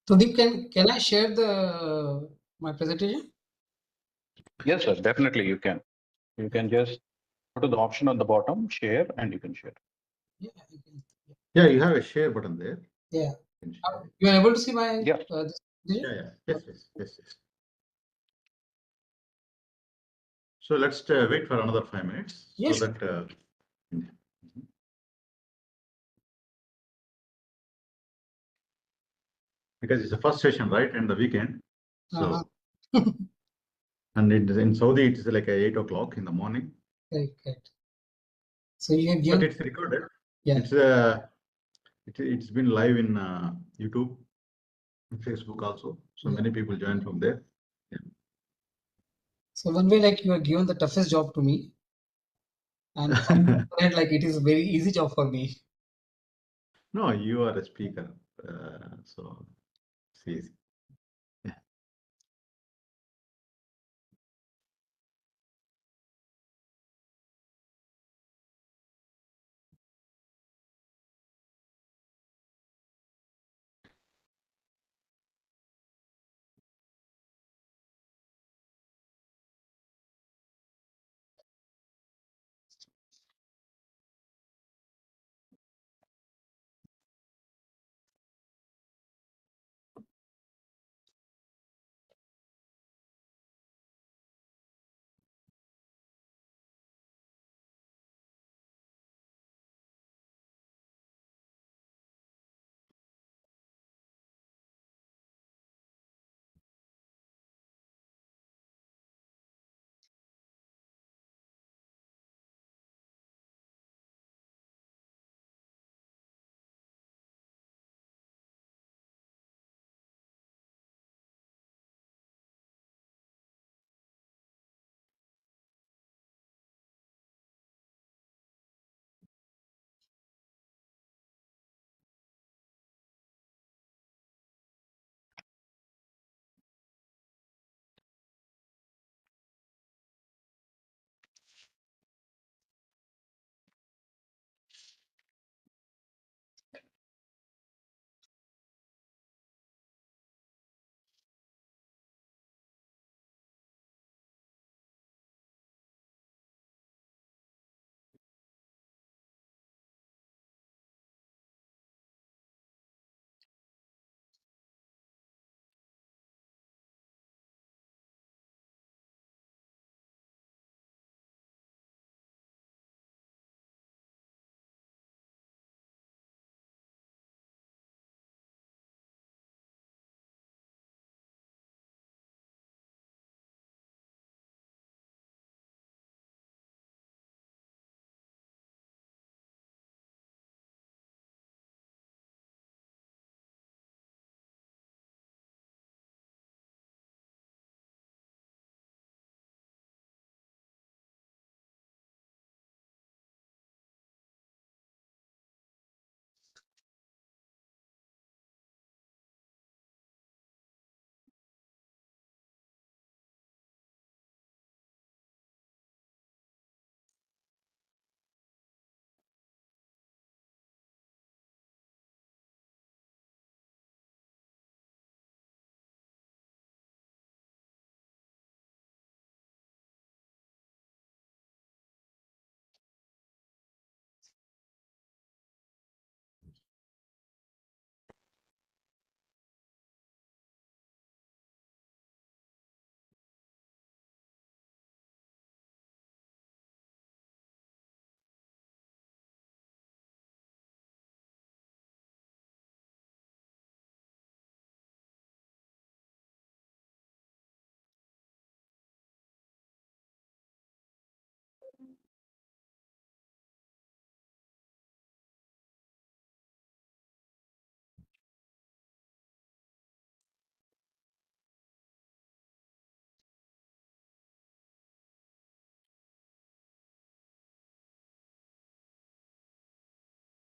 So Deep, can I share the my presentation? Yes, sir. Definitely, you can. You can just go to the option on the bottom, share, and you can share. Yeah, I can. Yeah, you have a share button there. Yeah. You can share it. You are able to see my Yeah. this presentation? Yeah. Yes. So let's wait for another 5 minutes Yeah, so sure. that because it's the first session, right, and the weekend. So and in Saudi it is like 8 o'clock in the morning. Correct. So you have But given. it's recorded. Yeah. It's been live in YouTube, and Facebook also. So Yeah. many people join from there. So one way, like you are given the toughest job to me, and from the other hand, like it is a very easy job for me. No, you are a speaker, so it's easy.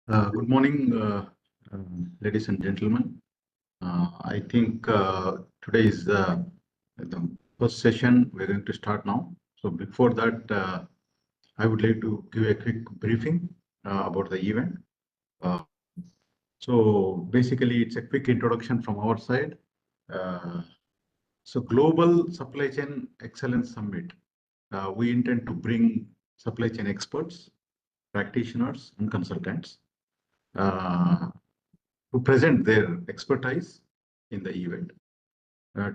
Good morning, ladies and gentlemen. I think today is the first session. We're going to start now. So before that, I would like to give a quick briefing about the event. So basically, it's a quick introduction from our side. So Global Supply Chain Excellence Summit, we intend to bring supply chain experts, practitioners, and consultants to present their expertise in the event,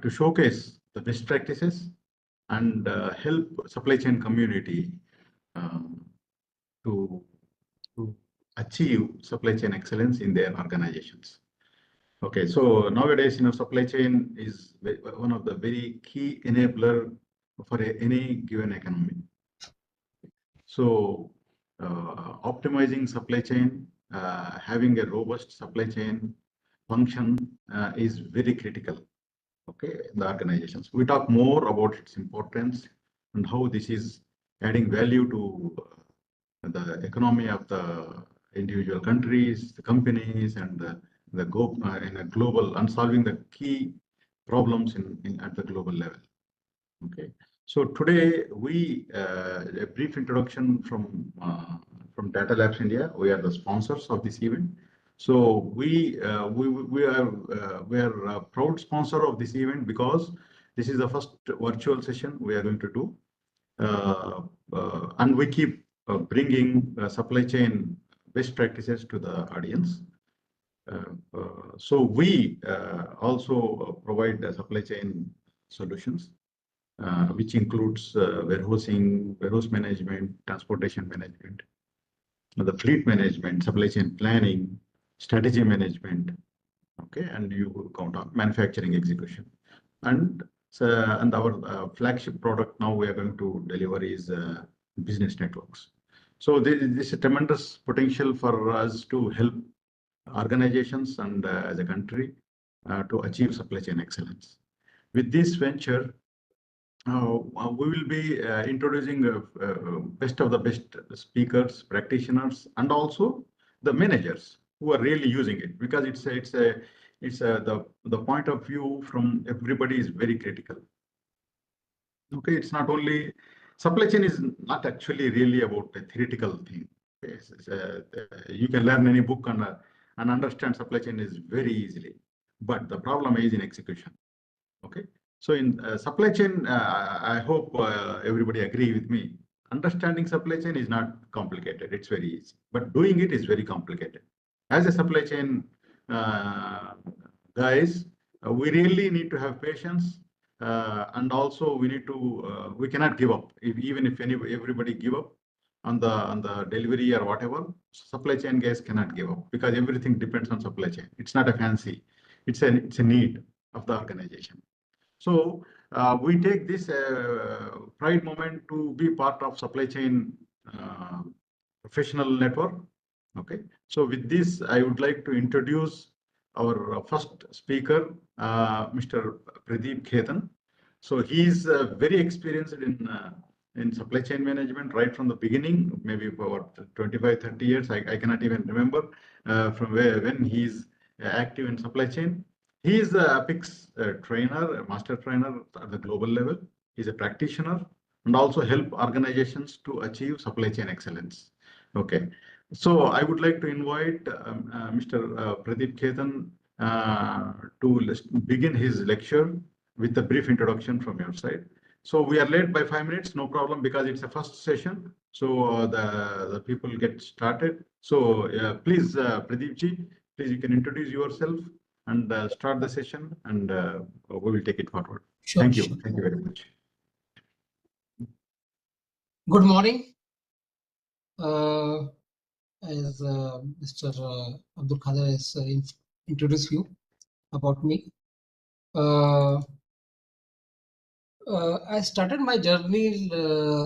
to showcase the best practices and help supply chain community to achieve supply chain excellence in their organizations. Okay, so nowadays, supply chain is one of the very key enabler for any given economy. So optimizing supply chain, having a robust supply chain function is very critical. Okay, in the organizations. We talk more about its importance and how this is adding value to the economy of the individual countries, the companies, and the go in a global and solving the key problems at the global level. Okay, so today a brief introduction from Data Labs India. We are the sponsors of this event. So we are a proud sponsor of this event because this is the first virtual session we are going to do, and we keep bringing supply chain best practices to the audience. So we also provide supply chain solutions, which includes warehousing, warehouse management, transportation management, the fleet management, supply chain planning, strategy management, okay, and you count on manufacturing execution. And our flagship product now we are going to deliver is business networks. So this is a tremendous potential for us to help organizations and as a country to achieve supply chain excellence. With this venture, we will be introducing best of the best speakers, practitioners, and also the managers who are really using it, because the point of view from everybody is very critical. Okay, it's not only supply chain is not actually really about a theoretical thing. You can learn any book and understand supply chain is very easily, but the problem is in execution. Okay, so in supply chain, I hope everybody agree with me. Understanding supply chain is not complicated; it's very easy. But doing it is very complicated. As a supply chain guys, we really need to have patience, and also we need to we cannot give up. Even if everybody give up on the delivery or whatever, supply chain guys cannot give up, because everything depends on supply chain. It's not a fancy; it's a need of the organization. So we take this pride moment to be part of supply chain professional network. Okay, so with this, I would like to introduce our first speaker, Mr. Pradeep Khetan. So he is very experienced in supply chain management right from the beginning, maybe for what, 25, 30 years. I cannot even remember from when he's active in supply chain. He is the Apex trainer, a master trainer at the global level. He's a practitioner and also help organizations to achieve supply chain excellence. Okay, so I would like to invite Mr. Pradeep Khetan to begin his lecture with a brief introduction from your side. So we are late by 5 minutes, no problem, because it's a first session. So the people get started. So please, Pradeep ji, please you can introduce yourself and start the session, and we will take it forward. Sure, Thank you. sure. Thank you very much. Good morning. As Mr. Abdul Khader has introduced you about me. I started my journey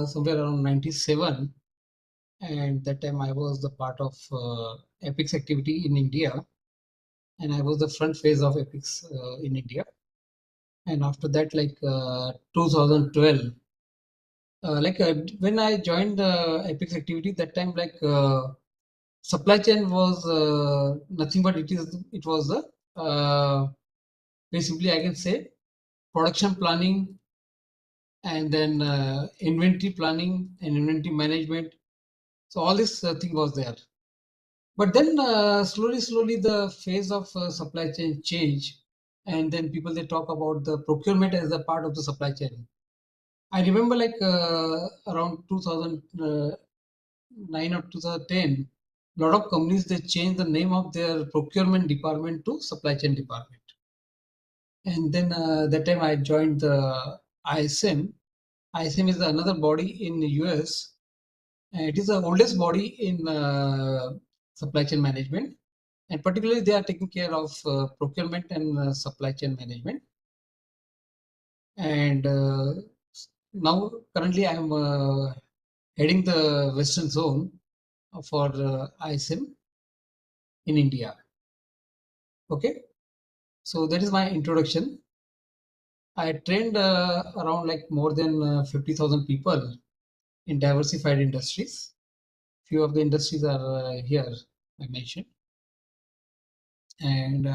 somewhere around 97, and that time I was the part of Apex activity in India, and I was the front face of Apex in India. And after that, like 2012, when I joined Apex activity, that time supply chain was nothing but it was basically I can say production planning, and then inventory planning and inventory management. So all this thing was there. But then slowly the phase of supply chain change, and then people they talk about the procurement as a part of the supply chain. I remember like around 2009 or 2010, a lot of companies they changed the name of their procurement department to supply chain department. And then that time I joined the ISM. ISM is another body in the US. It is the oldest body in supply chain management, and particularly they are taking care of procurement and supply chain management. And now currently I am heading the Western Zone for ISM in India. Okay, so that is my introduction. I trained around like more than 50,000 people in diversified industries. Few of the industries are here I mentioned, and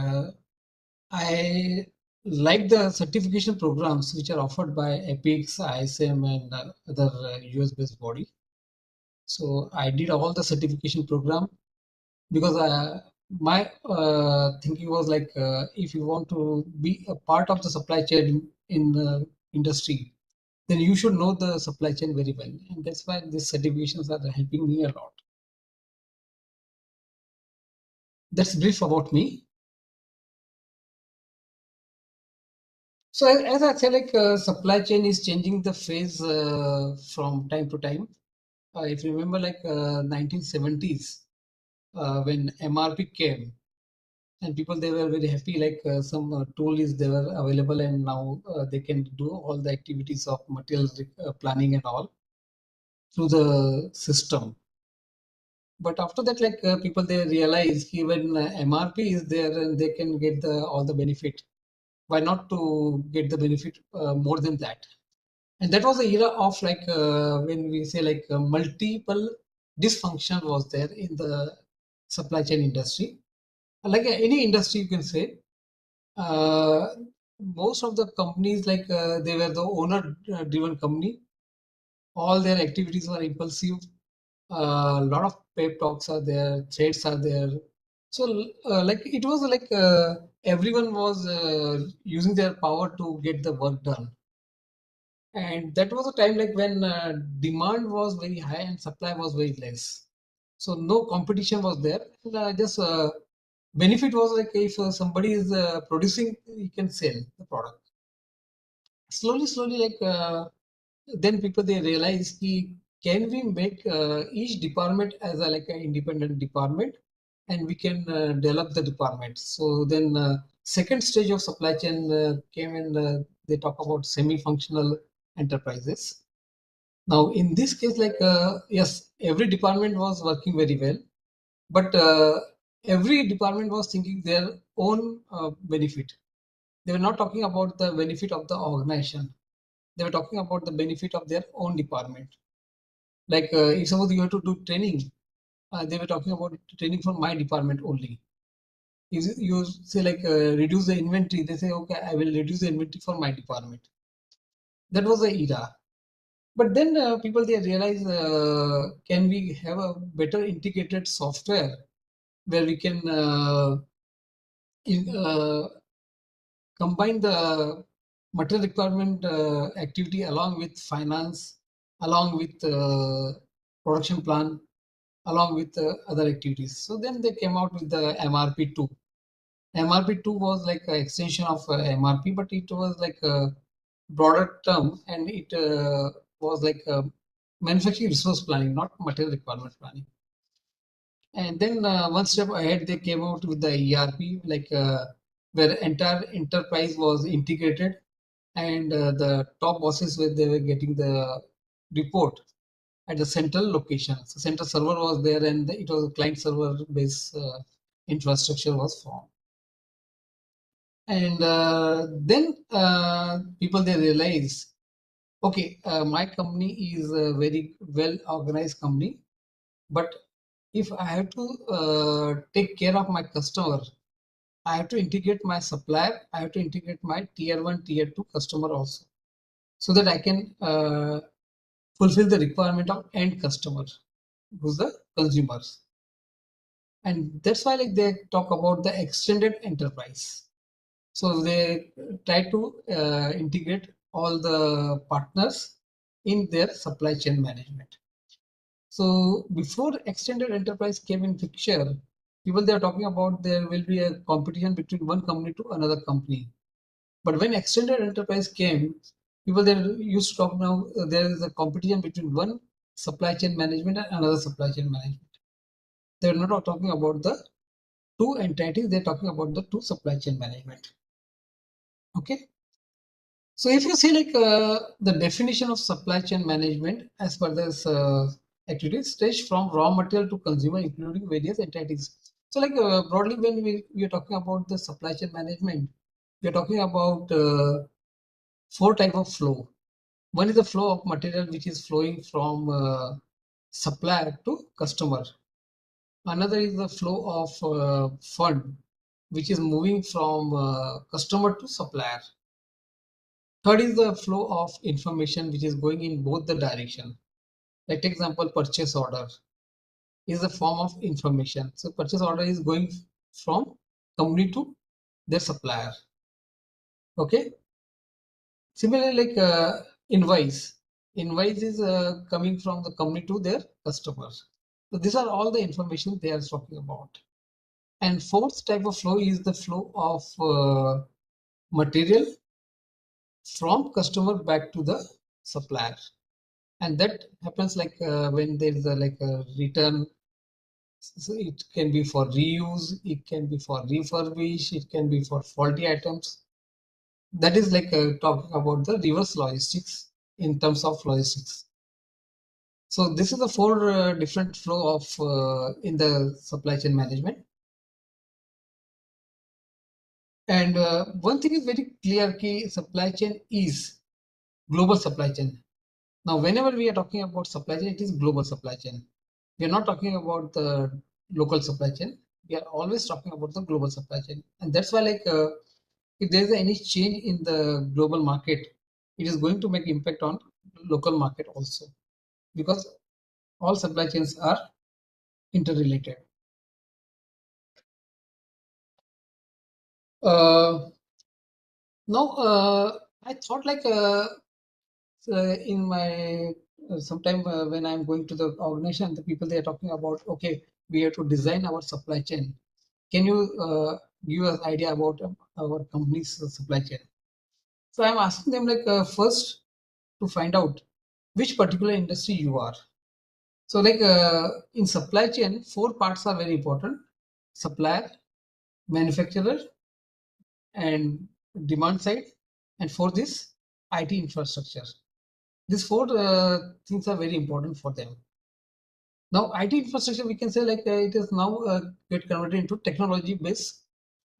I like the certification programs which are offered by EPICS, ISM, and other US-based body. So I did all the certification program because my thinking was like if you want to be a part of the supply chain in the industry, then you should know the supply chain very well, and that's why these certifications are helping me a lot. That's brief about me. So as I said, like supply chain is changing the phase from time to time. If you remember, like 1970s, when MRP came, and people they were very happy, like some tool is they were available, and now they can do all the activities of material planning and all through the system. But after that, like people they realize even MRP is there and they can get the all the benefit. Why not to get the benefit more than that? And that was the era of like when we say like multiple dysfunction was there in the supply chain industry. Like any industry, you can say most of the companies like they were the owner driven company. All their activities were impulsive. A lot of pep talks are there, threats are there. So like it was like everyone was using their power to get the work done. And that was a time like when demand was very high and supply was very less. So no competition was there. And, just benefit was like if somebody is producing, he can sell the product. Slowly, like then people they realize ki, can we make each department as a like an independent department, and we can develop the department. So then second stage of supply chain came, and they talk about semi-functional enterprises. Now in this case, like yes, every department was working very well, but every department was thinking their own benefit. They were not talking about the benefit of the organization. They were talking about the benefit of their own department. Like if suppose you have to do training, they were talking about training for my department only. If you say like reduce the inventory, they say okay, I will reduce the inventory for my department. That was the era. But then people they realize, can we have a better integrated software where we can in, combine the material requirement activity along with finance, along with production plan, along with other activities. So then they came out with the MRP2. MRP2 was like an extension of MRP, but it was like a broader term, and it was like manufacturing resource planning, not material requirement planning. And then one step ahead, they came out with the ERP, like where entire enterprise was integrated, and the top bosses where they were getting the report at the central location. So central server was there, and it was a client server based infrastructure was formed. And then people they realize, okay, my company is a very well organized company, but if I have to take care of my customer, I have to integrate my supplier, I have to integrate my tier 1, tier 2 customer also, so that I can fulfill the requirement of end customer, who's the consumers. And that's why like they talk about the extended enterprise. So they try to integrate all the partners in their supply chain management. So before extended enterprise came in picture, people they are talking about there will be a competition between one company to another company. But when extended enterprise came, people they used to talk now there is a competition between one supply chain management and another supply chain management. They're not talking about the two entities, they're talking about the two supply chain management. Okay. So if you see like the definition of supply chain management as per this activity stage from raw material to consumer, including various entities. So like broadly, when we are talking about the supply chain management, we are talking about four type of flow. One is the flow of material which is flowing from supplier to customer. Another is the flow of fund which is moving from customer to supplier. Third is the flow of information which is going in both the direction. Like example, purchase order is a form of information. So purchase order is going from company to their supplier. Okay. Similarly, like invoice. Invoice is coming from the company to their customers. So these are all the information they are talking about. And fourth type of flow is the flow of material from customer back to the supplier. And that happens like when there is a like a return. So it can be for reuse, it can be for refurbish, it can be for faulty items. That is like talking about the reverse logistics in terms of logistics. So this is the four different flow of in the supply chain management. And one thing is very clear: key supply chain is global supply chain. Now, whenever we are talking about supply chain, it is global supply chain. We are not talking about the local supply chain. We are always talking about the global supply chain, and that's why like if there is any change in the global market, it is going to make impact on local market also, because all supply chains are interrelated. Now, I thought like in my sometime when I'm going to the organization, the people they are talking about, okay, we have to design our supply chain. Can you give us idea about our company's supply chain? So I'm asking them like first to find out which particular industry you are. So like in supply chain, four parts are very important: supplier, manufacturer, and demand side, and fourth is IT infrastructure. These four things are very important for them. Now, IT infrastructure, we can say like it is now get converted into technology-based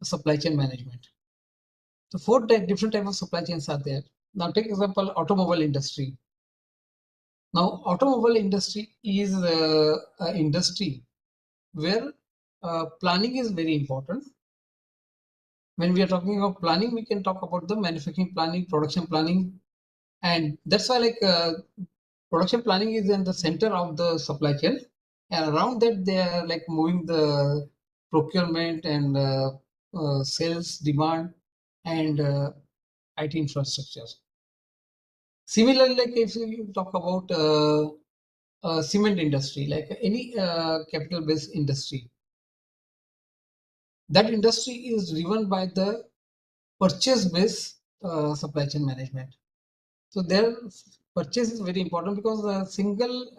supply chain management. So four different type of supply chains are there. Now, take example automobile industry. Now, automobile industry is an industry where planning is very important. When we are talking about planning, we can talk about the manufacturing planning, production planning, and that's why like production planning is in the center of the supply chain, and around that they are like moving the procurement and sales, demand, and IT infrastructure. Similarly, like if you talk about cement industry, like any capital based industry, that industry is driven by the purchase based supply chain management. So their purchase is very important because a single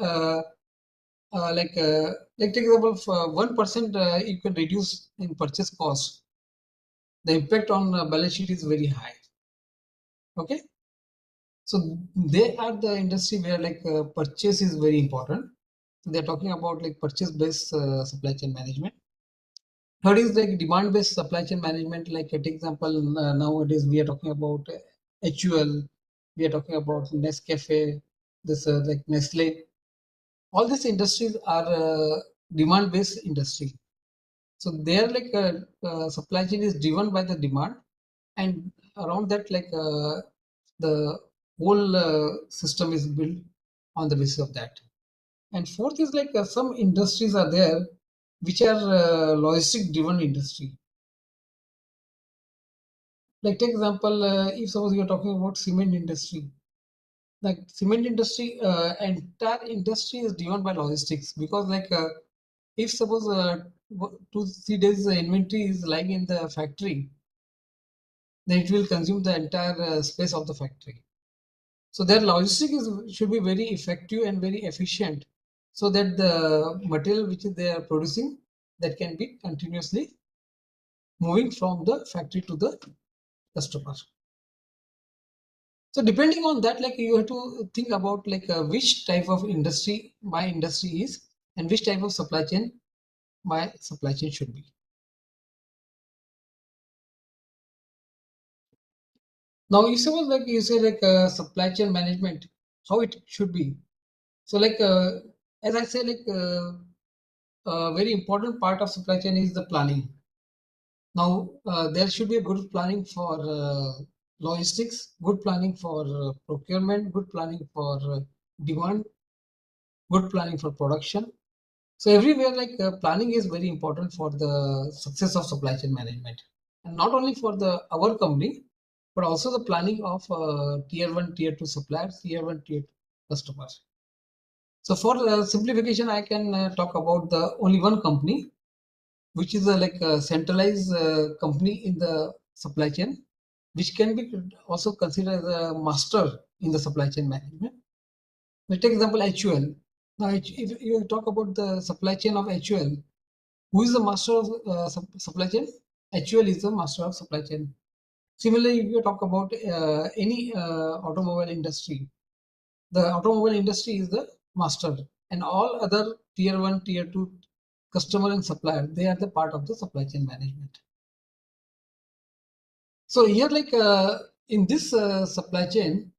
like take example for 1% you can reduce in purchase cost. The impact on balance sheet is very high. Okay, so they are the industry where like purchase is very important. So they're talking about like purchase based supply chain management. Third is like demand based supply chain management. Like take example nowadays we are talking about HUL, we are talking about Nescafe, this like Nestle. All these industries are demand based industry. So there like supply chain is driven by the demand, and around that like the whole system is built on the basis of that. And fourth is like some industries are there which are logistic driven industry. Like take example, if suppose you are talking about cement industry, like cement industry, entire industry is driven by logistics, because like if suppose 2-3 days inventory is lying in the factory, then it will consume the entire space of the factory. So their logistics should be very effective and very efficient, so that the material which they are producing, that can be continuously moving from the factory to the customer. So depending on that, like you have to think about like which type of industry my industry is, and which type of supply chain my supply chain should be. Now, you suppose like you say like supply chain management, how it should be. So like as I say, like a very important part of supply chain is the planning. Now there should be a good planning for logistics, good planning for procurement, good planning for demand, good planning for production. So everywhere, like planning is very important for the success of supply chain management, and not only for the our company, but also the planning of tier 1, tier 2 suppliers, tier 1, tier 2 customers. So for simplification, I can talk about the only one company, which is a like a centralized company in the supply chain, which can be also considered as a master in the supply chain management. Let's take example HUL. Now, if you talk about the supply chain of HUL, who is the master of supply chain? HUL is the master of supply chain. Similarly, if you talk about any automobile industry, the automobile industry is the master, and all other tier 1, tier 2 customer and supplier, they are the part of the supply chain management. So here, like in this supply chain,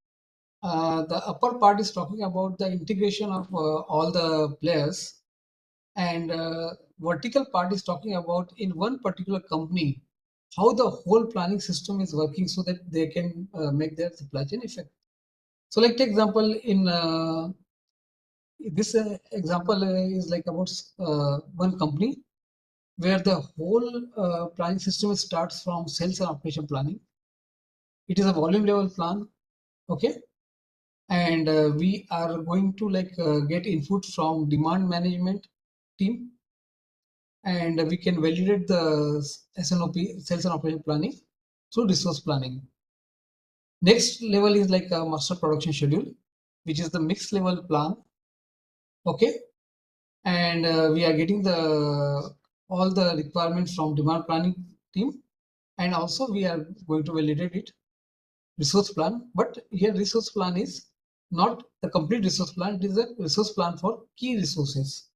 the upper part is talking about the integration of all the players, and vertical part is talking about in one particular company how the whole planning system is working, so that they can make their supply chain effective. So like take example in this example is like about one company where the whole planning system starts from sales and operation planning. It is a volume level plan, okay, and we are going to like get input from demand management team, and we can validate the SNOP, sales and operation planning, through resource planning. Next level is like a master production schedule, which is the mixed level plan, okay, and we are getting the all the requirements from demand planning team, and also we are going to validate it resource plan. But here resource plan is not the complete resource plan, it is a resource plan for key resources.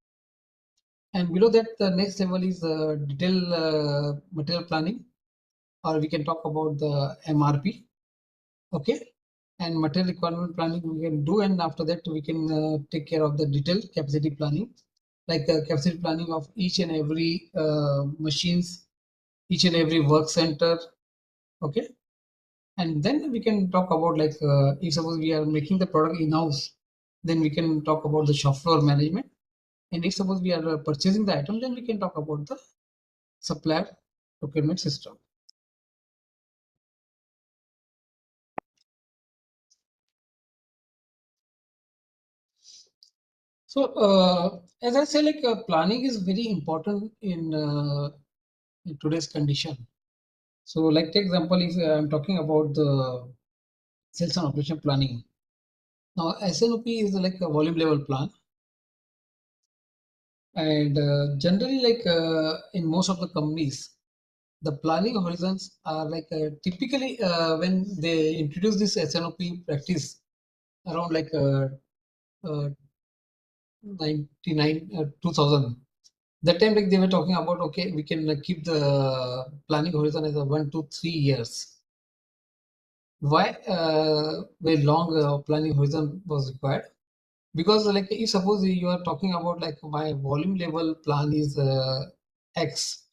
And below that, the next level is the detailed material planning, or we can talk about the MRP, okay, and material requirement planning we can do, and after that we can take care of the detailed capacity planning, like capacity planning of each and every machines, each and every work center, okay. And then we can talk about like if suppose we are making the product in-house, then we can talk about the shop floor management, and if suppose we are purchasing the item, then we can talk about the supplier procurement system. So as I say, like planning is very important in today's condition. So like take example, if I'm talking about the sales and operation planning. Now SNOP is like a volume level plan, and generally like in most of the companies, the planning horizons are like typically when they introduce this SNOP practice around like 99 2000, that time like they were talking about, okay, we can keep the planning horizon as a 1 to 3 years. Why very long planning horizon was required? Because like if suppose you are talking about like my volume level plan is X,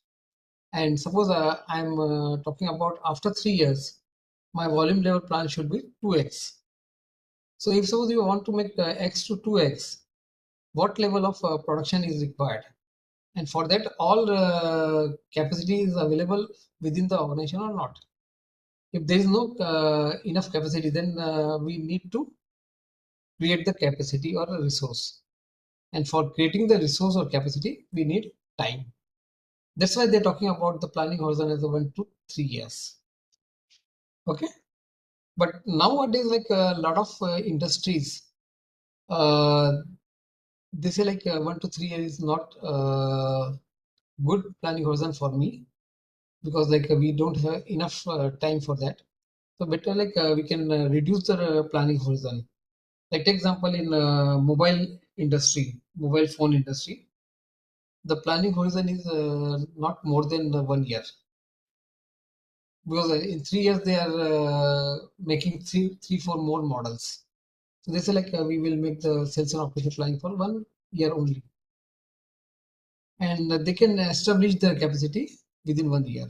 and suppose I'm talking about after 3 years my volume level plan should be 2x. So if suppose you want to make x to 2x, what level of production is required? And for that, all capacity is available within the organization or not. If there is no enough capacity, then we need to create the capacity or a resource. And for creating the resource or capacity, we need time. That's why they're talking about the planning horizon as a 1 to 3 years. Okay. But nowadays, like a lot of industries, uh, they say like 1 to 3 years is not good planning horizon for me, because like we don't have enough time for that. So better like we can reduce the planning horizon. Like take example in mobile industry, mobile phone industry, the planning horizon is not more than 1 year, because in 3 years they are making three, four more models. So they say like we will make the sales and operation planning for 1 year only, and they can establish the capacity within 1 year.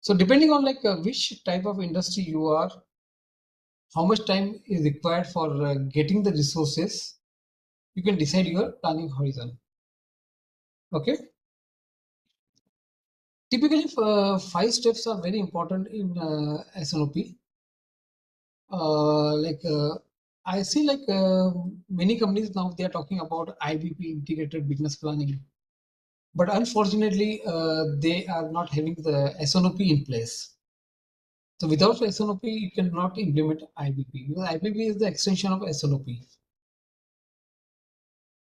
So depending on like which type of industry you are, how much time is required for getting the resources, you can decide your planning horizon. Okay. Typically, 5 steps are very important in SNOP. I see like many companies now they are talking about IBP, integrated business planning, but unfortunately they are not having the SNOP in place. So without SNOP, you cannot implement IBP, because IBP is the extension of SNOP.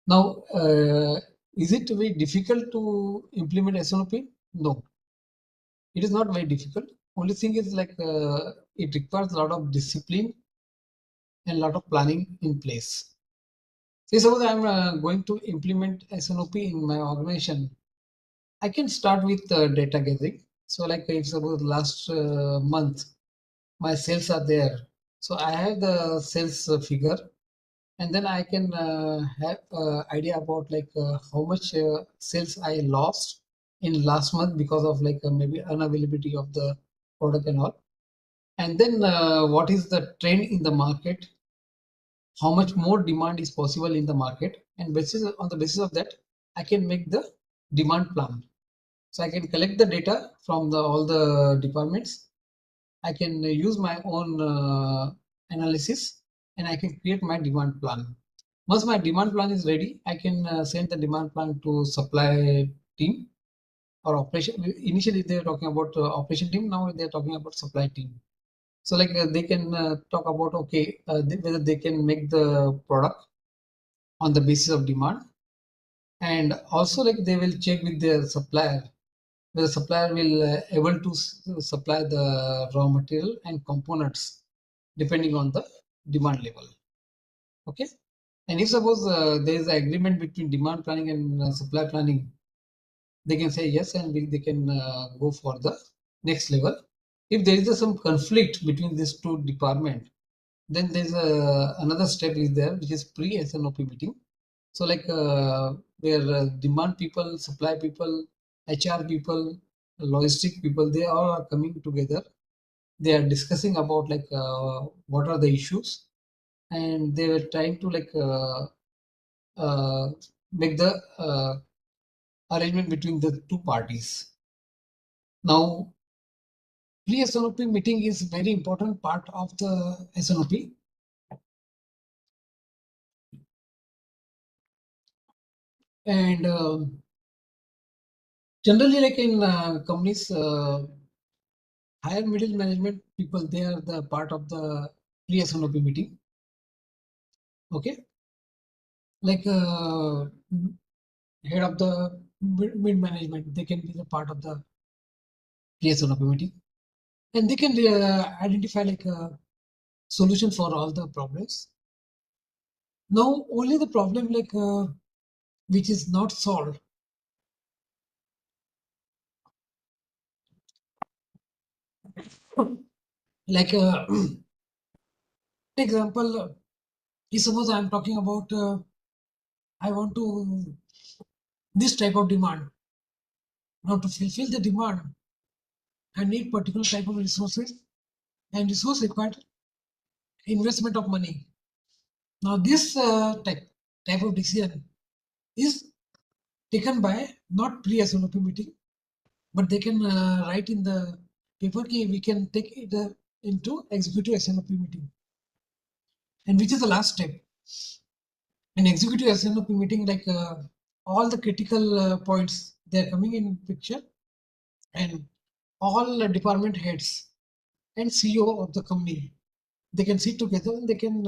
Now, is it very difficult to implement SNOP? No, it is not very difficult. Only thing is like it requires a lot of discipline and a lot of planning in place. Say suppose I'm going to implement SNOP in my organization, I can start with data gathering. So like if suppose last month my sales are there, so I have the sales figure, and then I can have idea about like how much sales I lost in last month because of like maybe unavailability of the product and all. And then what is the trend in the market, how much more demand is possible in the market, and on the basis of that I can make the demand plan. So I can collect the data from all the departments. I can use my own analysis, and I can create my demand plan. Once my demand plan is ready, I can send the demand plan to supply team or operation. Initially, they are talking about operation team. Now they are talking about supply team. So like they can talk about okay whether they can make the product on the basis of demand, and also like they will check with their supplier. The supplier will able to supply the raw material and components depending on the demand level. Okay. And if suppose there is an agreement between demand planning and supply planning, they can say yes, and they can go for the next level. If there is some conflict between these two departments, then there's another step is there, which is pre-SNOP meeting. So like where demand people, supply people, HR people, logistic people, they all are coming together. They are discussing about like what are the issues, and they were trying to like make the arrangement between the two parties. Now, pre-SNOP meeting is very important part of the SNOP. And generally, like in companies, higher middle management people, they are the part of the pre-SNOP meeting. Okay, like head of the mid management, they can be the part of the pre-SNOP meeting, and they can identify like a solution for all the problems. Now, only the problem like which is not solved, like example, suppose I'm talking about I want to this type of demand. Now to fulfill the demand, I need particular type of resources, and resource required investment of money. Now this type of decision is taken by not pre-SNOP meeting, but they can write in the paper key, we can take it into executive SNOP meeting. And which is the last step? In executive SNOP meeting, like all the critical points, they're coming in picture, and all department heads and CEO of the company, they can sit together and they can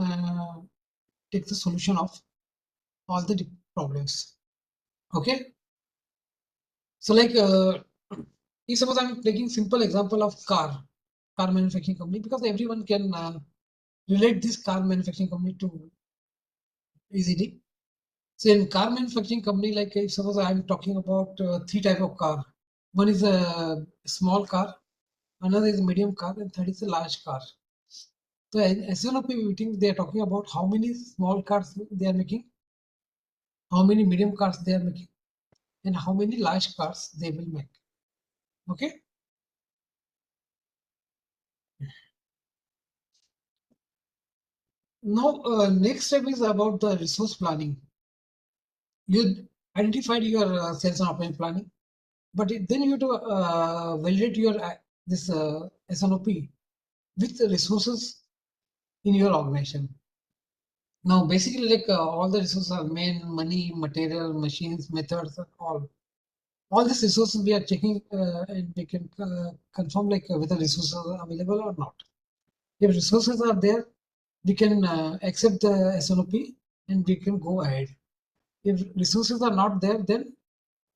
take the solution of all the problems. Okay. So like if suppose I'm taking simple example of car manufacturing company, because everyone can relate this car manufacturing company to easily. So in car manufacturing company, like if suppose I'm talking about three type of car. One is a small car, another is a medium car, and third is a large car. So in SNOP meeting, they are talking about how many small cars they are making, how many medium cars they are making, and how many large cars they will make. Okay. Now, next step is about the resource planning. You identified your sales and operation planning, but then you have to validate your this SNOP with the resources in your organization. Now, basically, like all the resources are main money, material, machines, methods, all these resources we are checking and we can confirm like whether resources are available or not. If resources are there, we can accept the SNOP and we can go ahead. If resources are not there, then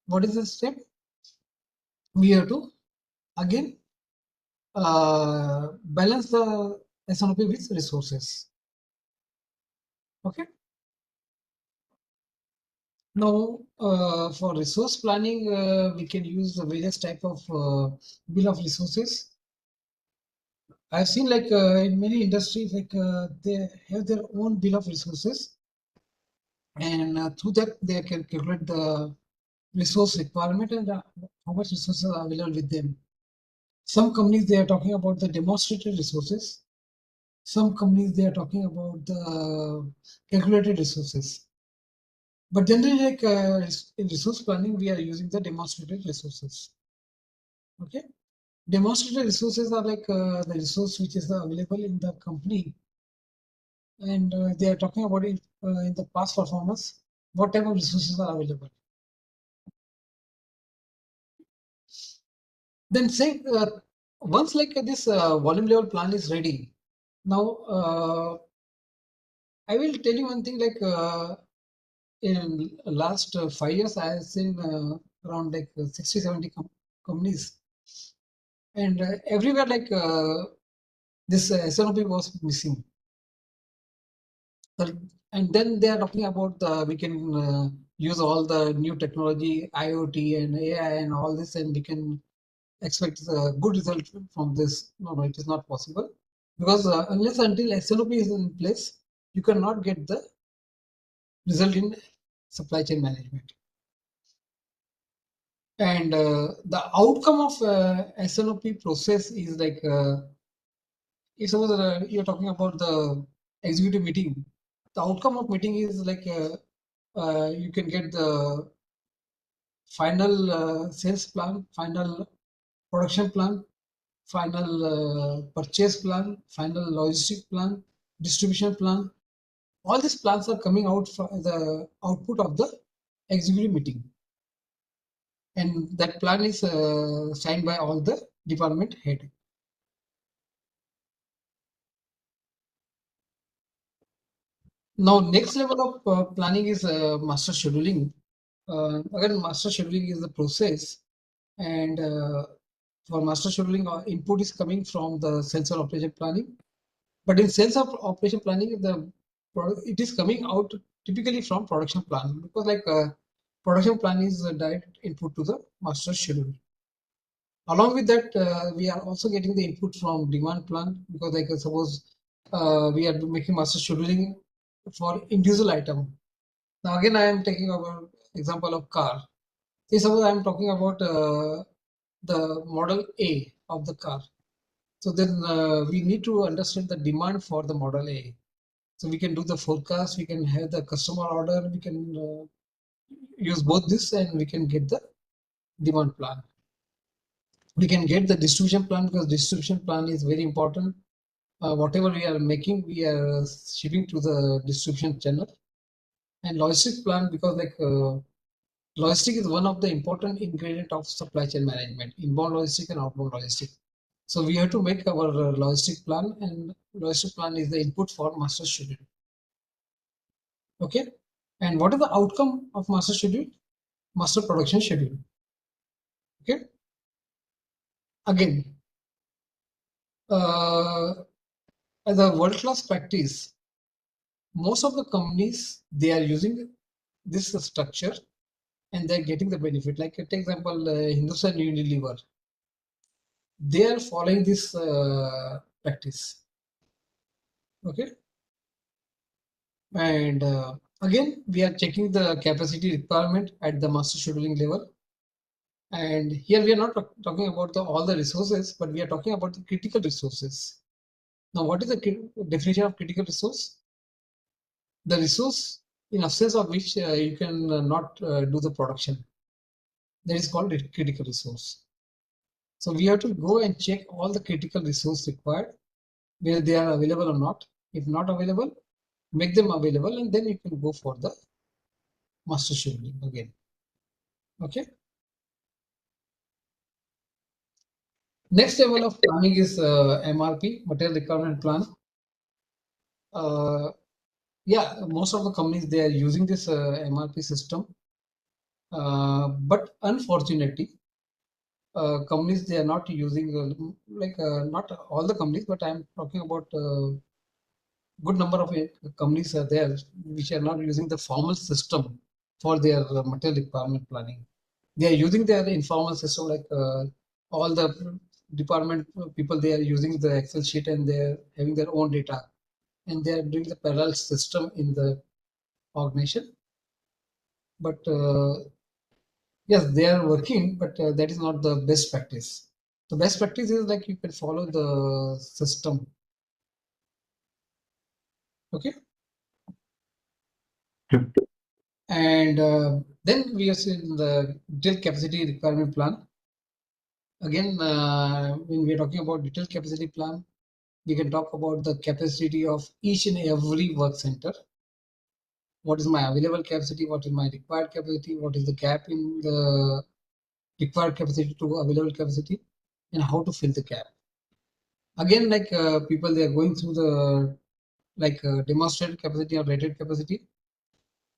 what is the step? We have to again balance the SNOP with resources. Okay. Now, for resource planning, we can use the various type of bill of resources. I've seen like in many industries, like they have their own bill of resources, and through that they can calculate the resource requirement and how much resources are available with them. Some companies they are talking about the demonstrated resources. Some companies they are talking about the calculated resources. But generally, like in resource planning, we are using the demonstrated resources. Okay, demonstrated resources are like the resource which is available in the company, and they are talking about it in the past performance. What type of resources are available? Then say once like this volume level plan is ready. Now I will tell you one thing. Like in last 5 years, I have seen around like 60, 70 companies, and everywhere like this SNOP was missing. And then they are talking about we can use all the new technology, IoT and AI and all this, and we can expect a good result from this. No, it is not possible, because unless until SNOP is in place, you cannot get the result in supply chain management. And the outcome of SNOP process is like if suppose you're talking about the executive meeting, the outcome of meeting is like you can get the final sales plan, final production plan, final purchase plan, final logistic plan, distribution plan. All these plans are coming out from the output of the executive meeting, and that plan is signed by all the department head. Now, next level of planning is master scheduling. Again, master scheduling is the process, and for master scheduling, input is coming from the sales and operation planning. But in sales of operation planning, it is coming out typically from production planning, because like production plan is a direct input to the master schedule. Along with that, we are also getting the input from demand plan, because like suppose we are making master scheduling for individual item. Now again, I am taking about example of car. Say suppose I am talking about the model A of the car. So then we need to understand the demand for the model A. So we can do the forecast, we can have the customer order, we can use both this and we can get the demand plan. We can get the distribution plan because distribution plan is very important. Whatever we are making, we are shipping to the distribution channel. And logistic plan because like logistic is one of the important ingredient of supply chain management, inbound logistic and outbound logistic. So we have to make our logistic plan, and logistic plan is the input for master schedule. Okay. And what is the outcome of master schedule? Master production schedule. Okay. Again, as a world-class practice, most of the companies, they are using this structure and they're getting the benefit. Like take example, Hindustan Unilever, they are following this practice. Okay. And again, we are checking the capacity requirement at the master scheduling level. And here we are not talking about all the resources, but we are talking about the critical resources. Now, what is the definition of critical resource? The resource in absence of which you can not do the production. That is called a critical resource. So we have to go and check all the critical resource required, whether they are available or not. If not available, make them available, and then you can go for the master scheduling again. Okay. Next level of planning is MRP, material requirement plan. Yeah, most of the companies, they are using this MRP system, but unfortunately, companies, they are not using not all the companies, but I'm talking about good number of companies are there which are not using the formal system for their material requirement planning. They are using their informal system, like all the department people, they are using the Excel sheet and they're having their own data, and they are doing the parallel system in the organization. But yes, they are working, but that is not the best practice. The best practice is like you can follow the system. Okay. Yep. And then we are seeing the detailed capacity requirement plan. Again, when we are talking about detailed capacity plan, we can talk about the capacity of each and every work center. What is my available capacity? What is my required capacity? What is the gap in the required capacity to available capacity, and how to fill the gap? Again, like people, they are going through the demonstrated capacity or rated capacity.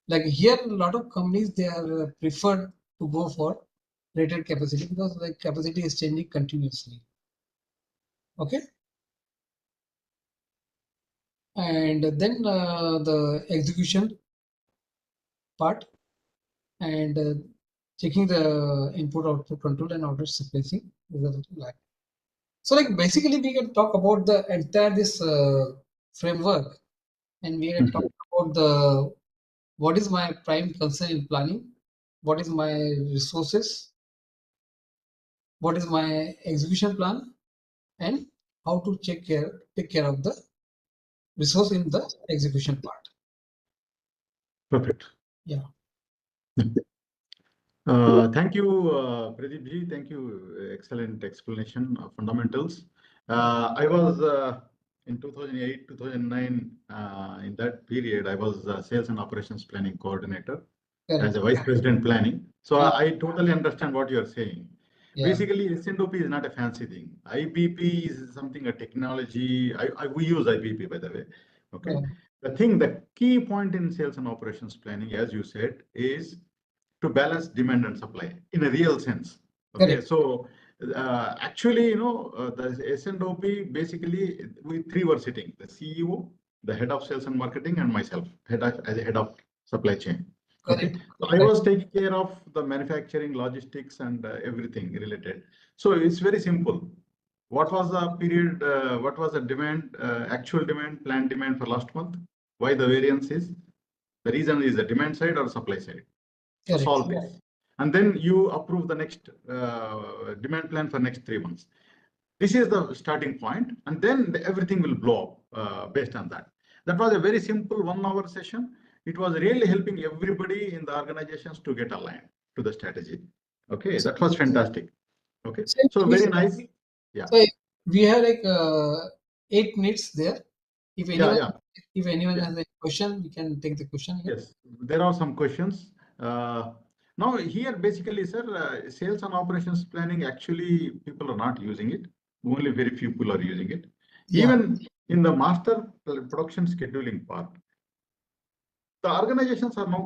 Like here, a lot of companies, they are preferred to go for rated capacity because like capacity is changing continuously. Okay. And then the execution part, and checking the input output control and order sequencing. So like basically we can talk about the entire this framework, and we can talk about the what is my prime concern in planning, what is my resources, what is my execution plan, and how to take care of the resource in the execution part. Perfect. Yeah. Thank you, Pradeep ji. Thank you. Excellent explanation of fundamentals. I was in 2008, 2009, in that period, I was sales and operations planning coordinator as a vice president planning. So I totally understand what you are saying. Yeah. Basically, S&OP is not a fancy thing. IBP is something, a technology. We use IBP, by the way. Okay. Yeah. The key point in sales and operations planning, as you said, is to balance demand and supply in a real sense. Okay. Correct. So actually, the S&OP, basically, we three were sitting: the CEO, the head of sales and marketing, and myself, as a head of supply chain. Okay. So I was taking care of the manufacturing, logistics, and everything related. So it's very simple. What was the period? What was the demand, actual demand, planned demand for last month? Why the variance is? The reason is the demand side or supply side. So solve this. And then you approve the next demand plan for next 3 months. This is the starting point, and then everything will blow up based on that. That was a very simple 1 hour session. it was really helping everybody in the organizations to get aligned to the strategy. Okay, So, that was fantastic. Okay, so so we, very nice. Yeah, so we have like 8 minutes there. If anyone, yeah. if anyone Yeah. has a question, we can take the question here. Yes, there are some questions. Now here basically, sir, sales and operations planning, actually people are not using it. Only very few people are using it. Yeah. Even in the master production scheduling part, the organizations are now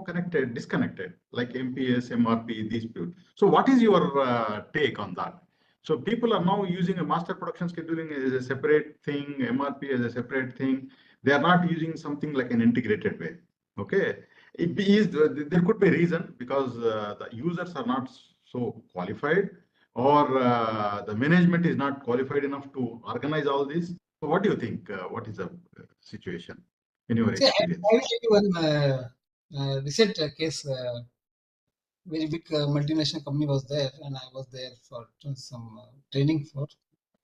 disconnected, like MPS, MRP, these people. So what is your take on that? So people are now using a master production scheduling as a separate thing, MRP as a separate thing. They are not using something like an integrated way. Okay, there could be a reason, because the users are not so qualified, or the management is not qualified enough to organize all this. So what do you think? What is the situation in your See, experience? I will give you one recent case. Very big multinational company was there, and I was there for some training for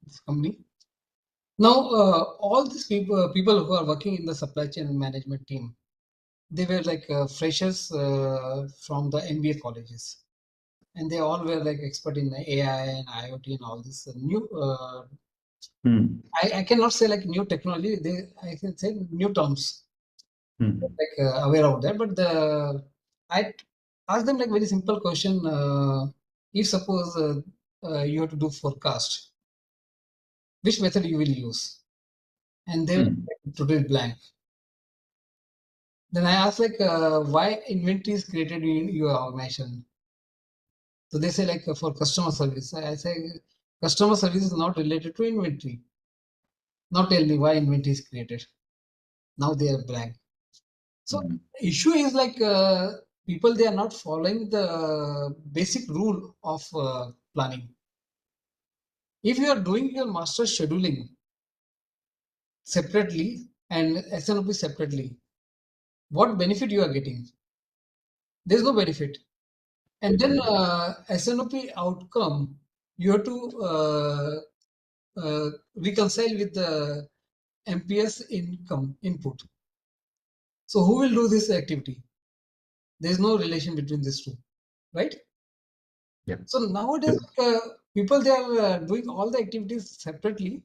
this company. Now, all these people who are working in the supply chain management team, they were like freshers from the MBA colleges, and they all were like expert in AI and IoT and all this new. I cannot say like new technology. I can say new terms, like aware of that. But I asked them like very simple question. If suppose you have to do forecast, which method you will use? And they were like, totally blank. Then I asked like why inventory is created in your organization. So they say like for customer service. I say customer service is not related to inventory. Now tell me why inventory is created. Now they are blank. So issue is like people, they are not following the basic rule of planning. If you are doing your master scheduling separately and SNOP separately, what benefit you are getting? There's no benefit. And then SNOP outcome, you have to reconcile with the MPS income input. So who will do this activity? There's no relation between these two, right? Yeah. So nowadays, people, they are doing all the activities separately,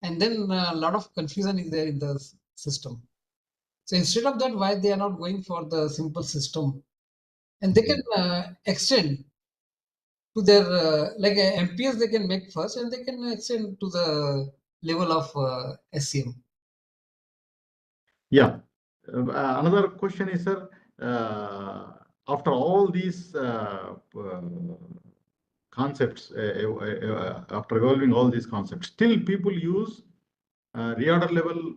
and then a lot of confusion is there in the system. So instead of that, why they are not going for the simple system, and they can extend to their like MPS they can make first, and they can extend to the level of SCM. Yeah. Another question is, sir, after all these concepts, after evolving all these concepts, still people use reorder level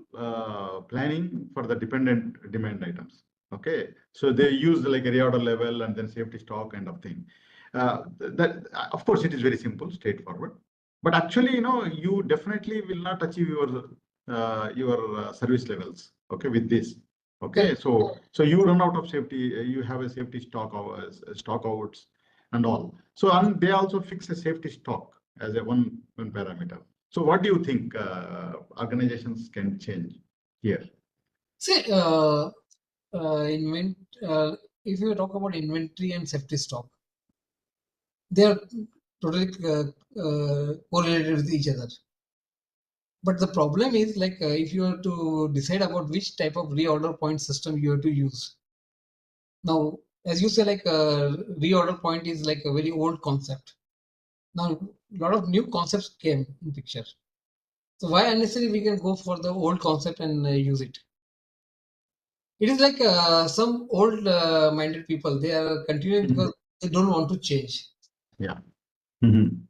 planning for the dependent demand items. Okay, so they use like a reorder level and then safety stock kind of thing. That of course it is very simple, straightforward, but actually, you definitely will not achieve your service levels. Okay, with this. Okay, so you run out of safety. You have a safety stock outs and all. So and they also fix a safety stock as a one parameter. So what do you think organizations can change here? See, if you talk about inventory and safety stock, they are totally correlated with each other. But the problem is like if you have to decide about which type of reorder point system you have to use. Now, as you say, like reorder point is like a very old concept. Now, a lot of new concepts came in picture. So why unnecessarily we can go for the old concept and use it? It is like some old minded people, they are continuing because they don't want to change. Yeah. And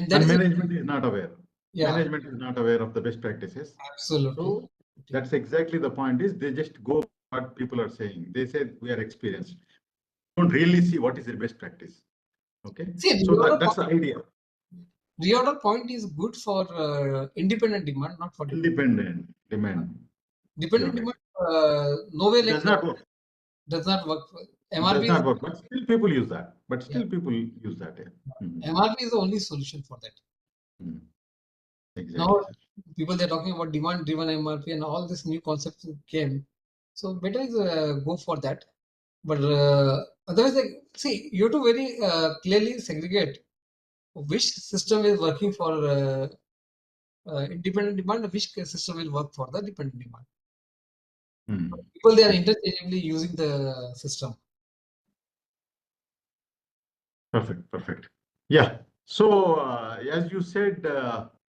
that is management is not aware. Yeah. Management is not aware of the best practices. Absolutely. So that's exactly the point, is they just go what people are saying. They say we are experienced. Don't really see what is the best practice. Okay. See, so that's the idea. Reorder point is good for independent demand, not for independent demand. Dependent demand, no way like does not work. Does not work. MRP does not work, but still people use that. People use that. Yeah. MRP is the only solution for that. Exactly. Now, people, they're talking about demand-driven MRP, and all these new concepts came. So better is go for that. But otherwise, like, see, you have to very clearly segregate which system is working for independent demand and which system will work for the dependent demand. People, they are interchangeably using the system. Perfect, perfect. Yeah. So as you said,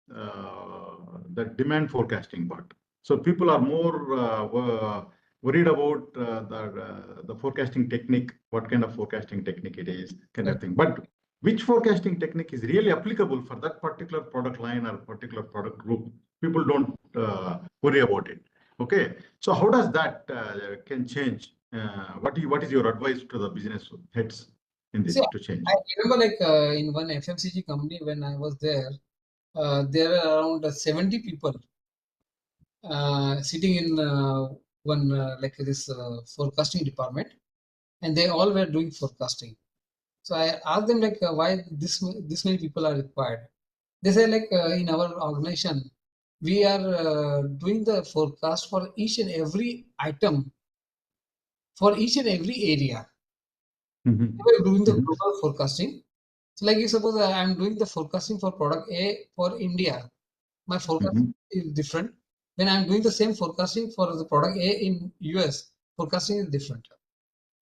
the demand forecasting part. So people are more worried about the forecasting technique, what kind of forecasting technique it is, kind of thing. But which forecasting technique is really applicable for that particular product line or particular product group? People don't worry about it. Okay. So how does that can change? What is your advice to the business heads in See, this to change? I remember like in one FMCG company when I was there were around 70 people sitting in one like this forecasting department, and they all were doing forecasting. So I asked them like why this many people are required. They say like in our organization we are doing the forecast for each and every item for each and every area. Mhm. We are doing the global forecasting. So like if suppose I am doing the forecasting for product A for India, my forecasting is different. When I'm doing the same forecasting for the product A in US, forecasting is different.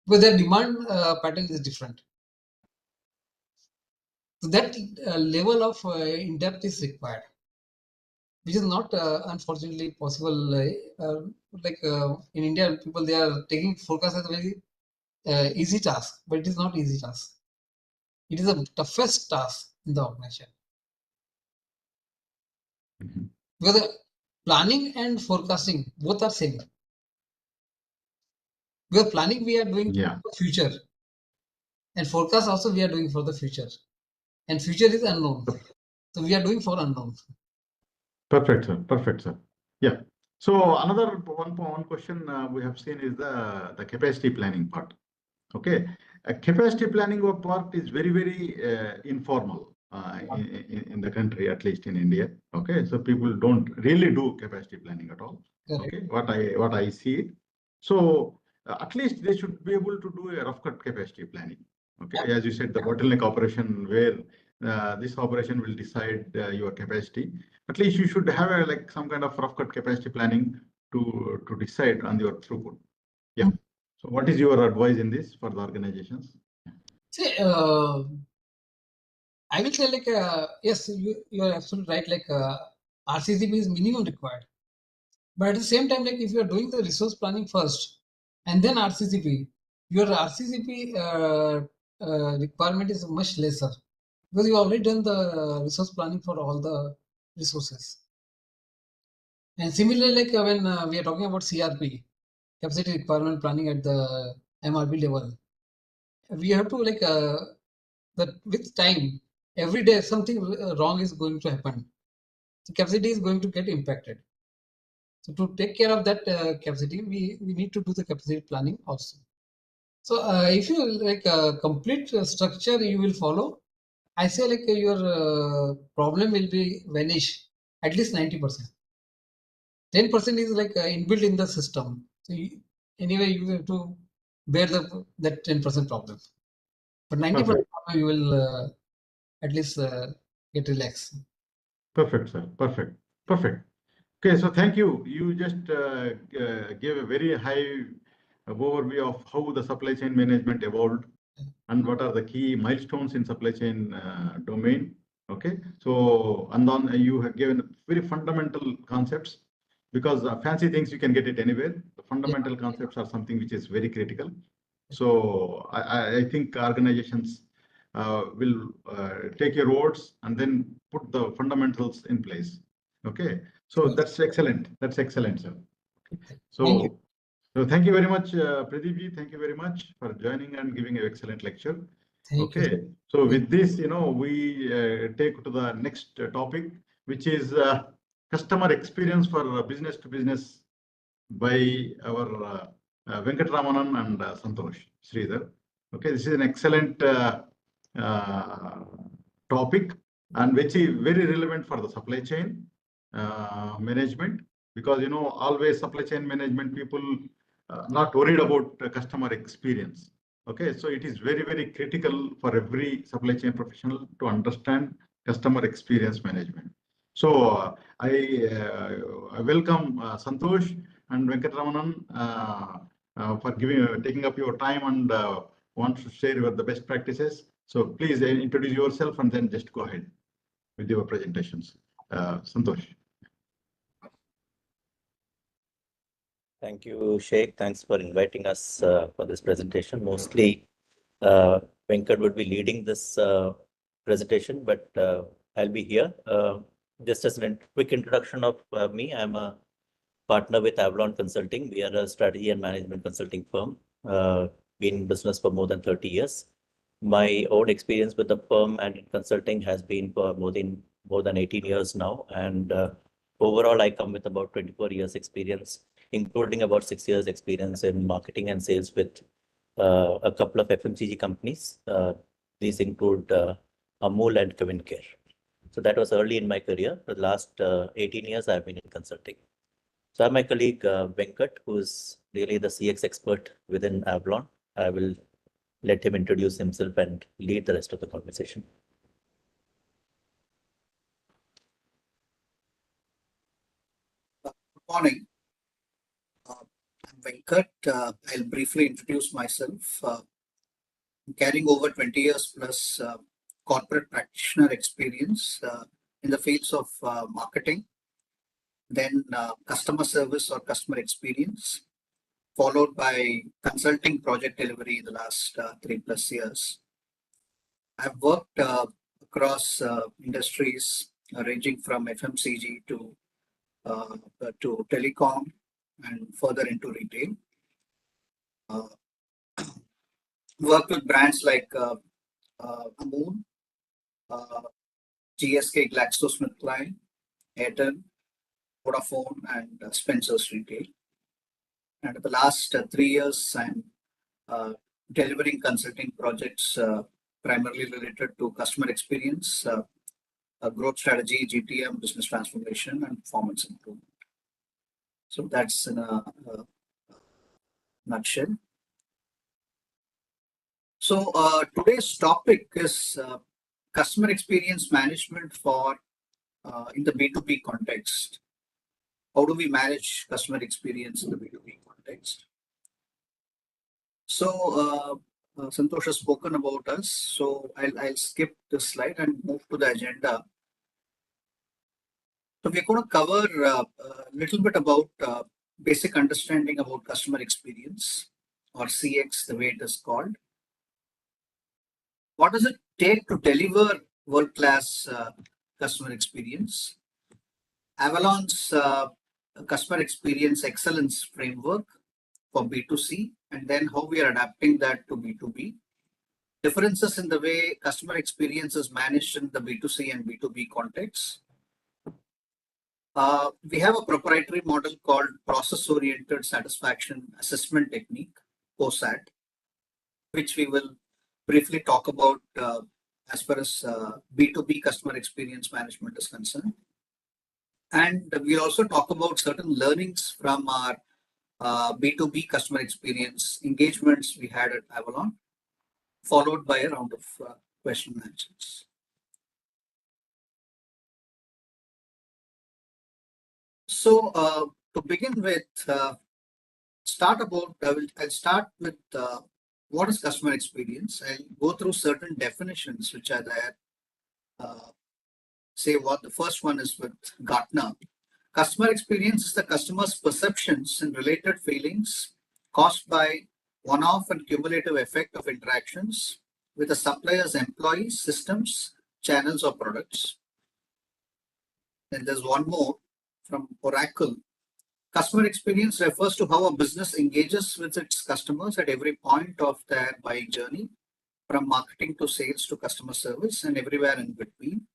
Because their demand pattern is different. So that level of in-depth is required, which is not unfortunately possible. Like in India, people, they are taking forecast as a very easy task, but it is not easy task. It is the toughest task in the organization. Because planning and forecasting both are same. Because planning we are doing Yeah. for the future, and forecast also we are doing for the future, and future is unknown. So we are doing for unknown. Perfect, sir. Perfect, sir. Yeah. So another one question we have seen is the capacity planning part. Okay, capacity planning part is very informal in the country, at least in India. Okay, so people don't really do capacity planning at all. Correct. Okay, what I see it. So at least they should be able to do a rough cut capacity planning. Okay, as you said, the bottleneck operation where this operation will decide your capacity. At least you should have a, like some kind of rough cut capacity planning to decide on your throughput. Yeah. So what is your advice in this for the organizations? See, I will say like yes, you are absolutely right. Like RCCP is minimum required, but at the same time, like if you are doing the resource planning first and then RCCP, your RCCP requirement is much lesser because you already done the resource planning for all the resources. And similarly, like when we are talking about CRP, capacity requirement planning at the MRP level, we have to like that with time, every day something wrong is going to happen. The capacity is going to get impacted. So to take care of that capacity, we need to do the capacity planning also. So if you like a complete structure you will follow, I say like your problem will be vanish at least 90%. 10% is like inbuilt in the system. So anyway, you have to bear that 10% problem. But 90% problem you will at least get relaxed. Perfect, sir. Perfect. Perfect. Okay, so thank you. You just gave a very high overview of how the supply chain management evolved and what are the key milestones in supply chain domain. Okay, so and then you have given very fundamental concepts because fancy things you can get it anywhere. The fundamental concepts are something which is very critical. So I think organizations will take your words and then put the fundamentals in place. Okay, so that's excellent. That's excellent, sir. Thank you. So thank you very much, Pradeep ji. Thank you very much for joining and giving an excellent lecture. Thank you. Okay, so with this, we take to the next topic, which is customer experience for business to business by our Venkatramanan and Santosh Sridhar. Okay, this is an excellent topic and which is very relevant for the supply chain management because always supply chain management people not worried about customer experience. Okay, so it is very, very critical for every supply chain professional to understand customer experience management. So I welcome Santosh and Venkatramanan for taking up your time and want to share the best practices. So please introduce yourself and then just go ahead with your presentations. Santosh. Thank you, Sheikh. Thanks for inviting us for this presentation. Mostly, Venkat would be leading this presentation, but I'll be here. Just as a quick introduction of me, I'm a partner with Avalon Consulting. We are a strategy and management consulting firm, been in business for more than 30 years. My own experience with the firm and in consulting has been for more than 18 years now. And overall, I come with about 24 years experience, including about 6 years experience in marketing and sales with a couple of FMCG companies. These include Amul and Kevin Care. So that was early in my career. For the last 18 years, I've been in consulting. So I have my colleague Venkat, who's really the CX expert within Avalon. I will let him introduce himself and lead the rest of the conversation. Good morning. I'm Venkat. I'll briefly introduce myself. I'm carrying over 20 years plus corporate practitioner experience in the fields of marketing, then customer service or customer experience, followed by consulting project delivery in the last 3+ years. I've worked across industries ranging from FMCG to telecom and further into retail. Worked with brands like Amul, GSK, GlaxoSmithKline, Airtel, Vodafone, and Spencer's Retail. And the last 3 years, I'm delivering consulting projects primarily related to customer experience, growth strategy, GTM, business transformation, and performance improvement. So that's in a nutshell. So today's topic is customer experience management for in the B2B context. How do we manage customer experience in the B2B context? So Santosh has spoken about us. So I'll skip this slide and move to the agenda. So we're going to cover a little bit about basic understanding about customer experience, or CX, the way it is called. What does it take to deliver world-class customer experience? Avalon's customer experience excellence framework for B2C, and then how we are adapting that to B2B. Differences in the way customer experience is managed in the B2C and B2B context. We have a proprietary model called Process-Oriented Satisfaction Assessment Technique, POSAT, which we will briefly talk about as far as B2B customer experience management is concerned. And we'll also talk about certain learnings from our B2B customer experience engagements we had at Avalon, followed by a round of question and answers. So to begin with, I'll start with what is customer experience. I'll go through certain definitions which are there. Say what the first one is with Gartner. Customer experience is the customer's perceptions and related feelings caused by one-off and cumulative effect of interactions with a supplier's employees, systems, channels, or products. Then there's one more from Oracle. Customer experience refers to how a business engages with its customers at every point of their buying journey, from marketing to sales to customer service and everywhere in between.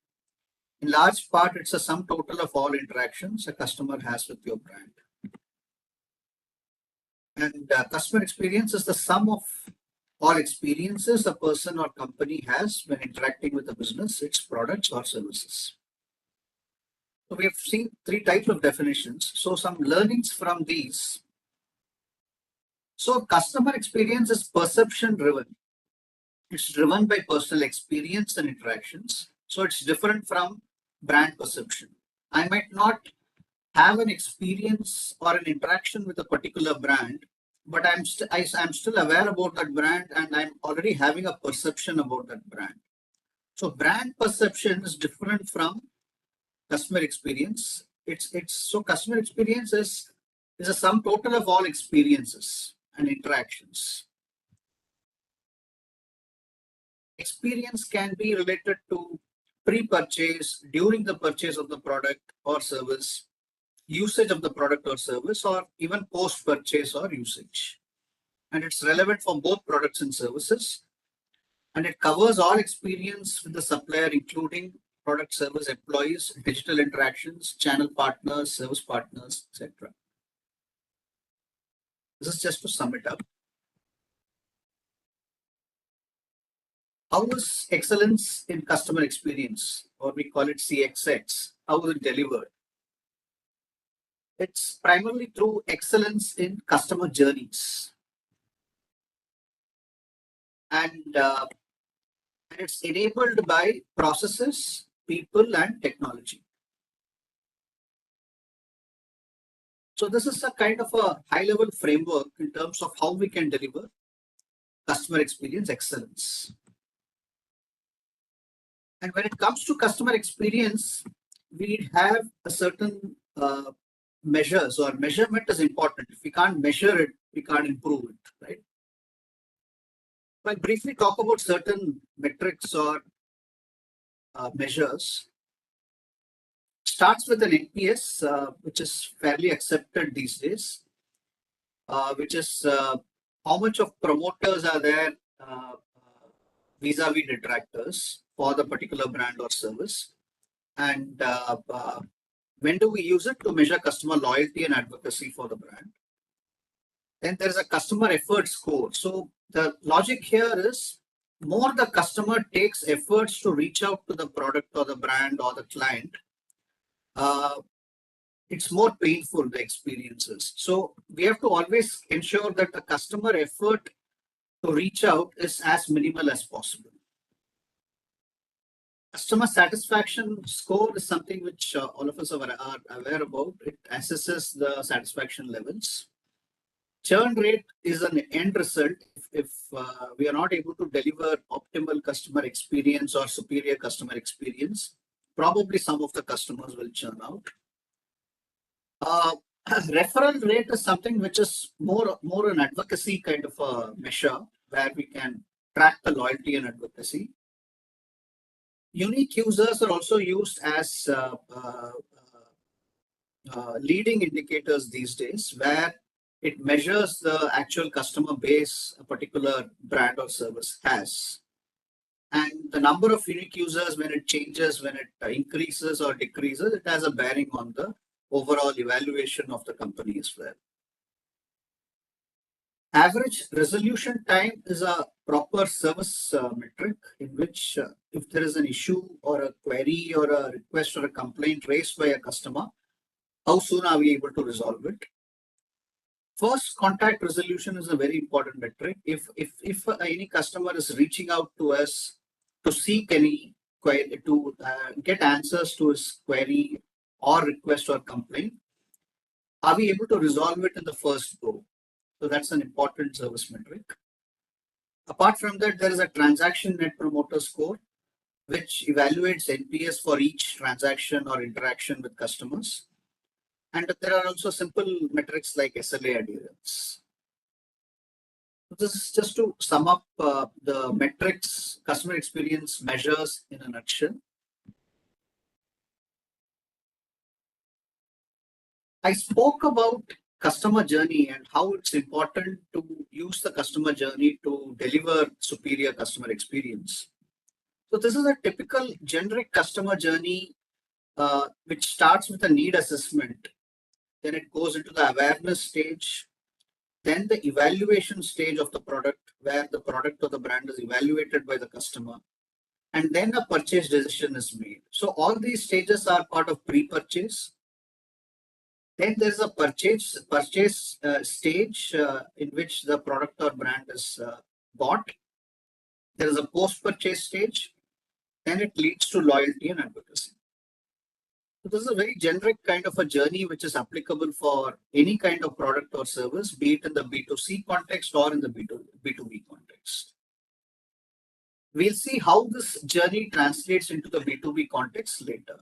In large part, it's a sum total of all interactions a customer has with your brand. And customer experience is the sum of all experiences a person or company has when interacting with a business, its products or services. So we have seen 3 types of definitions. So some learnings from these. So customer experience is perception driven. It's driven by personal experience and interactions. So it's different from brand perception. I might not have an experience or an interaction with a particular brand, but I'm still aware about that brand and I'm already having a perception about that brand. So brand perception is different from customer experience. So customer experience is a sum total of all experiences and interactions. Experience can be related to pre-purchase, during the purchase of the product or service, usage of the product or service, or even post-purchase or usage. And it's relevant for both products and services. And it covers all experience with the supplier, including product, service, employees, digital interactions, channel partners, service partners, etc. This is just to sum it up. How is excellence in customer experience, or we call it CXX, how is it delivered? It's primarily through excellence in customer journeys. And it's enabled by processes, people, and technology. So this is a kind of a high-level framework in terms of how we can deliver customer experience excellence. And when it comes to customer experience, we have a certain measures, or measurement is important. If we can't measure it, we can't improve it, right? I'll briefly talk about certain metrics or measures. Starts with an NPS, which is fairly accepted these days, which is how much of promoters are there vis-a-vis detractors for the particular brand or service. And when do we use it to measure customer loyalty and advocacy for the brand? Then there is a customer effort score. So the logic here is, more the customer takes efforts to reach out to the product or the brand or the client, it's more painful, the experiences. So we have to always ensure that the customer effort to reach out is as minimal as possible. Customer satisfaction score is something which all of us are aware about. It assesses the satisfaction levels. Churn rate is an end result. If we are not able to deliver optimal customer experience or superior customer experience, probably some of the customers will churn out. Referral rate is something which is more an advocacy kind of a measure, where we can track the loyalty and advocacy. Unique users are also used as leading indicators these days, where it measures the actual customer base a particular brand or service has. And the number of unique users, when it changes, when it increases or decreases, it has a bearing on the overall evaluation of the company as well. Average resolution time is a proper service metric in which if there is an issue or a query or a request or a complaint raised by a customer, how soon are we able to resolve it? First contact resolution is a very important metric. If any customer is reaching out to us to seek any query, to get answers to his query or request or complaint, are we able to resolve it in the first go? So that's an important service metric. Apart from that, there is a transaction net promoter score, which evaluates NPS for each transaction or interaction with customers. And there are also simple metrics like SLA adherence. So this is just to sum up the metrics, customer experience measures in a nutshell. I spoke about customer journey and how it's important to use the customer journey to deliver superior customer experience. So this is a typical generic customer journey, which starts with a need assessment. Then it goes into the awareness stage, then the evaluation stage of the product, where the product or the brand is evaluated by the customer, and then a purchase decision is made. So all these stages are part of pre-purchase. Then there's a purchase stage in which the product or brand is bought. There is a post-purchase stage. Then it leads to loyalty and advocacy. So this is a very generic kind of a journey which is applicable for any kind of product or service, be it in the B2C context or in the B2B context. We'll see how this journey translates into the B2B context later.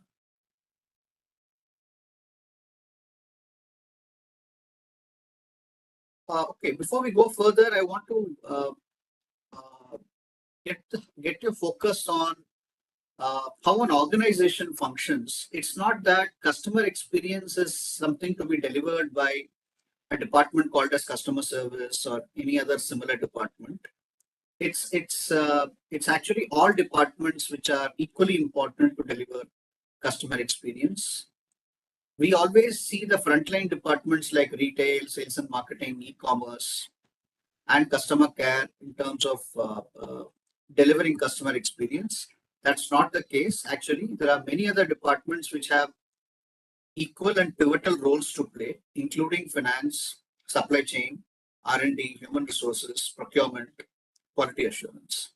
Okay, before we go further, I want to get your focus on how an organization functions. It's not that customer experience is something to be delivered by a department called as customer service or any other similar department. It's actually all departments which are equally important to deliver customer experience. We always see the frontline departments like retail, sales and marketing, e-commerce, and customer care in terms of delivering customer experience. That's not the case. Actually, there are many other departments which have equal and pivotal roles to play, including finance, supply chain, R&D, human resources, procurement, quality assurance.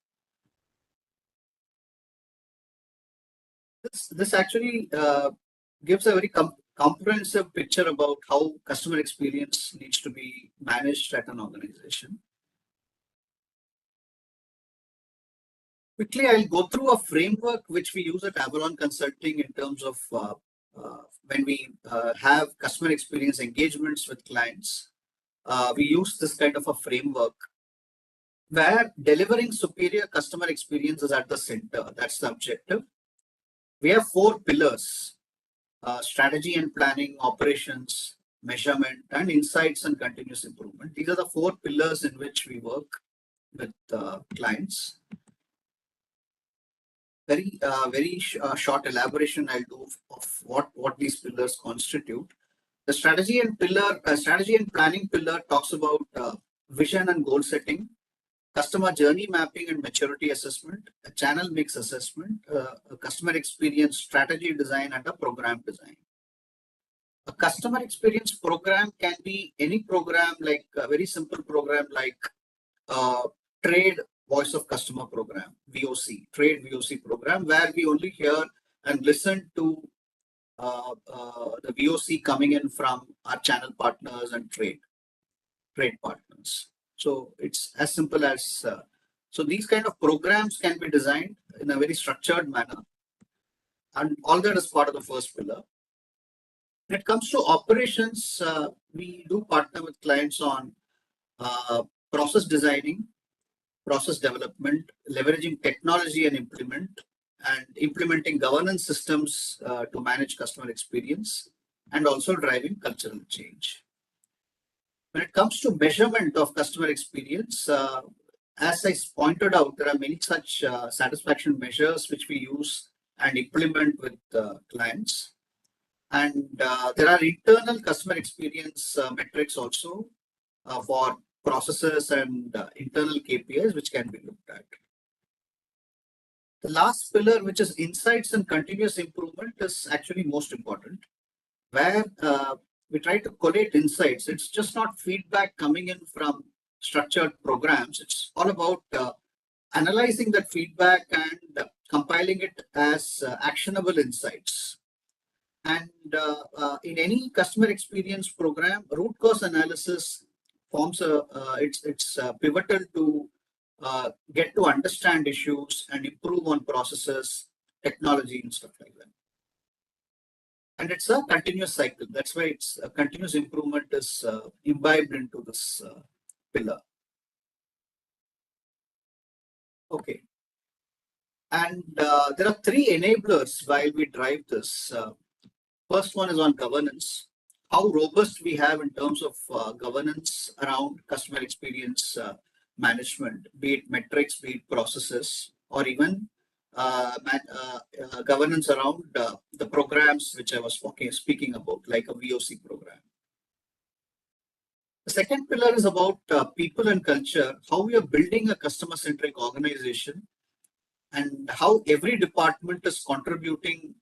This actually gives a very comprehensive picture about how customer experience needs to be managed at an organization. Quickly, I'll go through a framework which we use at Avalon Consulting in terms of when we have customer experience engagements with clients. We use this kind of a framework where delivering superior customer experience is at the center. That's the objective. We have 4 pillars: strategy and planning, operations, measurement, and insights and continuous improvement. These are the 4 pillars in which we work with clients. Very short elaboration I'll do of what these pillars constitute. The strategy and planning pillar talks about vision and goal setting, customer journey mapping and maturity assessment, a channel mix assessment, a customer experience strategy design, and a program design. A customer experience program can be any program, like a very simple program like trade voice of customer program, VOC, trade VOC program, where we only hear and listen to the VOC coming in from our channel partners and trade partners. So it's as simple as, so these kind of programs can be designed in a very structured manner. And all that is part of the first pillar. When it comes to operations, we do partner with clients on process designing, process development, leveraging technology and implementing governance systems to manage customer experience, and also driving cultural change. When it comes to measurement of customer experience, as I pointed out, there are many such satisfaction measures which we use and implement with clients. And there are internal customer experience metrics also for processes and internal KPIs which can be looked at. The last pillar, which is insights and continuous improvement, is actually most important, where we try to collate insights. It's just not feedback coming in from structured programs. It's all about analyzing that feedback and compiling it as actionable insights. And in any customer experience program, root cause analysis forms it's pivotal to get to understand issues and improve on processes, technology, and stuff like that. And it's a continuous cycle. That's why it's a continuous improvement is imbibed into this pillar. Okay. And there are 3 enablers while we drive this. First one is on governance. How robust we have in terms of governance around customer experience management, be it metrics, be it processes, or even governance around the programs which I was speaking about, like a VOC program. The second pillar is about people and culture, how we are building a customer-centric organization and how every department is contributing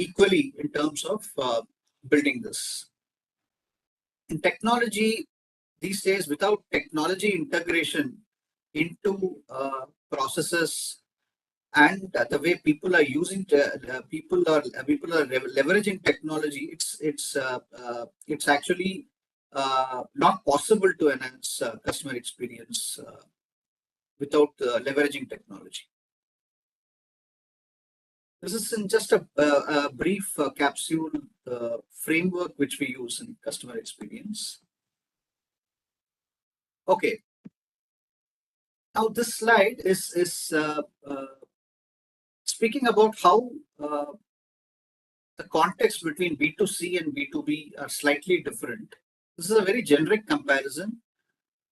equally in terms of building this. In technology, these days, without technology integration into processes and the way people are using people are leveraging technology, it's actually not possible to enhance customer experience without leveraging technology. This is in just a brief capsule framework which we use in customer experience. Okay. Now this slide is speaking about how the context between B2C and B2B are slightly different. This is a very generic comparison.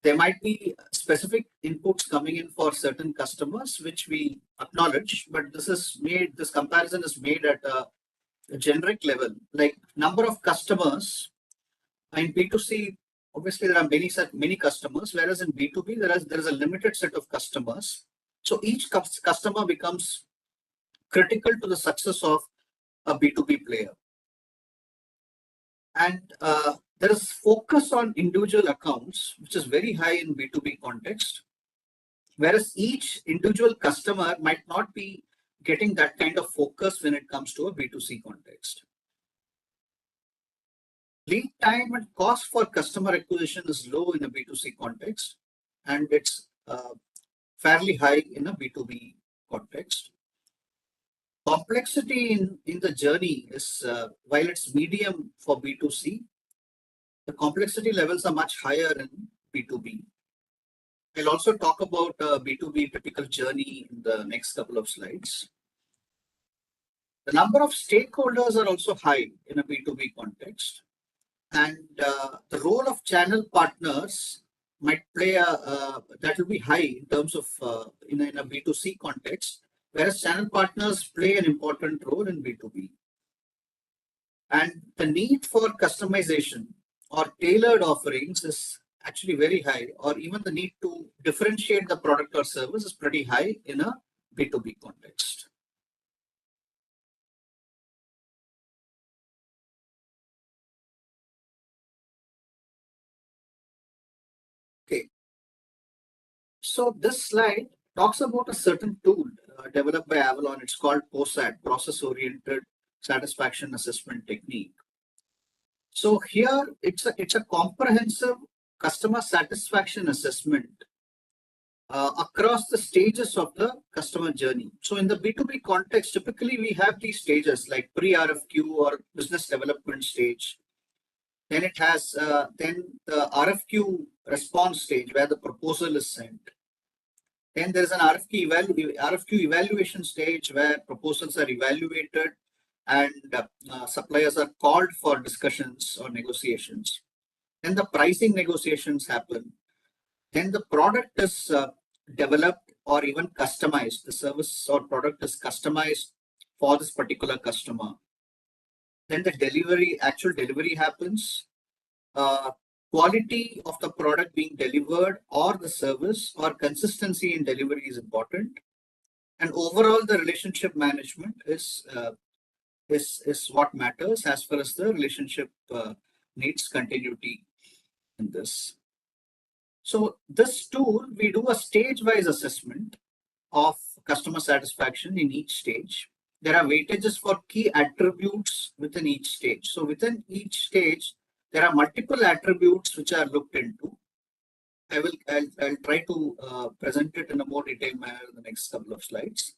There might be specific inputs coming in for certain customers, which we acknowledge, but this comparison is made at a generic level, like number of customers. In B2C, obviously there are many customers, whereas in B2B there is a limited set of customers. So each customer becomes critical to the success of a B2B player. And there is focus on individual accounts, which is very high in B2B context, whereas each individual customer might not be getting that kind of focus when it comes to a B2C context. Lead time and cost for customer acquisition is low in a B2C context, and it's fairly high in a B2B context. Complexity in the journey is, while it's medium for B2C, the complexity levels are much higher in B2B. I'll also talk about B2B typical journey in the next couple of slides. The number of stakeholders are also high in a B2B context. And the role of channel partners might play that will be high in terms of in a B2C context, whereas channel partners play an important role in B2B. And the need for customization or tailored offerings is actually very high, or even the need to differentiate the product or service is pretty high in a B2B context. Okay. So this slide talks about a certain tool developed by Avalon. It's called POSAT, Process Oriented Satisfaction Assessment Technique. So here it's a comprehensive customer satisfaction assessment across the stages of the customer journey. So in the B2B context, typically we have these stages like pre-RFQ or business development stage. Then it has then the RFQ response stage where the proposal is sent. Then there's an RFQ evaluation stage where proposals are evaluated and suppliers are called for discussions or negotiations. Then the pricing negotiations happen. Then the product is developed or even customized. The service or product is customized for this particular customer. Then the actual delivery happens. Quality of the product being delivered or the service or consistency in delivery is important. And overall, the relationship management is what matters as far as the relationship needs continuity in this. So this tool, we do a stage-wise assessment of customer satisfaction in each stage. There are weightages for key attributes within each stage. So within each stage, there are multiple attributes which are looked into. I'll try to present it in a more detailed manner in the next couple of slides.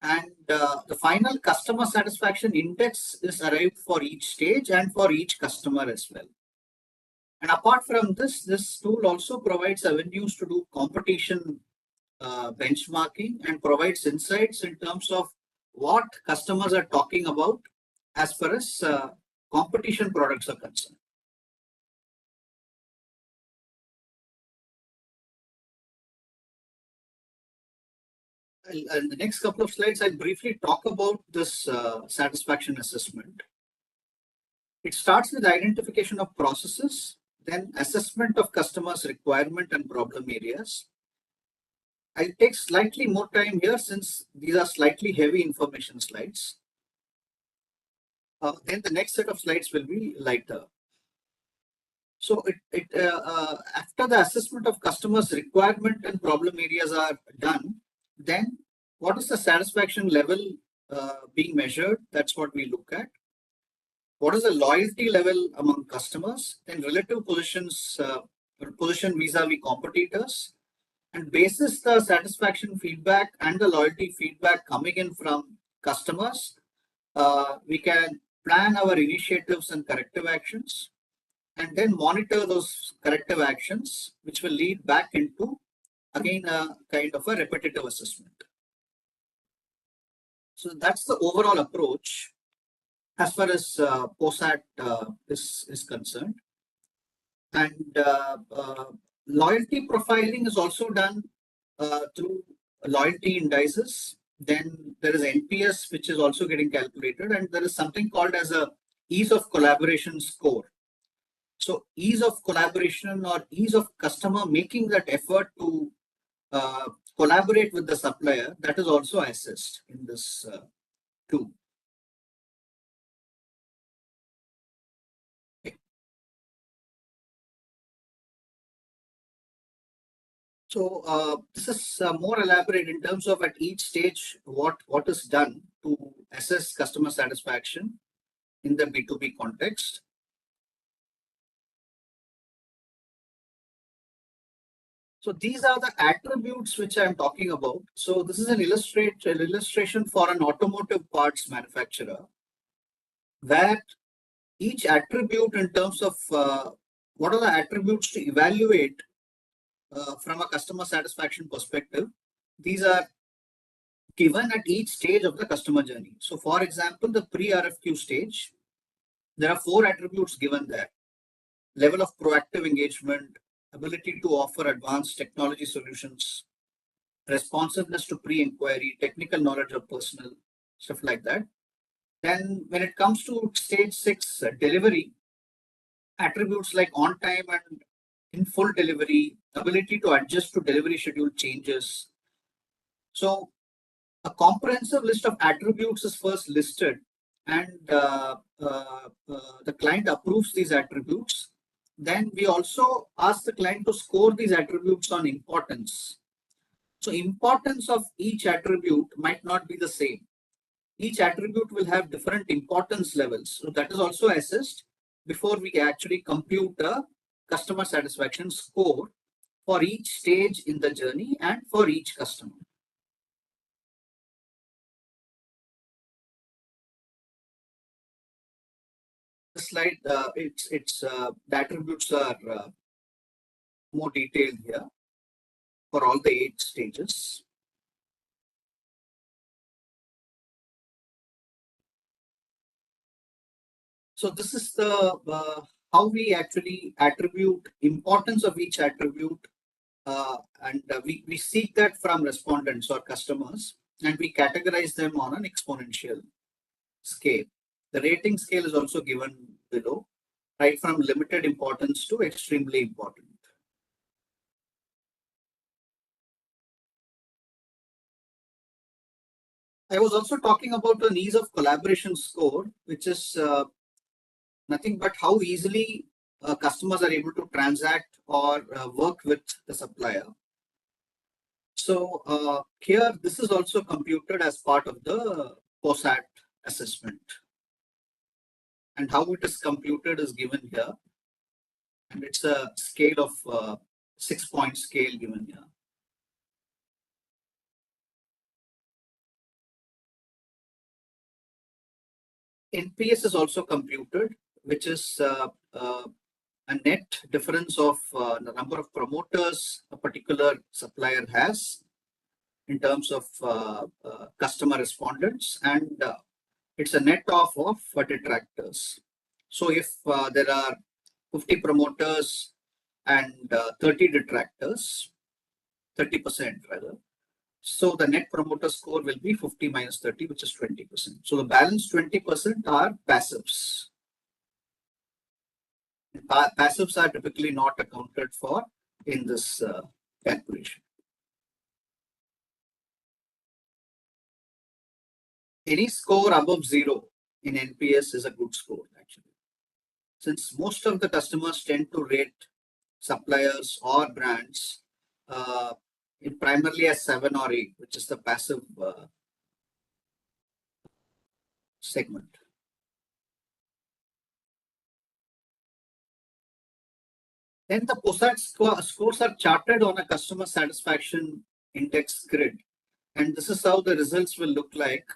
And the final customer satisfaction index is arrived for each stage and for each customer as well. And apart from this tool also provides avenues to do competition benchmarking and provides insights in terms of what customers are talking about as far as competition products are concerned. In the next couple of slides, I'll briefly talk about this satisfaction assessment. It starts with identification of processes, then assessment of customers' requirement and problem areas. I'll take slightly more time here since these are slightly heavy information slides. then the next set of slides will be lighter. So after the assessment of customers' requirement and problem areas are done, then what is the satisfaction level being measured? That's what we look at. What is the loyalty level among customers and relative positions, position vis-a-vis competitors? And basis the satisfaction feedback and the loyalty feedback coming in from customers, we can plan our initiatives and corrective actions, and then monitor those corrective actions, which will lead back into, again, a kind of a repetitive assessment. So that's the overall approach as far as POSAT is concerned. And loyalty profiling is also done through loyalty indices. Then there is NPS, which is also getting calculated, and there is something called as a ease of collaboration score. So ease of collaboration or ease of customer making that effort to collaborate with the supplier, that is also assessed in this tool. Okay. So this is more elaborate in terms of at each stage what is done to assess customer satisfaction in the B2B context. So these are the attributes which I'm talking about. So this is an illustration for an automotive parts manufacturer, where each attribute in terms of what are the attributes to evaluate from a customer satisfaction perspective. These are given at each stage of the customer journey. So for example, the pre-RFQ stage, there are 4 attributes given there: level of proactive engagement, ability to offer advanced technology solutions, responsiveness to pre-inquiry, technical knowledge of personnel, stuff like that. Then when it comes to stage 6, delivery, attributes like on time and in full delivery, ability to adjust to delivery schedule changes. So a comprehensive list of attributes is first listed, and the client approves these attributes. Then we also ask the client to score these attributes on importance. So importance of each attribute might not be the same. Each attribute will have different importance levels. So that is also assessed before we actually compute a customer satisfaction score for each stage in the journey and for each customer. The slide, the attributes are more detailed here for all the 8 stages. So this is the how we actually attribute importance of each attribute, and we seek that from respondents or customers, and we categorize them on an exponential scale. The rating scale is also given below, right from limited importance to extremely important. I was also talking about an ease of collaboration score, which is nothing but how easily customers are able to transact or work with the supplier. So here, this is also computed as part of the POSAT assessment. And how it is computed is given here. And it's a scale of 6-point scale given here. NPS is also computed, which is a net difference of the number of promoters a particular supplier has in terms of customer respondents, and it's a net off of detractors. So if there are 50 promoters and 30 detractors, 30% rather, so the net promoter score will be 50 minus 30, which is 20%. So the balance 20% are passives. Passives are typically not accounted for in this calculation. Any score above 0 in NPS is a good score actually. Since most of the customers tend to rate suppliers or brands in primarily as 7 or 8, which is the passive segment. Then the POSAT scores are charted on a customer satisfaction index grid. And this is how the results will look like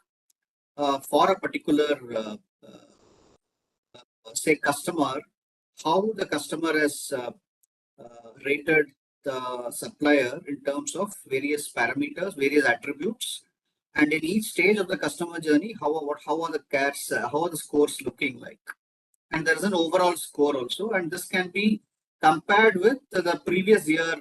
for a particular, say, customer, how the customer has rated the supplier in terms of various parameters, various attributes. And in each stage of the customer journey, how are the scores looking like? And there is an overall score also, and this can be compared with the previous year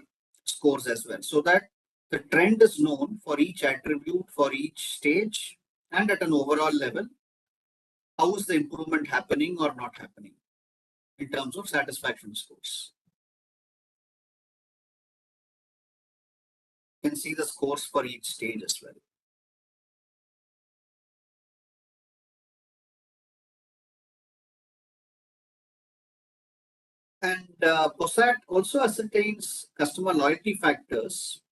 scores as well, so that the trend is known for each attribute, for each stage, and at an overall level, how is the improvement happening or not happening in terms of satisfaction scores. You can see the scores for each stage as well. And POSAT also ascertains customer loyalty factors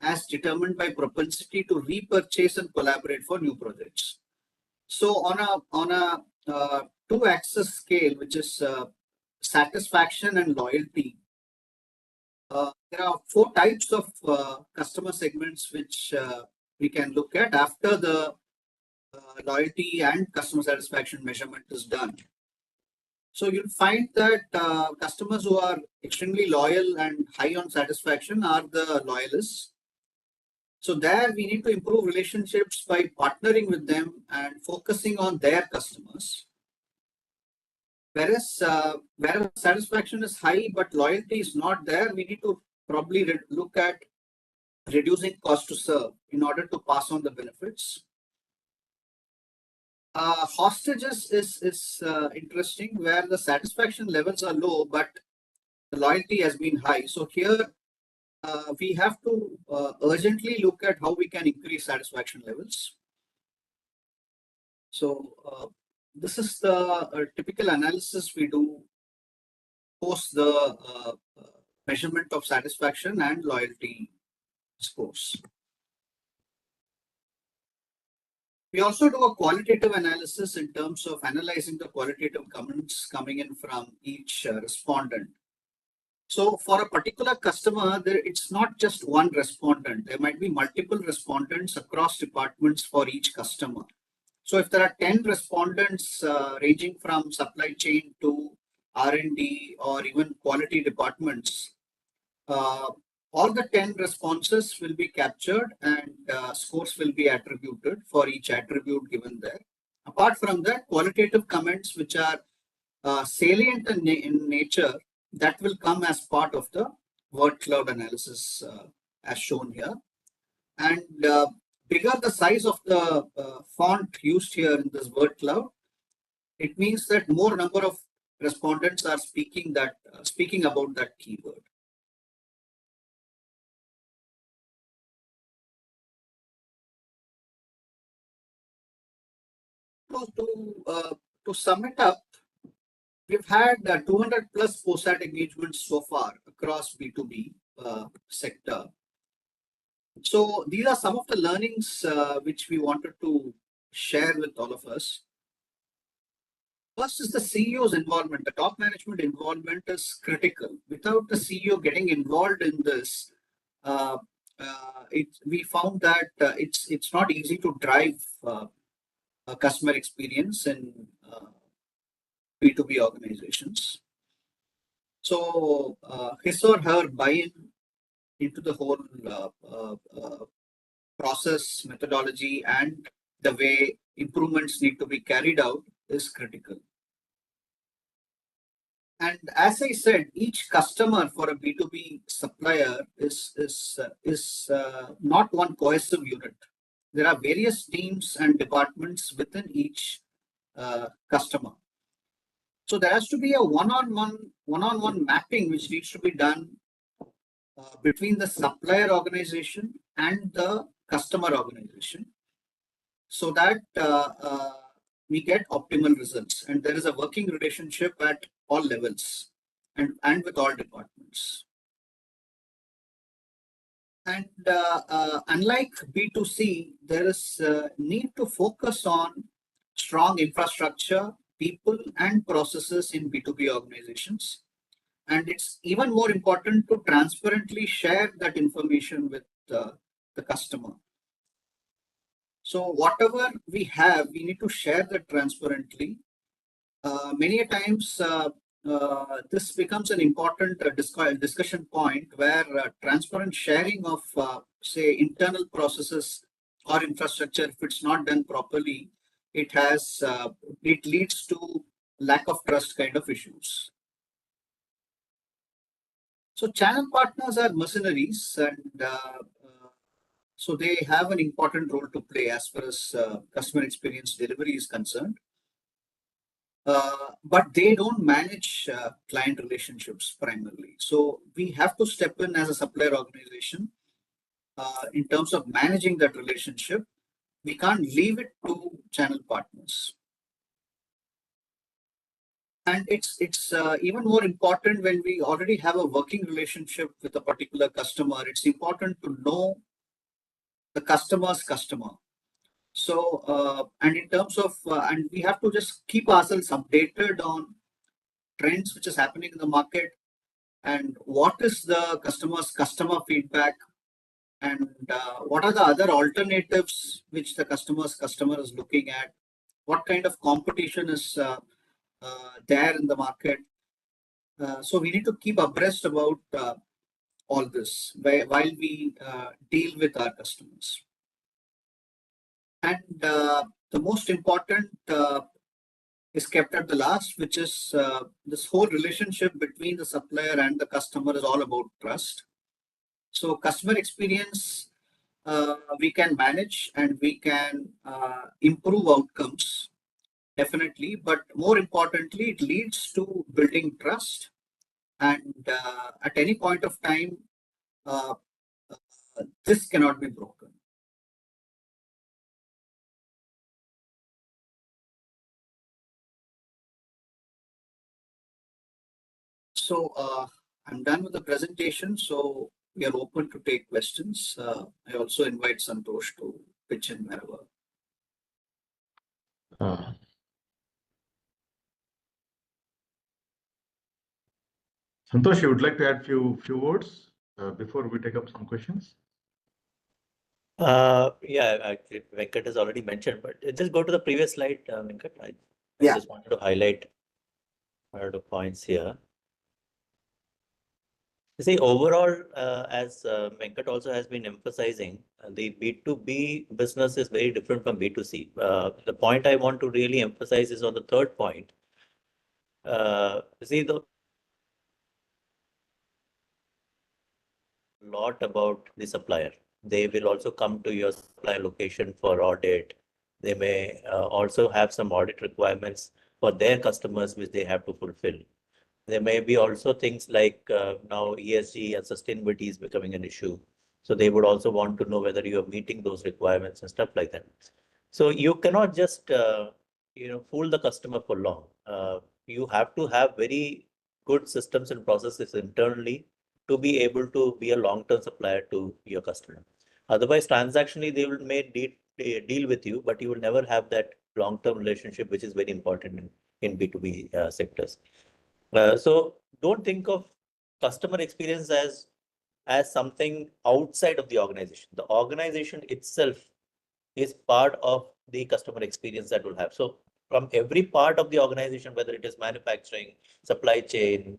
as determined by propensity to repurchase and collaborate for new projects. So on a 2-axis scale, which is satisfaction and loyalty, there are 4 types of customer segments which we can look at after the loyalty and customer satisfaction measurement is done. So you'll find that customers who are extremely loyal and high on satisfaction are the loyalists. So there we need to improve relationships by partnering with them and focusing on their customers. Whereas where satisfaction is high but loyalty is not there, we need to probably look at reducing cost to serve in order to pass on the benefits. Hostages is interesting, where the satisfaction levels are low, but the loyalty has been high. So here we have to urgently look at how we can increase satisfaction levels. So this is the typical analysis we do post the measurement of satisfaction and loyalty scores. We also do a qualitative analysis in terms of analyzing the qualitative comments coming in from each respondent. So for a particular customer, it's not just one respondent. There might be multiple respondents across departments for each customer. So if there are 10 respondents ranging from supply chain to R&D or even quality departments, all the 10 responses will be captured and scores will be attributed for each attribute given there. Apart from that, qualitative comments which are salient in nature, that will come as part of the word cloud analysis as shown here. And bigger the size of the font used here in this word cloud, it means that more number of respondents are speaking about that keyword. To sum it up, we've had 200 plus POSAT engagements so far across B2B sector. So these are some of the learnings which we wanted to share with all of us. First is the CEO's involvement. The top management involvement is critical. Without the CEO getting involved in this, we found that it's not easy to drive customer experience in B2B organizations. So his or her buy-in into the whole process, methodology, and the way improvements need to be carried out is critical. And as I said, each customer for a B2B supplier is not one cohesive unit. There are various teams and departments within each customer. So there has to be a one-on-one mapping which needs to be done between the supplier organization and the customer organization, so that we get optimal results, and there is a working relationship at all levels and with all departments. And unlike B2C, there is a need to focus on strong infrastructure, people, and processes in B2B organizations. And it's even more important to transparently share that information with the customer. So whatever we have, we need to share that transparently. Many times, this becomes an important discussion point where transparent sharing of, say, internal processes or infrastructure, if it's not done properly, it leads to lack of trust kind of issues. So channel partners are mercenaries, and so they have an important role to play as far as customer experience delivery is concerned. But they don't manage client relationships primarily. So we have to step in as a supplier organization in terms of managing that relationship. We can't leave it to channel partners. And it's even more important when we already have a working relationship with a particular customer. It's important to know the customer's customer. So, and in terms of, and we have to just keep ourselves updated on trends which is happening in the market and what is the customer feedback, and what are the other alternatives which the customer is looking at, what kind of competition is there in the market. So we need to keep abreast about all this while we deal with our customers. And the most important is kept at the last, which is this whole relationship between the supplier and the customer is all about trust. So customer experience, we can manage and we can improve outcomes, definitely. But more importantly, it leads to building trust. And at any point of time, this cannot be broken. So I'm done with the presentation. So we are open to take questions. I also invite Santosh to pitch in wherever. Santosh, you would like to add few words before we take up some questions? Yeah, actually, Venkat has already mentioned, but just go to the previous slide, Venkat. I just wanted to highlight one or two points here. You see, overall, as Venkat also has been emphasizing, the B2B business is very different from B2C. The point I want to really emphasize is on the third point. See, the lot about the supplier. They will also come to your supplier location for audit. They may also have some audit requirements for their customers, which they have to fulfill. There may be also things like now ESG and sustainability is becoming an issue. So they would also want to know whether you are meeting those requirements and stuff like that. So you cannot just fool the customer for long. You have to have very good systems and processes internally to be able to be a long-term supplier to your customer. Otherwise, transactionally, they will deal with you, but you will never have that long-term relationship, which is very important in B2B sectors. So don't think of customer experience as something outside of the organization. The organization itself is part of the customer experience that will have. So from every part of the organization, whether it is manufacturing, supply chain,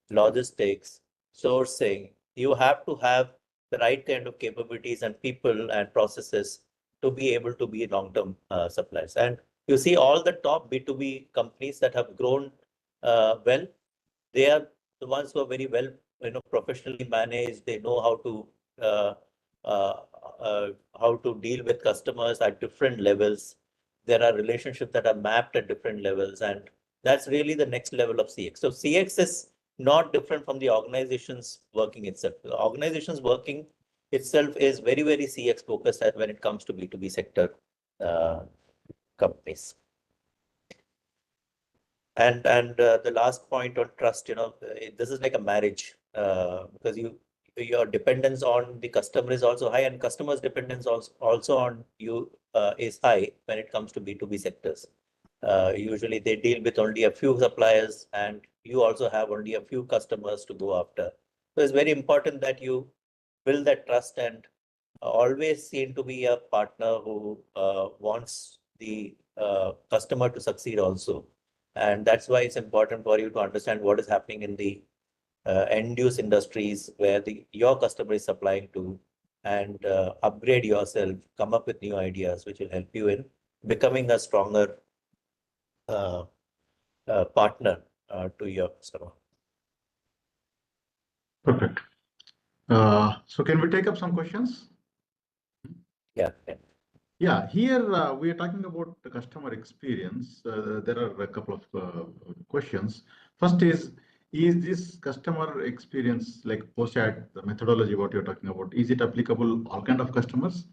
logistics, sourcing, you have to have the right kind of capabilities and people and processes to be able to be long-term suppliers. And you see all the top B2B companies that have grown well, they are the ones who are very well, professionally managed. They know how to deal with customers at different levels. There are relationships that are mapped at different levels, and that's really the next level of CX. So CX is not different from the organization's working itself. The organization's working itself is very, very CX focused when it comes to B2B sector companies. And the last point on trust, this is like a marriage, because your dependence on the customer is also high, and customers' dependence also on you is high when it comes to B2B sectors. Usually they deal with only a few suppliers, and you also have only a few customers to go after. So it's very important that you build that trust and always seem to be a partner who wants the customer to succeed also. And that's why it's important for you to understand what is happening in the end-use industries where your customer is supplying to, and upgrade yourself, come up with new ideas, which will help you in becoming a stronger partner to your customer. Perfect. So can we take up some questions? Yeah. Yeah, here we are talking about the customer experience. There are a couple of questions. First is this customer experience like POSAT, the methodology, what you're talking about, is it applicable all kind of customers,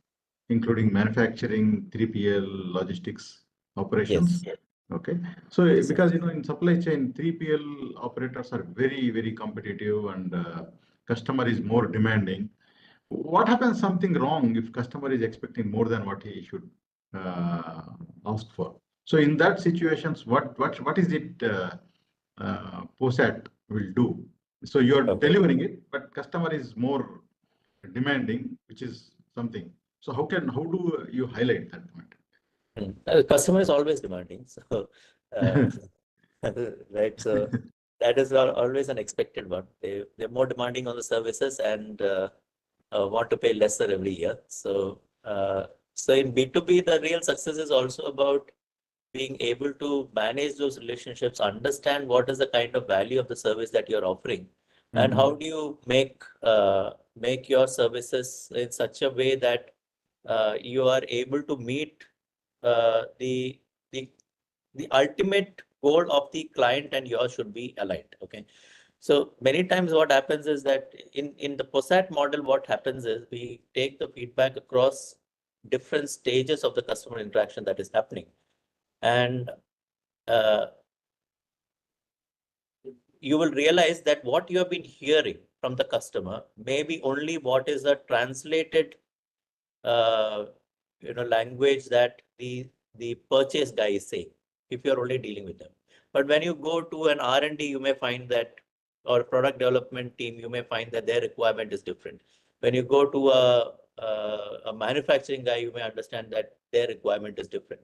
including manufacturing, 3PL, logistics, operations? Yes. Okay. So Yes, because, in supply chain, 3PL operators are very, very competitive, and customer is more demanding. What happens something wrong if customer is expecting more than what he should ask for? So in that situations, what is it POSAT will do? So you're Okay. delivering it, but customer is more demanding, which is something. So how do you highlight that point? Customer is always demanding. So, right. So that is always an expected one. They're more demanding on the services and want to pay lesser every year. So, so in B2B, the real success is also about being able to manage those relationships, understand what is the kind of value of the service that you're offering, and how do you make your services in such a way that you are able to meet the ultimate goal of the client and yours should be aligned. Okay. So many times what happens is that in the POSAT model, what happens is we take the feedback across different stages of the customer interaction that is happening. And you will realize that what you have been hearing from the customer may be only what is a translated language that the purchase guy is saying, if you're only dealing with them. But when you go to an R&D, you may find that, or product development team, you may find that their requirement is different. When you go to a manufacturing guy, you may understand that their requirement is different.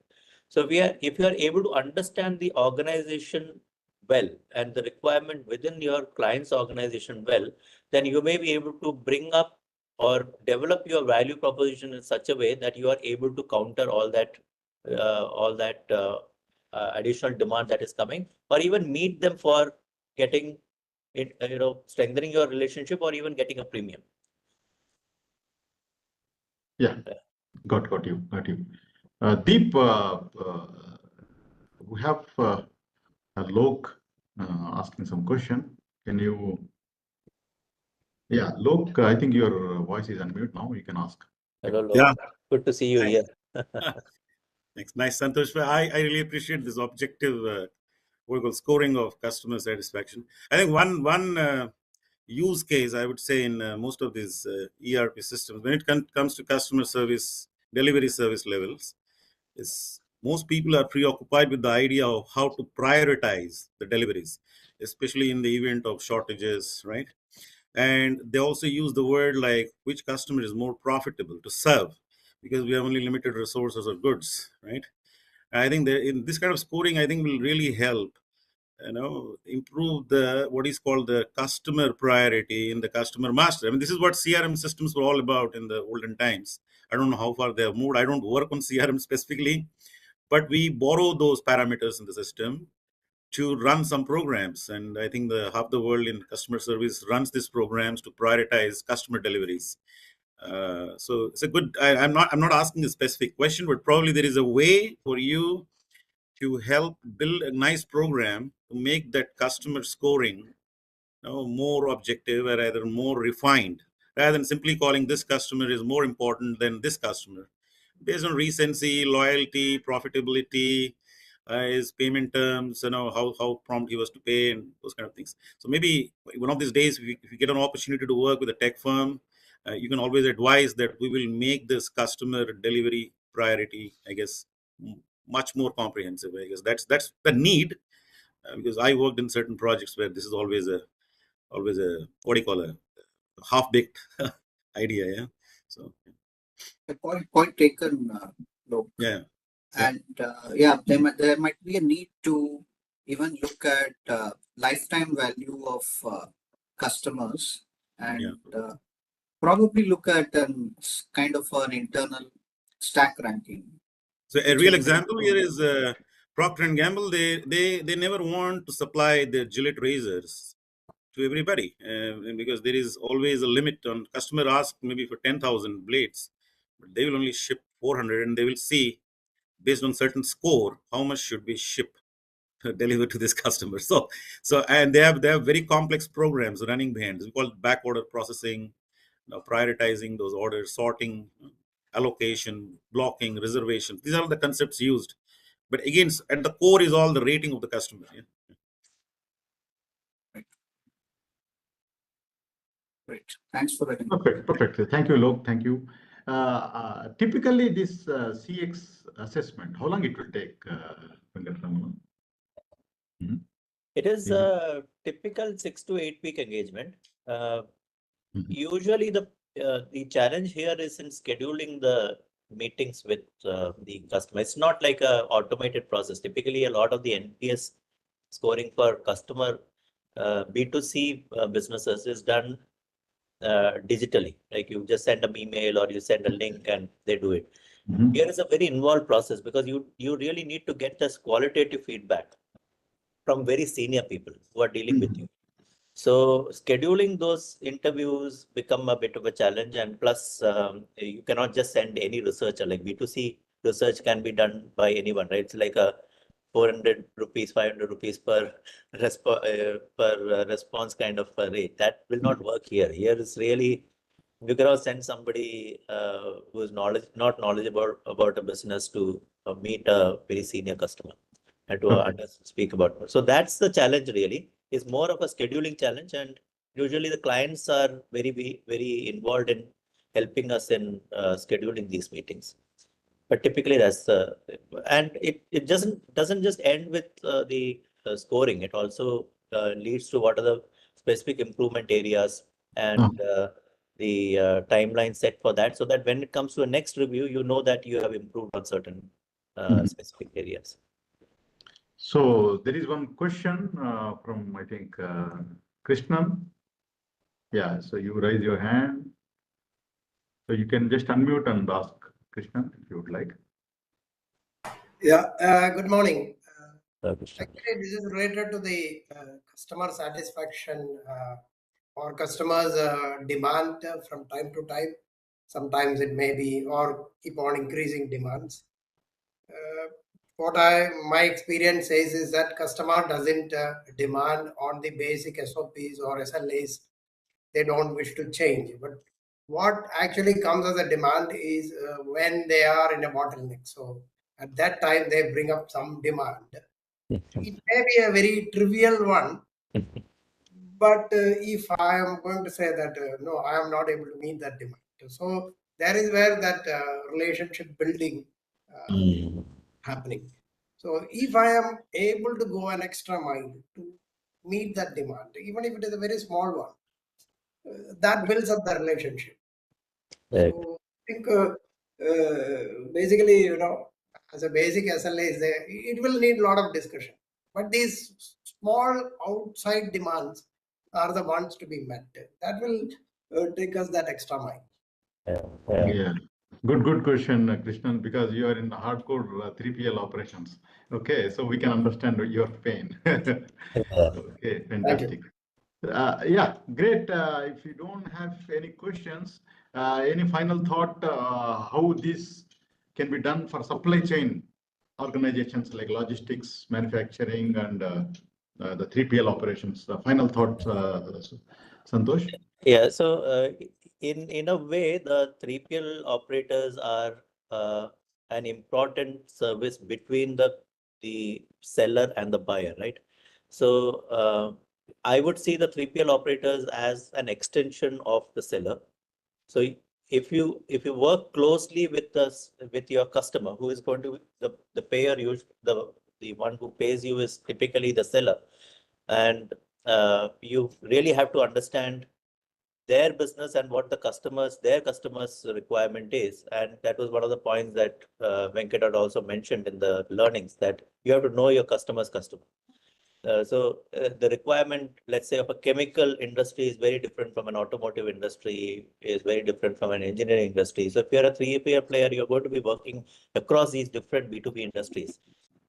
So if you are able to understand the organization well and the requirement within your client's organization well, then you may be able to bring up or develop your value proposition in such a way that you are able to counter all that additional demand that is coming, or even meet them for getting it, strengthening your relationship, or even getting a premium. Yeah, got you. Deep, we have Lok asking some question. Can you? Yeah, Lok, I think your voice is unmute now. You can ask. Hello, Lok. Yeah. Good to see you here. Thanks. Nice, Santosh. I really appreciate this objective what we call scoring of customer satisfaction. I think one use case, I would say, in most of these ERP systems, when it comes to customer service, delivery service levels, is most people are preoccupied with the idea of how to prioritize the deliveries, especially in the event of shortages, right? And they also use the word like which customer is more profitable to serve, because we have only limited resources or goods, right? And I think that in this kind of scoring, I think will really help, improve the what is called the customer priority in the customer master. I mean, this is what CRM systems were all about in the olden times. I don't know how far they have moved. I don't work on CRM specifically, but we borrow those parameters in the system to run some programs. And I think half the world in customer service runs these programs to prioritize customer deliveries. So it's a good. I'm not asking a specific question, but probably there is a way for you to help build a nice program to make that customer scoring more objective or rather more refined, rather than simply calling this customer is more important than this customer, based on recency, loyalty, profitability, his payment terms, how prompt he was to pay and those kind of things. So maybe one of these days, if you get an opportunity to work with a tech firm, you can always advise that we will make this customer delivery priority, I guess, much more comprehensive. I guess that's the need, because I worked in certain projects where this is always a what do you call a half-baked idea. Yeah. So The point taken, Lok. yeah. And there might be a need to even look at lifetime value of customers and probably look at kind of an internal stack ranking. So a real example here is Procter and Gamble. They never want to supply their Gillette razors to everybody, because there is always a limit on customer ask maybe for 10,000 blades, but they will only ship 400, and they will see based on certain score how much should be shipped deliver to this customer. So and they have very complex programs running behind. It's called back order processing, prioritizing those orders, sorting, allocation, blocking, reservation. These are the concepts used. But again, at the core is all the rating of the customer. Yeah? Great. Thanks for that. Perfect. Thank you, Lok. Thank you. Typically, this CX assessment, how long it will take, Venkatramana? It is a typical 6 to 8 week engagement. Usually the challenge here is in scheduling the meetings with the customer. It's not like a automated process. Typically, a lot of the NPS scoring for customer B2C businesses is done digitally. Like you just send an email or you send a link and they do it. Here is a very involved process because you really need to get this qualitative feedback from very senior people who are dealing with you. So scheduling those interviews become a bit of a challenge, and plus you cannot just send any researcher. Like B2C research can be done by anyone, right? It's like a 400 rupees, 500 rupees per response kind of a rate. That will not work here. Here is really, you cannot send somebody who is not knowledgeable about a business to meet a very senior customer and to speak about it. So that's the challenge really. Is more of a scheduling challenge, and usually the clients are very involved in helping us in scheduling these meetings. But typically that's and it doesn't just end with the scoring. It also leads to what are the specific improvement areas and the timeline set for that, so that when it comes to a next review, you know that you have improved on certain specific areas. So there is one question from, I think, Krishnan. Yeah, so you raise your hand. So you can just unmute and ask Krishnan if you would like. Yeah, good morning. Actually, this is related to the customer satisfaction or customers' demand from time to time. Sometimes it may be or keep on increasing demands. What my experience says is that customer doesn't demand on the basic SOPs or SLAs. They don't wish to change. But what actually comes as a demand is when they are in a bottleneck. So at that time, they bring up some demand. It may be a very trivial one, but if I am going to say that, no, I am not able to meet that demand. So there is where that relationship building happening. So if I am able to go an extra mile to meet that demand, even if it is a very small one, that builds up the relationship. Right. So I think basically, as a basic SLA is there, it will need a lot of discussion. But these small outside demands are the ones to be met. That will take us that extra mile. Yeah. Good question, Krishnan, because you are in hardcore 3PL operations. Okay, so we can understand your pain. Okay, fantastic. Yeah, great. If you don't have any questions, any final thought how this can be done for supply chain organizations like logistics, manufacturing, and the 3PL operations? Final thoughts, Santosh? Yeah, so in a way, the 3PL operators are an important service between the the seller and the buyer, right? So I would see the 3PL operators as an extension of the seller. So if you work closely with your customer, who is going to the payer, the one who pays you is typically the seller, and you really have to understand their business and what their customers requirement is. And that was one of the points that Venkat had also mentioned in the learnings, that you have to know your customer's customer. The requirement, let's say, of a chemical industry is very different from an automotive industry, is very different from an engineering industry. So if you're a 3PL player, you're going to be working across these different B2B industries.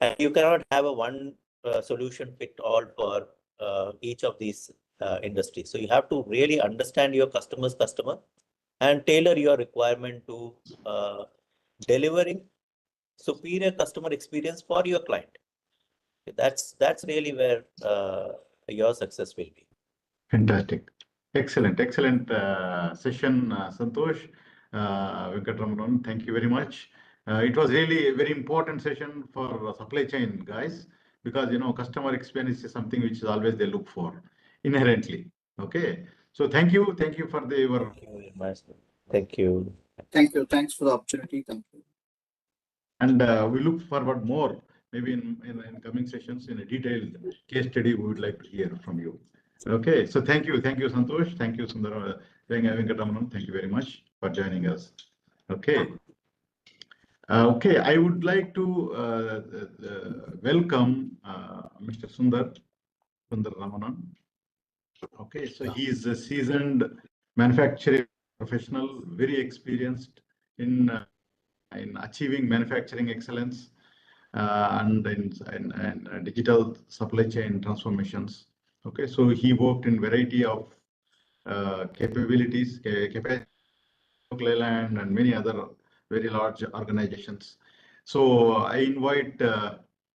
And you cannot have a one solution fit all for each of these industries. So you have to really understand your customer's customer and tailor your requirement to delivering superior customer experience for your client. That's really where your success will be. Fantastic. Excellent session, Santosh, Venkatramanan. Thank you very much. It was really a very important session for supply chain guys, because customer experience is something which is always they look for inherently. Okay. So thank you for your. Thank you very much. Thank you. Thank you. Thanks for the opportunity. Thank you. And we look forward more, maybe in coming sessions, in a detailed case study we would like to hear from you. Okay, so thank you, Santosh, thank you, Sundar Venkatramanan, thank you very much for joining us. Okay, okay, I would like to welcome Mr. Sundar Ramanan. Okay, so he is a seasoned manufacturing professional, very experienced in achieving manufacturing excellence and in digital supply chain transformations. Okay, so he worked in variety of capabilities, Leyland and many other very large organizations. So I invite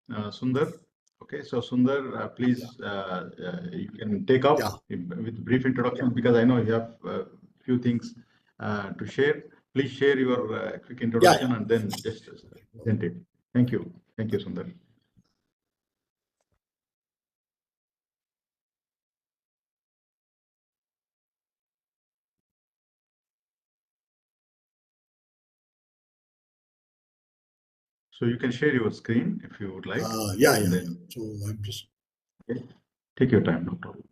Sundar. Okay, so Sundar, please, you can take up with brief introduction, because I know you have a few things to share. Please share your quick introduction and then just present it. Thank you, Sundar. So you can share your screen if you would like. Yeah. So I'm just. Okay. Take your time, no problem.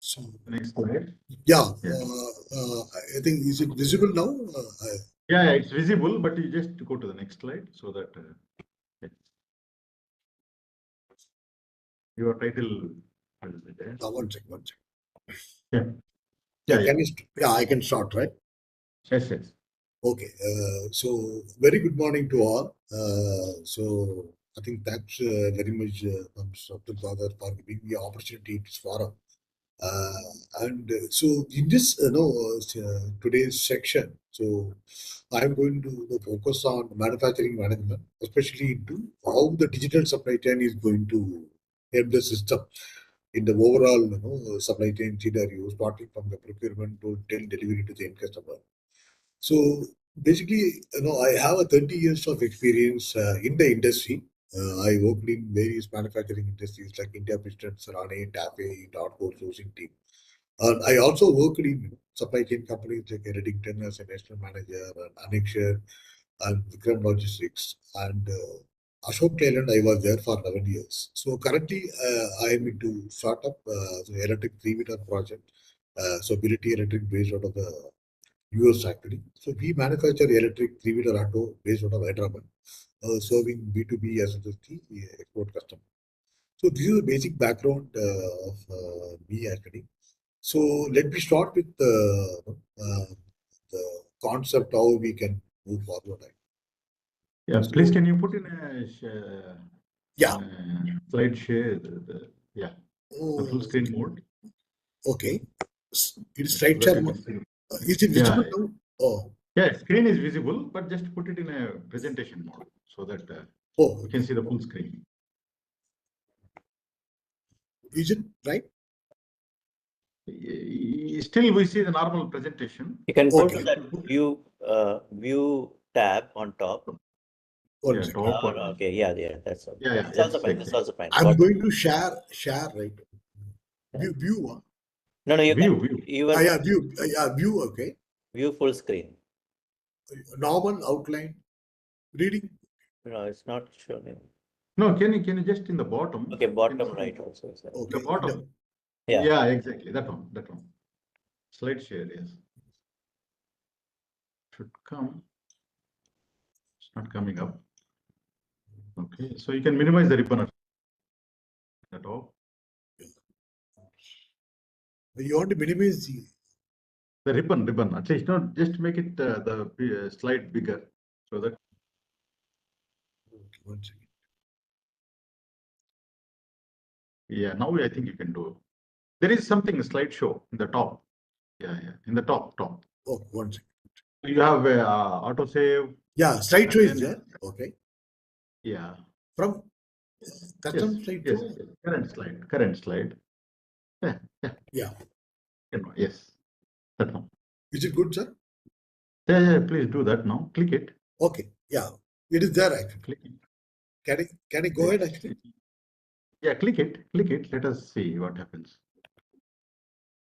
So next slide. Yeah. I think, is it visible now? Yeah, it's visible, but you just go to the next slide so that your title. One check. Yeah. I can start, right? Yes. Okay. So very good morning to all. So I think thanks very much, Abdul Qadir, for giving me the opportunity in this forum. So in this, today's section, so I'm going to focus on manufacturing management, especially into how the digital supply chain is going to help the system in the overall, supply chain scenario, starting from the procurement to delivery to the end customer. So basically, I have a 30 years of experience in the industry. I worked in various manufacturing industries like India Pistons, Rane, TAFE, Dotco sourcing team. And I also worked in supply chain companies like Redington as a national manager, and Annexure and Vikram Logistics. And Ashok Leyland, I was there for 11 years. So currently, I am into startup, the electric 3-wheeler project. So Ability Electric based out of the US actually. So we manufacture electric 3-wheeler auto based out of Hyderabad, serving B2B as well as the export customer. So this is the basic background of me actually. So let me start with the concept how we can move forward. Yeah, please can you put in a Yeah. Slide share. Yeah. The full Oh, screen mode. okay. It is slide So share that you mode. can see. Is it visible Yeah. now? Oh, Yeah, screen is visible, but just put it in a presentation mode so that oh, you can see the full screen. is it right? Still, we see the normal presentation. You can go Okay. to that view tab on top. One Yeah, second. top or Okay, yeah, that's all. Yeah, It's yes, also fine. It's exactly. also fine. I'm Bottom. going to share, right? View. No, you View, can view. even Yeah, view. Yeah, view. Okay. view full screen. Normal outline. Reading. No, it's not showing. No, can you just in the bottom? Okay, you bottom can see right also. Sir. Okay. The bottom. Yeah. Yeah, exactly. That one. Slide share, yes. Should come. It's not coming up. Okay, so you can minimize the ribbon at all. You want to minimize The ribbon. At least not just make it the slide bigger so that. Okay, 1 second. Yeah, now I think you can do. There is something slideshow in the top. Yeah, in the top. Oh, 1 second. You have autosave. Yeah, slideshow is then- there. Okay. Yeah. From custom Yes, slideshow. current slide. Yeah. Yeah. Yes, that one. Is it good, sir? Yeah, please do that now. Click it. Okay. Yeah. It is there actually. Click it. Can I go ahead actually? Yeah, click it. Let us see what happens.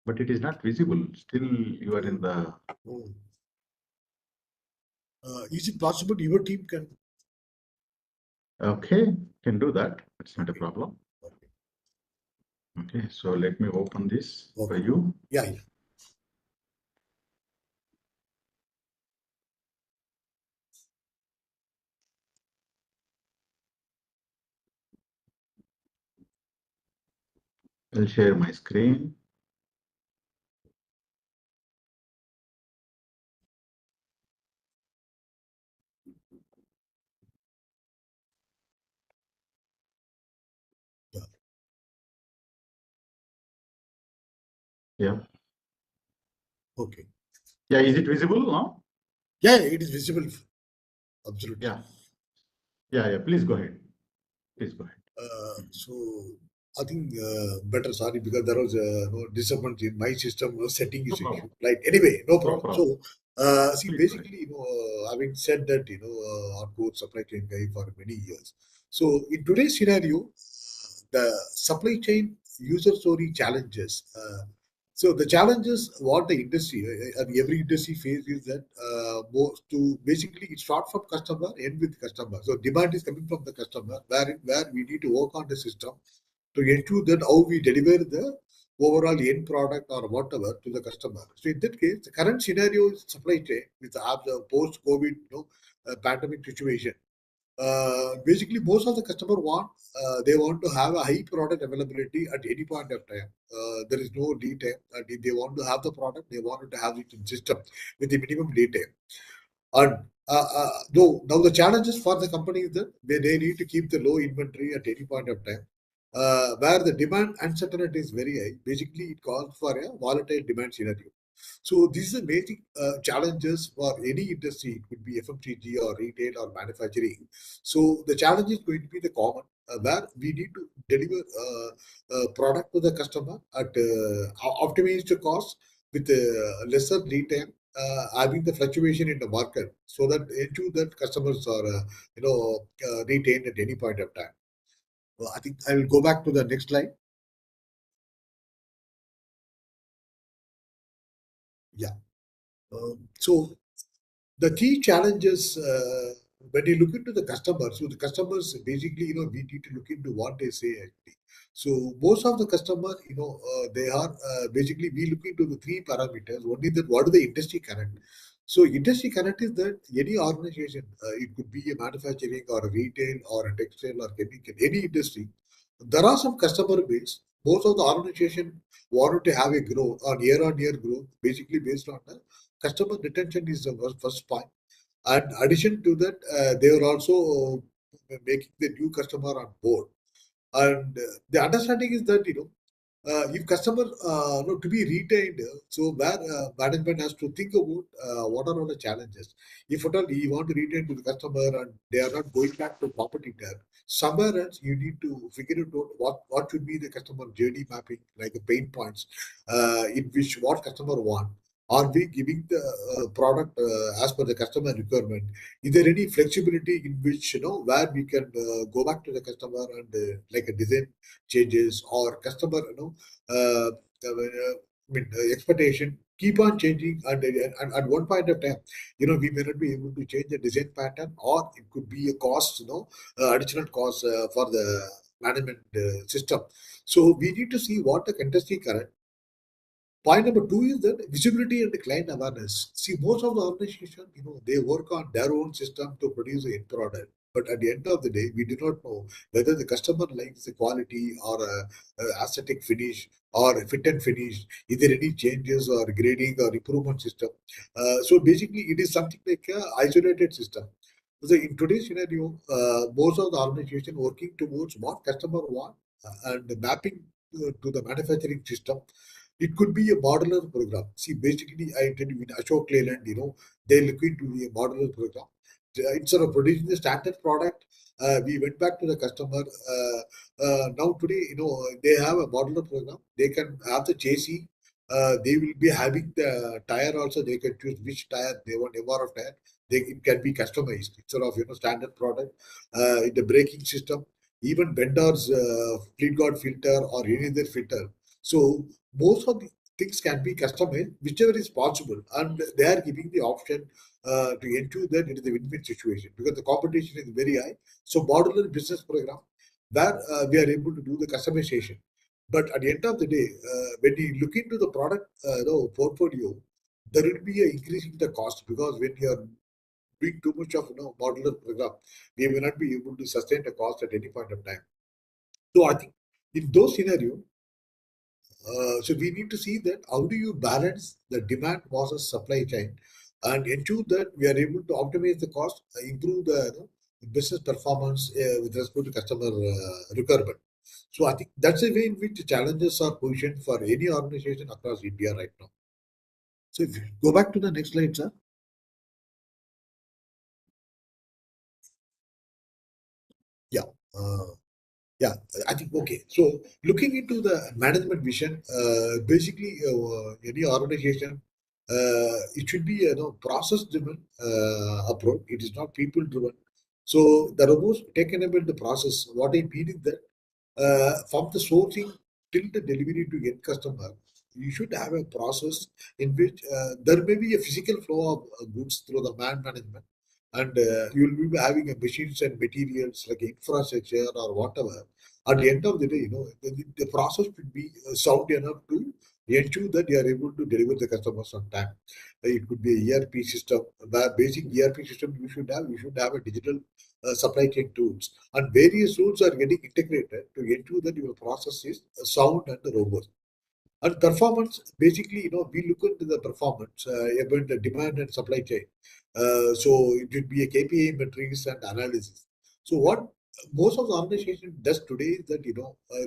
But it is not visible. Still, you are in the. Oh. Is it possible your team can? Okay, can do that. It's not a problem. Okay, so let me open this for you. Yeah. I'll share my screen. Yeah. Okay. Yeah, is it visible now? Yeah, it is visible. Absolutely. Yeah. Please go ahead. So I think better. Sorry, because there was no disappointment in my system. Setting is issue. Like anyway, no problem. So see, basically, having said that, our core supply chain guy for many years. So in today's scenario, the supply chain user story challenges. So the challenges what the industry, every industry faces is that to basically it starts from customer, end with customer. So demand is coming from the customer, where we need to work on the system to ensure that how we deliver the overall end product or whatever to the customer. So in that case, the current scenario is supply chain with the post-COVID pandemic situation. Basically, most of the customer they want to have a high product availability at any point of time. There is no lead time. If they want to have the product, they want to have it in system with the minimum lead time. And though now the challenges for the company is that they need to keep the low inventory at any point of time. Where the demand uncertainty is very high, basically it calls for a volatile demand scenario. So these are basic challenges for any industry. It could be FMCG or retail or manufacturing. So the challenge is going to be the common where we need to deliver product to the customer at optimized cost with lesser lead time, having the fluctuation in the market, so that ensure that customers are retained at any point of time. Well, I think I will go back to the next slide. Yeah. So the key challenges when you look into the customers, so the customers basically, we need to look into what they say actually. So most of the customers, they are basically we look into the three parameters. One is that what is the industry connect. So industry connect is that any organization, it could be a manufacturing or a retail or a textile or chemical, any industry. There are some customer base. Most of the organization wanted to have a growth on year growth, basically based on the customer retention is the first point. And addition to that, they are also making the new customer on board. And the understanding is that, if customer to be retained, so where management has to think about what are all the challenges. If at all you want to retain to the customer and they are not going back to competitor, somewhere else you need to figure out what should be the customer journey mapping, like the pain points, in which what customer want. Are we giving the product as per the customer requirement? Is there any flexibility in which, where we can go back to the customer and like a design changes or customer, expectation keep on changing, and at one point of time, we may not be able to change the design pattern, or it could be a cost, additional cost for the management system. So we need to see what the industry current. Point number two is that visibility and client awareness. See, most of the organization, they work on their own system to produce a end product. But at the end of the day, we do not know whether the customer likes the quality or aesthetic finish or a fit and finish. Is there any changes or grading or improvement system? So basically, it is something like an isolated system. So in today's scenario, most of the organization working towards what customer want and mapping to the manufacturing system. It could be a modular program. See, basically, I tell you, in Ashok Leyland, they're looking to be a modular program. Instead of producing the standard product, we went back to the customer. Now today, they have a modular program. They can have the chassis. They will be having the tire also. They can choose which tire they want, MRF tire. It can be customized instead of standard product. In the braking system, even vendors, fleet guard filter or any other filter. So most of the things can be customized, whichever is possible, and they are giving the option to ensure that it is a win-win situation because the competition is very high. So modular business program where we are able to do the customization. But at the end of the day, when you look into the product portfolio, there will be an increase in the cost because when you are doing too much of modular program, we may not be able to sustain the cost at any point of time. So I think in those scenarios, so we need to see that how do you balance the demand versus supply chain and ensure that we are able to optimize the cost, improve the business performance with respect to customer requirement. So I think that's the way in which the challenges are positioned for any organization across India right now. So if you go back to the next slide, sir. Yeah. Yeah, I think okay. So looking into the management vision, basically any organization, it should be a process-driven approach. It is not people-driven. So the robots taken about the process. What I mean is that from the sourcing till the delivery to end customer, you should have a process in which there may be a physical flow of goods through the management, and you will be having a machines and materials like infrastructure or whatever. At the end of the day, the process should be sound enough to ensure that you are able to deliver the customers on time. It could be a ERP system. The basic ERP system you should have a digital supply chain tools, and various tools are getting integrated to ensure that your process is sound and robust. And performance, basically, we look into the performance about the demand and supply chain. So it would be a KPI metrics and analysis. So what most of the organization does today is that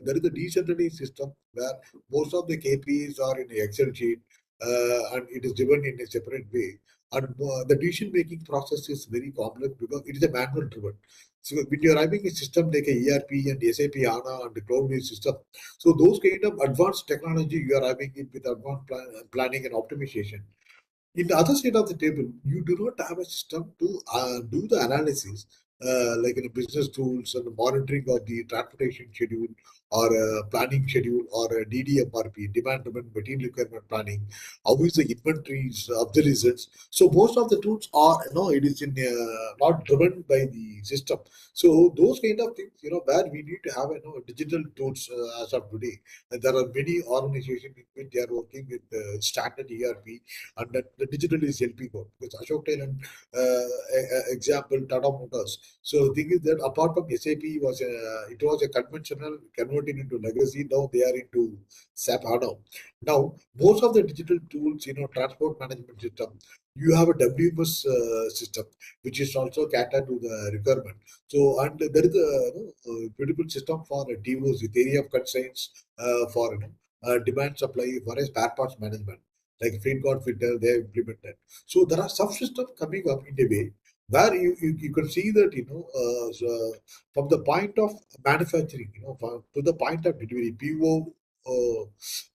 there is a decentralized system where most of the KPIs are in an Excel sheet and it is given in a separate way. And the decision making process is very complex because it is a manual driven. So when you are having a system like a ERP and SAP HANA and the cloud-based system, so those kind of advanced technology you are having it with advanced planning and optimization. In the other side of the table, you do not have a system to do the analysis, like in business tools and monitoring of the transportation schedule or planning schedule or DDMRP, demand-driven material requirement planning. How is the inventories of the results? So most of the tools are, it is in not driven by the system. So those kind of things, where we need to have, digital tools as of today. And there are many organizations in which they are working with standard ERP, and that the digital is helping out. Because Ashok Leyland, example, Tata Motors. So the thing is that apart from SAP, it was a conventional converted converting into legacy. Now they are into SAP HANA. Now, most of the digital tools, transport management system, you have a WMS system, which is also catered to the requirement. So, and there is a beautiful system for DOs with area of constraints for demand supply for a spare parts management, like freight got filter, they have implemented. So there are subsystems coming up in a way where you can see that so from the point of manufacturing, to the point of delivery, PO.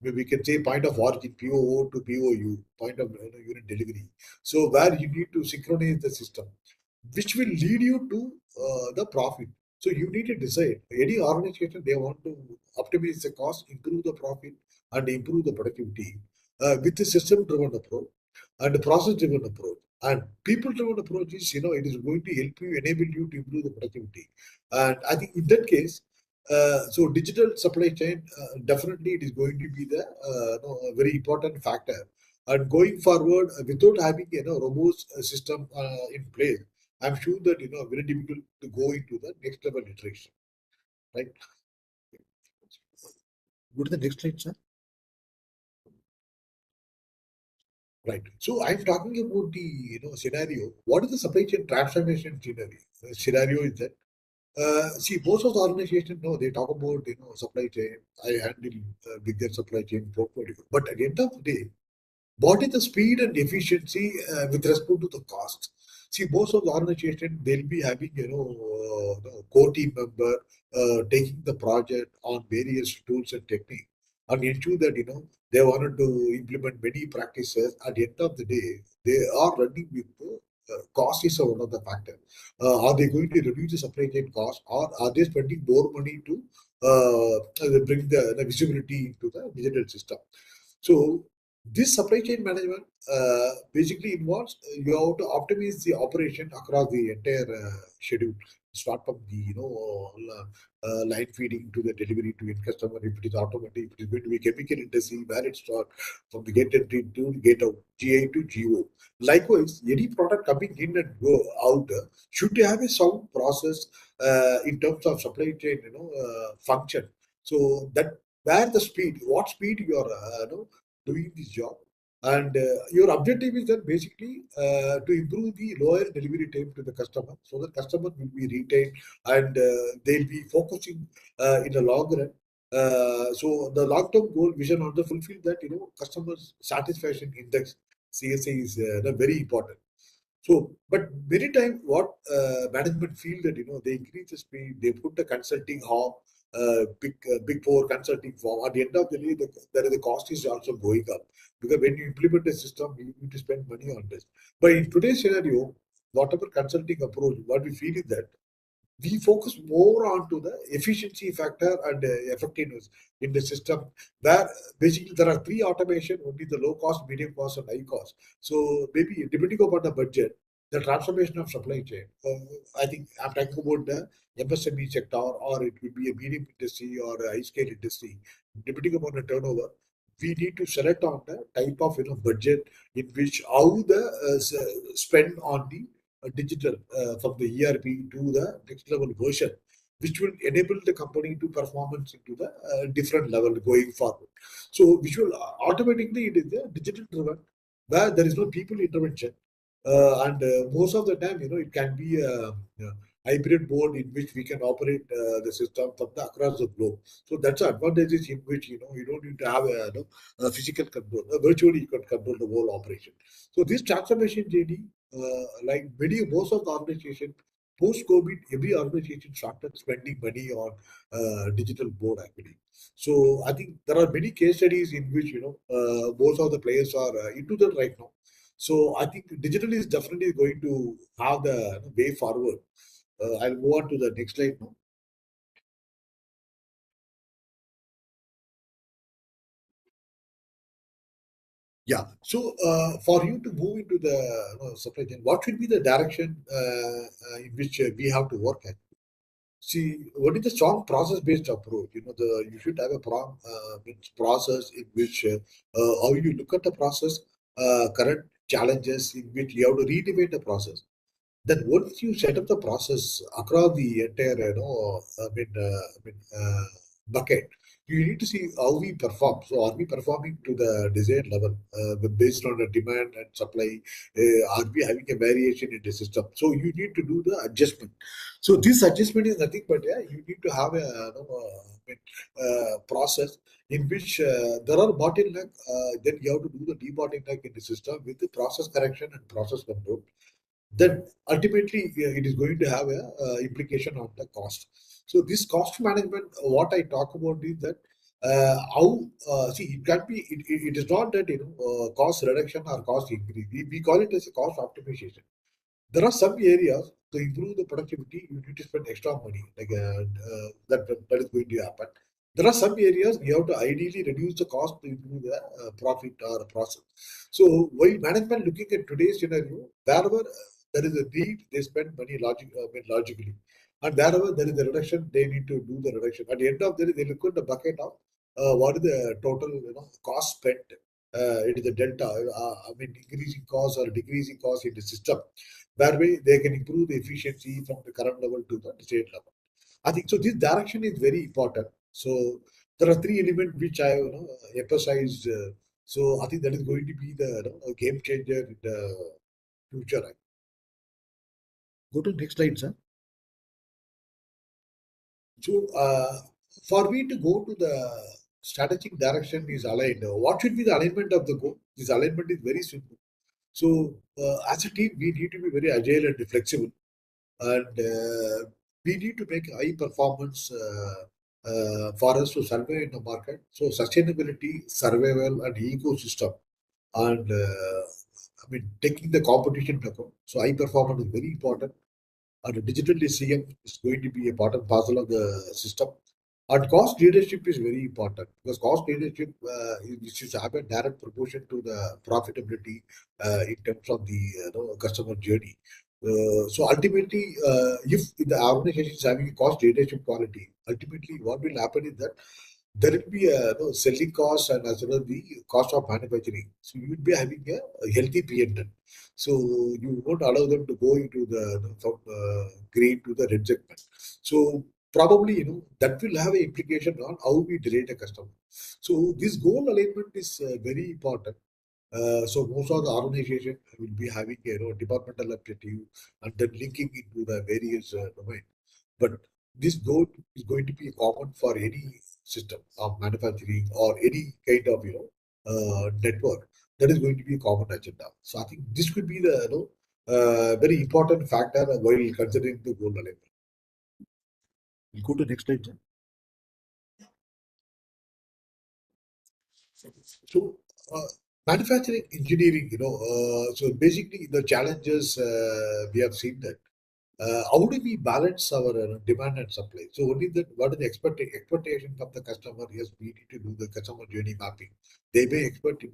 We can say point of origin, POO to POU, point of unit delivery. So where you need to synchronize the system, which will lead you to the profit. So you need to decide. Any organization, they want to optimize the cost, improve the profit, and improve the productivity with a system-driven approach and a process-driven approach. And people-driven approach is, it is going to help you, enable you to improve the productivity. And I think in that case, so digital supply chain, definitely it is going to be the a very important factor. And going forward, without having robust system in place, I'm sure that very difficult to go into the next level iteration. Right? Go to the next slide, sir. Right. So I'm talking about the scenario. What is the supply chain transformation scenario? Scenario is that see, most of the organizations they talk about supply chain. I handle bigger supply chain portfolio, but at the end of the day, what is the speed and efficiency with respect to the cost? See, most of the organization they'll be having core team member taking the project on various tools and techniques, and ensure that they wanted to implement many practices. At the end of the day, they are running with cost is one of the factors. Are they going to reduce the supply chain cost, or are they spending more money to bring the visibility into the digital system? So this supply chain management basically involves you have to optimize the operation across the entire schedule. Start from the line feeding to the delivery to end customer. If it is automotive, if it is going to be chemical industry, where it starts from the gate entry to gate out, GI to GO. Likewise, any product coming in and go out should have a sound process in terms of supply chain function. So that where the speed, what speed you are doing this job, and your objective is that basically to improve the lower delivery time to the customer, so the customer will be retained and they'll be focusing in the long run. So the long-term goal vision on the fulfill that customer satisfaction index CSI is very important. So, but many times what management feel that they increase the speed, they put the consulting arm, big four consulting firm. At the end of the day, the cost is also going up, because when you implement a system, you need to spend money on this. But in today's scenario, whatever consulting approach, what we feel is that we focus more on to the efficiency factor and effectiveness in the system, where basically there are three automation, only the low cost, medium cost, and high cost. So maybe depending upon the budget, the transformation of supply chain, I think I'm talking about the MSME sector, or it could be a medium industry or a high scale industry, depending upon the turnover. We need to select on the type of budget in which how the spend on the digital from the ERP to the next level version, which will enable the company to performance into the different level going forward. So which will automatically, it is the digital driven, where there is no people intervention, and most of the time it can be a hybrid board in which we can operate the system from across the globe. So that's the advantages in which you don't need to have a physical control. Virtually you can control the whole operation. So this transformation journey, like most of the organization, post-COVID, every organization started spending money on digital board actually. So I think there are many case studies in which most of the players are into that right now. So I think digital is definitely going to have the way forward. I'll move on to the next slide now. Yeah. So for you to move into the supply chain, what should be the direction in which we have to work at? See, what is the strong process-based approach? You should have a process in which how you look at the process, current challenges in which you have to redefine the process. Then once you set up the process across the entire, bucket, you need to see how we perform. So are we performing to the desired level based on the demand and supply? Are we having a variation in the system? So you need to do the adjustment. So this adjustment is nothing but you need to have a process in which there are bottleneck. Then you have to do the debottleneck in the system with the process correction and process control. Then ultimately it is going to have a implication on the cost. So this cost management, what I talk about is that how see it can be. It is not that cost reduction or cost increase. We call it as a cost optimization. There are some areas to improve the productivity. You need to spend extra money, like that is going to happen. There are some areas you have to ideally reduce the cost to improve the profit or process. So while management looking at today's scenario, wherever there is a need, they spend money logically. And wherever there is a reduction, they need to do the reduction. At the end of the day, they look at the bucket of what is the total cost spent. It is a delta, increasing cost or decreasing cost in the system. Whereby they can improve the efficiency from the current level to the state level. I think so. This direction is very important. So there are three elements which I emphasized. So I think that is going to be the a game changer in the future. Go to next slide, sir. So for me to go to the strategic direction is aligned. What should be the alignment of the goal? This alignment is very simple. So as a team, we need to be very agile and flexible, and we need to make high performance for us to survive in the market. So sustainability, survival, and ecosystem, and taking the competition into account. So high performance is very important, and digital DCM is going to be a part and parcel of the system. And cost leadership is very important because cost leadership should have a direct proportion to the profitability in terms of the customer journey. So ultimately, if the organization is having a cost leadership quality, ultimately what will happen is that there will be a selling cost and as well as the cost of manufacturing. So you will be having a healthy P&L. So you won't allow them to go into the from green to the red segment. So probably that will have an implication on how we delay the customer. So this goal alignment is very important. So most of the organization will be having departmental objective and then linking into the various domain. But this goal is going to be common for any system of manufacturing or any kind of network. That is going to be a common agenda. So I think this could be the very important factor while considering the goal alignment. We'll go to next slide. So manufacturing engineering, so basically the challenges we have seen that how do we balance our demand and supply? So only that what is the expectation from the customer? Yes, we need to do the customer journey mapping. They may expect in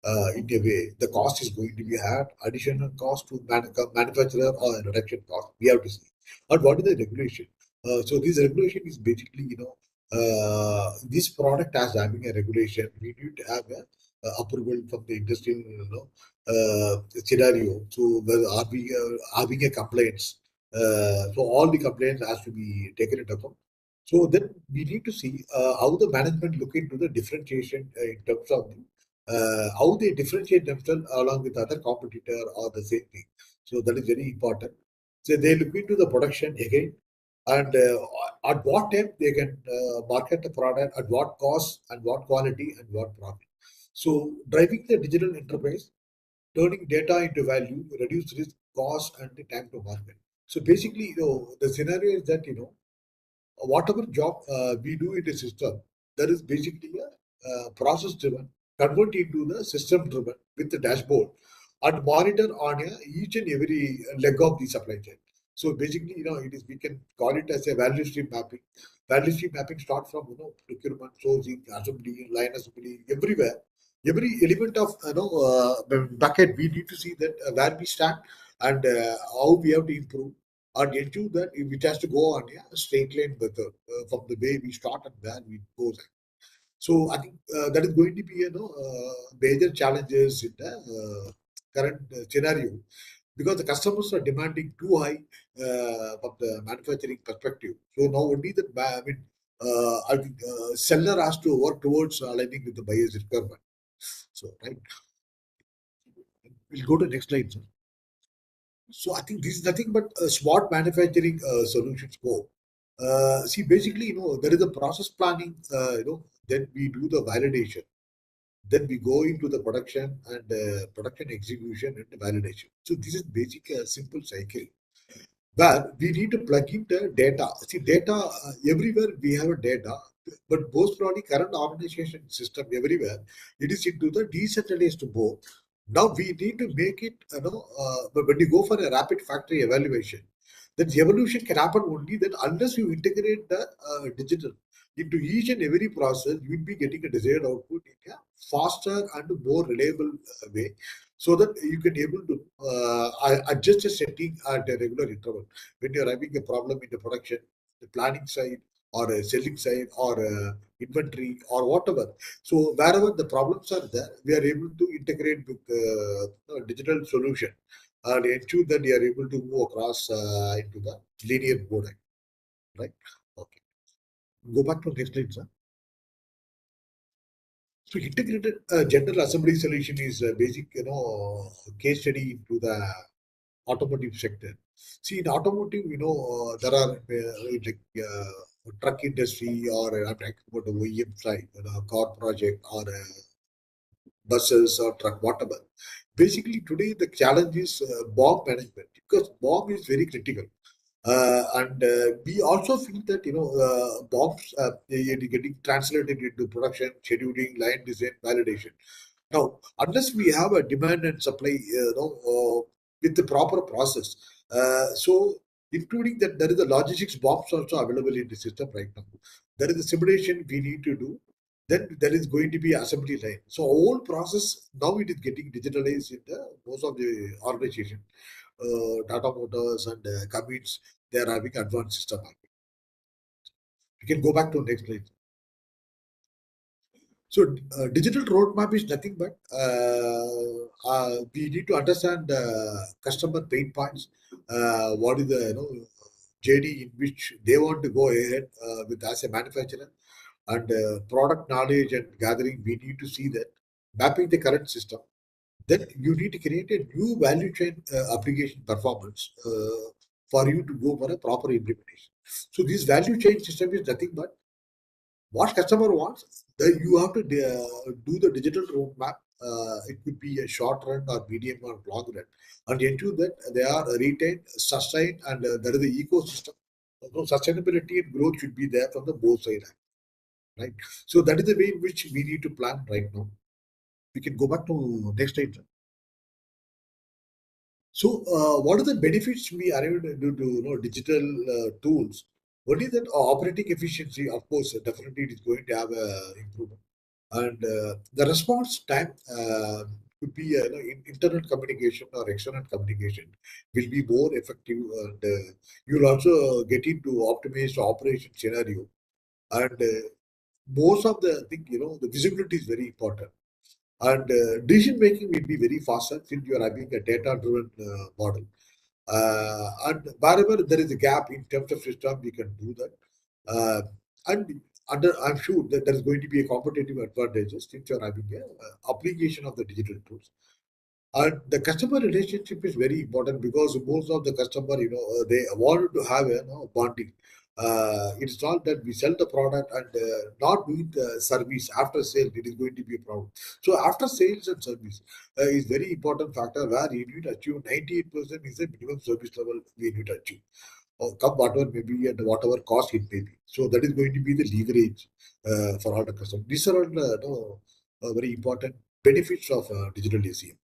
a way the cost is going to be had additional cost to manufacturer or a reduction cost. We have to see. And what is the regulation? So this regulation is basically this product as having a regulation. We need to have a approval from the industrial scenario. So whether are we having a complaints? So all the complaints has to be taken into account. So then we need to see how the management look into the differentiation in terms of how they differentiate themselves along with other competitor or the same thing. So that is very important. So they look into the production again, and at what time they can market the product, at what cost, and what quality, and what profit. So driving the digital enterprise, turning data into value, reduce risk, cost, and the time to market. So basically, the scenario is that whatever job we do in the system, that is basically a process driven, convert into the system driven with the dashboard and monitor on each and every leg of the supply chain. So basically, it is, we can call it as a value stream mapping. Value stream mapping starts from procurement, sourcing, assembly, line assembly, everywhere. Every element of bucket, we need to see that where we stand and how we have to improve and ensure that it has to go on a straight line method from the way we start and where we go. So I think that is going to be major challenges in the current scenario because the customers are demanding too high from the manufacturing perspective. So now only that I think seller has to work towards aligning with the buyer's requirement. So, right. We'll go to next slide, sir. So I think this is nothing but a smart manufacturing solution scope. See, basically, there is a process planning, then we do the validation. Then we go into the production and production execution and validation. So this is basic, simple cycle where we need to plug in the data. See, data everywhere we have a data, but most probably current organization system everywhere it is into the decentralized mode. Now we need to make it, but when you go for a rapid factory evaluation, then the evolution can happen only then unless you integrate the digital into each and every process, you will be getting a desired output in a faster and more reliable way, so that you can able to adjust a setting at a regular interval. When you're having a problem in the production, the planning side or a selling side or inventory or whatever. So wherever the problems are there, we are able to integrate with digital solution and ensure that you are able to move across into the linear mode, right? Okay. Go back to next slide, sir. So integrated general assembly solution is a basic, case study into the automotive sector. See, in automotive, there are like truck industry or I'm talking about the OEM side, car project or buses or truck, whatever. Basically, today the challenge is BOM management, because BOM is very critical. And we also feel that BOMs getting translated into production, scheduling, line design, validation. Now, unless we have a demand and supply, with the proper process, so including that there is a logistics BOMs also available in the system right now. There is a simulation we need to do. Then there is going to be assembly line. So whole process now it is getting digitalized in the most of the organization. Tata Motors and Cummins, they are having advanced system. You can go back to next slide. So digital roadmap is nothing but we need to understand customer pain points. What is the JD in which they want to go ahead with as a manufacturer, and product knowledge and gathering. We need to see that mapping the current system. Then you need to create a new value chain application performance for you to go for a proper implementation. So this value chain system is nothing but what customer wants. You have to do the digital roadmap. It could be a short run or medium or long run, and ensure that they are retained, sustained, and there is the ecosystem. So sustainability and growth should be there from the both sides, right? So that is the way in which we need to plan right now. We can go back to next slide. So, what are the benefits we are able to do to digital tools? One is that operating efficiency, of course, definitely it is going to have a improvement, and the response time could be internal communication or external communication will be more effective, and you'll also get into optimized operation scenario, and most of the thing, the visibility is very important. And decision making will be very faster since you are having a data driven model. And wherever there is a gap in terms of system, we can do that. And I'm sure that there is going to be a competitive advantages since you are having a application of the digital tools. And the customer relationship is very important because most of the customer, they want to have a bonding. It's not that we sell the product and not doing the service after sale. It is going to be a problem. So after sales and service is very important factor where you need to achieve 98% is the minimum service level we need to achieve. Or come whatever may be and whatever cost it may be. So that is going to be the leverage for all the customers. These are all very important benefits of digital ACM.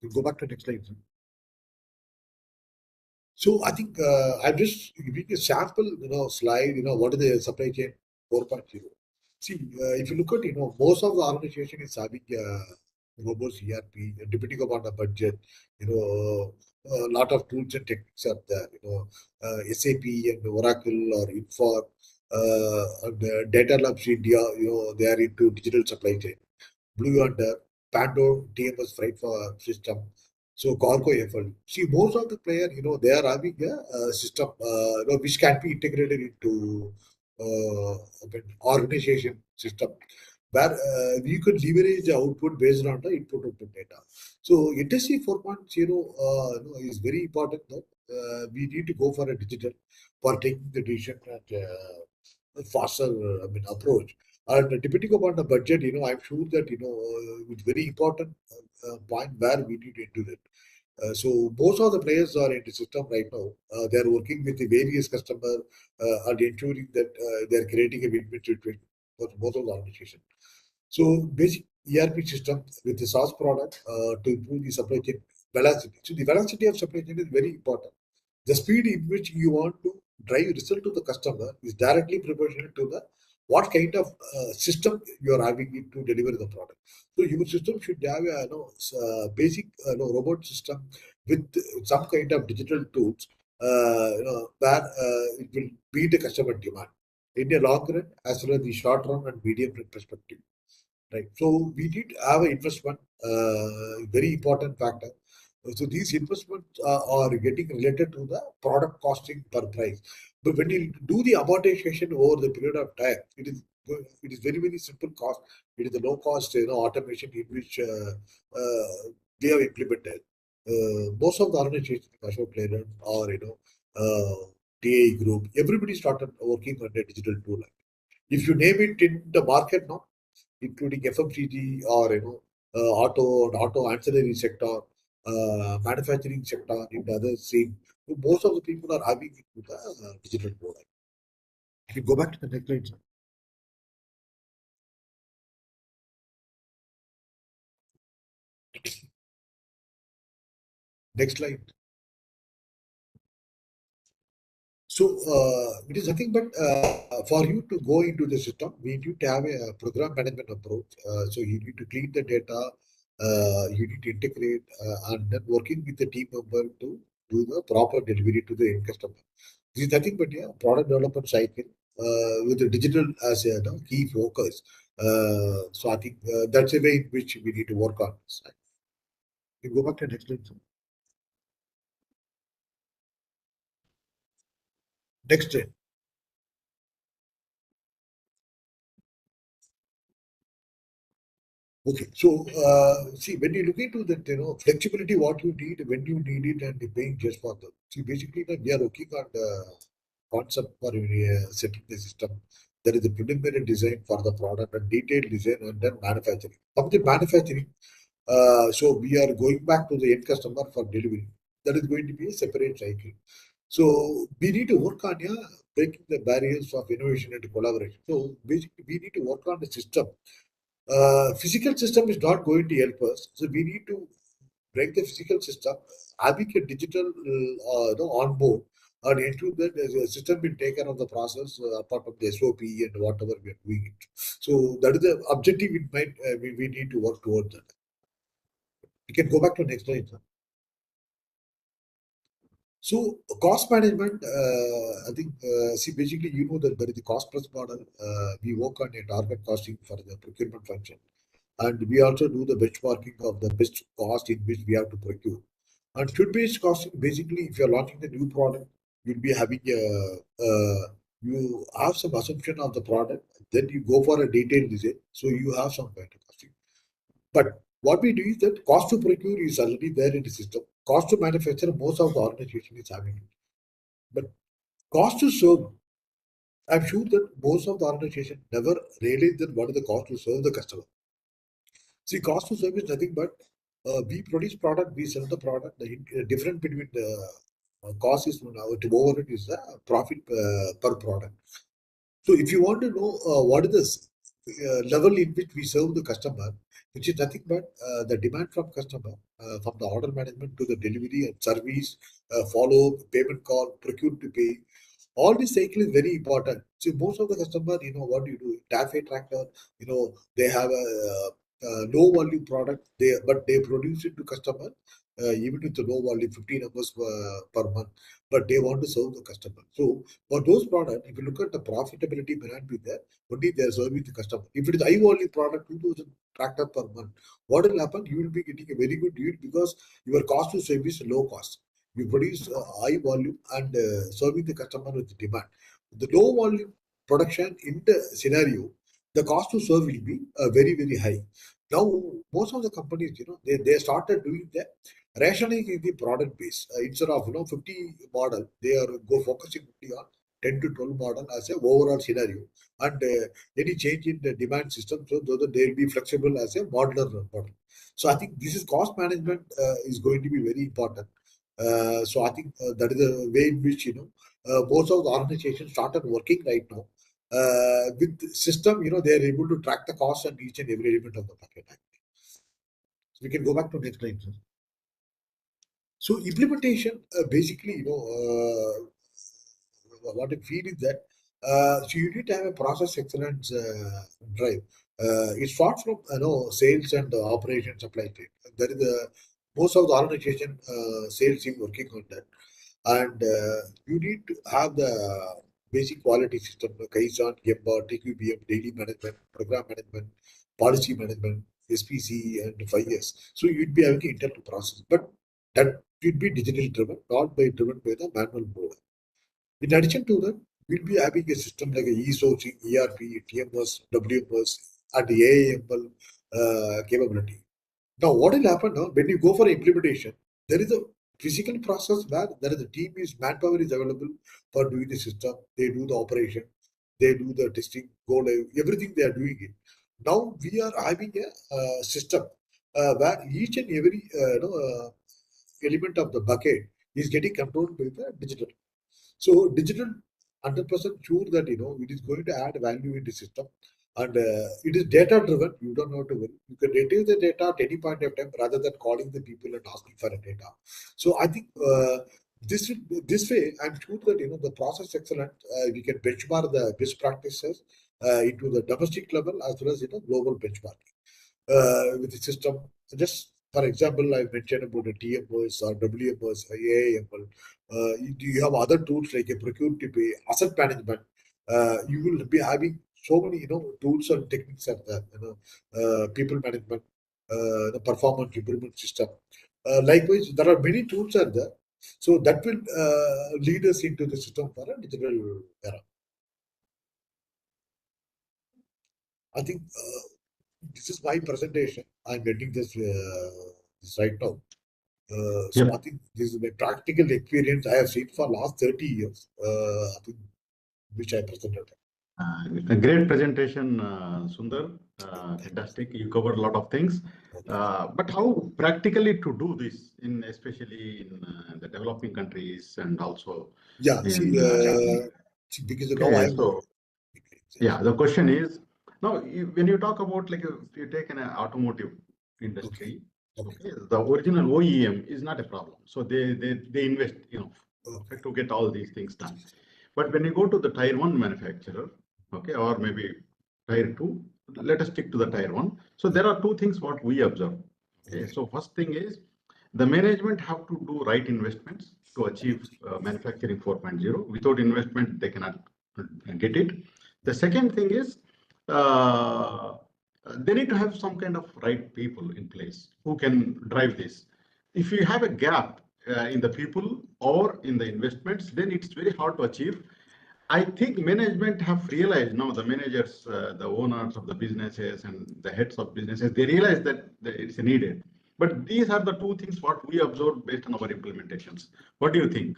We'll go back to the next slide. So I think I'm just giving a sample, slide. What is the supply chain 4.0? See, if you look at, most of the organization is having robust ERP, depending upon the budget. A lot of tools and techniques are there. SAP and Oracle or Infor, and Data Labs India. They are into digital supply chain. Blue Yonder, Pando, TMS Freight for system. So Cargo FL. See, most of the player, they are having a system which can be integrated into organization system where you could leverage the output based on the input data. So industry 4.0 is very important that we need to go for a digital for taking the decision and faster approach. And depending upon the budget, I'm sure that it's very important point where we need to do it. So most of the players are in the system right now. They are working with the various customers and ensuring that they are creating a win-win situation for both of the organization. So basic ERP system with the SaaS product to improve the supply chain velocity. So the velocity of supply chain is very important. The speed in which you want to drive result to the customer is directly proportional to the what kind of system you are having it to deliver the product. So your system should have a basic robot system with some kind of digital tools where it will meet the customer demand in the long run as well as the short run and medium run perspective. Right. So we need to have an investment, very important factor. So these investments are getting related to the product costing per price. But when you do the amortization over the period of time, it is very, very simple cost. It is the low cost automation in which we have implemented. Most of the organizations, Ashok Leyland or TI Group, everybody started working on a digital tool. If you name it in the market now, including FMCG or auto ancillary sector, manufacturing sector, in the other same. Most of the people are having it with the digital product. If you go back to the next slide, sir. Next slide. So it is nothing but for you to go into the system, we need to have a program management approach. So you need to clean the data, you need to integrate, and then working with the team member to do the proper delivery to the end customer. This is nothing but product development cycle with the digital as a key focus. So I think that's a way in which we need to work on this. You go back to the next slide. Next slide. Okay, so see, when you look into that, flexibility, what you need, when you need it, and the paying just for them. See, basically, we are working on the concept for setting the system. There is a preliminary design for the product, and detailed design, and then manufacturing. Of the manufacturing, so we are going back to the end customer for delivery. That is going to be a separate cycle. So we need to work on breaking the barriers of innovation and collaboration. So basically, we need to work on the system. Physical system is not going to help us. So we need to break the physical system, having a digital on board, and ensure that the system will take care of the process apart from the SOP and whatever we are doing it. So that is the objective in mind. We need to work towards that. You can go back to the next slide, sir. So cost management, I think, see, basically, that there is the cost plus model. We work on a target costing for the procurement function. And we also do the benchmarking of the best cost in which we have to procure. And should-based costing, basically, if you're launching the new product, you'll be having you have some assumption of the product, then you go for a detailed design. So you have some kind of costing. But what we do is that cost to procure is already there in the system. Cost to manufacture, most of the organization is having it. But cost to serve, I'm sure that most of the organization never realize that what is the cost to serve the customer. See, cost to serve is nothing but we produce product, we sell the product. The difference between the cost is to overhead is the profit per product. So if you want to know what is the level in which we serve the customer, which is nothing but the demand from customer, from the order management to the delivery and service, follow, payment call, procure to pay. All this cycle is very important. So most of the customer, what do you do? TAFE tractor, they have a low volume product, but they produce it to customer, even with the low volume, 50 numbers per month, but they want to serve the customer. So for those products, if you look at the profitability may not be there, only they are serving the customer. If it is high volume product, 2,000 tractor per month, what will happen? You will be getting a very good yield because your cost to service is low cost. You produce high volume and serving the customer with demand. The low volume production in the scenario, the cost to serve will be very, very high. Now, most of the companies, they started doing the rationalizing the product base. Instead of 50 model, they are focusing only on 10 to 12 model as a overall scenario, and any change in the demand system, so that they will be flexible as a modular model. So I think this is cost management is going to be very important. So I think that is the way in which most of the organizations started working right now. With the system, they are able to track the cost and each and every element of the bucket. So we can go back to next slide, sir. So implementation, basically, what I feel is that so you need to have a process excellence drive. It starts from sales and operation supply chain. That is most of the organization sales team working on that, and you need to have the basic quality system, Kaizen, Gemba, TQBM, daily management, program management, policy management, SPC, and 5S. So you'd be having an internal process, but that should be digitally driven, not driven by the manual mode. In addition to that, we'll be having a system like a e-sourcing, ERP, TMS, WMS, and the AAML capability. Now, what will happen now when you go for implementation? There is a physical process where there is a team manpower is available for doing the system. They do the operation, they do the testing, go live, everything they are doing it. Now we are having a system where each and every element of the bucket is getting controlled by the digital. So digital 100% sure that it is going to add value in the system, and it is data driven. You don't have to worry. You can retrieve the data at any point of time rather than calling the people and asking for a data. So I think this way, I'm sure that the process excellent. We can benchmark the best practices into the domestic level as well as global benchmarking with the system. Just for example, I mentioned about the TMS or WMS, AAML. You have other tools like a procure to pay, asset management. You will be having so many tools and techniques at that. People management, the performance improvement system. Likewise, there are many tools out there. So that will lead us into the system for a digital era. I think this is my presentation. I'm getting this right now. So I think this is my practical experience I have seen for last 30 years, I think, which I presented. A great presentation, Sundar. Fantastic. You covered a lot of things. But how practically to do this, especially in the developing countries and also because the question is now when you talk about like if you take an automotive industry, the original OEM is not a problem. So they invest to get all these things done. But when you go to the tier 1 manufacturer, or maybe tier 2, let us stick to the tier 1. So there are two things what we observe. So first thing is the management have to do right investments to achieve manufacturing 4.0. Without investment, they cannot get it. The second thing is they need to have some kind of right people in place who can drive this. If you have a gap in the people or in the investments, then it's very hard to achieve. I think management have realized now, the managers, the owners of the businesses and the heads of businesses, they realize that it's needed. But these are the two things what we observed based on our implementations. What do you think?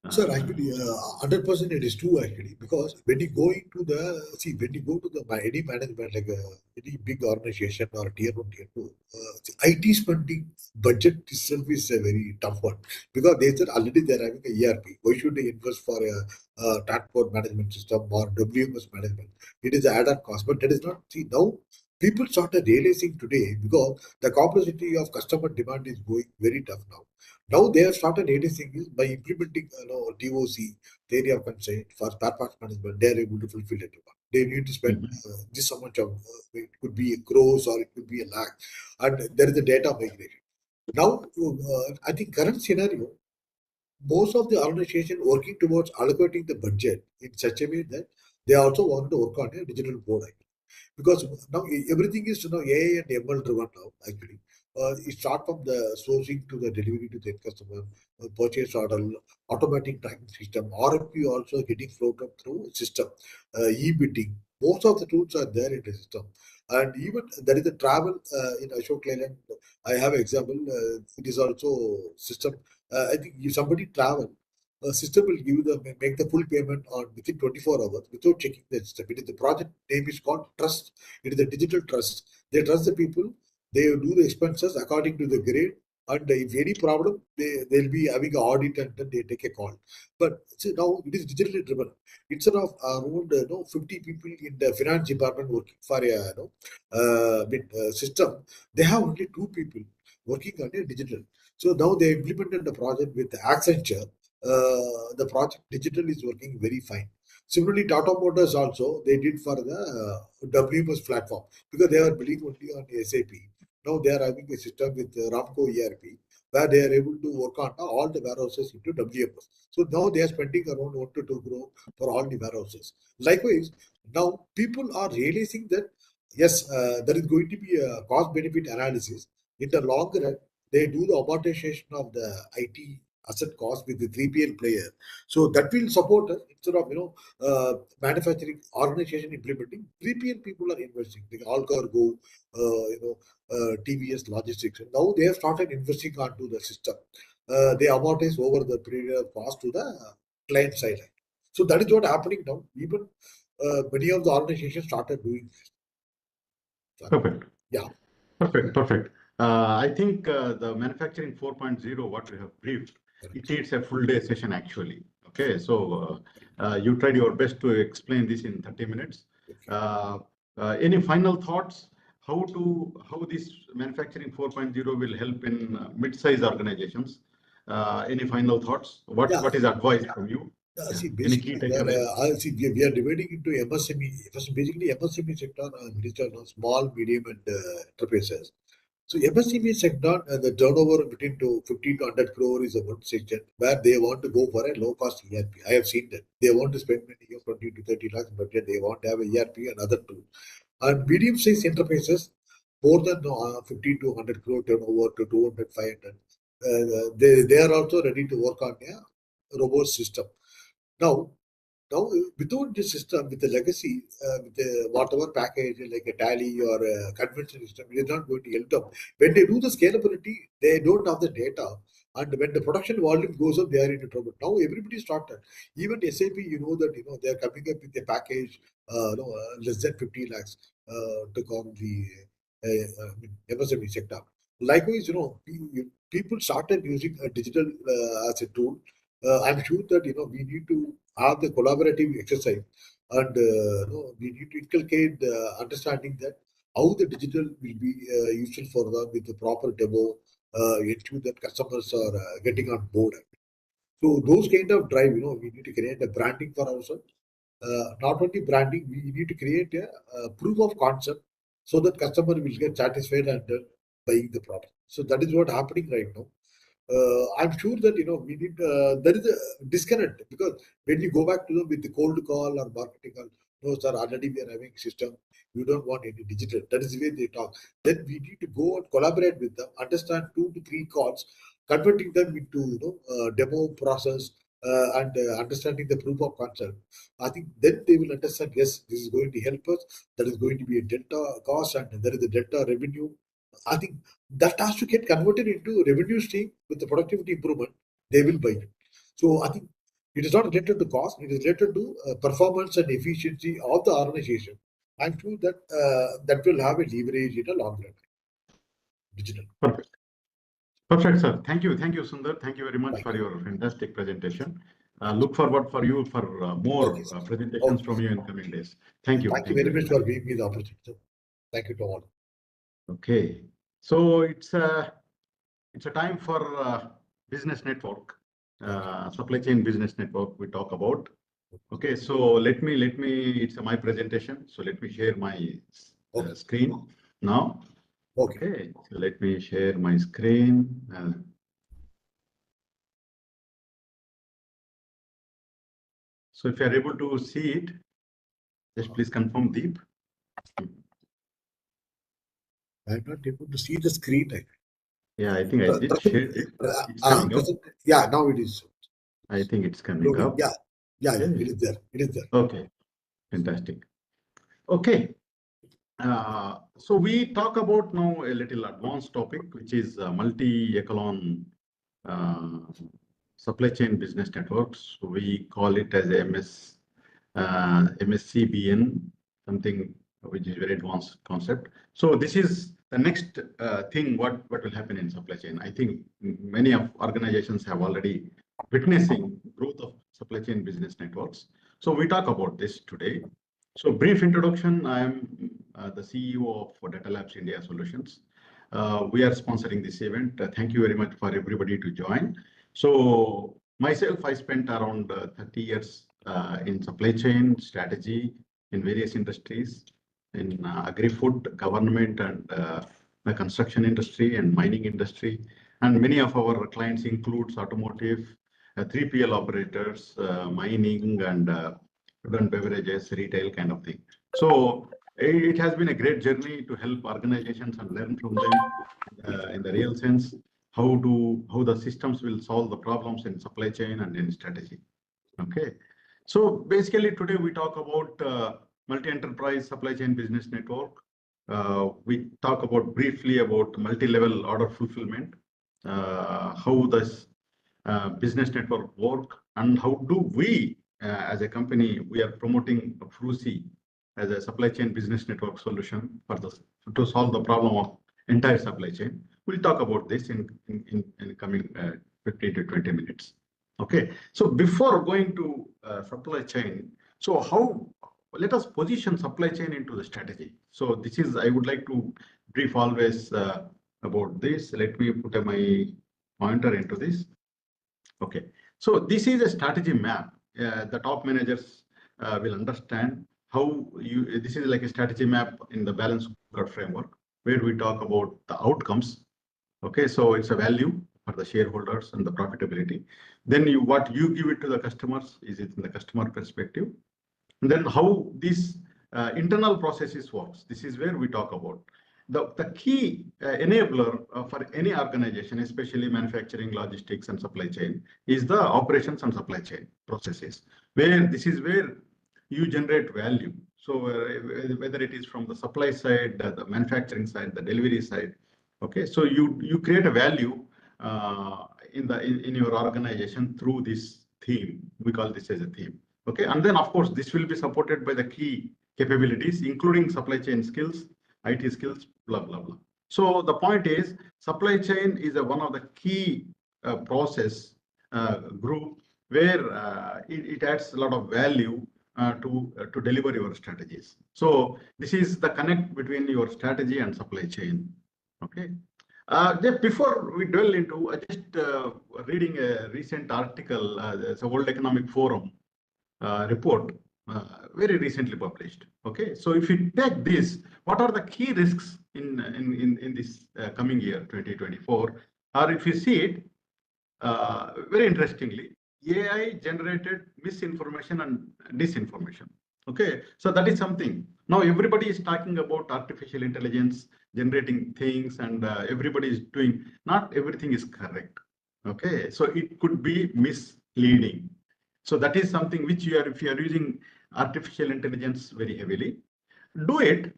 Sir, actually, 100% it is true actually, because when you go into any management, like any big organization or tier 1, tier 2, IT spending budget itself is a very tough one, because they said already they're having a ERP. Why should they invest for a transport management system or WMS management? It is an add-on cost, but that is not. See, now people started realizing today, because the complexity of customer demand is going very tough now. Now they have started realizing is by implementing TOC, theory of consent, for spare parts management, they are able to fulfill it. They need to spend this amount of, it could be a crores or it could be a lakh, and there is a data migration. Now, I think current scenario, most of the organization working towards allocating the budget in such a way that they also want to work on a digital board. because now everything is AI and ML driven now. Actually, it start from the sourcing to the delivery to the end customer, purchase order, automatic tracking system, RFP also getting floated through system, e-bidding. Most of the tools are there in the system, and even there is a travel in Ashok Leyland. I have example. It is also system. I think if somebody travel, a system will give the make the full payment on within 24 hours without checking the system. It is the project name is called trust. It is a digital trust. They trust the people. They do the expenses according to the grade. And if any problem, they'll be having an audit and then they take a call. But see, now it is digitally driven. Instead of around 50 people in the finance department working for a system, they have only 2 people working on a digital. So now they implemented the project with Accenture. The project digital is working very fine. Similarly, Tata Motors also they did for the WMS platform because they are building only on SAP. Now they are having a system with Ramco ERP where they are able to work on all the warehouses into WMS. So now they are spending around 1 to 2 crore for all the warehouses. Likewise, now people are realizing that yes, there is going to be a cost benefit analysis. In the long run, they do the amortization of the IT asset cost with the 3PL player. So that will support us instead of manufacturing organization implementing. 3PL people are investing like Allcargo, TVS Logistics. And now they have started investing onto the system. They amortize over the period of cost to the client side. So that is what happening now. Even many of the organizations started doing this. Perfect. Yeah. Perfect. I think the manufacturing 4.0, what we have briefed, it needs a full day session actually. Okay, so you tried your best to explain this in 30 minutes. Any final thoughts? How this manufacturing 4.0 will help in mid-size organizations? Any final thoughts? What is advice from you? See, Any key basically, takeaways? we are dividing into MSME. Basically, MSME sector, small, medium, and enterprises. So MSME sector, the turnover between 15 to 100 crore is a one section where they want to go for a low cost ERP. I have seen that. They want to spend 20 to 30 lakhs budget. They want to have a ERP and other tools. And medium sized enterprises, more than 15 to 100 crore turnover to 200, 500. They are also ready to work on a robust system. Now, without this system, with the legacy, with the whatever package like a Tally or a conventional system, it is not going to help them. When they do the scalability, they don't have the data. And when the production volume goes up, they are into trouble. Now everybody started. Even SAP, that they are coming up with a package less than 50 lakhs to come the MSME sector. Likewise, people started using a digital as a tool. I'm sure that we need to have the collaborative exercise, and we need to inculcate the understanding that how the digital will be useful for them with the proper demo, ensure that customers are getting on board. So those kind of drive, we need to create a branding for ourselves. Not only branding, we need to create a proof of concept so that customer will get satisfied and buying the product. So that is what happening right now. I'm sure that we need there is a disconnect because when you go back to them with the cold call or marketing call, no sir, already we are having system. You don't want any digital. That is the way they talk. Then we need to go and collaborate with them, understand 2 to 3 calls, converting them into demo process and understanding the proof of concept. I think then they will understand. Yes, this is going to help us. There is going to be a delta cost and there is a delta revenue. I think that has to get converted into revenue stream with the productivity improvement. They will buy it. So I think it is not related to cost. It is related to performance and efficiency of the organization. I'm sure that that will have a leverage in the long run. Digital. Perfect, sir. Thank you, Sundar. Thank you very much for your fantastic presentation. Look forward for more presentations from you in coming days. Thank you. Thank you very much for giving me the opportunity. Thank you to all. Okay, so it's a time for business network, supply chain business network. We talk about. Okay, so let me. It's my presentation. So let me share my screen now. Okay, so let me share my screen. So if you are able to see it, just please confirm, Deep. I'm not able to see the screen. Yeah, I think I did share it. It's coming up. Yeah, now it is. I think it's coming up. Yeah, it is there. It is there. Okay, fantastic. Okay. So we talk about now a little advanced topic, which is multi-echelon supply chain business networks. We call it as MSCBN, something which is very advanced concept. So this is the next thing, what will happen in supply chain. I think many of organizations have already witnessing growth of supply chain business networks. So we talk about this today. So brief introduction, I am the CEO of Data Labs India Solutions. We are sponsoring this event. Thank you very much for everybody to join. So myself, I spent around 30 years in supply chain strategy in various industries, in agri-food, government, and the construction industry and mining industry. And many of our clients includes automotive, 3PL operators, mining, and food and beverages, retail kind of thing. So it has been a great journey to help organizations and learn from them in the real sense, how the systems will solve the problems in supply chain and in strategy. Okay. So basically today we talk about multi-enterprise supply chain business network. We talk about briefly about multi-level order fulfillment, how this business network work, and how do we as a company, we are promoting Frusi as a supply chain business network solution for to solve the problem of entire supply chain. We'll talk about this in coming 15 to 20 minutes. Okay, so before going to supply chain, so let us position supply chain into the strategy. So this is, I would like to brief always about this. Let me put my pointer into this. Okay, so this is a strategy map. The top managers will understand how this is like a strategy map in the balance framework, where we talk about the outcomes. Okay, so it's a value for the shareholders and the profitability. Then what you give it to the customers, is it in the customer perspective? And then how these internal processes works. This is where we talk about. The key enabler for any organization, especially manufacturing, logistics, and supply chain, is the operations and supply chain processes, where this is where you generate value. So whether it is from the supply side, the manufacturing side, the delivery side, okay. So you create a value in your organization through this theme. We call this as a theme. Okay, and then of course this will be supported by the key capabilities, including supply chain skills, IT skills, blah, blah, blah. So the point is, supply chain is one of the key process group where it adds a lot of value to deliver your strategies. So this is the connect between your strategy and supply chain. Okay. Just before we delve into, just reading a recent article, it's a World Economic Forum report. Very recently published. Okay, so if you take this, what are the key risks in this coming year 2024? Or if you see it, very interestingly, AI generated misinformation and disinformation. Okay, so that is something. Now everybody is talking about artificial intelligence generating things, and everybody is doing. Not everything is correct. Okay, so it could be misleading. So that is something which if you are using artificial intelligence very heavily, do it,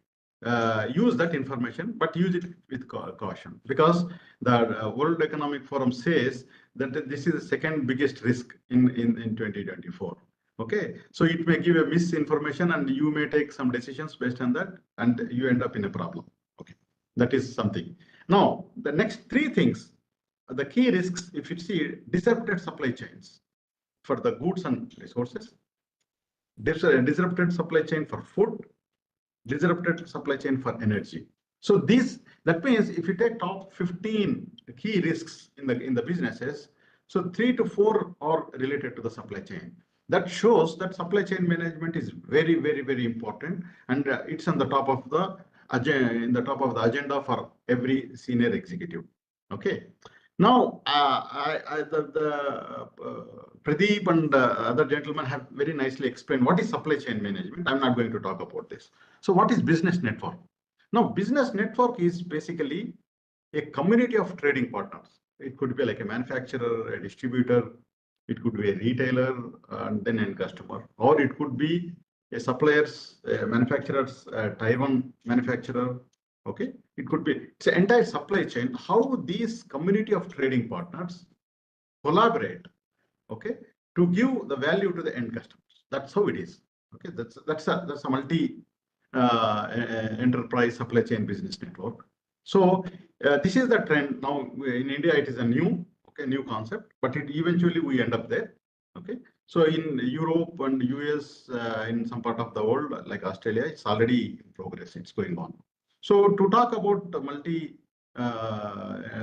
use that information, but use it with caution, because the World Economic Forum says that this is the second biggest risk in 2024. Okay, so it may give a misinformation and you may take some decisions based on that and you end up in a problem. Okay, that is something. Now, the next three things, the key risks, if you see, disrupted supply chains for the goods and resources, disrupted supply chain for food, disrupted supply chain for energy. So that means if you take top 15 key risks in the businesses, so 3 to 4 are related to the supply chain. That shows that supply chain management is very, very, very important, and it's on the top of the agenda for every senior executive. Okay. Now, Pradeep and other gentlemen have very nicely explained what is supply chain management. I'm not going to talk about this. So what is business network? Now, business network is basically a community of trading partners. It could be like a manufacturer, a distributor, it could be a retailer, and then end customer, or it could be a suppliers, a manufacturers, a tier one manufacturer. Okay, it could be it's an entire supply chain. How these community of trading partners collaborate, okay, to give the value to the end customers. That's how it is. Okay, that's a multi enterprise supply chain business network. So this is the trend now in India. It is a new concept, but it eventually we end up there. Okay, so in Europe and US, in some part of the world like Australia, it's already in progress. It's going on. So to talk about the multi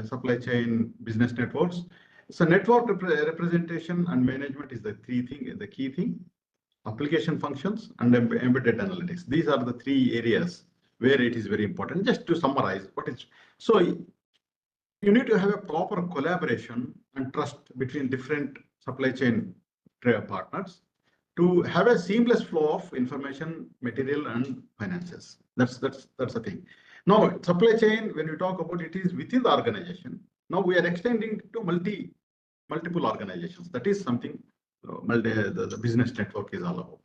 supply chain business networks, so network representation and management is the key thing. Application functions and embedded analytics. These are the three areas where it is very important. Just to summarize what is, so you need to have a proper collaboration and trust between different supply chain partners to have a seamless flow of information, material, and finances. That's the thing. Now, supply chain, when we talk about it, is within the organization. Now we are extending to multiple organizations. That is something the business network is all about.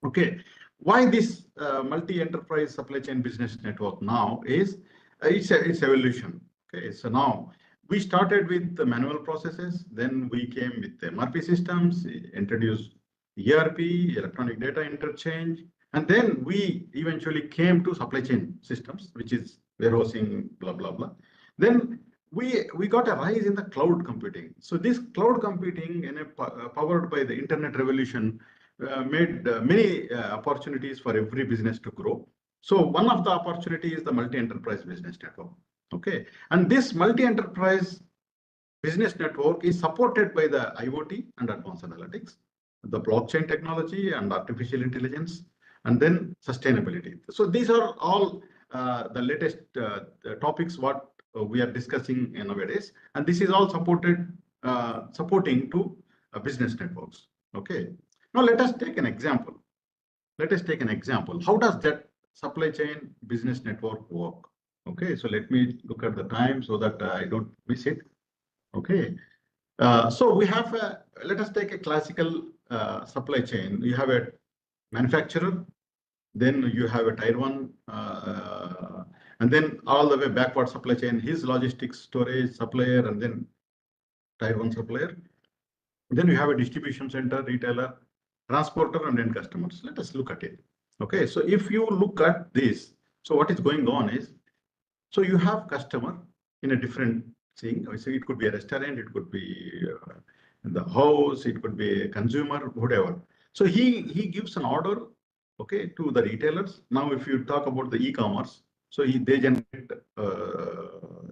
Okay, why this multi-enterprise supply chain business network now is it's evolution. Okay, so now we started with the manual processes, then we came with the MRP systems, introduced ERP, electronic data interchange, and then we eventually came to supply chain systems, which is warehousing, blah blah blah. Then we got a rise in the cloud computing. So this cloud computing, powered by the internet revolution, made many opportunities for every business to grow. So one of the opportunities is the multi-enterprise business network. Okay, and this multi-enterprise business network is supported by the IoT and advanced analytics, the blockchain technology and artificial intelligence, and then sustainability. So these are all the latest topics what we are discussing nowadays, and this is all supporting to business networks. Okay, now let us take an example. How does that supply chain business network work? Okay, so let me look at the time so that I don't miss it. Okay, so we have let us take a classical supply chain. You have a manufacturer, then you have a tier one, and then all the way backward supply chain, his logistics, storage, supplier, and then tier one supplier. Then you have a distribution center, retailer, transporter, and then customers. Let us look at it. Okay, so if you look at this, so what is going on is, so you have customer in a different thing. So it could be a restaurant, it could be the house, it could be a consumer, whatever. So he gives an order, okay, to the retailers. Now, if you talk about the e-commerce, so they generate,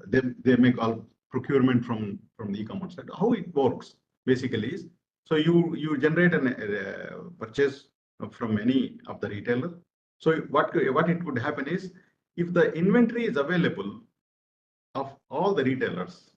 they make all procurement from the e-commerce side. How it works basically is, so you generate a purchase from any of the retailer. So what it would happen is, if the inventory is available of all the retailers,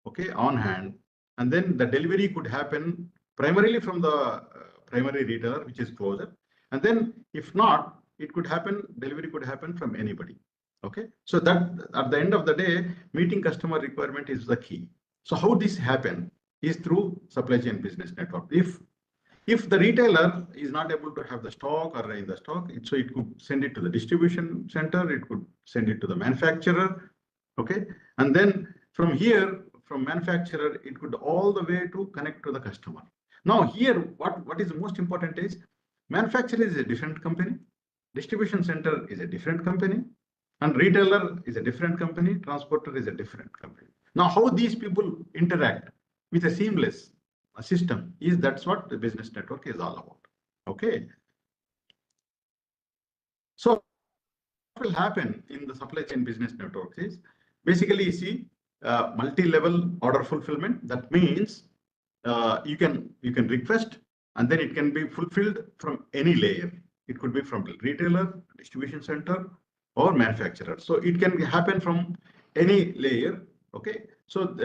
okay, on hand, and then the delivery could happen primarily from the primary retailer, which is closer, and then if not, it could happen, delivery could happen from anybody. Okay, so that at the end of the day, meeting customer requirement is the key. So how this happen is through supply chain business network. If the retailer is not able to have the stock or in the stock, so it could send it to the distribution center, it could send it to the manufacturer, okay, and then from here, from manufacturer, it could all the way to connect to the customer. Now here, what is the most important is, manufacturer is a different company, distribution center is a different company, and retailer is a different company, transporter is a different company. Now, how these people interact with a seamless system is, that's what the business network is all about. Okay. So what will happen in the supply chain business network is, basically you see multi-level order fulfillment. That means you can request, and then it can be fulfilled from any layer. It could be from retailer, distribution center, or manufacturer. So it can happen from any layer. Okay, so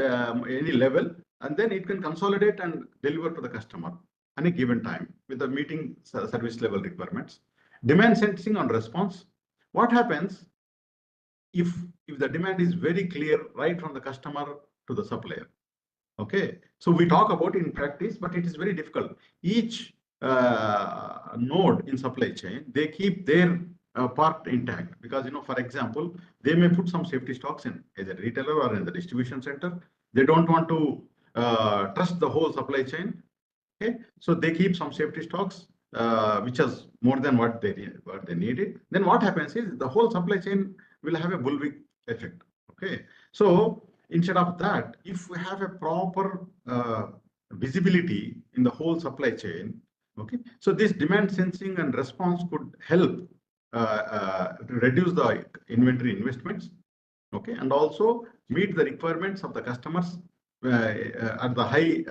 any level, and then it can consolidate and deliver to the customer at a given time with the meeting service level requirements. Demand sensing on response. What happens if the demand is very clear right from the customer to the supplier. Okay, so we talk about it in practice, but it is very difficult. Each node in supply chain, they keep their part intact, because, you know, for example, they may put some safety stocks in either retailer or in the distribution center. They don't want to trust the whole supply chain. Okay, so they keep some safety stocks, which is more than what they needed. Then what happens is the whole supply chain will have a bullwhip effect. Okay, so instead of that, if we have a proper visibility in the whole supply chain, okay, so this demand sensing and response could help to reduce the inventory investments, okay, and also meet the requirements of the customers at the high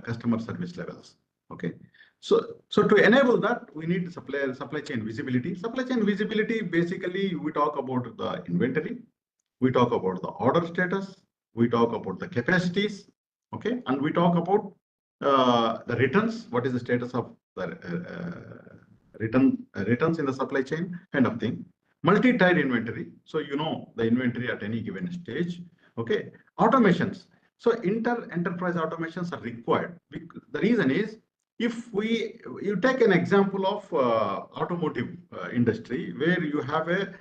customer service levels. Okay, so to enable that, we need supply chain visibility. Supply chain visibility, basically, we talk about the inventory, we talk about the order status, we talk about the capacities, okay, and we talk about the returns. What is the status of the returns in the supply chain, kind of thing. Multi-tier inventory, so you know the inventory at any given stage. Okay, automations. So enterprise automations are required. The reason is, if you take an example of automotive industry, where you have a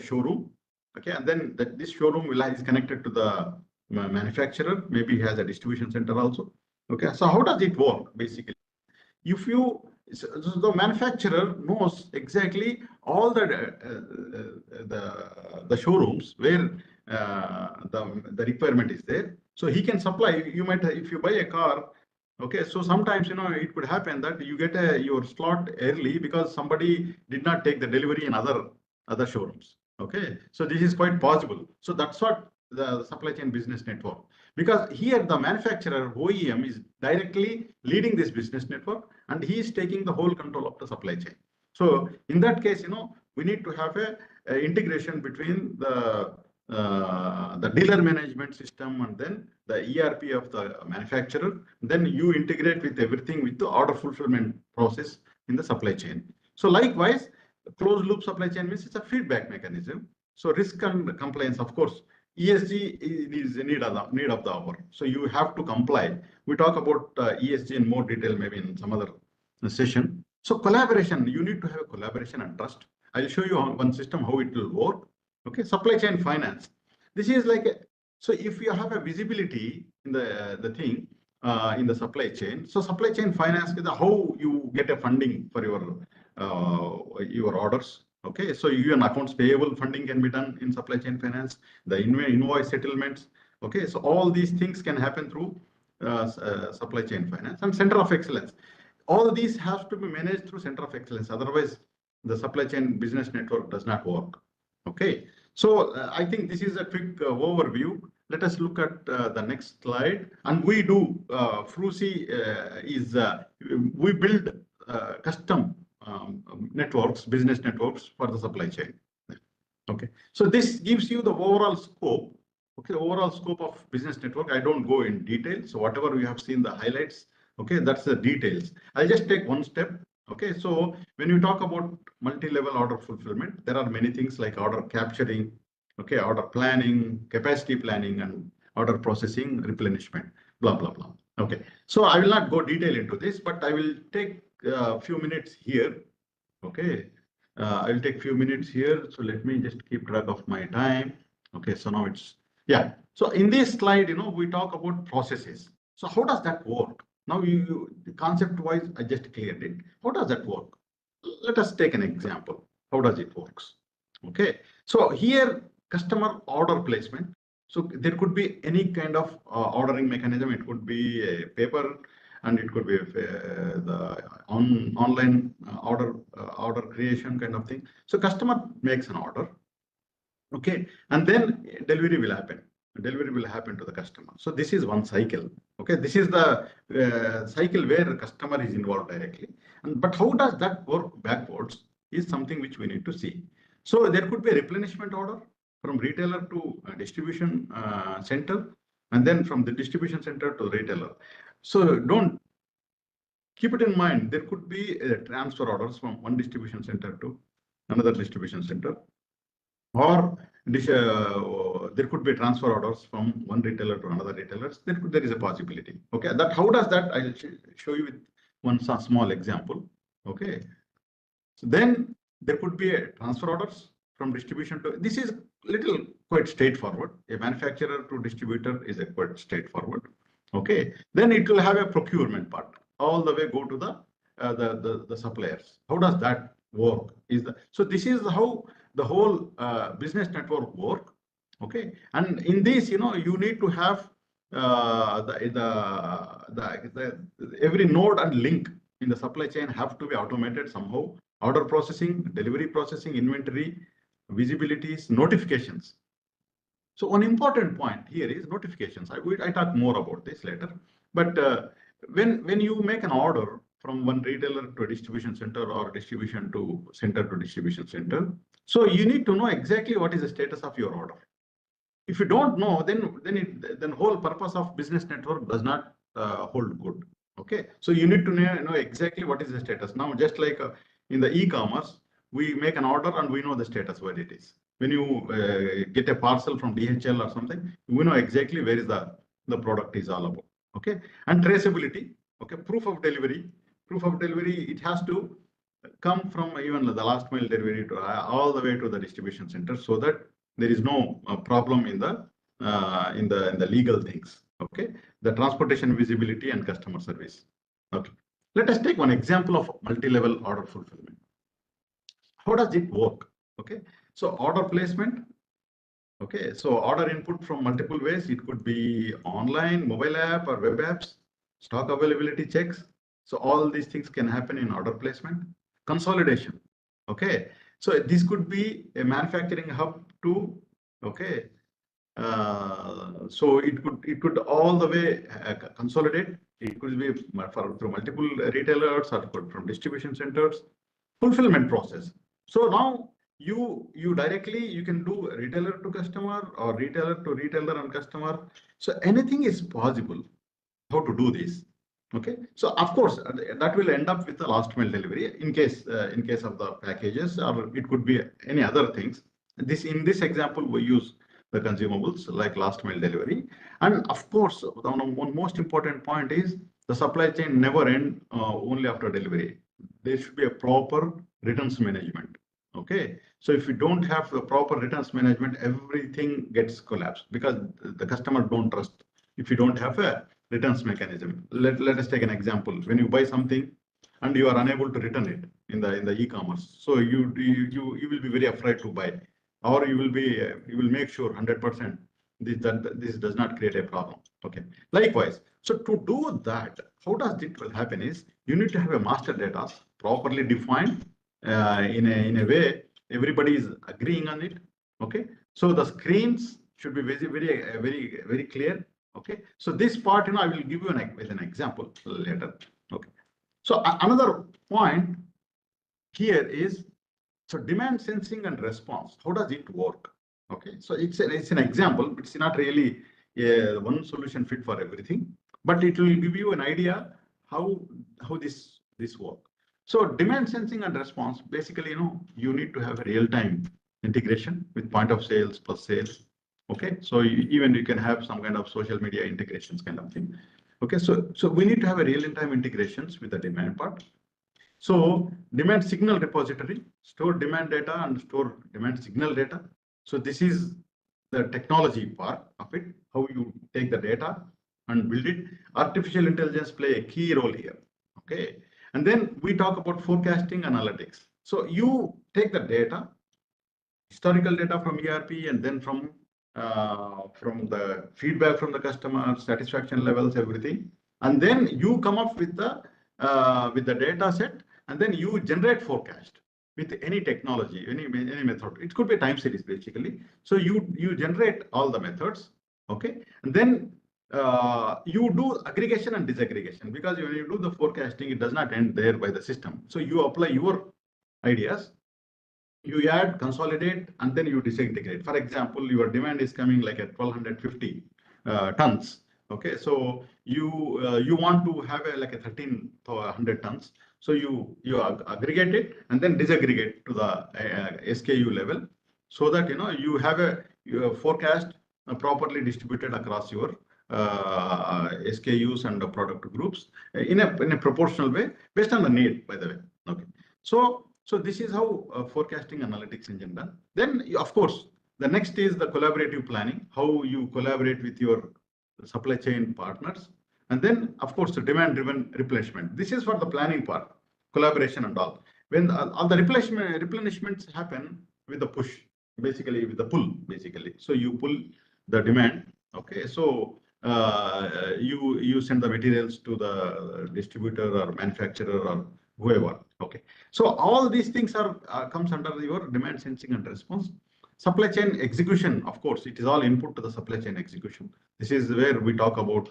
showroom, okay, and then this showroom is connected to the manufacturer. Maybe he has a distribution center also. Okay, so how does it work? Basically, if the manufacturer knows exactly all the showrooms where the requirement is there, so he can supply. You might, if you buy a car, okay, so sometimes, you know, it could happen that you get your slot early because somebody did not take the delivery in other showrooms. Okay, so this is quite possible. So that's what the supply chain business network, because here the manufacturer OEM is directly leading this business network, and he is taking the whole control of the supply chain. So in that case, you know, we need to have a integration between the dealer management system and then the ERP of the manufacturer. Then you integrate with everything with the order fulfillment process in the supply chain. So likewise, closed loop supply chain means it's a feedback mechanism. So risk and compliance, of course, ESG is a need of the hour. So you have to comply. We talk about ESG in more detail, maybe in some other session. So collaboration, you need to have collaboration and trust. I'll show you one system, how it will work. Okay, supply chain finance. This is like so if you have a visibility in the thing in the supply chain. So supply chain finance is how you get a funding for your orders. Okay, so even accounts payable funding can be done in supply chain finance, the invoice settlements. Okay, so all these things can happen through supply chain finance and center of excellence. All of these have to be managed through center of excellence. Otherwise, the supply chain business network does not work. Okay, so I think this is a quick overview. Let us look at the next slide. And we do, Frusi we build custom networks, business networks for the supply chain. Okay, so this gives you the overall scope. Okay, overall scope of business network. I don't go in detail. So whatever you have seen the highlights, okay, that's the details. I'll just take one step. Okay, so when you talk about multi-level order fulfillment, there are many things like order capturing, okay, order planning, capacity planning, and order processing, replenishment, blah, blah, blah. Okay, so I will not go detail into this, but I will take a few minutes here. Okay, I will take a few minutes here. So let me just keep track of my time. Okay, so now it's, yeah. So in this slide, you know, we talk about processes. So how does that work? Now, concept-wise, I just cleared it. How does that work? Let us take an example. How does it works? Okay. So here, customer order placement. So there could be any kind of ordering mechanism. It could be a paper, and it could be the online order creation kind of thing. So customer makes an order. Okay, and then delivery will happen. Delivery will happen to the customer. So this is one cycle. Okay, this is the cycle where the customer is involved directly. But how does that work backwards is something which we need to see. So there could be a replenishment order from retailer to distribution center, and then from the distribution center to the retailer. So don't keep it in mind. There could be transfer orders from one distribution center to another distribution center. or there could be transfer orders from one retailer to another retailer. There is a possibility. Okay, that how does that? I'll show you with one small example. Okay, so then there could be a transfer orders from distribution to. This is little quite straightforward. A manufacturer to distributor is a quite straightforward. Okay, then it will have a procurement part all the way go to the suppliers. How does that work? So this is how the whole business network work. Okay, and in this, you need to have every node and link in the supply chain have to be automated somehow. Order processing, delivery processing, inventory, visibilities, notifications. So one important point here is notifications. I talk more about this later. But when you make an order from one retailer to a distribution center or distribution to center to distribution center, so you need to know exactly what is the status of your order. If you don't know, then whole purpose of business network does not hold good. Okay, so you need to know exactly what is the status. Now, just like in the e-commerce, we make an order and we know the status where it is. When you get a parcel from DHL or something, we know exactly where is the product is all about. Okay, and traceability. Okay, proof of delivery. Proof of delivery, it has to come from even the last mile delivery to all the way to the distribution center, so that there is no problem in the legal things. Okay, the transportation visibility and customer service. Okay, let us take one example of multi-level order fulfillment. How does it work? Okay, so order placement. Okay, so order input from multiple ways. It could be online, mobile app, or web apps. Stock availability checks. So all these things can happen in order placement. Consolidation. Okay, so this could be a manufacturing hub to. Okay, so it could all the way consolidate. It could be through multiple retailers or from distribution centers. Fulfillment process. So now you directly you can do retailer to customer or retailer to retailer and customer. So anything is possible. How to do this? Okay, so of course that will end up with the last mile delivery in case of the packages, or it could be any other things. In this example we use the consumables like last mile delivery, and of course one most important point is the supply chain never end only after delivery. There should be a proper returns management. Okay, so if you don't have the proper returns management, everything gets collapsed because the customer don't trust. If you don't have a returns mechanism, let us take an example. When you buy something and you are unable to return it in the e-commerce, so you will be very afraid to buy, or you will make sure 100% this does not create a problem. Okay, likewise, so to do that, how does it will happen is you need to have a master data properly defined in a way everybody is agreeing on it. Okay, so the screens should be very clear. Okay, so this part, I will give you with an example later. Okay, so another point here is, so demand sensing and response. How does it work? Okay, so it's an example. It's not really one solution fit for everything, but it will give you an idea how this work. So demand sensing and response, basically, you need to have a real-time integration with point of sales plus sales. Okay, so even you can have some kind of social media integrations kind of thing. Okay, so we need to have a real-time integrations with the demand part. So demand signal repository, store demand data and store demand signal data. So this is the technology part of it, how you take the data and build it. Artificial intelligence play a key role here. Okay, and then we talk about forecasting analytics. So you take the data, historical data from ERP, and then from the feedback from the customer, satisfaction levels, everything, and then you come up with the data set, and then you generate forecast with any technology, any method. It could be time series basically. So you generate all the methods. Okay, and then you do aggregation and disaggregation, because when you do the forecasting, it does not end there by the system. So you apply your ideas, you add, consolidate, and then you disintegrate. For example, your demand is coming like at 1250 tons. Okay, so you want to have like a 1300 tons. So you aggregate it and then disaggregate to the SKU level. so that you have your forecast properly distributed across your SKUs and the product groups in a proportional way based on the need, by the way. Okay, so this is how forecasting analytics engine done. Then of course the next is the collaborative planning, how you collaborate with your supply chain partners, and then of course the demand driven replenishment. This is for the planning part, collaboration and all. When all the replenishments happen with the push, basically with the pull, basically. So you pull the demand. Okay, so you send the materials to the distributor or manufacturer or whoever. Okay, so all these things are comes under your demand sensing and response. Supply chain execution, of course, it is all input to the supply chain execution. This is where we talk about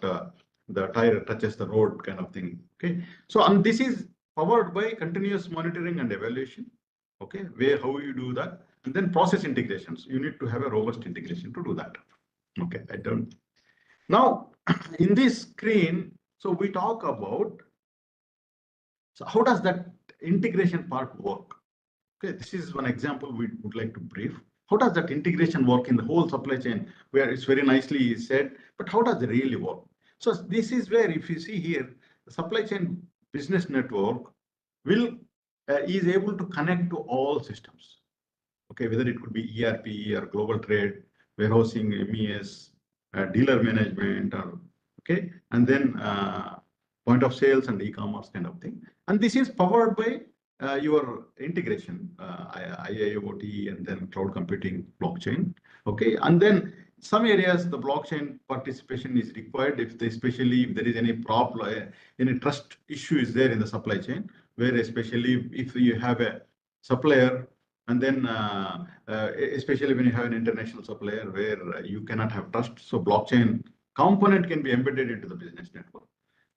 the tire touches the road kind of thing. Okay, so and this is powered by continuous monitoring and evaluation. Okay, where how you do that, and then process integrations. You need to have a robust integration to do that. Okay, I don't. Now, in this screen, so we talk about, so how does that integration part work? Okay, this is one example we would like to brief. How does that integration work in the whole supply chain, where it's very nicely said, but how does it really work? So this is where, if you see here, the supply chain business network will is able to connect to all systems. Okay, whether it could be ERP or global trade, warehousing, MES, dealer management, or okay, and then point of sales and e-commerce kind of thing. And this is powered by your integration, IIoT, and then cloud computing, blockchain. Okay, and then some areas the blockchain participation is required, especially if there is any problem, any trust issue is there in the supply chain, where especially if you have a supplier, and then especially when you have an international supplier where you cannot have trust, so blockchain component can be embedded into the business network.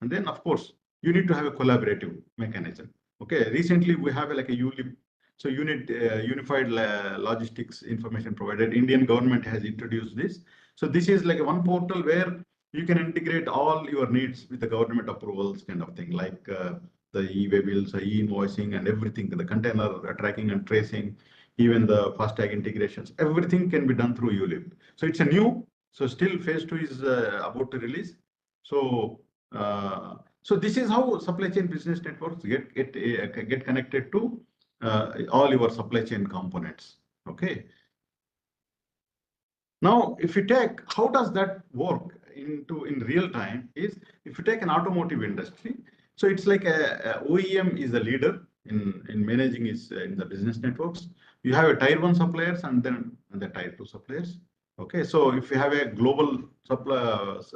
And then of course you need to have a collaborative mechanism. Okay, recently we have like a ULIP, so Unified Logistics Information Provider. Indian government has introduced this. So this is like a one portal where you can integrate all your needs with the government approvals kind of thing, like the e-way bills, e-invoicing, and everything, the container tracking and tracing, even the FASTag integrations, everything can be done through ULIP. So it's a new, so still phase 2 is about to release. So so this is how supply chain business networks get connected to all your supply chain components. Okay. Now, if you take, how does that work in real time? Is if you take an automotive industry, so it's like a OEM is a leader in managing its in the business networks. You have a tier 1 suppliers and then the tier 2 suppliers. Okay, so if you have a global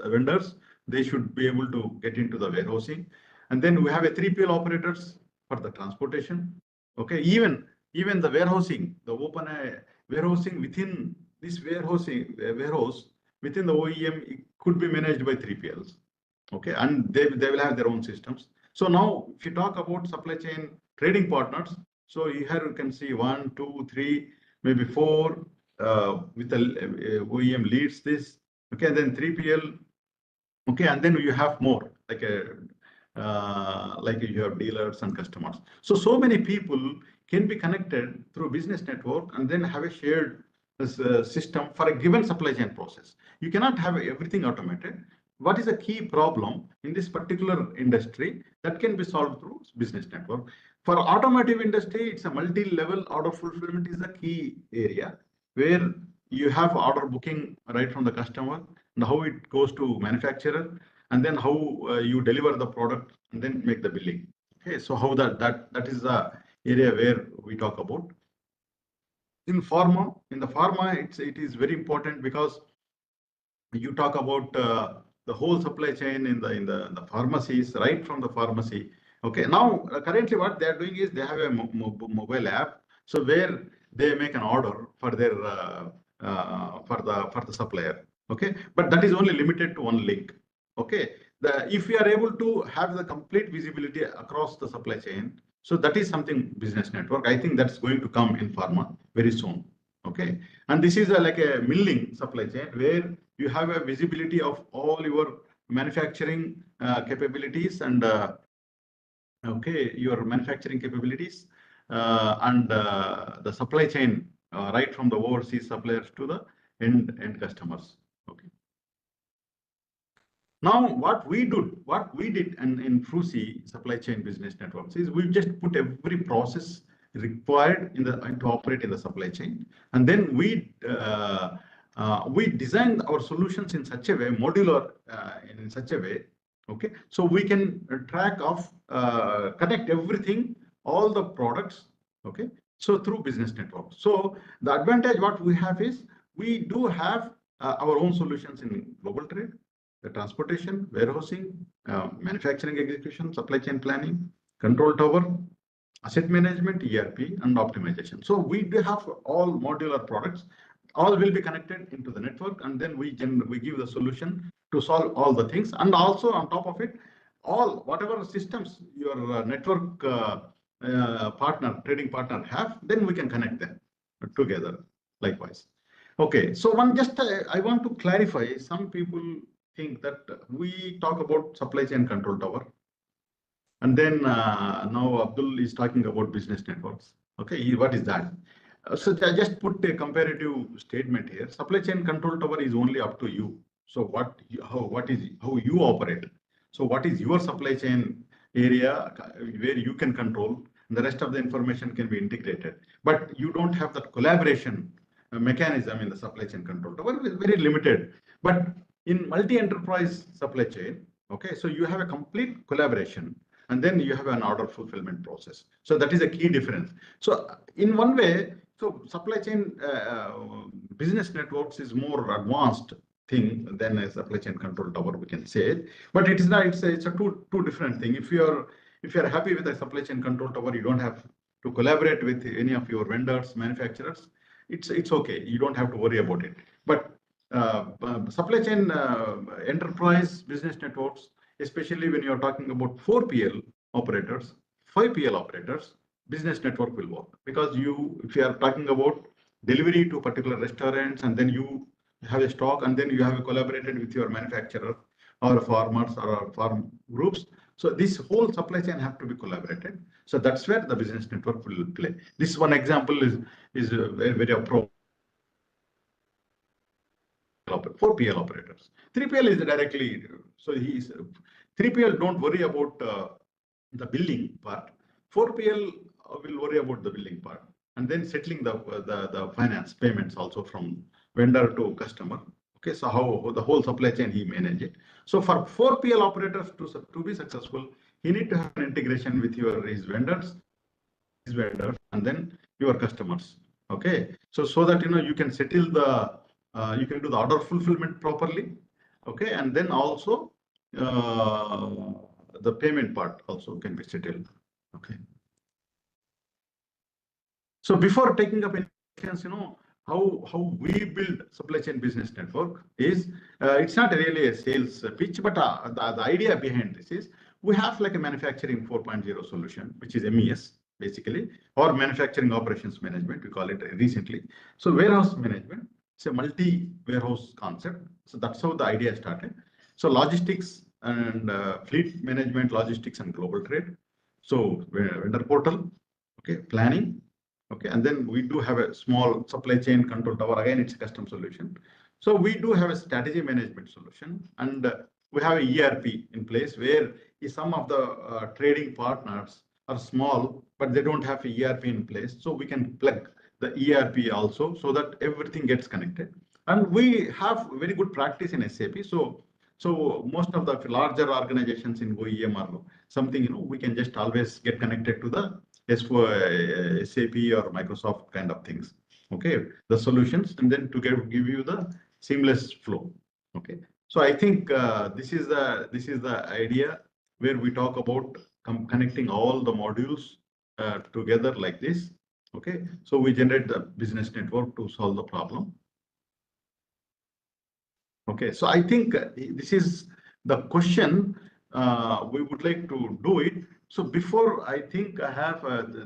vendors, they should be able to get into the warehousing. And then we have a 3PL operators for the transportation. Okay, even the warehousing, the open warehousing within this warehouse within the OEM, it could be managed by 3PLs. Okay, and they will have their own systems. So now if you talk about supply chain trading partners, so here you can see 1, 2, 3, maybe 4 with the OEM leads this. Okay, and then 3PL. Okay, and then you have more like you have dealers and customers. So many people can be connected through business network and then have a shared system for a given supply chain process. You cannot have everything automated. What is a key problem in this particular industry that can be solved through business network? For automotive industry, it's a multi-level order fulfillment is a key area where you have order booking right from the customer and how it goes to manufacturer, and then how you deliver the product and then make the billing. Okay, so how that is the area where we talk about. In the pharma, it is very important because you talk about the whole supply chain in the pharmacies, right from the pharmacy. Okay, now currently what they are doing is they have a mobile app, so where they make an order for their for the supplier. Okay, but that is only limited to one link. Okay, if we are able to have the complete visibility across the supply chain, so that is something business network. I think that's going to come in pharma very soon. Okay, and this is like a milling supply chain where you have a visibility of all your manufacturing capabilities and okay, your manufacturing capabilities and the supply chain right from the overseas suppliers to the end customers. Okay. Now, what we did in Frusi Supply Chain Business Networks is we just put every process required to operate in the supply chain, and then we designed our solutions in such a way, modular in such a way, okay, so we can track of connect everything, all the products, okay, so through business networks. So the advantage what we have is we do have our own solutions in global trade, the transportation, warehousing, manufacturing execution, supply chain planning, control tower, asset management, ERP, and optimization. So we do have all modular products. All will be connected into the network, and then we give the solution to solve all the things. And also on top of it, whatever systems your network trading partner have, then we can connect them together likewise. Okay, so I want to clarify, some people think that we talk about supply chain control tower, and then now Abdul is talking about business networks. Okay, what is that? So I just put a comparative statement here. Supply chain control tower is only up to you. So how you operate. So what is your supply chain area where you can control, and the rest of the information can be integrated. But you don't have that collaboration mechanism in the supply chain control tower. It's very limited. But in multi-enterprise supply chain, okay, so you have a complete collaboration, and then you have an order fulfillment process. So that is a key difference. So in one way, so supply chain business networks is more advanced thing than a supply chain control tower, we can say. But it is not. It's a two different thing. If you are happy with a supply chain control tower, you don't have to collaborate with any of your vendors, manufacturers. It's okay. You don't have to worry about it. But supply chain enterprise business networks, especially when you're talking about 4PL operators, 5PL operators, business network will work, because if you are talking about delivery to particular restaurants, and then you have a stock, and then you have collaborated with your manufacturer or farmers or farm groups. So this whole supply chain have to be collaborated. So that's where the business network will play. This one example is very appropriate. 4PL operators. 3PL is directly, so 3PL don't worry about the billing part. 4PL will worry about the billing part, and then settling the finance payments also from vendor to customer. Okay, so how the whole supply chain he manage it. So for 4PL operators to be successful, he need to have an integration with his vendors, and then your customers. Okay, so that you can settle you can do the order fulfillment properly. Okay, and then also the payment part also can be settled. Okay. So before taking up any questions, how we build supply chain business network is, it's not really a sales pitch, but the idea behind this is we have like a manufacturing 4.0 solution, which is MES basically, or manufacturing operations management, we call it recently. So warehouse management, it's a multi-warehouse concept. So that's how the idea started. So logistics and fleet management, logistics and global trade. So vendor portal, okay, planning. Okay, and then we do have a small supply chain control tower. Again, it's a custom solution. So we do have a strategy management solution, and we have a ERP in place where some of the trading partners are small, but they don't have a ERP in place. So we can plug the ERP also, so that everything gets connected. And we have very good practice in SAP. So most of the larger organizations in OEM or something, we can just always get connected to the SAP or Microsoft kind of things. Okay, the solutions, and then to give you the seamless flow. Okay, so I think this is the idea where we talk about connecting all the modules together like this. Okay, so we generate the business network to solve the problem. Okay, so I think this is the question. We would like to do it. So before, I think I have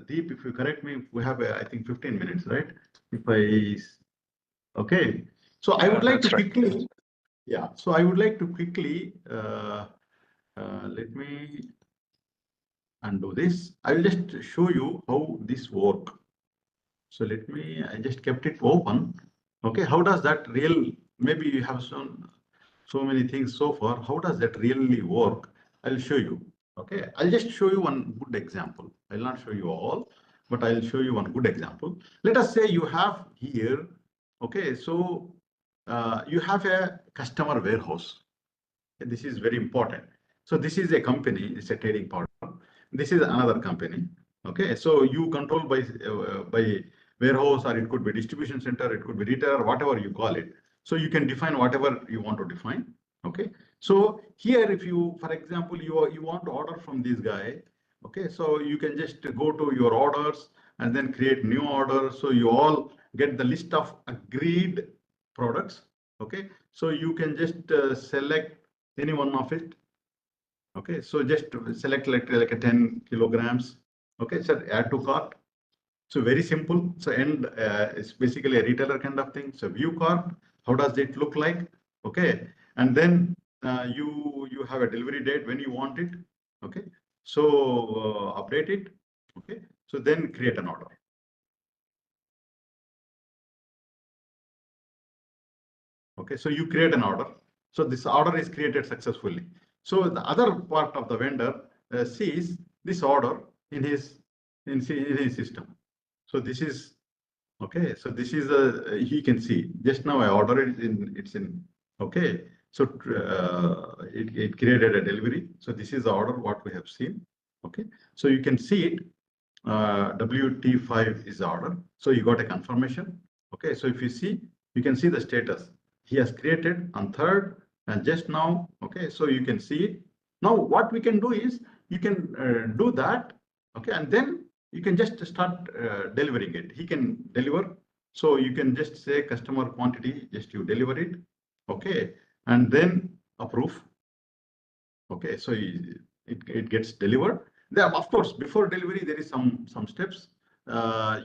Deep, if you correct me, we have I think 15 minutes, right? Okay. So I would like to quickly, yeah. So I would like to quickly let me undo this. I will just show you how this works. So let me, I just kept it open. Okay, how does that maybe you have shown so many things so far. How does that really work? I'll show you. Okay, I'll just show you one good example. I'll not show you all, but I'll show you one good example. Let us say you have here, okay, so you have a customer warehouse. This is very important. So this is a company, it's a trading partner. This is another company. Okay, so you control by warehouse, or it could be distribution center, it could be retailer, whatever you call it. So you can define whatever you want to define. Okay, so here, if you, for example, you want to order from this guy. Okay, so you can just go to your orders and then create new order. So you all get the list of agreed products. Okay, so you can just select any one of it. Okay, so just select like a 10 kilograms. Okay, so add to cart. So very simple. So and it's basically a retailer kind of thing. So view cart. How does it look like? Okay, and then you have a delivery date when you want it. Okay, so update it. Okay, so then create an order. Okay, so you create an order. So this order is created successfully. So the other part of the vendor sees this order in his system. So this is okay. So this is he can see. Just now I ordered it it's in okay. So it created a delivery. So this is the order what we have seen. Okay. So you can see it. WT5 is the order. So you got a confirmation. Okay. So if you see, you can see the status. He has created on 3rd and just now. Okay. So you can see it. Now what we can do is you can do that. Okay. And then you can just start delivering it. He can deliver. So you can just say customer quantity, just you deliver it. Okay. And then approve. Okay. So it gets delivered. There, of course, before delivery, there is some steps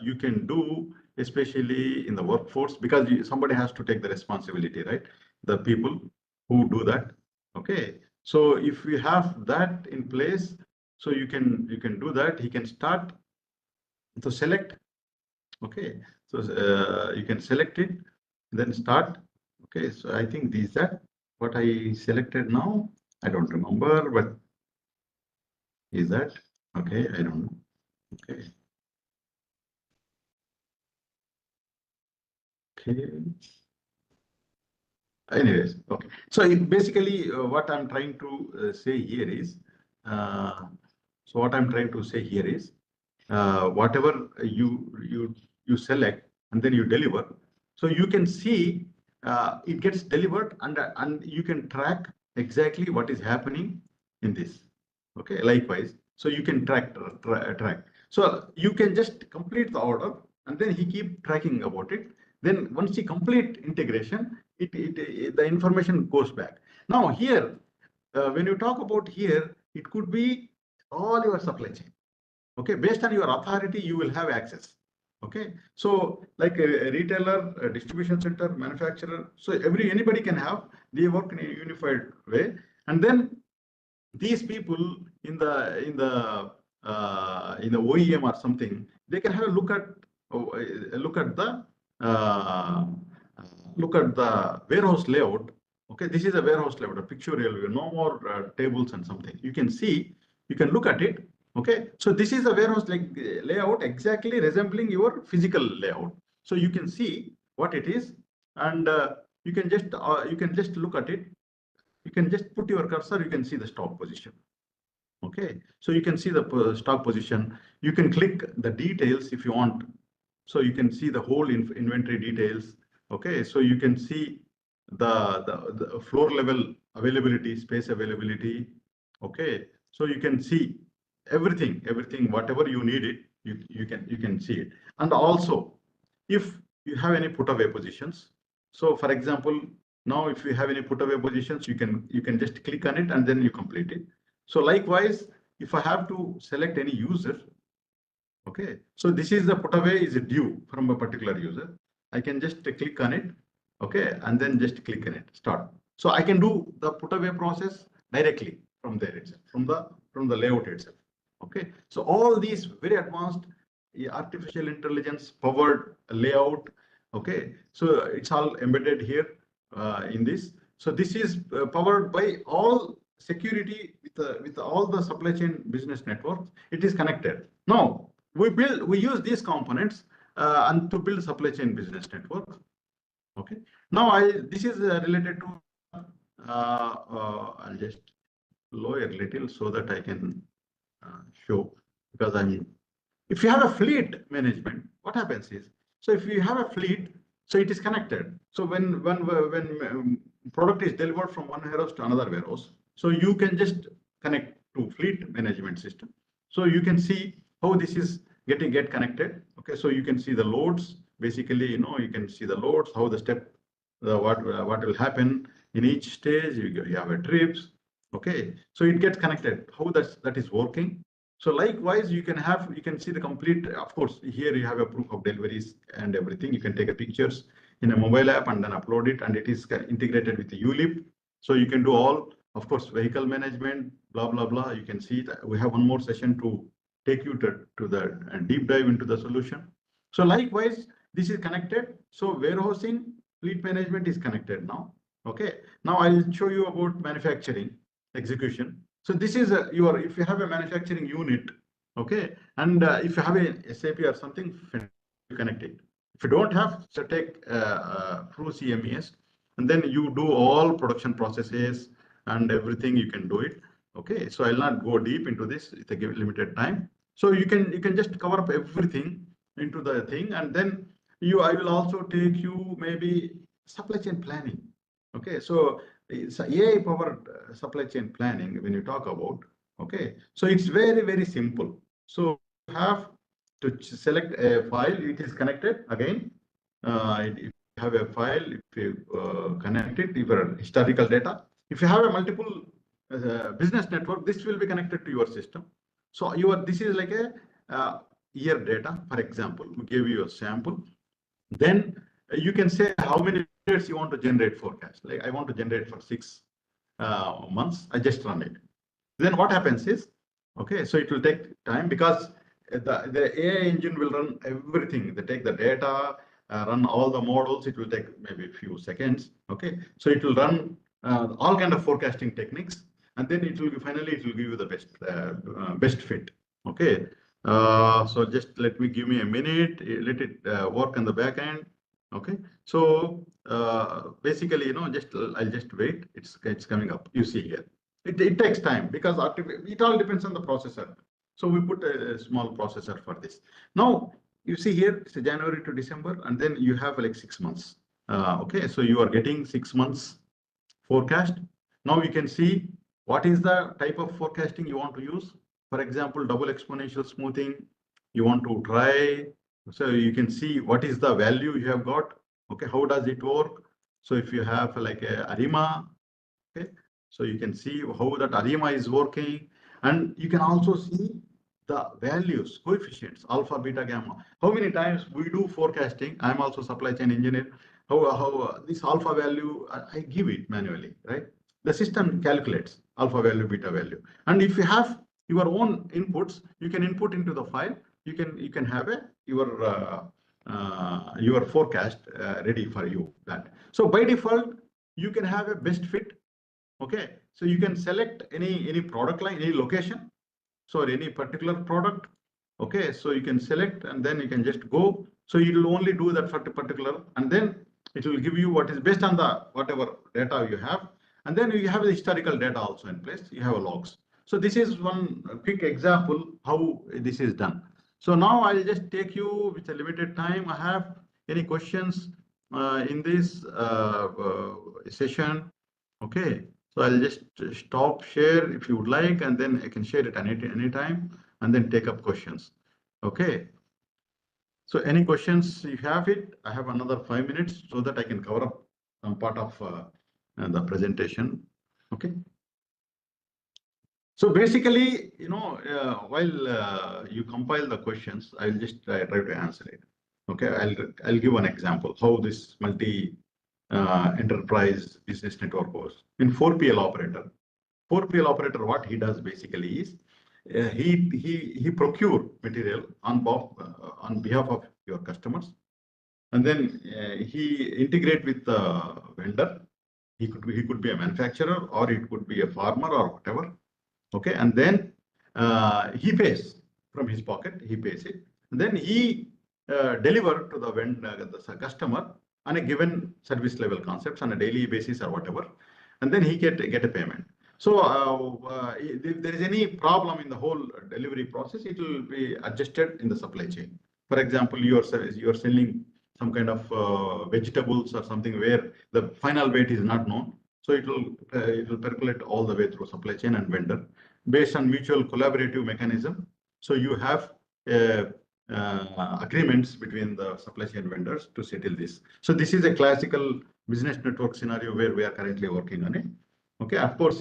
you can do, especially in the workforce, because somebody has to take the responsibility, right? The people who do that. Okay. So if we have that in place, so you can do that. He can start. So select. Okay. So you can select it, then start. Okay. So I think these are what I selected now. I don't remember, but is that okay? I don't know. Okay. Okay. Anyways, okay. So basically, what I'm trying to say here is, whatever you select and then you deliver, so you can see it gets delivered and you can track exactly what is happening in this. Okay, likewise, so you can track. So you can just complete the order and then he keep tracking about it. Then once you complete integration, the information goes back. Now here, when you talk about here, it could be all your supply chain. Okay, based on your authority, you will have access. Okay, so like a retailer, a distribution center, manufacturer, so anybody can have. They work in a unified way, and then these people in the OEM or something, they can have a look at the warehouse layout. Okay, this is a warehouse layout, a pictorial view, no more tables and something. You can see, you can look at it. Okay, so this is a warehouse layout exactly resembling your physical layout. So you can see what it is, and you can just look at it. You can just put your cursor, you can see the stock position. Okay, so you can see the stock position. You can click the details if you want. So you can see the whole inventory details. Okay, so you can see the floor level availability, space availability. Okay, so you can see everything, whatever you need it, you can see it. And also, if you have any put away positions, so for example, now if you have any put away positions, you can just click on it and then you complete it. So likewise, if I have to select any user, okay, so this is the put away is due from a particular user. I can just click on it, okay, and then just click on it, start. So I can do the put away process directly from there itself, from the layout itself. Okay, so all these very advanced artificial intelligence powered layout. Okay, so it's all embedded here in this. So this is powered by all security with all the supply chain business networks. It is connected. Now we use these components and to build supply chain business network. Okay. Now this is related to I'll just lower a little so that I can show, because if you have a fleet management, what happens is, so if you have a fleet, so it is connected. So when product is delivered from one warehouse to another warehouse, so you can just connect to fleet management system. So you can see how this is get connected. Okay, so you can see the loads. Basically, you can see the loads, how the step, what will happen in each stage. You have a trips. Okay, so it gets connected. How that is working. So likewise, you can see the complete. Of course, here you have a proof of deliveries and everything. You can take a pictures in a mobile app and then upload it, and it is integrated with the ULIP. So you can do all, of course, vehicle management, blah blah blah. You can see that we have one more session to take you to the deep dive into the solution. So likewise, this is connected. So warehousing, fleet management is connected now. Okay. Now I'll show you about manufacturing execution. So this is if you have a manufacturing unit, okay, and if you have a SAP or something, you connect it. If you don't have, so take through CMES, and then you do all production processes and everything. You can do it. Okay, so I'll not go deep into this. It's a limited time. So you can just cover up everything into the thing, and then I will also take you maybe supply chain planning. Okay, so it's AI powered supply chain planning when you talk about. Okay, so it's very, very simple. So you have to select a file. It is connected again. If you have a file, if you connect it, your historical data. If you have a multiple business network, this will be connected to your system. So this is like a year data, for example. We gave you a sample. Then you can say how many minutes you want to generate forecast. Like I want to generate for 6 months. I just run it. Then what happens is, okay, so it will take time because the AI engine will run everything. They take the data, run all the models. It will take maybe a few seconds. Okay, so it will run all kind of forecasting techniques, and then it will finally give you the best fit. Okay, so just let me a minute. Let it work on the back end. Okay, so basically, I'll just wait. It's coming up. You see here. It takes time because it all depends on the processor. So we put a small processor for this. Now you see here it's January to December, and then you have like 6 months. Okay, so you are getting 6 months forecast. Now you can see what is the type of forecasting you want to use. For example, double exponential smoothing. You want to try. So you can see what is the value you have got. Okay, how does it work? So if you have like a ARIMA, okay, so you can see how that ARIMA is working, and you can also see the values, coefficients, alpha, beta, gamma. How many times we do forecasting? I'm also supply chain engineer. How this alpha value I give it manually, right? The system calculates alpha value, beta value, and if you have your own inputs, you can input into the file. You can have your forecast ready for you. So by default you can have a best fit. Okay, so you can select any product line, any location, so any particular product. Okay, so you can select and then you can just go. So it will only do that for the particular, and then it will give you what is based on the whatever data you have, and then you have the historical data also in place. You have a logs. So this is one quick example how this is done. So now I'll just take you with a limited time. I have any questions in this session? Okay, so I'll just stop share if you would like, and then I can share it any time, and then take up questions. Okay. So any questions you have it? I have another 5 minutes so that I can cover up some part of the presentation. Okay. So basically, while you compile the questions, I'll just try to answer it. Okay, I'll give an example how this multi enterprise business network goes in 4PL operator. 4PL operator, what he does basically is he procure material on behalf of your customers, and then he integrate with the vendor. He could be a manufacturer, or it could be a farmer, or whatever. Okay, and then he pays from his pocket. He pays it, and then he deliver to the vendor, the customer, on a given service level concepts on a daily basis or whatever, and then he get a payment. So if there is any problem in the whole delivery process, it will be adjusted in the supply chain. For example, you are selling some kind of vegetables or something where the final weight is not known. So it will percolate all the way through supply chain and vendor based on mutual collaborative mechanism. So you have agreements between the supply chain vendors to settle this. So this is a classical business network scenario where we are currently working on it. Okay, of course,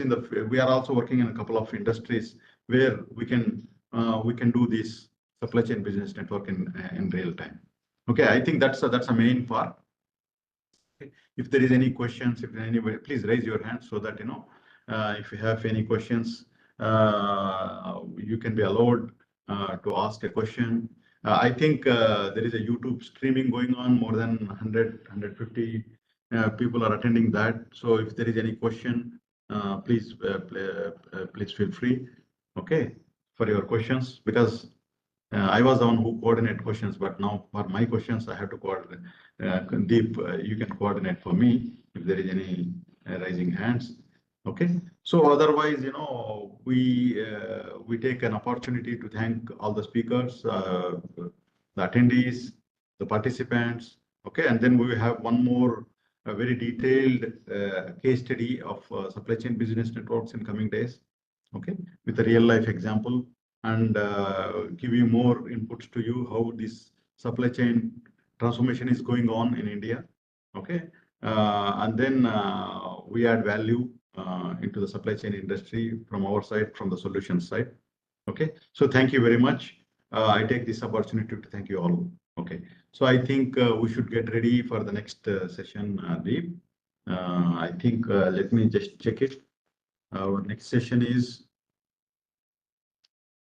we are also working in a couple of industries where we can do this supply chain business network in real time. Okay, I think that's a main part. Okay. If there is any questions, if anybody, please raise your hand so that if you have any questions, you can be allowed to ask a question. I think there is a YouTube streaming going on. More than 150 people are attending that. So if there is any question, please feel free. Okay, for your questions, because I was the one who coordinate questions, but now for my questions, I have to coordinate. Deep, you can coordinate for me if there is any raising hands. Okay. So otherwise, we take an opportunity to thank all the speakers, the attendees, the participants. Okay, and then we will have one more very detailed case study of supply chain business networks in coming days. Okay, with a real life example, and give you more inputs to you how this supply chain transformation is going on in India. Okay, and then we add value into the supply chain industry from our side, from the solution side. Okay, so thank you very much. I take this opportunity to thank you all. Okay, so I think we should get ready for the next session, Deep. I think let me just check it. Our next session is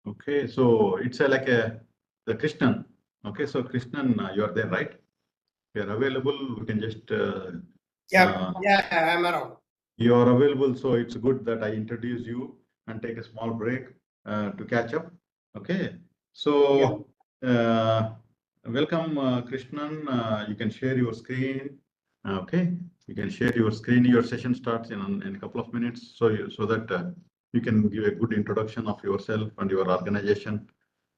okay. So it's like the Krishnan. Okay, so Krishnan, you are there, right? You are available. We can just yeah, I'm around. You are available, so it's good that I introduce you and take a small break to catch up. Okay, so welcome, Krishnan. You can share your screen. Okay, you can share your screen. Your session starts in a couple of minutes, so that you can give a good introduction of yourself and your organization.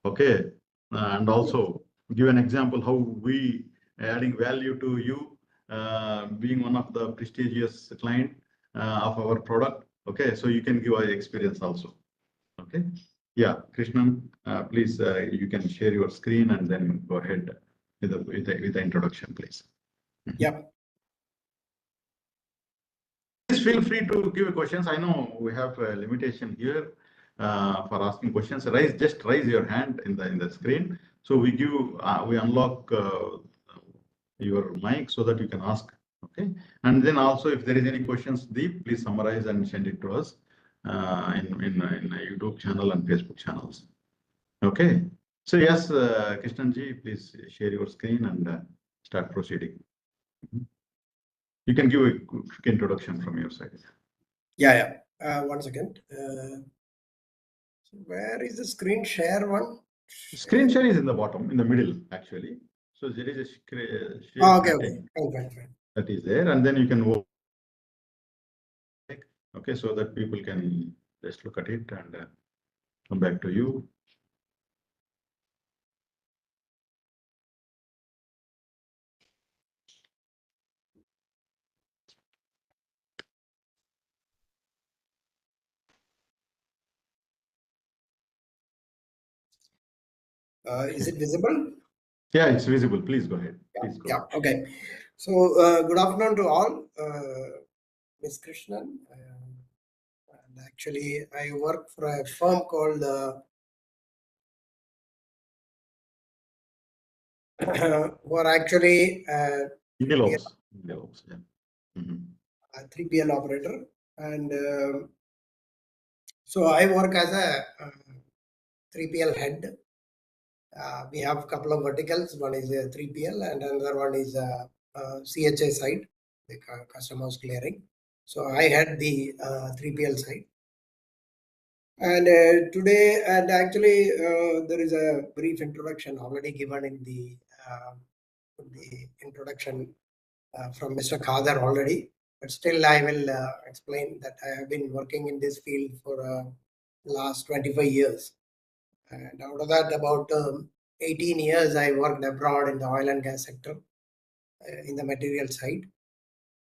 Okay, and also give an example how we adding value to you, being one of the prestigious client of our product. Okay, so you can give our experience also. Okay, yeah, Krishnan, please, you can share your screen and then go ahead with the introduction, please. Yeah. Please feel free to give questions. I know we have a limitation here for asking questions. Just raise your hand in the screen. So we unlock your mic so that you can ask. Okay, and then also if there is any questions, Deep, please summarize and send it to us in a YouTube channel and Facebook channels. Okay, so yes, Krishnanji, please share your screen and start proceeding. You can give a quick introduction from your side. Yeah. 1 second. Where is the screen share one? Screen share is in the bottom, in the middle, actually. So there is a share. Okay. Fine. That is there, and then you can work. Okay, so that people can just look at it and come back to you. Is it visible? Yeah, it's visible. Please go ahead. Please go. Yeah. Okay. So good afternoon to all. Ms. Krishnan. And actually, I work for a firm called who are actually Develops, yeah. 3PL operator, and so I work as a 3PL head. We have a couple of verticals. One is 3PL and another one is CHA side, the customers clearing. So I had the 3PL side. And today, and actually, there is a brief introduction already given in the introduction from Mr. Khadar already. But still, I will explain that I have been working in this field for last 25 years. And out of that, about 18 years, I worked abroad in the oil and gas sector in the material side.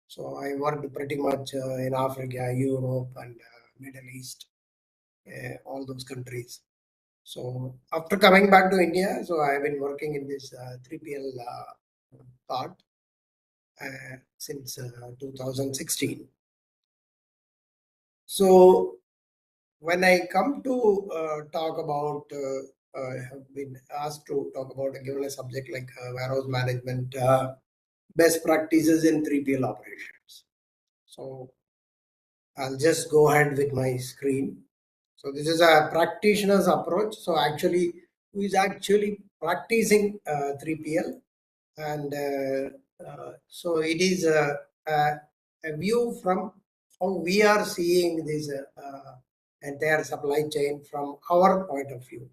So I worked pretty much in Africa, Europe, and Middle East, all those countries. So after coming back to India, so I have been working in this 3PL part since 2016. So when I come to talk about, I have been asked to talk about a given a subject like warehouse management, best practices in 3PL operations. So I'll just go ahead with my screen. So this is a practitioner's approach. So actually, who is actually practicing 3PL, and so it is a view from how we are seeing this entire supply chain from our point of view.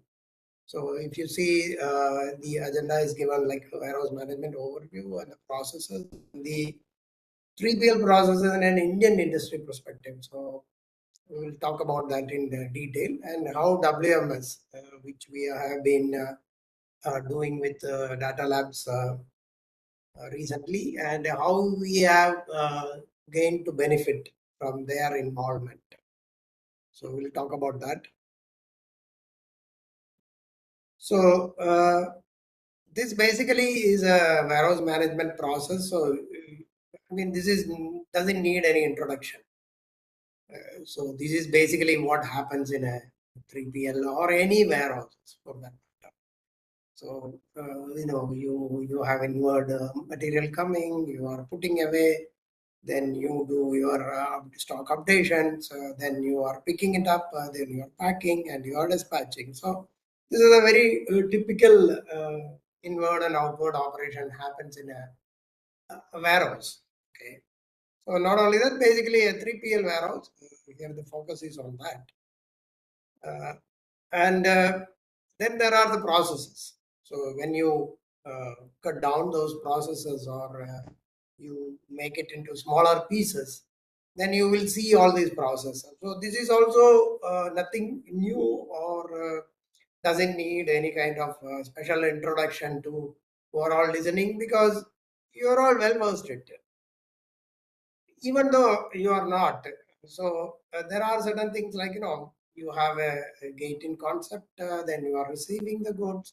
So if you see the agenda is given like warehouse management overview and the processes, the 3PL processes in an Indian industry perspective. So we will talk about that in detail, and how WMS, which we have been doing with Data Labs recently, and how we have gained to benefit from their involvement. So we'll talk about that. So this basically is a warehouse management process. So I mean, this doesn't need any introduction. So this is basically what happens in a 3PL or any warehouse for that matter. So you have inward material coming, you are putting away, then you do your stock updations, then you are picking it up, then you are packing and you are dispatching. So this is a very typical inward and outward operation happens in a warehouse. Okay. So not only that, basically a 3PL warehouse, here the focus is on that. And then there are the processes. So when you cut down those processes or you make it into smaller pieces, then you will see all these processes. So this is also nothing new or doesn't need any kind of special introduction to who are all listening, because you are all well versed in it, even though you are not. So there are certain things like, you have a gate-in concept, then you are receiving the goods,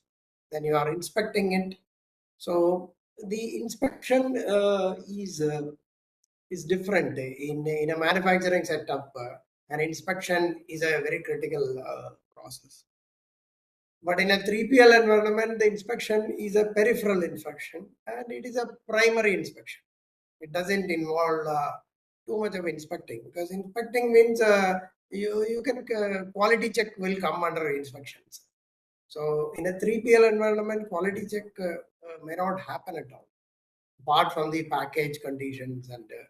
then you are inspecting it. So the inspection is different in a manufacturing setup. An inspection is a very critical process. But in a 3PL environment, the inspection is a peripheral inspection and it is a primary inspection. It doesn't involve too much of inspecting, because inspecting means you can quality check will come under inspections. So in a 3PL environment, quality check may not happen at all, apart from the package conditions and the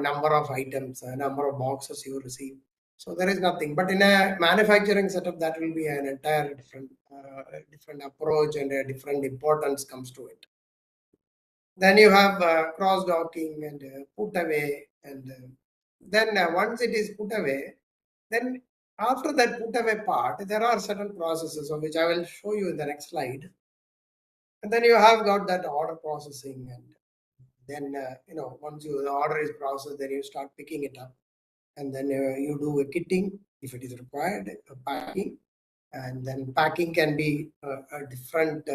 number of items, number of boxes you receive. So there is nothing. But in a manufacturing setup, that will be an entire different approach, and a different importance comes to it. Then you have cross docking and put away, and then once it is put away, then after that put away part, there are certain processes of which I will show you in the next slide. And then you have got that order processing, and then once the order is processed, then you start picking it up, and then you do a kitting if it is required, packing, and then packing can be a different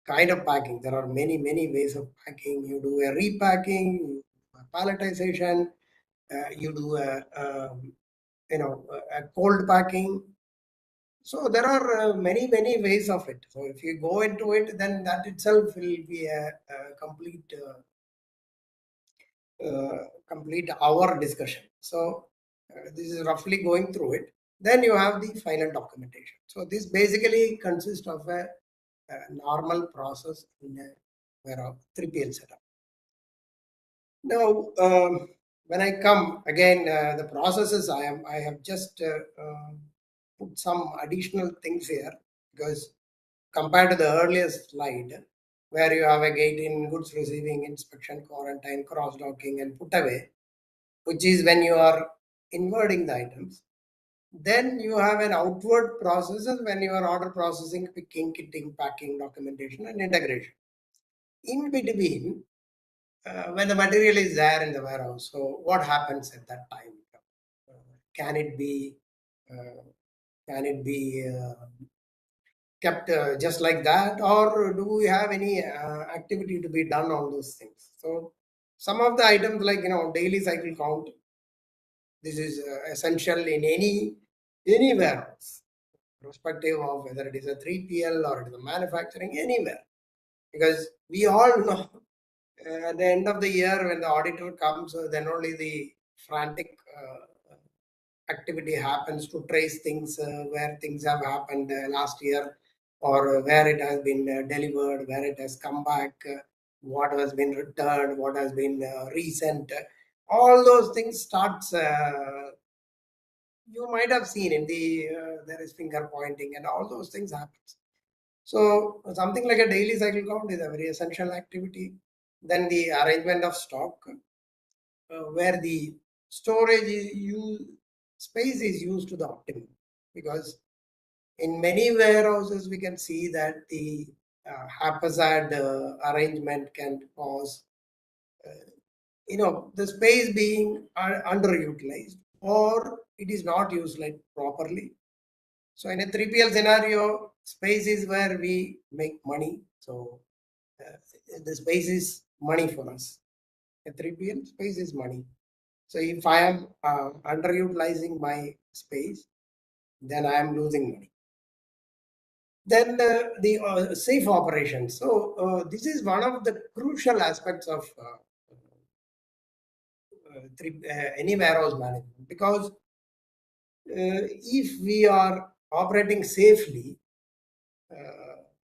kind of packing. There are many ways of packing. You do a repacking, you do a palletization, you do a cold packing. So there are many ways of it. So if you go into it, then that itself will be a complete hour discussion. So this is roughly going through it. Then you have the final documentation. So this basically consists of a normal process in a warehouse 3PL setup. Now, when I come again, the processes I have just put some additional things here, because compared to the earlier slide, where you have a gate in, goods receiving, inspection, quarantine, cross-docking, and put away, which is when you are inverting the items. Then you have an outward processes when you are order processing, picking, kitting, packing, documentation, and integration. In between, when the material is there in the warehouse, so what happens at that time? Can it be kept just like that, or do we have any activity to be done on those things? So some of the items like daily cycle count, this is essential in any warehouse, irrespective of whether it is a 3PL or it is a manufacturing, anywhere, because we all know at the end of the year when the auditor comes, then only the frantic activity happens to trace things where things have happened last year, or where it has been delivered, where it has come back, what has been returned, what has been resent. All those things starts. You might have seen in the there is finger pointing and all those things happens. So something like a daily cycle count is a very essential activity. Then the arrangement of stock, where the storage space is used to the optimum, because in many warehouses we can see that the haphazard arrangement can cause the space being underutilized, or it is not used like properly. So in a 3PL scenario, space is where we make money. So the space is money for us. A 3PL space is money. So if I am underutilizing my space, then I am losing money. Then the safe operation. So this is one of the crucial aspects of any warehouse management, because if we are operating safely,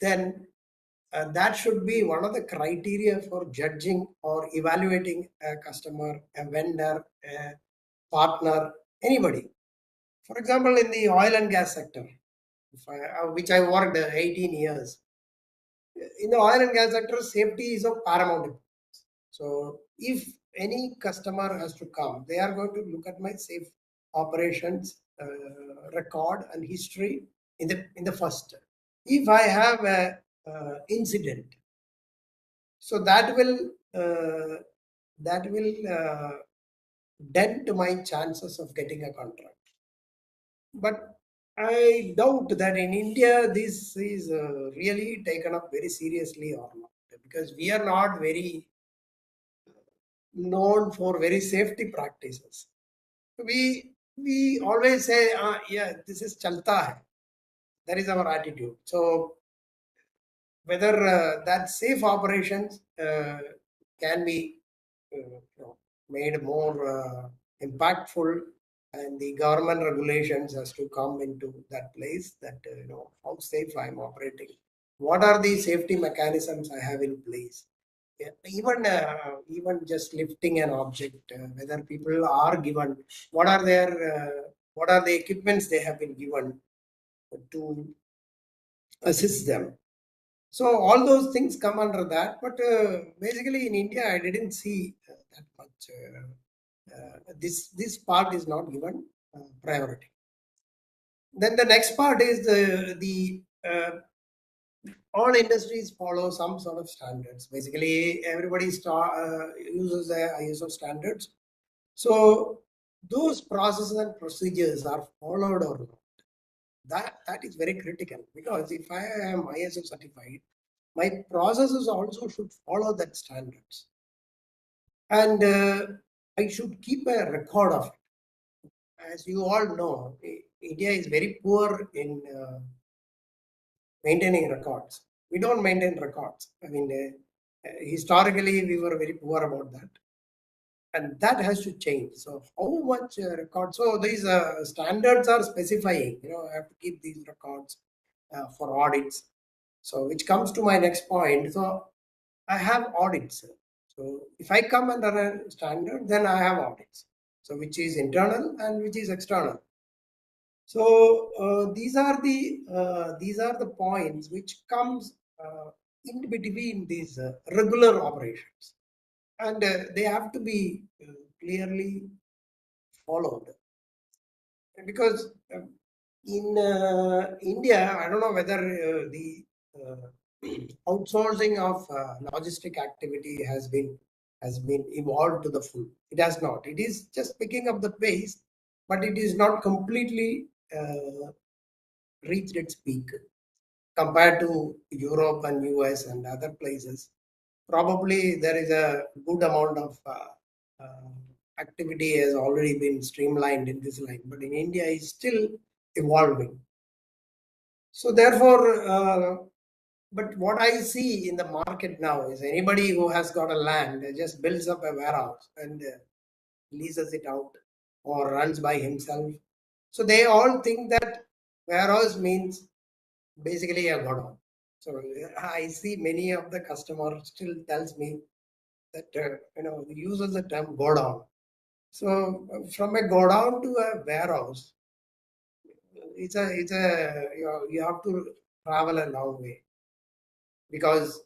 then that should be one of the criteria for judging or evaluating a customer, a vendor, a partner, anybody. For example, in the oil and gas sector, which I worked 18 years, in the oil and gas sector, safety is of paramount importance. So if any customer has to come, they are going to look at my safe operations record and history in the first. If I have a incident, so that will dent my chances of getting a contract. But I doubt that in India this is really taken up very seriously or not, because we are not very known for very safety practices. We always say, yeah, this is chalta hai. That is our attitude. So whether that safe operations can be made more impactful, and the government regulations has to come into that place, that how safe I am operating, what are the safety mechanisms I have in place. Yeah, even just lifting an object, whether people are given, what are the equipments they have been given to assist them. So all those things come under that. But basically in India, I didn't see that much. This part is not given priority. Then the next part is the all industries follow some sort of standards. Basically, everybody uses the ISO standards. So those processes and procedures are followed or not. That is very critical, because if I am ISO certified, my processes also should follow that standards, and I should keep a record of it. As you all know, India is very poor in maintaining records. We don't maintain records. I mean, historically we were very poor about that. and that has to change. So how much record? So these standards are specifying, I have to keep these records for audits. So which comes to my next point. So I have audits. So if I come under a standard, then I have audits. So which is internal and which is external. So these are the points which comes in between these regular operations, and they have to be clearly followed, because in India, I don't know whether the outsourcing of logistic activity has been evolved to the full. It has not. It is just picking up the pace, but it is not completely reached its peak compared to Europe and US and other places. Probably there is a good amount of activity has already been streamlined in this line, but in India is still evolving. So therefore, but what I see in the market now is anybody who has got a land just builds up a warehouse and leases it out or runs by himself. So they all think that warehouse means basically a godown. So I see many of the customers still tells me that uses the term godown. So from a godown to a warehouse, it's a you have to travel a long way, because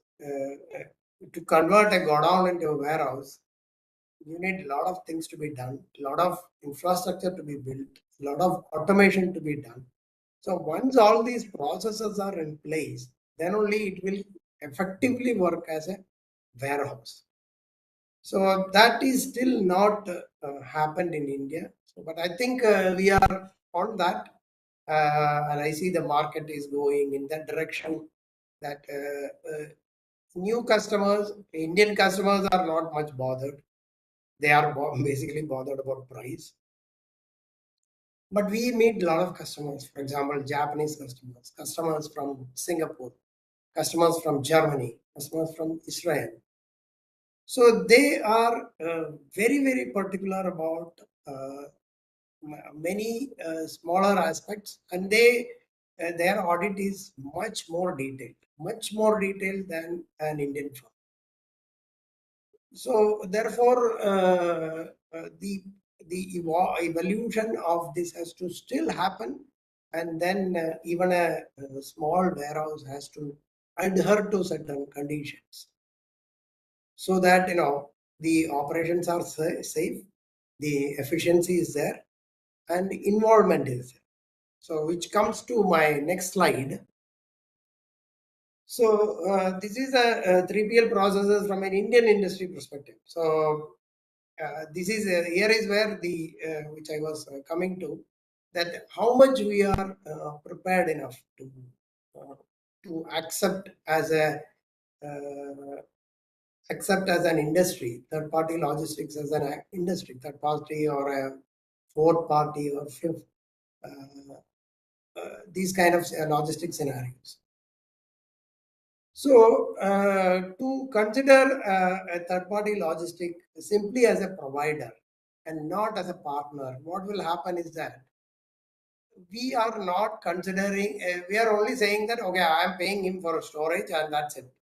to convert a godown into a warehouse, you need a lot of things to be done, a lot of infrastructure to be built, a lot of automation to be done. So once all these processes are in place, then only it will effectively work as a warehouse. So that is still not happened in India. So, but I think we are on that, and I see the market is going in that direction. That new customers, Indian customers, are not much bothered. They are basically bothered about price. But we meet a lot of customers, for example, Japanese customers, customers from Singapore, customers from Germany, customers from Israel. So they are very, very particular about many smaller aspects, and their audit is much more detailed than an Indian firm. So therefore, the evolution of this has to still happen, and then even a small warehouse has to adhere to certain conditions, so that the operations are safe, the efficiency is there, and involvement is there. So which comes to my next slide. So this is a 3PL processes from an Indian industry perspective. So this is here is where the which I was coming to, that how much we are prepared enough to accept as an industry, third party logistics as an industry, third party or a fourth party or fifth, these kind of logistics scenarios. So to consider a third party logistic simply as a provider and not as a partner, what will happen is that we are not considering, we are only saying that, okay, I am paying him for storage and that's it.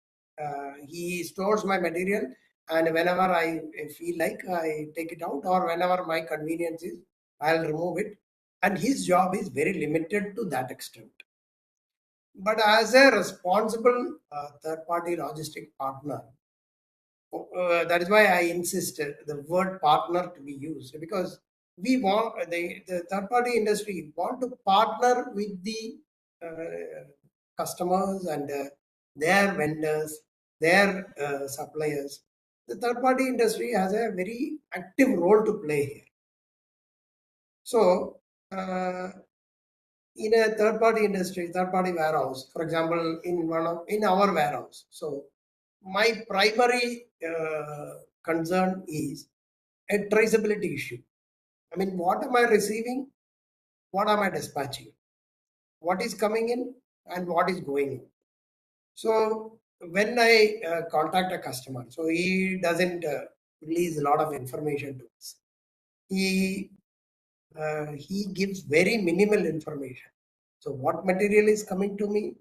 He stores my material, and whenever I feel like, I take it out, or whenever my convenience is, I'll remove it. And his job is very limited to that extent. But as a responsible third-party logistic partner, that is why I insisted the word partner to be used, because we want the third-party industry want to partner with the customers and their vendors, their suppliers. The third-party industry has a very active role to play here. So in a third-party industry, third-party warehouse, for example, in our warehouse. So my primary concern is a traceability issue. I mean, what am I receiving? What am I dispatching? What is coming in and what is going in? So when I contact a customer, so he doesn't release a lot of information to us. He gives very minimal information. So what material is coming to me?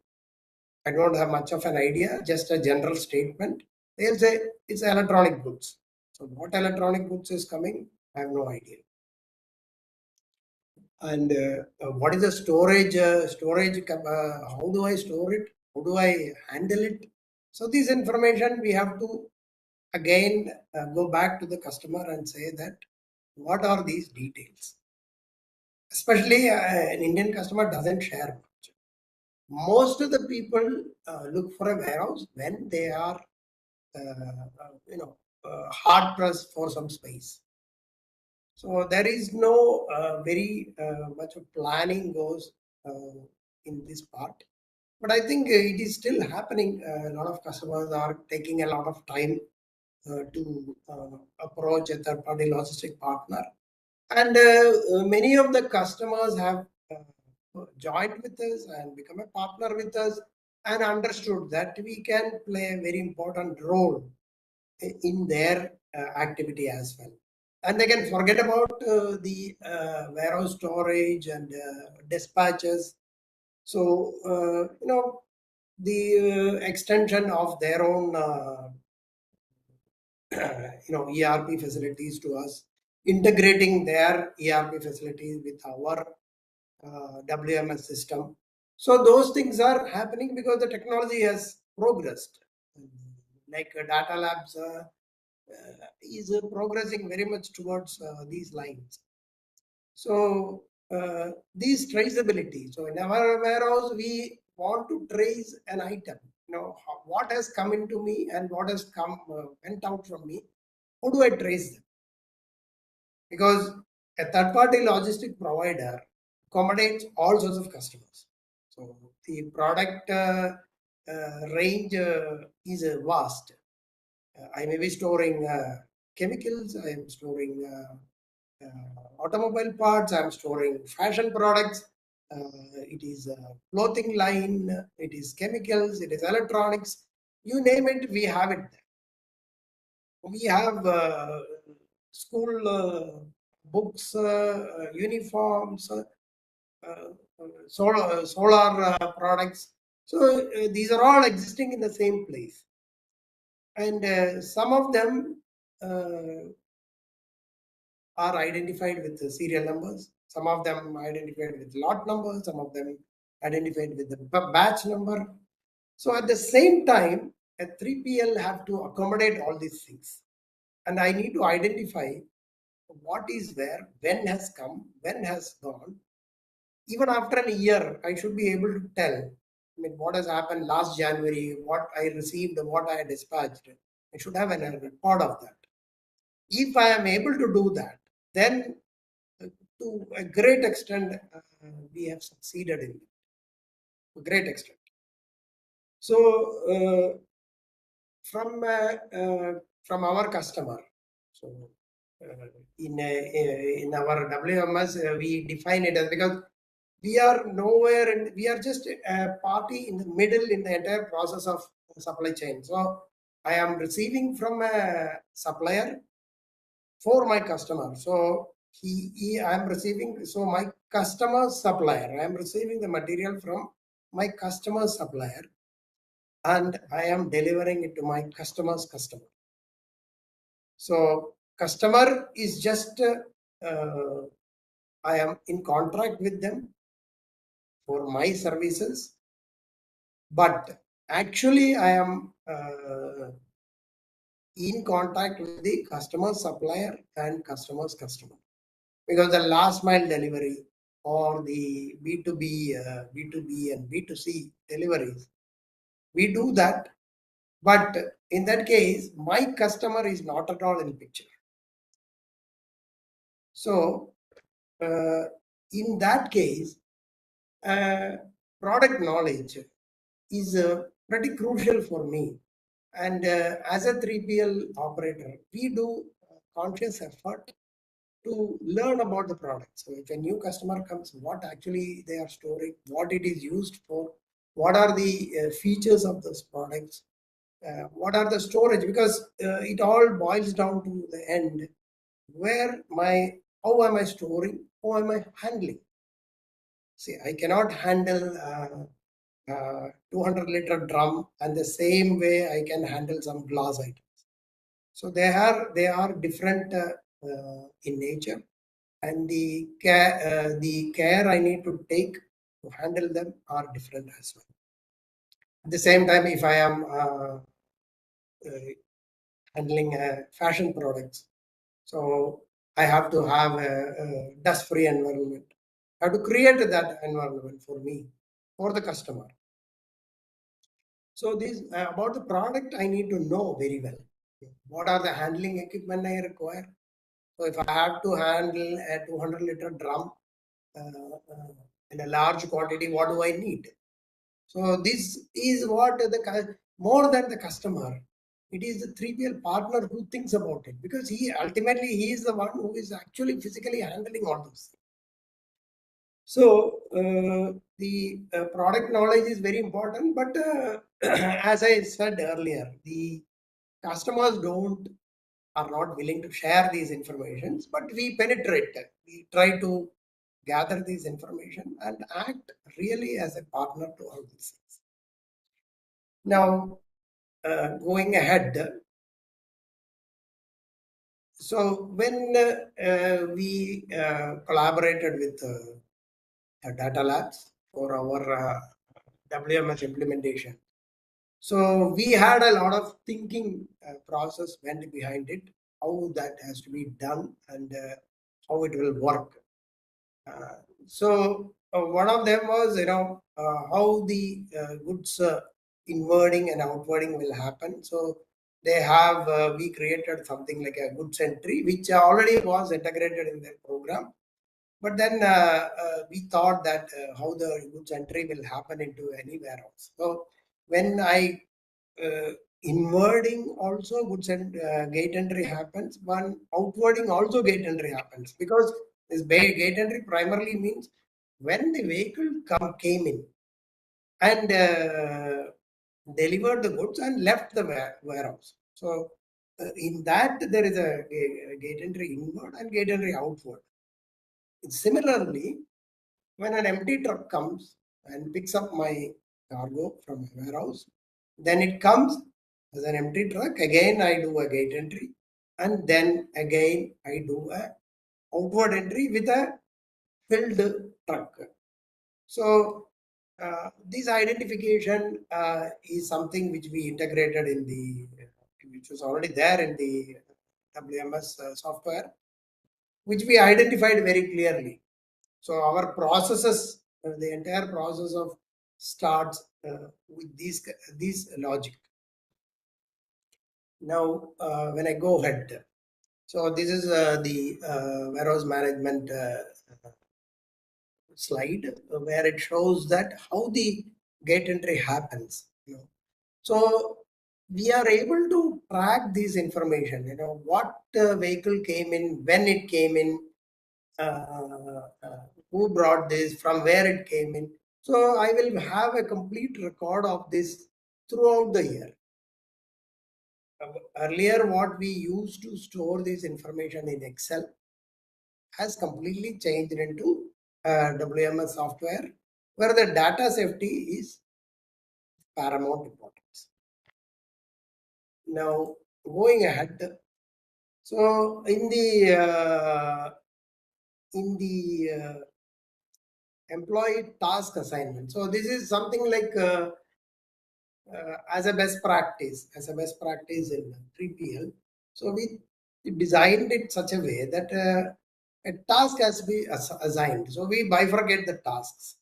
I don't have much of an idea, just a general statement. They'll say it's electronic goods. So what electronic goods is coming? I have no idea. And what is the storage? How do I store it? How do I handle it? So this information we have to again go back to the customer and say that what are these details? Especially an Indian customer doesn't share much. Most of the people look for a warehouse when they are, hard pressed for some space. So there is no very much of planning goes in this part. But I think it is still happening. A lot of customers are taking a lot of time to approach a third-party logistic partner. And many of the customers have joined with us and become a partner with us and understood that we can play a very important role in their activity as well. And they can forget about the warehouse storage and dispatches. So, the extension of their own, ERP facilities to us, integrating their ERP facilities with our WMS system. So those things are happening because the technology has progressed. Like Data Labs is progressing very much towards these lines. So these traceability. So in our warehouse, we want to trace an item. What has come into me and what has come went out from me. How do I trace them? Because a third-party logistic provider accommodates all sorts of customers. So the product range is vast. I may be storing chemicals, I am storing automobile parts, I am storing fashion products, it is a clothing line, it is chemicals, it is electronics, you name it, we have it there. We have school books, uniforms, solar products. So these are all existing in the same place. And some of them are identified with the serial numbers. Some of them identified with lot numbers. Some of them identified with the batch number. So at the same time, a 3PL have to accommodate all these things. And I need to identify what is where, when has come, when has gone. Even after a year, I should be able to tell what has happened last January, what I received, what I dispatched. I should have a record of that. If I am able to do that, then to a great extent, we have succeeded in it. To a great extent. So from our customer, so in our WMS, we define it as, because we are nowhere and we are just a party in the middle in the entire process of supply chain. So I am receiving from a supplier for my customer. So I am receiving, so my customer supplier, I am receiving the material from my customer supplier and I am delivering it to my customer's customer. So customer is just, I am in contract with them for my services, but actually I am in contact with the customer supplier and customer's customer, because the last mile delivery or the B2B and B2C deliveries, we do that, but in that case my customer is not at all in the picture. So in that case, product knowledge is pretty crucial for me. And as a 3PL operator, we do conscious effort to learn about the product. So if a new customer comes, what actually they are storing, what it is used for, what are the features of those products, what are the storage, because it all boils down to the end, how am I storing, how am I handling? See, I cannot handle 200-liter drum and the same way I can handle some glass items. So they are different in nature, and the care I need to take to handle them are different as well. At the same time, if I am handling fashion products, so I have to have a dust-free environment. I have to create that environment for me, for the customer. So this about the product, I need to know very well. What are the handling equipment I require? So if I have to handle a 200-liter drum in a large quantity, what do I need? So this is what more than the customer, it is the 3PL partner who thinks about it, because ultimately he is the one who is actually physically handling all those things. So the product knowledge is very important, but as I said earlier, the customers are not willing to share these informations, but we penetrate them. We try to gather these information and act really as a partner to all these things. Now, going ahead, so when we collaborated with Data Labs for our WMS implementation, so we had a lot of thinking process went behind it, how that has to be done and how it will work. So one of them was, how the goods inwarding and outwarding will happen. So they have, we created something like a goods entry, which already was integrated in their program. But then we thought that how the goods entry will happen into any warehouse. So when I inwarding also goods and gate entry happens, one outwarding also gate entry happens, because this gate entry primarily means when the vehicle came in and delivered the goods and left the warehouse. So in that there is a gate entry inward and gate entry outward. Similarly, when an empty truck comes and picks up my cargo from my warehouse, then it comes as an empty truck. Again, I do a gate entry, and then again I do a outward entry with a filled truck. So this identification is something which we integrated in which was already there in the WMS software, which we identified very clearly. So our processes, the entire process of starts with these logic. Now, when I go ahead, so this is the warehouse management slide where it shows that how the gate entry happens. So we are able to track this information. What vehicle came in, when it came in, who brought this, from where it came in. So I will have a complete record of this throughout the year. Earlier, what we used to store this information in Excel has completely changed into WMS software, where the data safety is paramount importance. Now, going ahead, so in the employee task assignment, so this is something like as a best practice in 3PL. So we designed it such a way that a task has to be assigned. So we bifurcate the tasks.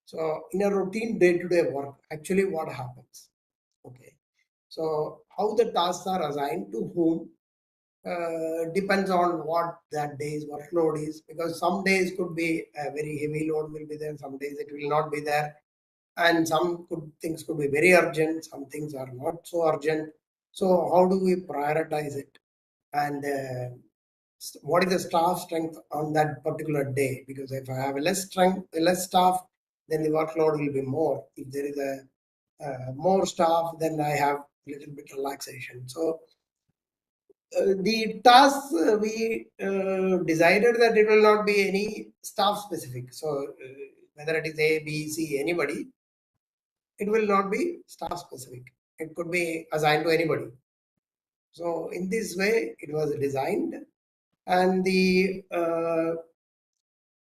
So in a routine day-to-day work, actually what happens? Okay. So how the tasks are assigned to whom depends on what that day's workload is, because some days could be a very heavy load will be there, some days it will not be there, and some things could be very urgent, some things are not so urgent. So how do we prioritize it, and what is the staff strength on that particular day? Because if I have less staff, then the workload will be more. If there is a more staff, then I have little bit relaxation. So the tasks we decided that it will not be any staff specific. So whether it is A, B, C, anybody, it will not be staff specific. It could be assigned to anybody. So in this way, it was designed, and the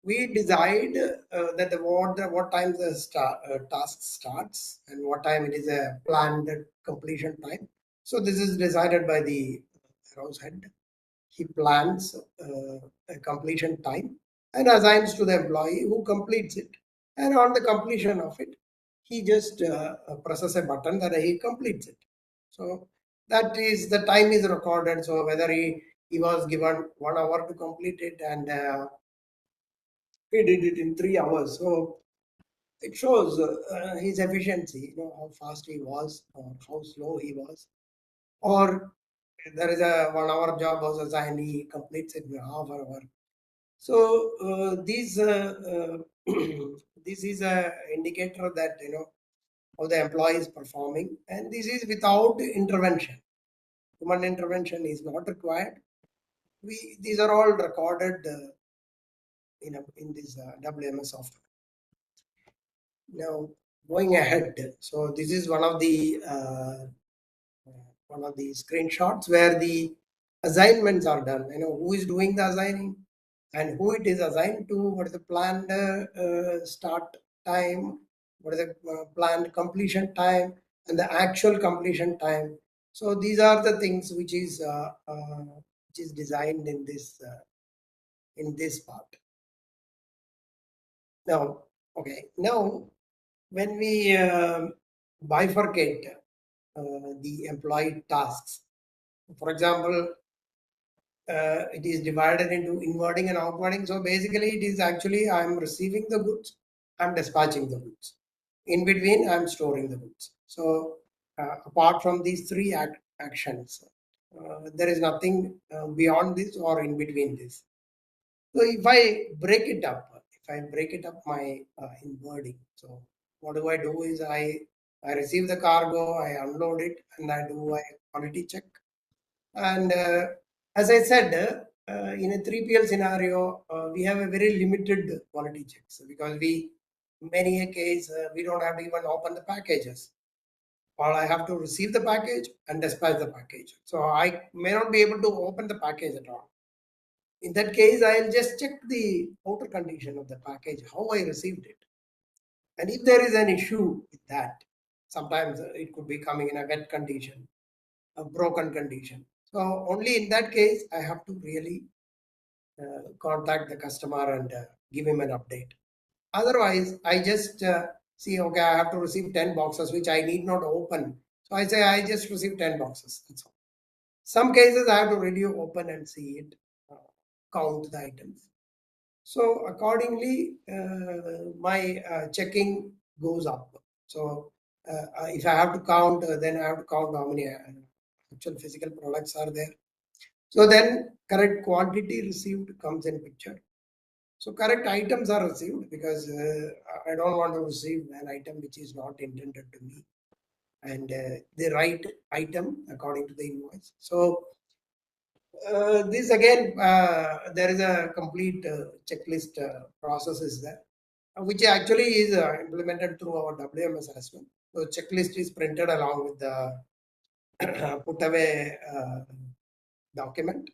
we decide that what time the task starts and what time it is a planned completion time. So this is decided by the warehouse head. He plans a completion time and assigns to the employee who completes it. And on the completion of it, he just presses a button that he completes it. So that is the time is recorded. So whether he was given 1 hour to complete it and he did it in 3 hours. So it shows his efficiency, how fast he was or how slow he was. Or there is a 1 hour job was assigned, he completes it in half an hour. So this is a indicator that how the employee is performing, and this is without intervention. Human intervention is not required. These are all recorded in this WMS software. Now going ahead, so this is one of the screenshots where the assignments are done. Who is doing the assigning and who it is assigned to, what is the planned start time, what is the planned completion time, and the actual completion time. So these are the things which is designed in this part. Now, okay, now when we bifurcate the employee tasks, for example, it is divided into inwarding and outwarding. So basically it is actually I'm receiving the goods, I'm dispatching the goods. In between, I'm storing the goods. So apart from these three actions, there is nothing beyond this or in between this. So if I break it up my inwarding, so what do I do is I receive the cargo, I unload it, and I do a quality check. And as I said, in a 3PL scenario, we have a very limited quality checks because many a case we don't have to even open the packages. Or I have to receive the package and dispatch the package. So I may not be able to open the package at all. In that case, I'll just check the outer condition of the package, how I received it. And if there is an issue with that, sometimes it could be coming in a wet condition, a broken condition. So only in that case, I have to really contact the customer and give him an update. Otherwise, I just see, okay, I have to receive 10 boxes, which I need not open. So I say, I just received 10 boxes. That's all. Some cases I have to really open and see it, count the items. So accordingly, my checking goes up. So if I have to count, then I have to count how many actual physical products are there. So then correct quantity received comes in picture. So correct items are received because I don't want to receive an item which is not intended to me, and the right item according to the invoice. So this again, there is a complete checklist process is there, which actually is implemented through our WMS as well. So checklist is printed along with the put away document,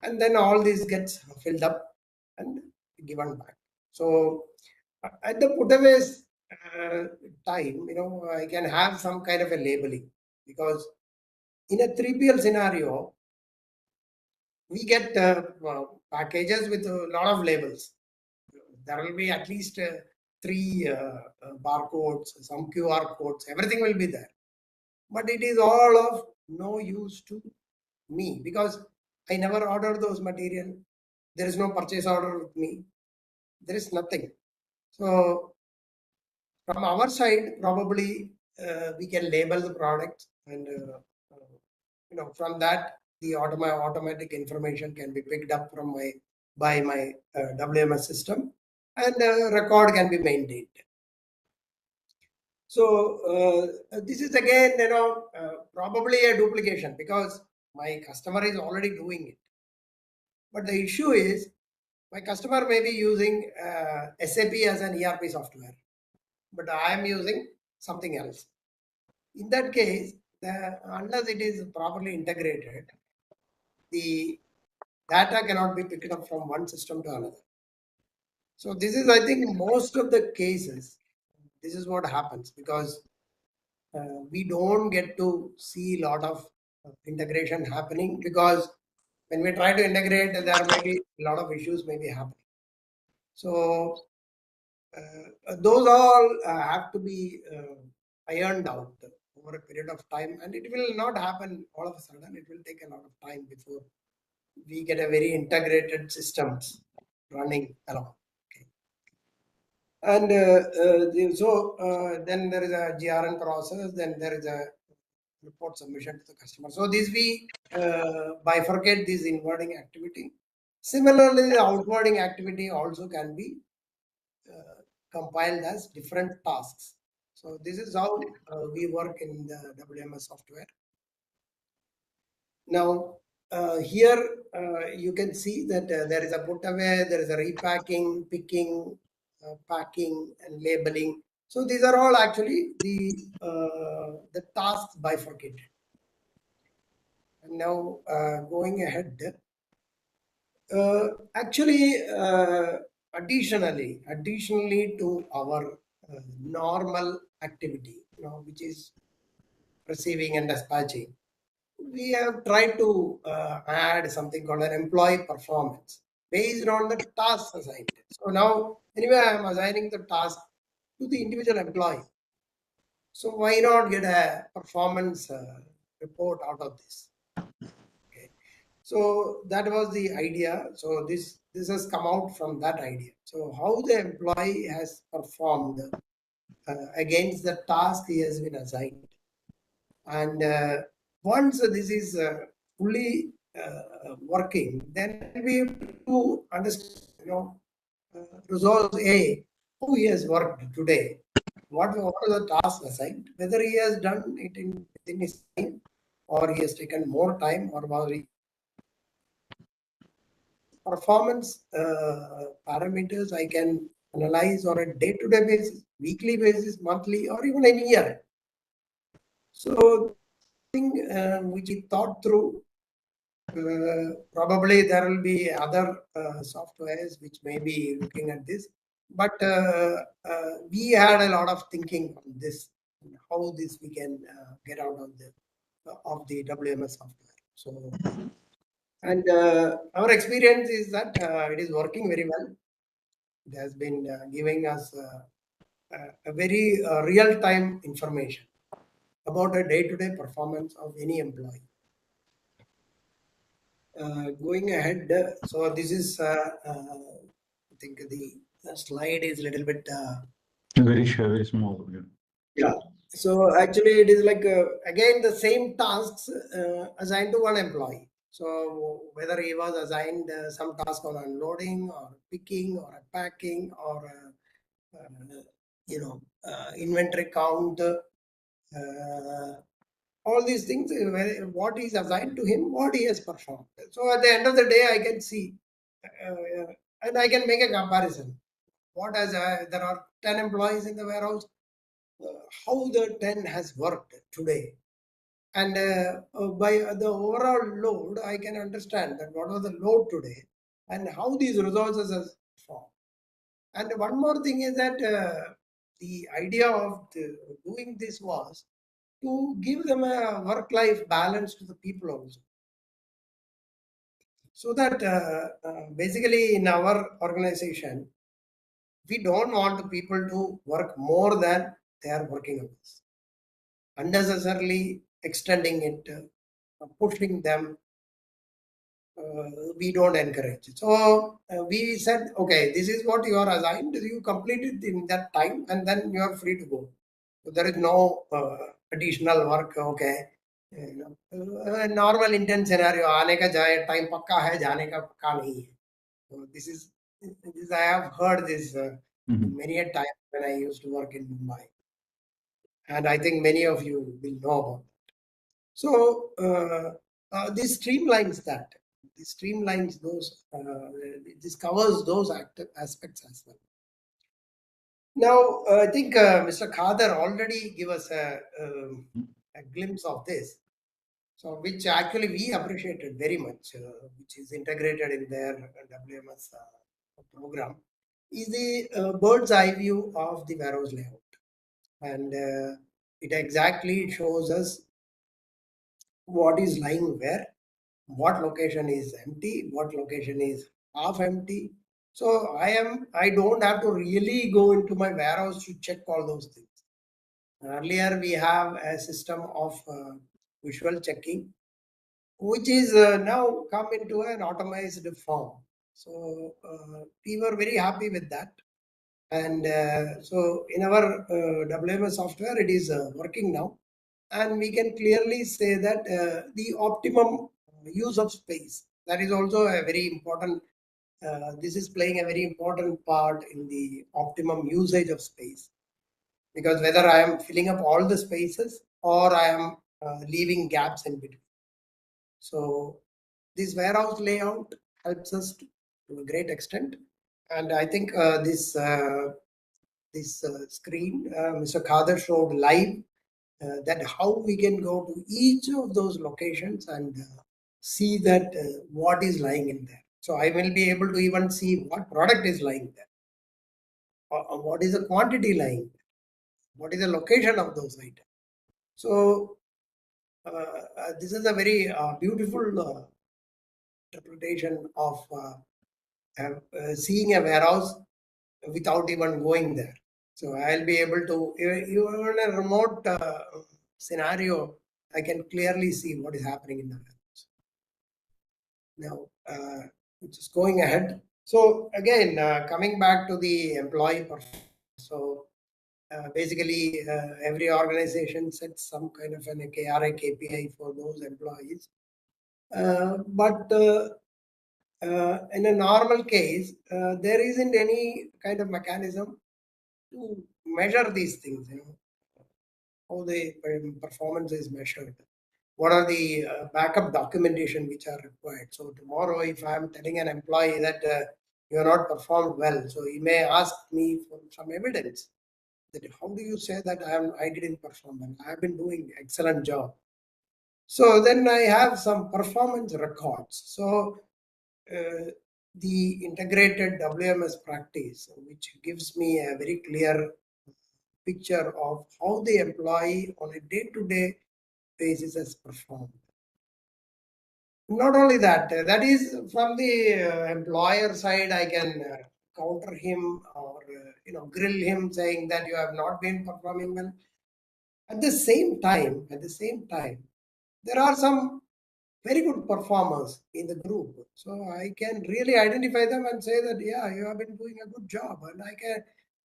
and then all this gets filled up and given back. So at the put away time, I can have some kind of a labeling, because in a 3PL scenario, we get packages with a lot of labels. There will be at least 3 barcodes, some QR codes, everything will be there. But it is all of no use to me because I never ordered those material. There is no purchase order with me. There is nothing. So from our side, probably we can label the product, and from that the automatic information can be picked up from by my WMS system, and record can be maintained. So this is again, probably a duplication because my customer is already doing it. But the issue is my customer may be using SAP as an ERP software, but I am using something else. In that case, unless it is properly integrated, the data cannot be picked up from one system to another. So this is, I think, most of the cases, this is what happens because we don't get to see a lot of integration happening because when we try to integrate, there may be a lot of issues may be happening. So those all have to be ironed out over a period of time, and it will not happen all of a sudden. It will take a lot of time before we get a very integrated systems running along. Okay. And then there is a GRN process, then there is a report submission to the customer. So this we bifurcate this inwarding activity. Similarly, the outwarding activity also can be compiled as different tasks. So this is how we work in the WMS software. Now, here you can see that there is a put away, there is a repacking, picking, packing, and labeling. So these are all actually the tasks bifurcated. And now going ahead, actually, additionally to our normal activity, which is receiving and dispatching, we have tried to add something called an employee performance based on the tasks assigned. So now, anyway, I am assigning the task to the individual employee. So why not get a performance report out of this? Okay. So that was the idea. So this has come out from that idea. So how the employee has performed against the task he has been assigned. And once this is fully working, then we have to understand, resolve A, who he has worked today, what are the tasks assigned, whether he has done it within his time, or he has taken more time, or was he performance parameters I can analyze on a day-to-day basis, weekly basis, monthly, or even a year. So thing which we thought through, probably there will be other softwares which may be looking at this, but we had a lot of thinking on this, how this we can get out of the WMS software. So, and our experience is that it is working very well. It has been giving us a very real-time information about a day-to-day performance of any employee. Going ahead, so this is, I think the slide is a little bit. Very small. Yeah. So actually, it is like again the same tasks assigned to one employee. So whether he was assigned some task on unloading or picking or packing or inventory count, all these things, what is assigned to him, what he has performed. So at the end of the day, I can see and I can make a comparison. What has there are 10 employees in the warehouse, how the 10 has worked today. And by the overall load, I can understand that what was the load today and how these resources has performed. And one more thing is that the idea of doing this was to give them a work-life balance to the people also. So that basically in our organization, we don't want the people to work more than they are working hours. Unnecessarily extending it, pushing them, we don't encourage it. So we said, okay, this is what you are assigned, you complete it in that time and then you are free to go. So there is no additional work, okay. Normal Indian scenario, आने का जाए time पक्का है, जाने का पक्का नहीं है. So this I have heard this many a time when I used to work in Mumbai. And I think many of you will know about it. So this streamlines that. This streamlines those, this covers those aspects as well. Now, I think Mr. Khader already gave us a glimpse of this, so which actually we appreciated very much, which is integrated in their WMS program, is the bird's eye view of the warehouse layout. And it exactly shows us what is lying where, what location is empty, what location is half empty. So I don't have to really go into my warehouse to check all those things. Earlier we have a system of visual checking, which is now come into an automized form. So we were very happy with that. And so in our WMS software, it is working now. And we can clearly say that the optimum use of space, that is also a very important, this is playing a very important part in the optimum usage of space. Because whether I am filling up all the spaces or I am leaving gaps in between. So this warehouse layout helps us to a great extent. And I think this screen, Mr. Khader showed live that how we can go to each of those locations and see that what is lying in there. So I will be able to even see what product is lying there, or what is the quantity lying there, what is the location of those items. So this is a very beautiful interpretation of seeing a warehouse without even going there. So I'll be able to, even in a remote scenario, I can clearly see what is happening in the warehouse. Now, just going ahead. So again, coming back to the employee performance. So basically, every organization sets some kind of an KRA KPI for those employees. But in a normal case, there isn't any kind of mechanism to measure these things, how the performance is measured. What are the backup documentation which are required? So tomorrow, if I'm telling an employee that you are not performed well, so he may ask me for some evidence that how do you say that I didn't perform well? I have been doing excellent job. So then I have some performance records. So the integrated WMS practice, which gives me a very clear picture of how the employee on a day-to-day basis has performed. Not only that, that is from the employer side, I can counter him or grill him saying that you have not been performing well. At the same time, there are some very good performers in the group. So I can really identify them and say that, yeah, you have been doing a good job, and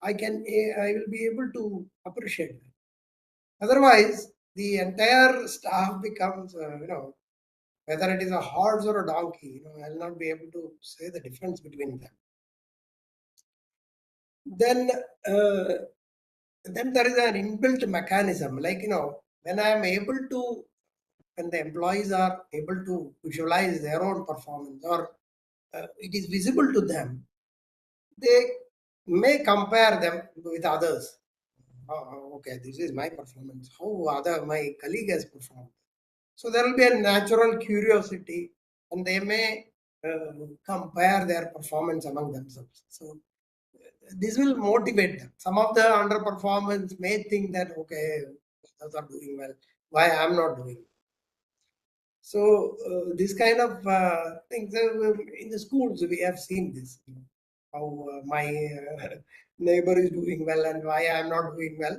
I will be able to appreciate that. Otherwise, the entire staff becomes, whether it is a horse or a donkey, I'll not be able to say the difference between them. Then there is an inbuilt mechanism, like, when I am able to, when the employees are able to visualize their own performance, or it is visible to them, they may compare them with others. Okay, this is my performance. How my colleague has performed. So there will be a natural curiosity, and they may compare their performance among themselves. So this will motivate them. Some of the underperformance may think that, okay, others are doing well, why I'm not doing well? So this kind of things in the schools, we have seen this, how my neighbor is doing well and why I'm not doing well.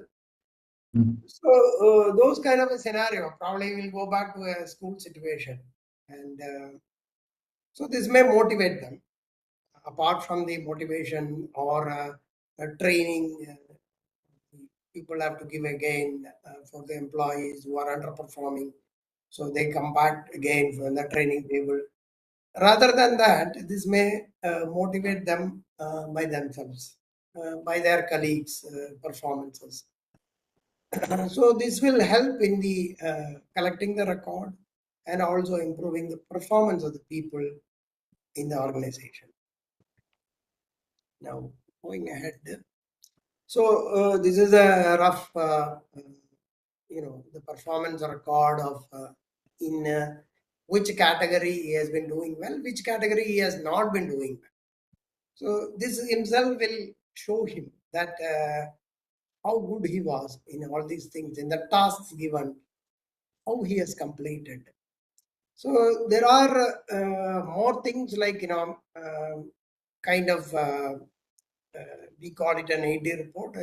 So those kind of a scenario, probably will go back to a school situation. And so this may motivate them. Apart from the motivation or training, people have to give again for the employees who are underperforming. So they come back again from the training table. Rather than that, this may motivate them by themselves, by their colleagues' performances. So this will help in the collecting the record and also improving the performance of the people in the organization. Now going ahead. So this is a rough, the performance record of in which category he has been doing well, which category he has not been doing well. So this himself will show him that how good he was in all these things, in the tasks given, how he has completed. So there are more things like, kind of, we call it an AD report,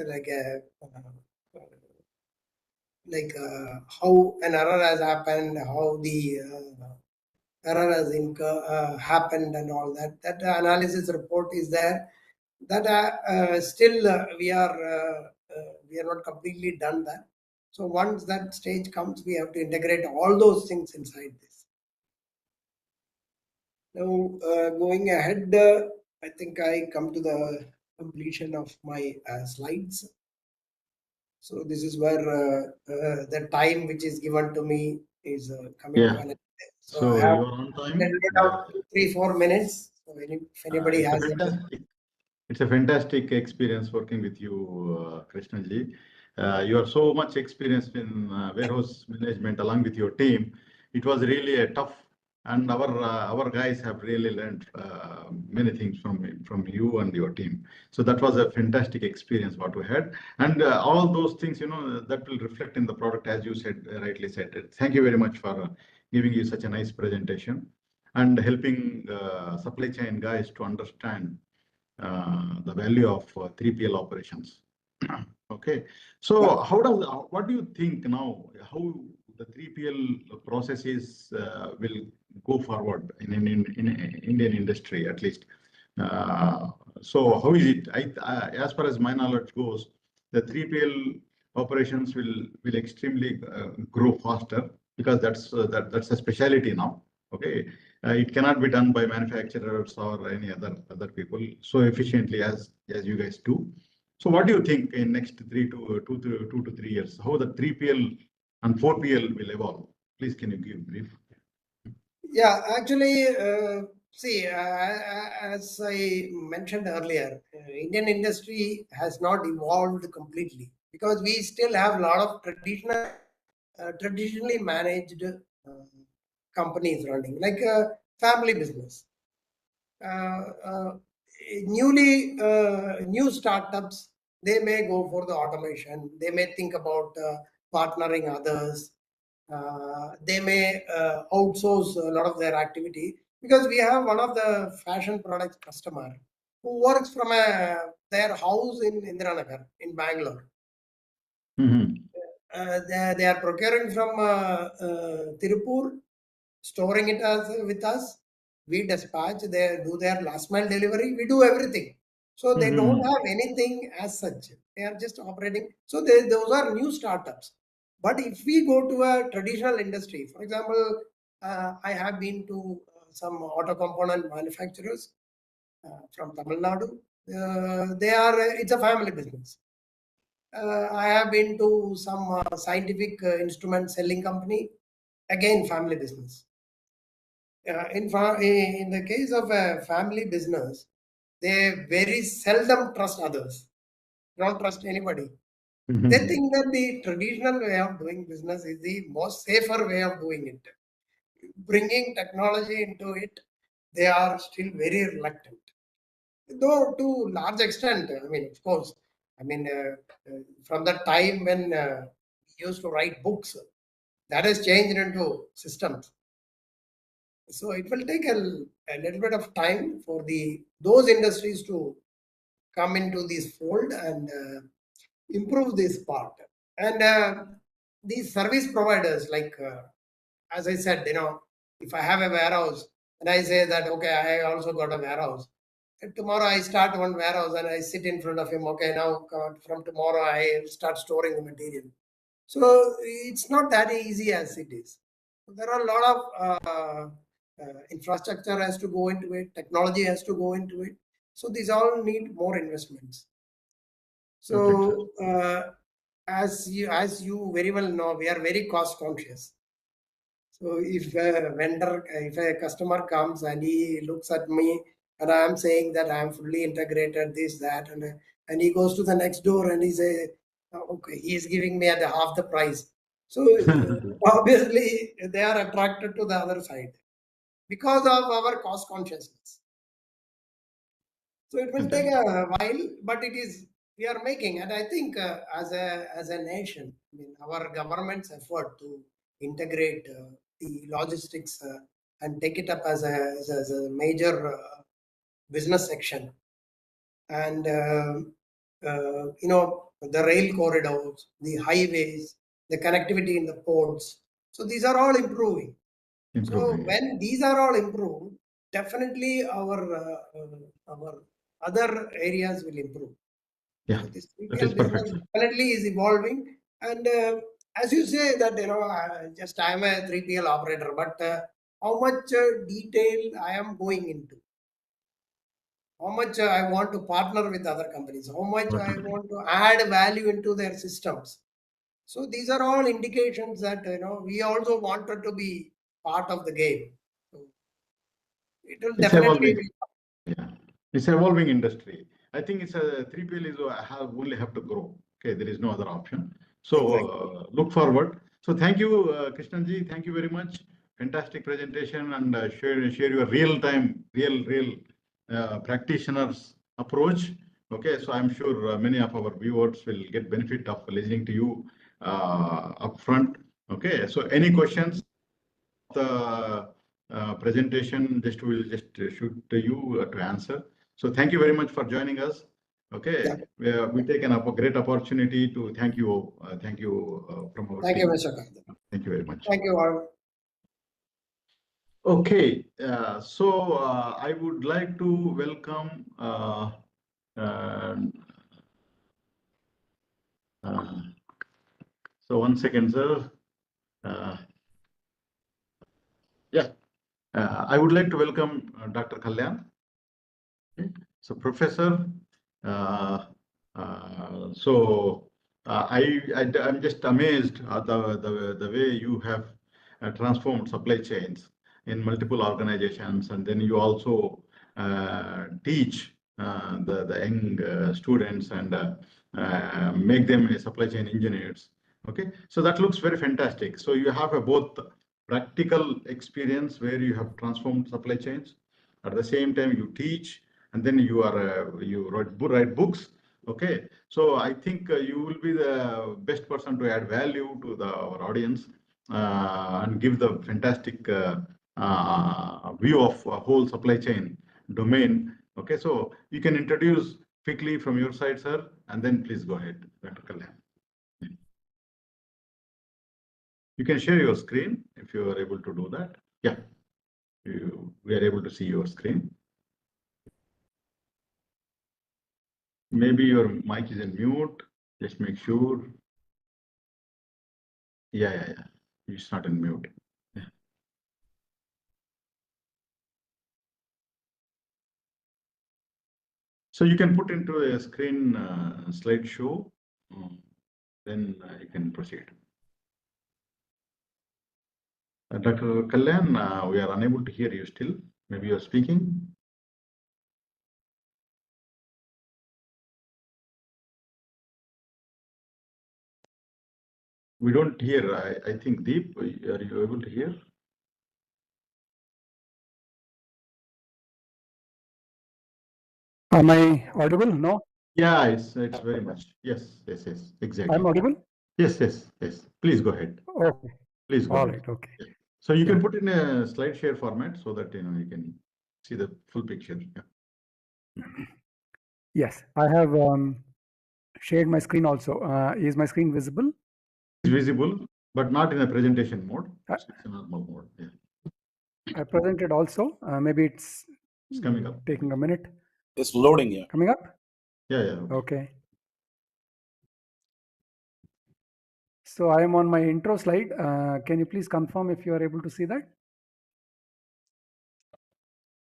how an error has happened, how the error has happened and all that. That analysis report is there. That still we are not completely done that. So once that stage comes, we have to integrate all those things inside this. Now going ahead, I think I come to the completion of my slides. So this is where the time which is given to me is coming to an end. So I have you are on time. about 3-4 minutes. So if anybody has It's a fantastic experience working with you, Krishnaji. You are so much experienced in warehouse management along with your team. It was really a tough, and our guys have really learned many things from you and your team. So that was a fantastic experience what we had, and all those things, that will reflect in the product, as you said, rightly said. Thank you very much for giving you such a nice presentation and helping supply chain guys to understand the value of 3PL operations. Okay, so what do you think now? How the 3PL processes will go forward in Indian industry, at least? So how is it? As far as my knowledge goes, the 3PL operations will extremely grow faster because that's a specialty now. Okay. It cannot be done by manufacturers or any other people so efficiently as you guys do. So what do you think in next 2 to 3 years, how the 3PL and 4PL will evolve? Please, can you give brief? Yeah, actually, see, as I mentioned earlier, Indian industry has not evolved completely because we still have a lot of traditionally managed companies running, like family business. New startups, they may go for the automation. They may think about partnering others. They may outsource a lot of their activity because we have one of the fashion products customer who works from their house in Indiranagar in Bangalore. They are procuring from Tirupur, storing it with us. We dispatch, they do their last mile delivery. We do everything. So they don't have anything as such. They are just operating. So those are new startups. But if we go to a traditional industry, for example, I have been to some auto component manufacturers from Tamil Nadu. It's a family business. I have been to some scientific instrument selling company, again family business. In the case of a family business, they very seldom trust others. Don't trust anybody. They think that the traditional way of doing business is the most safer way of doing it. Bringing technology into it, they are still very reluctant. Though to large extent, I mean, of course, I mean, from the time when we used to write books, that has changed into systems. So it will take a little bit of time for those industries to come into this fold and improve this part. And these service providers, like as I said, if I have a warehouse and I say that, okay, I also got a warehouse. And tomorrow I start one warehouse and I sit in front of him. Okay, now from tomorrow I start storing the material. So it's not that easy as it is. There are a lot of infrastructure has to go into it, technology has to go into it. So these all need more investments. So as you very well know, we are very cost conscious. So if a vendor, if a customer comes and he looks at me and I am saying that I am fully integrated, this, that, and he goes to the next door and he say, okay, he is giving me at half the price. So obviously they are attracted to the other side because of our cost consciousness. So it will take a while, but it is, we are making, and I think as a nation, I mean, our government's effort to integrate the logistics and take it up as a major business section, and the rail corridors, the highways, the connectivity in the ports. So these are all improving. So when these are all improved, definitely our other areas will improve. Yeah, so this that 3PL is perfect, business sir. definitely is evolving, and as you say that just I am a 3PL operator, but how much detail I am going into, how much I want to partner with other companies, how much I want to add value into their systems. So these are all indications that we also wanted to be part of the game. So it will It's definitely evolving. Yeah, it's evolving industry. I think it's a 3PL is only have to grow. Okay, there is no other option. So Exactly. look forward. So thank you, Krishnanji. Thank you very much. Fantastic presentation, and share your real practitioners approach. Okay, so I'm sure many of our viewers will get benefit of listening to you upfront. Okay, so any questions? The presentation we'll just shoot to you to answer. So thank you very much for joining us. Okay, we take a great opportunity to thank you from our Thank team. you, Mr. Kandha. Thank you very much. Thank you all. Okay, so I would like to welcome so 1 second, sir. I would like to welcome Dr. Kalyan. Okay. So, Professor, I'm just amazed at the way you have transformed supply chains in multiple organizations, and then you also teach the young students and make them supply chain engineers. Okay, so that looks very fantastic. So you have both practical experience where you have transformed supply chains. At the same time, you teach, and then you write books. Okay, so I think you will be the best person to add value to our audience and give the fantastic view of a whole supply chain domain. Okay, so you can introduce quickly from your side, sir, and then please go ahead, Dr. Kalyan. You can share your screen if you are able to do that. Yeah, we are able to see your screen. Maybe your mic is in mute. Just make sure. Yeah. It's not in mute. Yeah. So you can put into a screen slideshow. Then you can proceed. Dr. Kalyan, we are unable to hear you still. Maybe you're speaking. We don't hear. I think Deep, are you able to hear? Am I audible? No. Yeah, it's very much. Yes, exactly. I'm audible? Yes. Please go ahead. Okay. Please go All ahead. right. Okay. Yeah. So you can put in a slide share format so that you can see the full picture. Yeah. Yes, I have shared my screen also. Is my screen visible? It's visible, but not in a presentation mode. It's a normal mode. Yeah. I presented also. Maybe it's coming up. Taking a minute. It's loading here. Coming up? Yeah. Okay. So I am on my intro slide. Can you please confirm if you are able to see that?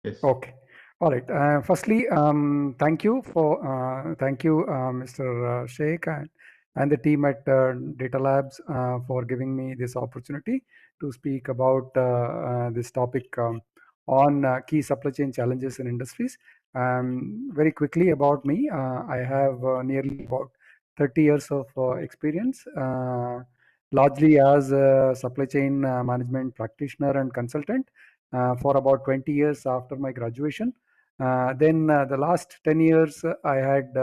Yes. Okay. All right. Firstly, thank you, Mr. Sheikh and the team at Data Labs for giving me this opportunity to speak about this topic on key supply chain challenges in industries. Very quickly about me, I have nearly about 30 years of experience, largely as a supply chain management practitioner and consultant for about 20 years after my graduation. Then the last 10 years, I had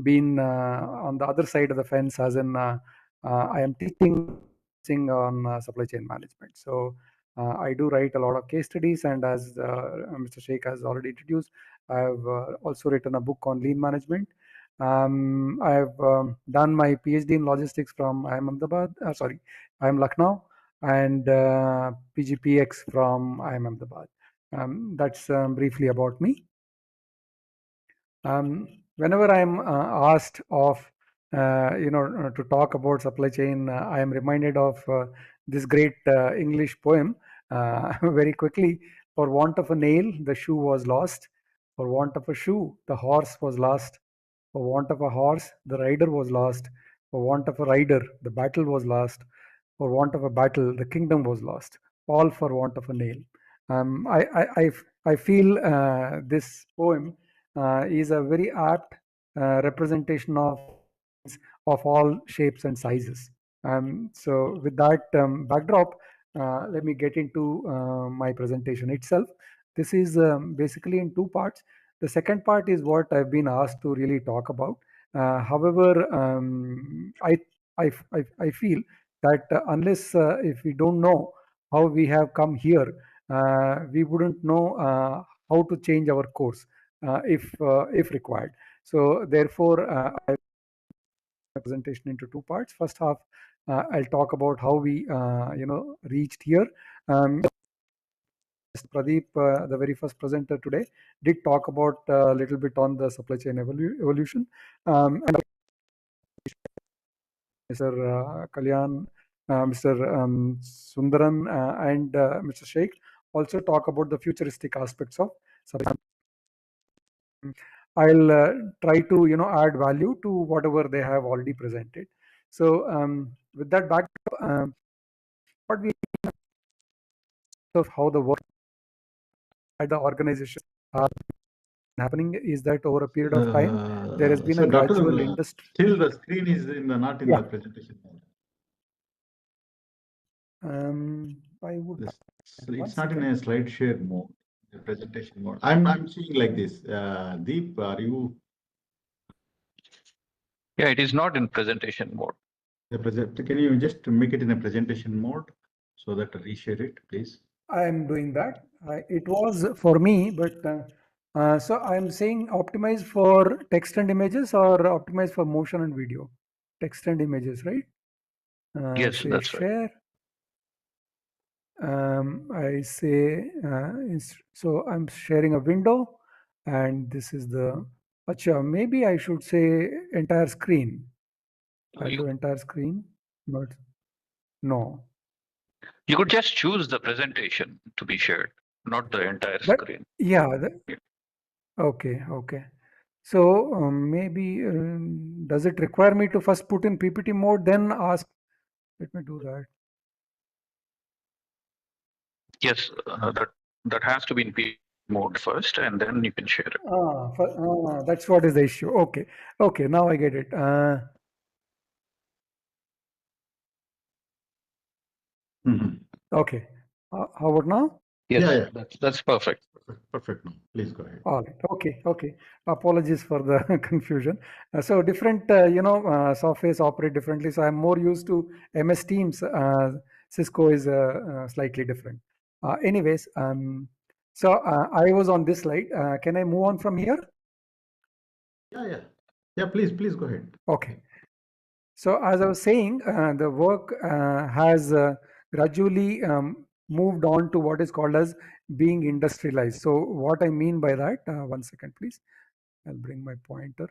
been on the other side of the fence, as in I am teaching on supply chain management. So I do write a lot of case studies, and as Mr. Sheikh has already introduced, I have also written a book on lean management. I have done my PhD in logistics from IIM Ahmedabad, IIM Lucknow, and PGPX from IIM Ahmedabad. That's briefly about me. Whenever I'm asked of to talk about supply chain, I am reminded of this great English poem. Very quickly, for want of a nail, the shoe was lost. For want of a shoe, the horse was lost. For want of a horse, the rider was lost. For want of a rider, the battle was lost. For want of a battle, the kingdom was lost. All for want of a nail. I feel this poem is a very apt representation of all shapes and sizes. So with that backdrop, let me get into my presentation itself. This is basically in two parts. The second part is what I've been asked to really talk about. However, I feel that unless if we don't know how we have come here, we wouldn't know how to change our course if required. So therefore, I presentation into two parts. First half, I'll talk about how we reached here. Pradeep, the very first presenter today, did talk about a little bit on the supply chain evolution. And Mr. Kalyan, Mr. Sundaran, and Mr. Sheikh also talk about the futuristic aspects of supply chain. I'll try to add value to whatever they have already presented. So with that backdrop, what we of how the work at the organization are happening is that over a period of time there has been so a gradual industry. Still the screen is not in the presentation mode. I would. It's not in a slide share mode. The presentation mode. I'm seeing like this. Deep, are you? Yeah, it is not in presentation mode. Can you just make it in a presentation mode so that I reshare it, please? I am doing that. It was for me, but so I'm saying optimize for text and images or optimize for motion and video. Text and images, right? Yes, that's share. I say so I'm sharing a window, and this is the. Achha, maybe I should say entire screen. I'll do entire screen, but no. You could just choose the presentation to be shared, not the entire screen. Yeah. Okay. So maybe does it require me to first put in PPT mode, then ask? Let me do that. Yes, that has to be in PPT mode first, and then you can share it. That's what is the issue. Okay. Now I get it. Okay. How about now? Yes, yeah. That's perfect. Perfect. Please go ahead. All right. Okay. Apologies for the confusion. So different, softwares operate differently. So I'm more used to MS Teams. Cisco is slightly different. Anyways, so I was on this slide. Can I move on from here? Yeah. Please go ahead. Okay. So as I was saying, the work has gradually moved on to what is called as being industrialized. So what I mean by that, 1 second, please. I'll bring my pointer.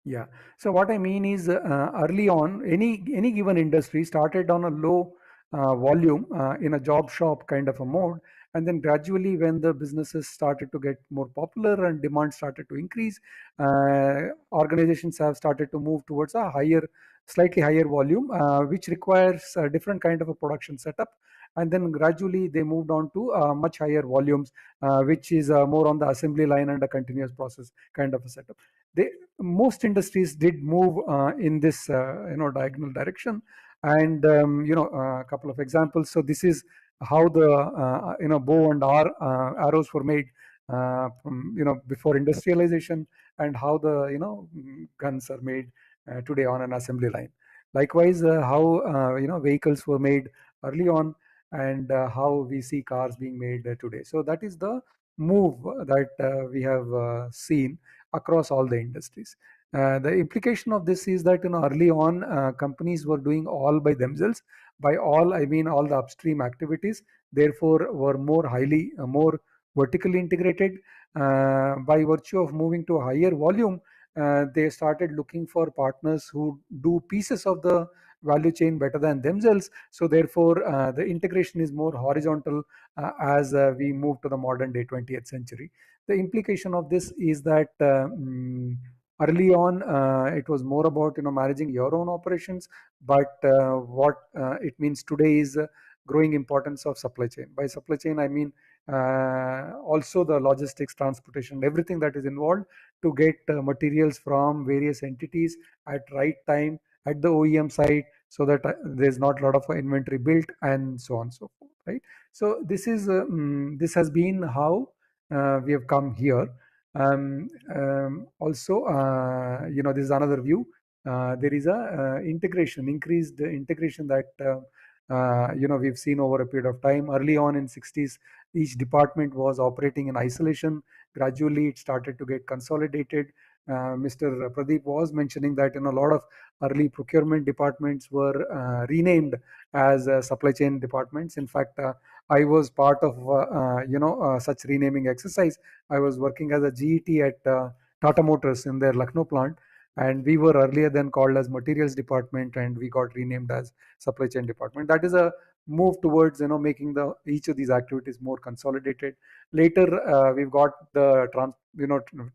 Yeah. So what I mean is early on, any given industry started on a low volume in a job shop kind of a mode, And then gradually, when the businesses started to get more popular and demand started to increase, organizations have started to move towards a slightly higher volume, which requires a different kind of a production setup. And then gradually they moved on to much higher volumes, which is more on the assembly line and a continuous process kind of a setup. Most industries did move in this diagonal direction. And a couple of examples. So this is how the bow and arrows were made from before industrialization, and how the guns are made today on an assembly line. Likewise, how vehicles were made early on, and how we see cars being made today. So that is the move that we have seen across all the industries. The implication of this is that early on, companies were doing all by themselves. By all, I mean all the upstream activities. Therefore, were more vertically integrated. By virtue of moving to a higher volume, they started looking for partners who do pieces of the value chain better than themselves. So therefore, the integration is more horizontal as we move to the modern day 20th century. The implication of this is that early on, it was more about managing your own operations, but what it means today is growing importance of supply chain. By supply chain, I mean also the logistics, transportation, everything that is involved to get materials from various entities at right time at the OEM side, so that there's not a lot of inventory built, and so on and so forth, right? So this has been how we have come here. Also, this is another view. There is a increased integration that we've seen over a period of time. Early on in 60s, each department was operating in isolation. Gradually, it started to get consolidated. Mr. Pradeep was mentioning that a lot of early procurement departments were renamed as supply chain departments. In fact, I was part of such renaming exercise. I was working as a GET at Tata Motors in their Lucknow plant, and we were earlier then called as materials department, and we got renamed as supply chain department. That is a move towards making each of these activities more consolidated. Later, we've got the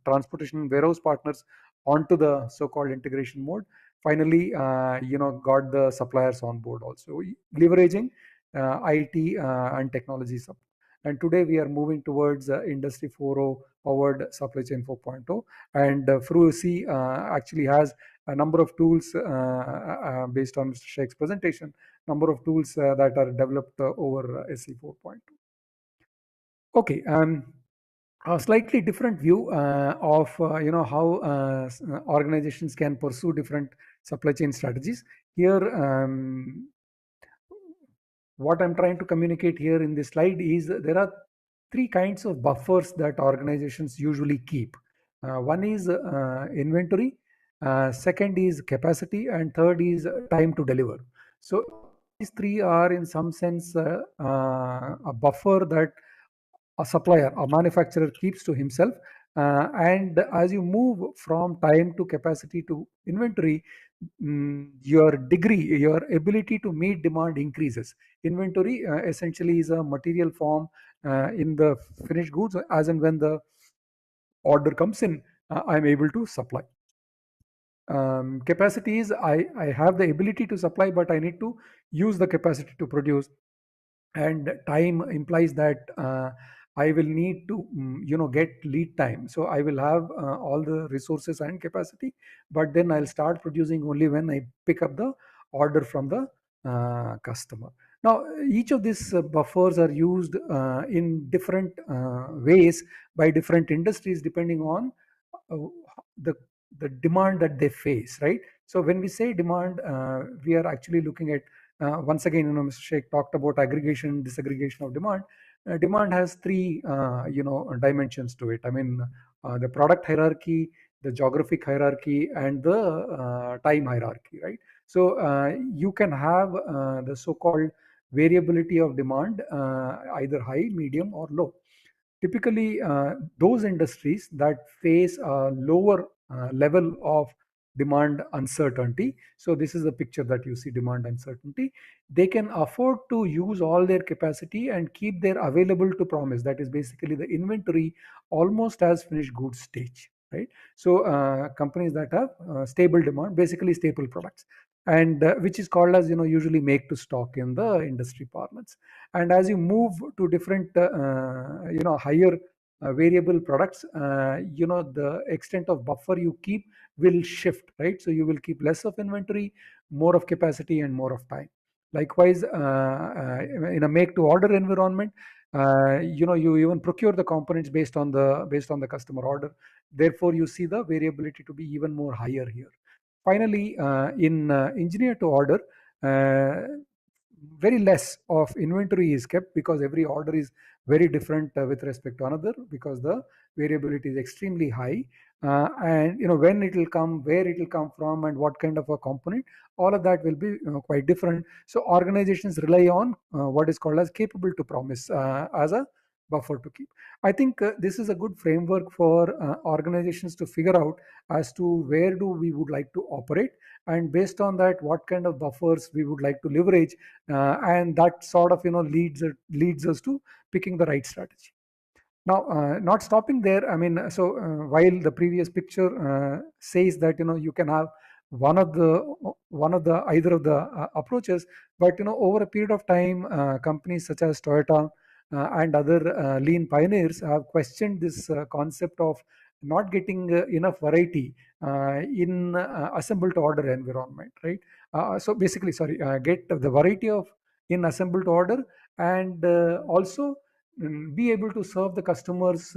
transportation warehouse partners onto the so-called integration mode. Finally, got the suppliers on board also, leveraging IT and technology support. And today we are moving towards Industry 4.0 powered supply chain 4.0. And Fruc actually has a number of tools based on Mr. Sheikh's presentation, number of tools that are developed over SC 4.2. Okay, a slightly different view of how organizations can pursue different supply chain strategies. Here, what I'm trying to communicate here in this slide is there are three kinds of buffers that organizations usually keep. One is inventory, second is capacity, and third is time to deliver. So these three are in some sense a buffer that a supplier, a manufacturer keeps to himself. And as you move from time to capacity to inventory, your ability to meet demand increases. Inventory essentially is a material form in the finished goods. As and when the order comes in, I'm able to supply. Capacity is I have the ability to supply, but I need to use the capacity to produce. And time implies that I will need to get lead time. So I will have all the resources and capacity, but then I'll start producing only when I pick up the order from the customer. Now, each of these buffers are used in different ways by different industries, depending on the demand that they face, right? So when we say demand, we are actually looking at once again, Mr. Sheikh talked about aggregation, disaggregation of demand. Demand has three, dimensions to it. I mean, the product hierarchy, the geographic hierarchy, and the time hierarchy, right? So you can have the so-called variability of demand, either high, medium, or low. Typically, those industries that face a lower level of demand uncertainty. So this is the picture that you see, demand uncertainty. They can afford to use all their capacity and keep their available to promise, that is basically the inventory, almost as finished goods stage, right? So companies that have stable demand, basically staple products, and which is called as, usually make to stock in the industry parlance. And as you move to different higher variable products, the extent of buffer you keep will shift, right? So you will keep less of inventory, more of capacity, and more of time. Likewise, in a make to order environment, you even procure the components based on the customer order. Therefore you see the variability to be even more higher here. Finally, in engineer to order, very less of inventory is kept, because every order is very different with respect to another, because the variability is extremely high. And when it will come, where it will come from, and what kind of a component, all of that will be quite different. So organizations rely on what is called as capable to promise as a buffer to keep. I think this is a good framework for organizations to figure out as to where do we would like to operate, and based on that, what kind of buffers we would like to leverage, and that sort of leads us to picking the right strategy. Now, not stopping there, I mean, so while the previous picture says that you can have one of the either of the approaches, but over a period of time, companies such as Toyota and other lean pioneers have questioned this concept of not getting enough variety in assemble to order environment, right? So basically, sorry, get the variety of in assemble to order, and also be able to serve the customer's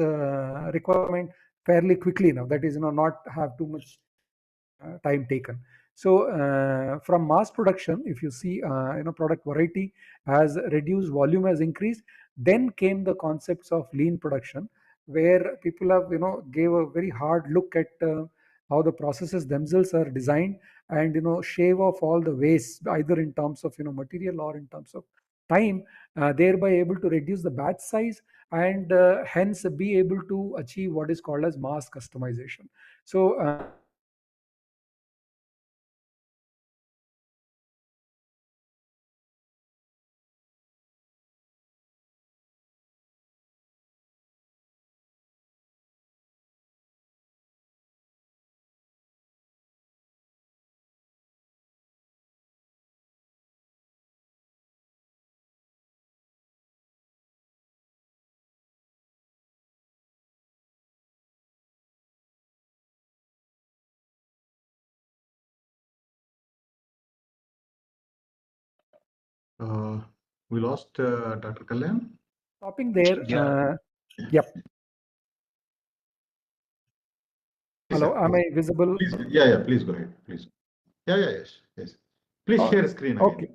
requirement fairly quickly now, that is not have too much time taken. So from mass production, if you see product variety has reduced, volume has increased, then came the concepts of lean production, where people have gave a very hard look at how the processes themselves are designed, and shave off all the waste, either in terms of material or in terms of time, thereby able to reduce the batch size, and hence be able to achieve what is called as mass customization. So We lost Dr. Kalyan. stopping there. Yeah. Yep. Yes, Hello, sir. am I visible? Please, yeah, please go ahead, please. Yeah, yes. Please share screen again. Okay.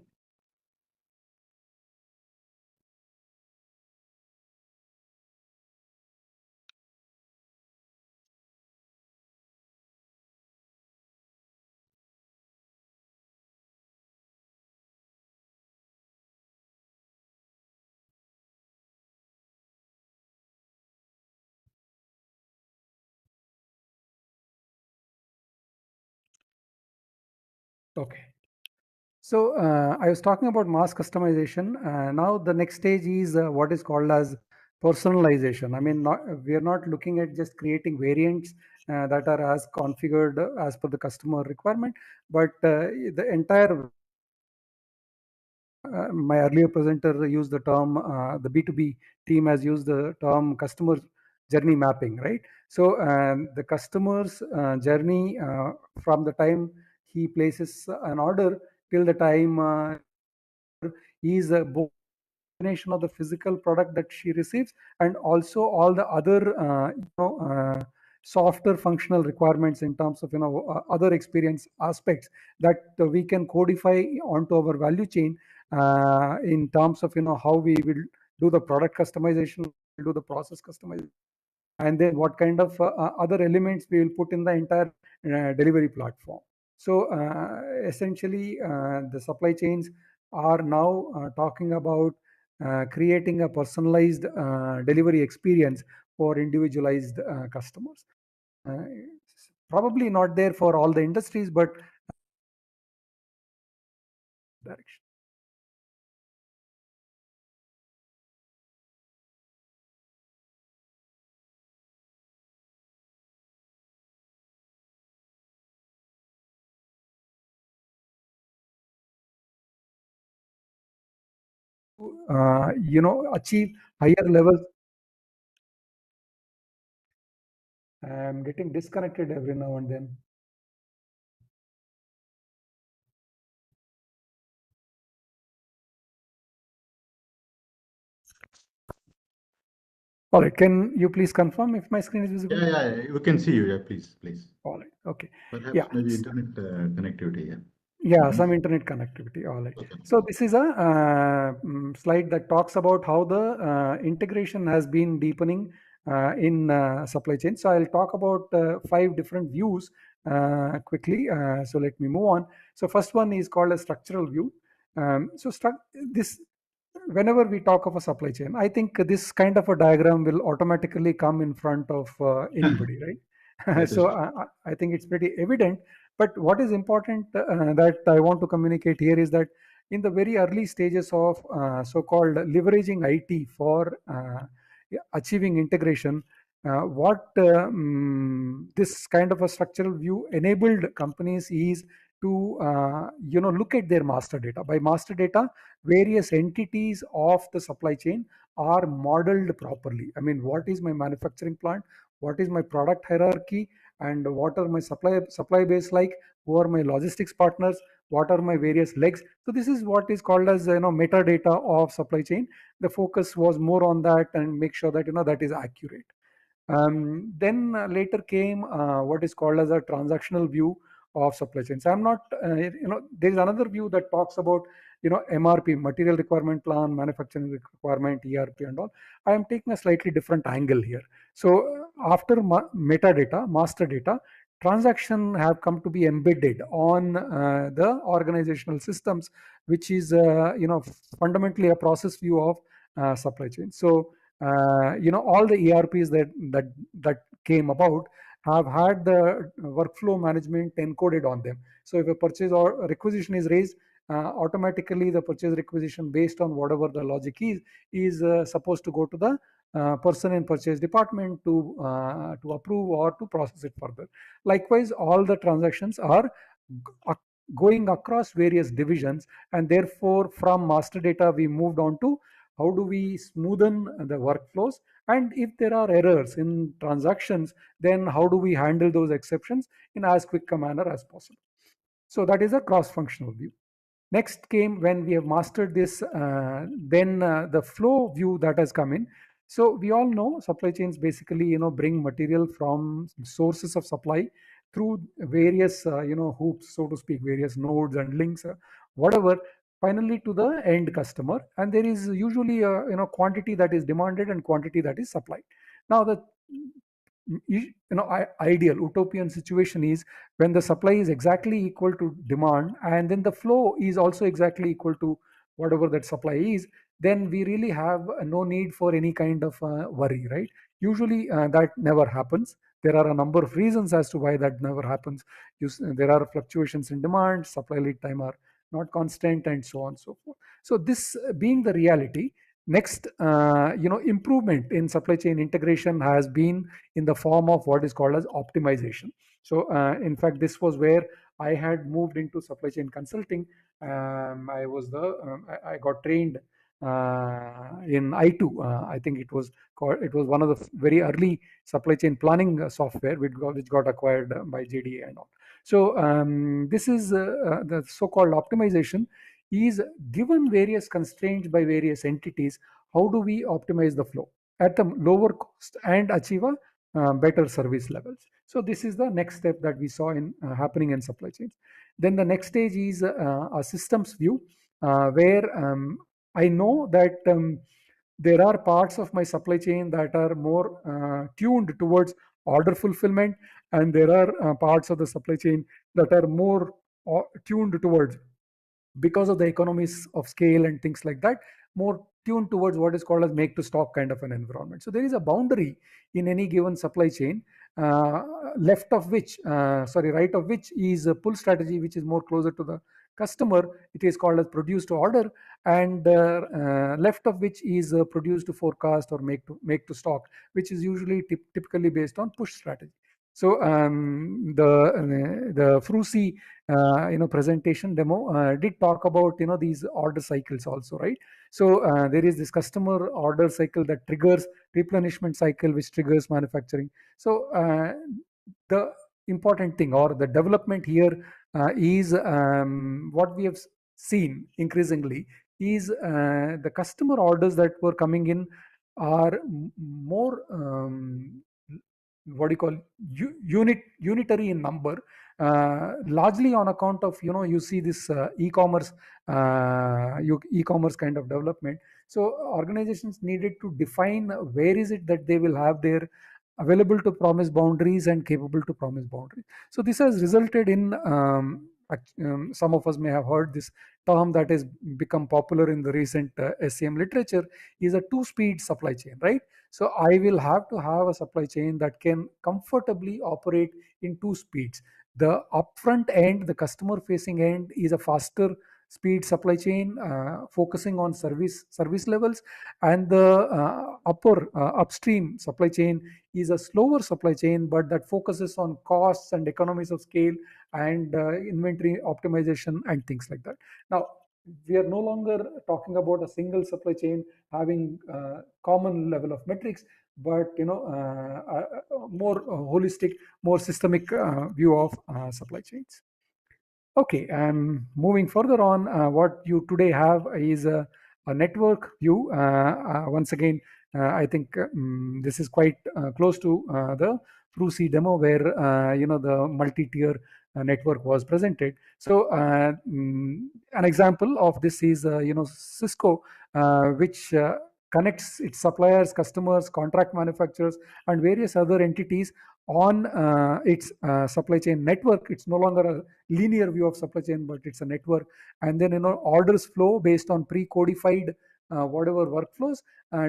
Okay. So I was talking about mass customization. Now the next stage is what is called as personalization. I mean, we are not looking at just creating variants that are as configured as per the customer requirement, but the entire my earlier presenter used the term, the B2B team has used the term customer journey mapping, right? So the customer's journey from the time he places an order till the time is both combination of the physical product that she receives, and also all the other softer functional requirements in terms of other experience aspects that we can codify onto our value chain in terms of how we will do the product customization, do the process customization, and then what kind of other elements we will put in the entire delivery platform. So essentially the supply chains are now talking about creating a personalized delivery experience for individualized customers. probably not there for all the industries, but direction. Achieve higher levels. I'm getting disconnected every now and then. All right, can you please confirm if my screen is visible? Yeah, we can see you. Yeah, please. All right, okay. Perhaps Yeah. maybe internet connectivity. Yeah. Yeah, some internet connectivity. All right. Okay. So this is a slide that talks about how the integration has been deepening in supply chain. So I'll talk about 5 different views quickly. So let me move on. So first one is called a structural view. Whenever we talk of a supply chain, I think this kind of a diagram will automatically come in front of anybody, right? So I think it's pretty evident. But what is important that I want to communicate here is that in the very early stages of so-called leveraging IT for achieving integration, this kind of a structural view enabled companies is to look at their master data. By master data, various entities of the supply chain are modeled properly. I mean, what is my manufacturing plant? What is my product hierarchy? And what are my supply base like? Who are my logistics partners? What are my various legs? So this is what is called as metadata of supply chain. The focus was more on that and make sure that that is accurate. Then later came what is called as a transactional view of supply chains. I'm not, there is another view that talks about, MRP, material requirement plan, manufacturing requirement, ERP and all. I am taking a slightly different angle here. So after metadata, master data, transaction have come to be embedded on the organizational systems, which is, fundamentally a process view of supply chain. So, all the ERPs that came about have had the workflow management encoded on them. So if a purchase or requisition is raised, automatically the purchase requisition based on whatever the logic is supposed to go to the person in purchase department to approve or to process it further. Likewise, all the transactions are going across various divisions, and therefore from master data we moved on to how do we smoothen the workflows, and if there are errors in transactions, then how do we handle those exceptions in as quick a manner as possible. So that is a cross-functional view. Next came when we have mastered this, then the flow view that has come in. So we all know supply chains basically bring material from sources of supply through various hoops, so to speak, various nodes and links, whatever, finally to the end customer. And there is usually a quantity that is demanded and quantity that is supplied. Now the ideal utopian situation is when the supply is exactly equal to demand, and then the flow is also exactly equal to whatever that supply is, then we really have no need for any kind of worry, right? Usually that never happens. There are a number of reasons as to why that never happens. There are fluctuations in demand, supply lead time are not constant, and so on and so forth. So this being the reality, next improvement in supply chain integration has been in the form of what is called as optimization. So in fact, this was where I had moved into supply chain consulting. I got trained in i2. I think it was one of the very early supply chain planning software which got acquired by JDA and all. So this is the so-called optimization is given various constraints by various entities. How do we optimize the flow at a lower cost and achieve a better service levels? So this is the next step that we saw in happening in supply chains. Then the next stage is a systems view, where I know that there are parts of my supply chain that are more tuned towards order fulfillment, and there are parts of the supply chain that are more tuned towards, because of the economies of scale and things like that, more tuned towards what is called as make to stock kind of an environment. So there is a boundary in any given supply chain right of which is a pull strategy, which is more closer to the customer. It is called as produce to order, and left of which is produce to forecast or make to stock, which is usually typically based on push strategy. So the Frusi presentation demo did talk about these order cycles also, right? So there is this customer order cycle that triggers replenishment cycle, which triggers manufacturing. So the important thing or the development here is what we have seen increasingly is the customer orders that were coming in are more what do you call unitary in number, largely on account of you see this e-commerce e-commerce kind of development. So organizations needed to define where is it that they will have their available to promise boundaries and capable to promise boundaries. So this has resulted in some of us may have heard this term that has become popular in the recent SCM literature, is a two-speed supply chain, right? So I will have to have a supply chain that can comfortably operate in two speeds. The upfront end, the customer facing end, is a faster speed supply chain focusing on service levels, and the upstream supply chain is a slower supply chain, but that focuses on costs and economies of scale and inventory optimization and things like that. Now, we are no longer talking about a single supply chain having common level of metrics, but a more holistic, more systemic view of supply chains. Okay, moving further on, what you today have is a network view. Once again, I think this is quite close to the Frusi demo, where the multi-tier network was presented. So an example of this is Cisco, which connects its suppliers, customers, contract manufacturers, and various other entities on its supply chain network. It's no longer a linear view of supply chain, but it's a network. And then orders flow based on pre-codified whatever workflows,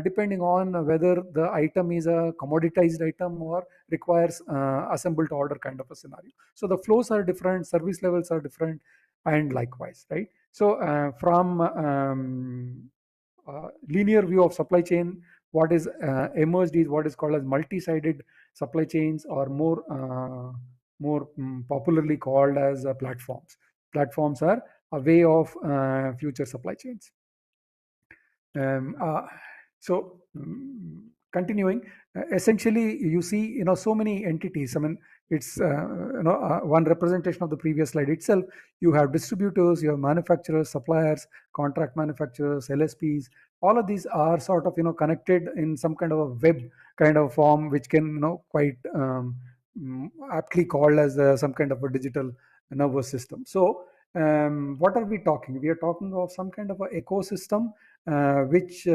depending on whether the item is a commoditized item or requires assembled to order kind of a scenario. So the flows are different, service levels are different, and likewise, right? So from linear view of supply chain, what is emerged is what is called as multi-sided supply chains, or more popularly called as platforms. Platforms are a way of future supply chains. So continuing, essentially you see so many entities. I mean, it's one representation of the previous slide itself. You have distributors, you have manufacturers, suppliers, contract manufacturers, LSPs. All of these are sort of connected in some kind of a web kind of form, which can quite aptly called as some kind of a digital nervous system. So what are we talking? We are talking of some kind of an ecosystem which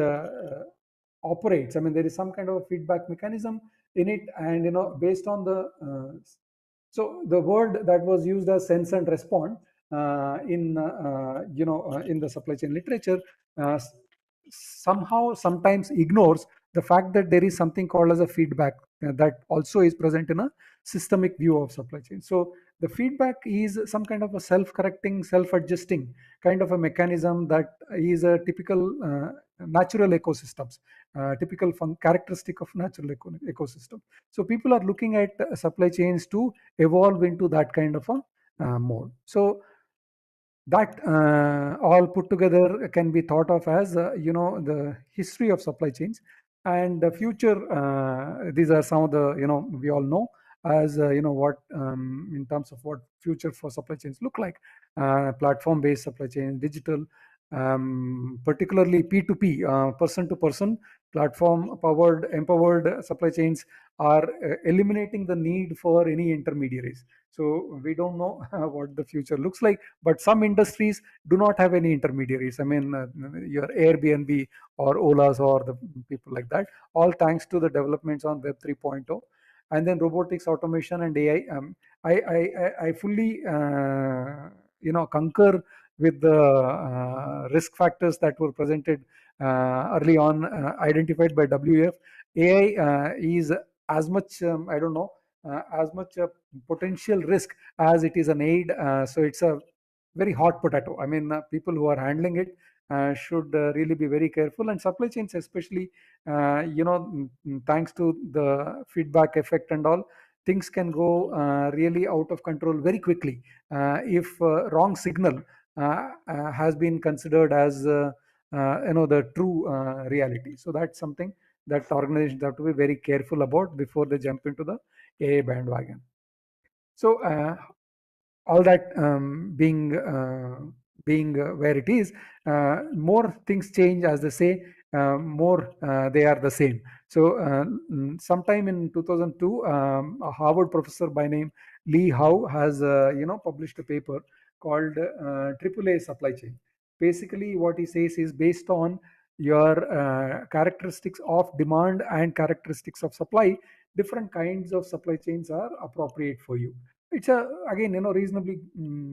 operates. I mean, there is some kind of a feedback mechanism in it, and based on the so the word that was used as sense and respond in the supply chain literature sometimes ignores the fact that there is something called as a feedback that also is present in a systemic view of supply chain. So the feedback is some kind of a self-correcting, self-adjusting kind of a mechanism that is a typical natural ecosystems, typical characteristic of natural ecosystem. So people are looking at supply chains to evolve into that kind of a mode. So that all put together can be thought of as the history of supply chains, and the future. These are some of the we all know as what in terms of what future for supply chains look like. Platform based supply chain, digital, particularly P2P, person to person, platform empowered supply chains are eliminating the need for any intermediaries. So we don't know what the future looks like, but some industries do not have any intermediaries. I mean, your Airbnb or Olas or the people like that, all thanks to the developments on Web 3.0. And then robotics, automation, and AI. I fully concur with the risk factors that were presented early on, identified by WEF. AI is as much I don't know as much a potential risk as it is an aid. So it's a very hot potato. I mean, people who are handling it should really be very careful, and supply chains especially, thanks to the feedback effect and all, things can go really out of control very quickly if wrong signal has been considered as the true reality. So that's something that organizations have to be very careful about before they jump into the AI bandwagon. So all that being where it is, more things change, as they say, more they are the same. So sometime in 2002, a Harvard professor by name Lee Howe has published a paper called AAA supply chain. Basically, what he says is, based on your characteristics of demand and characteristics of supply, different kinds of supply chains are appropriate for you. It's a, again, reasonably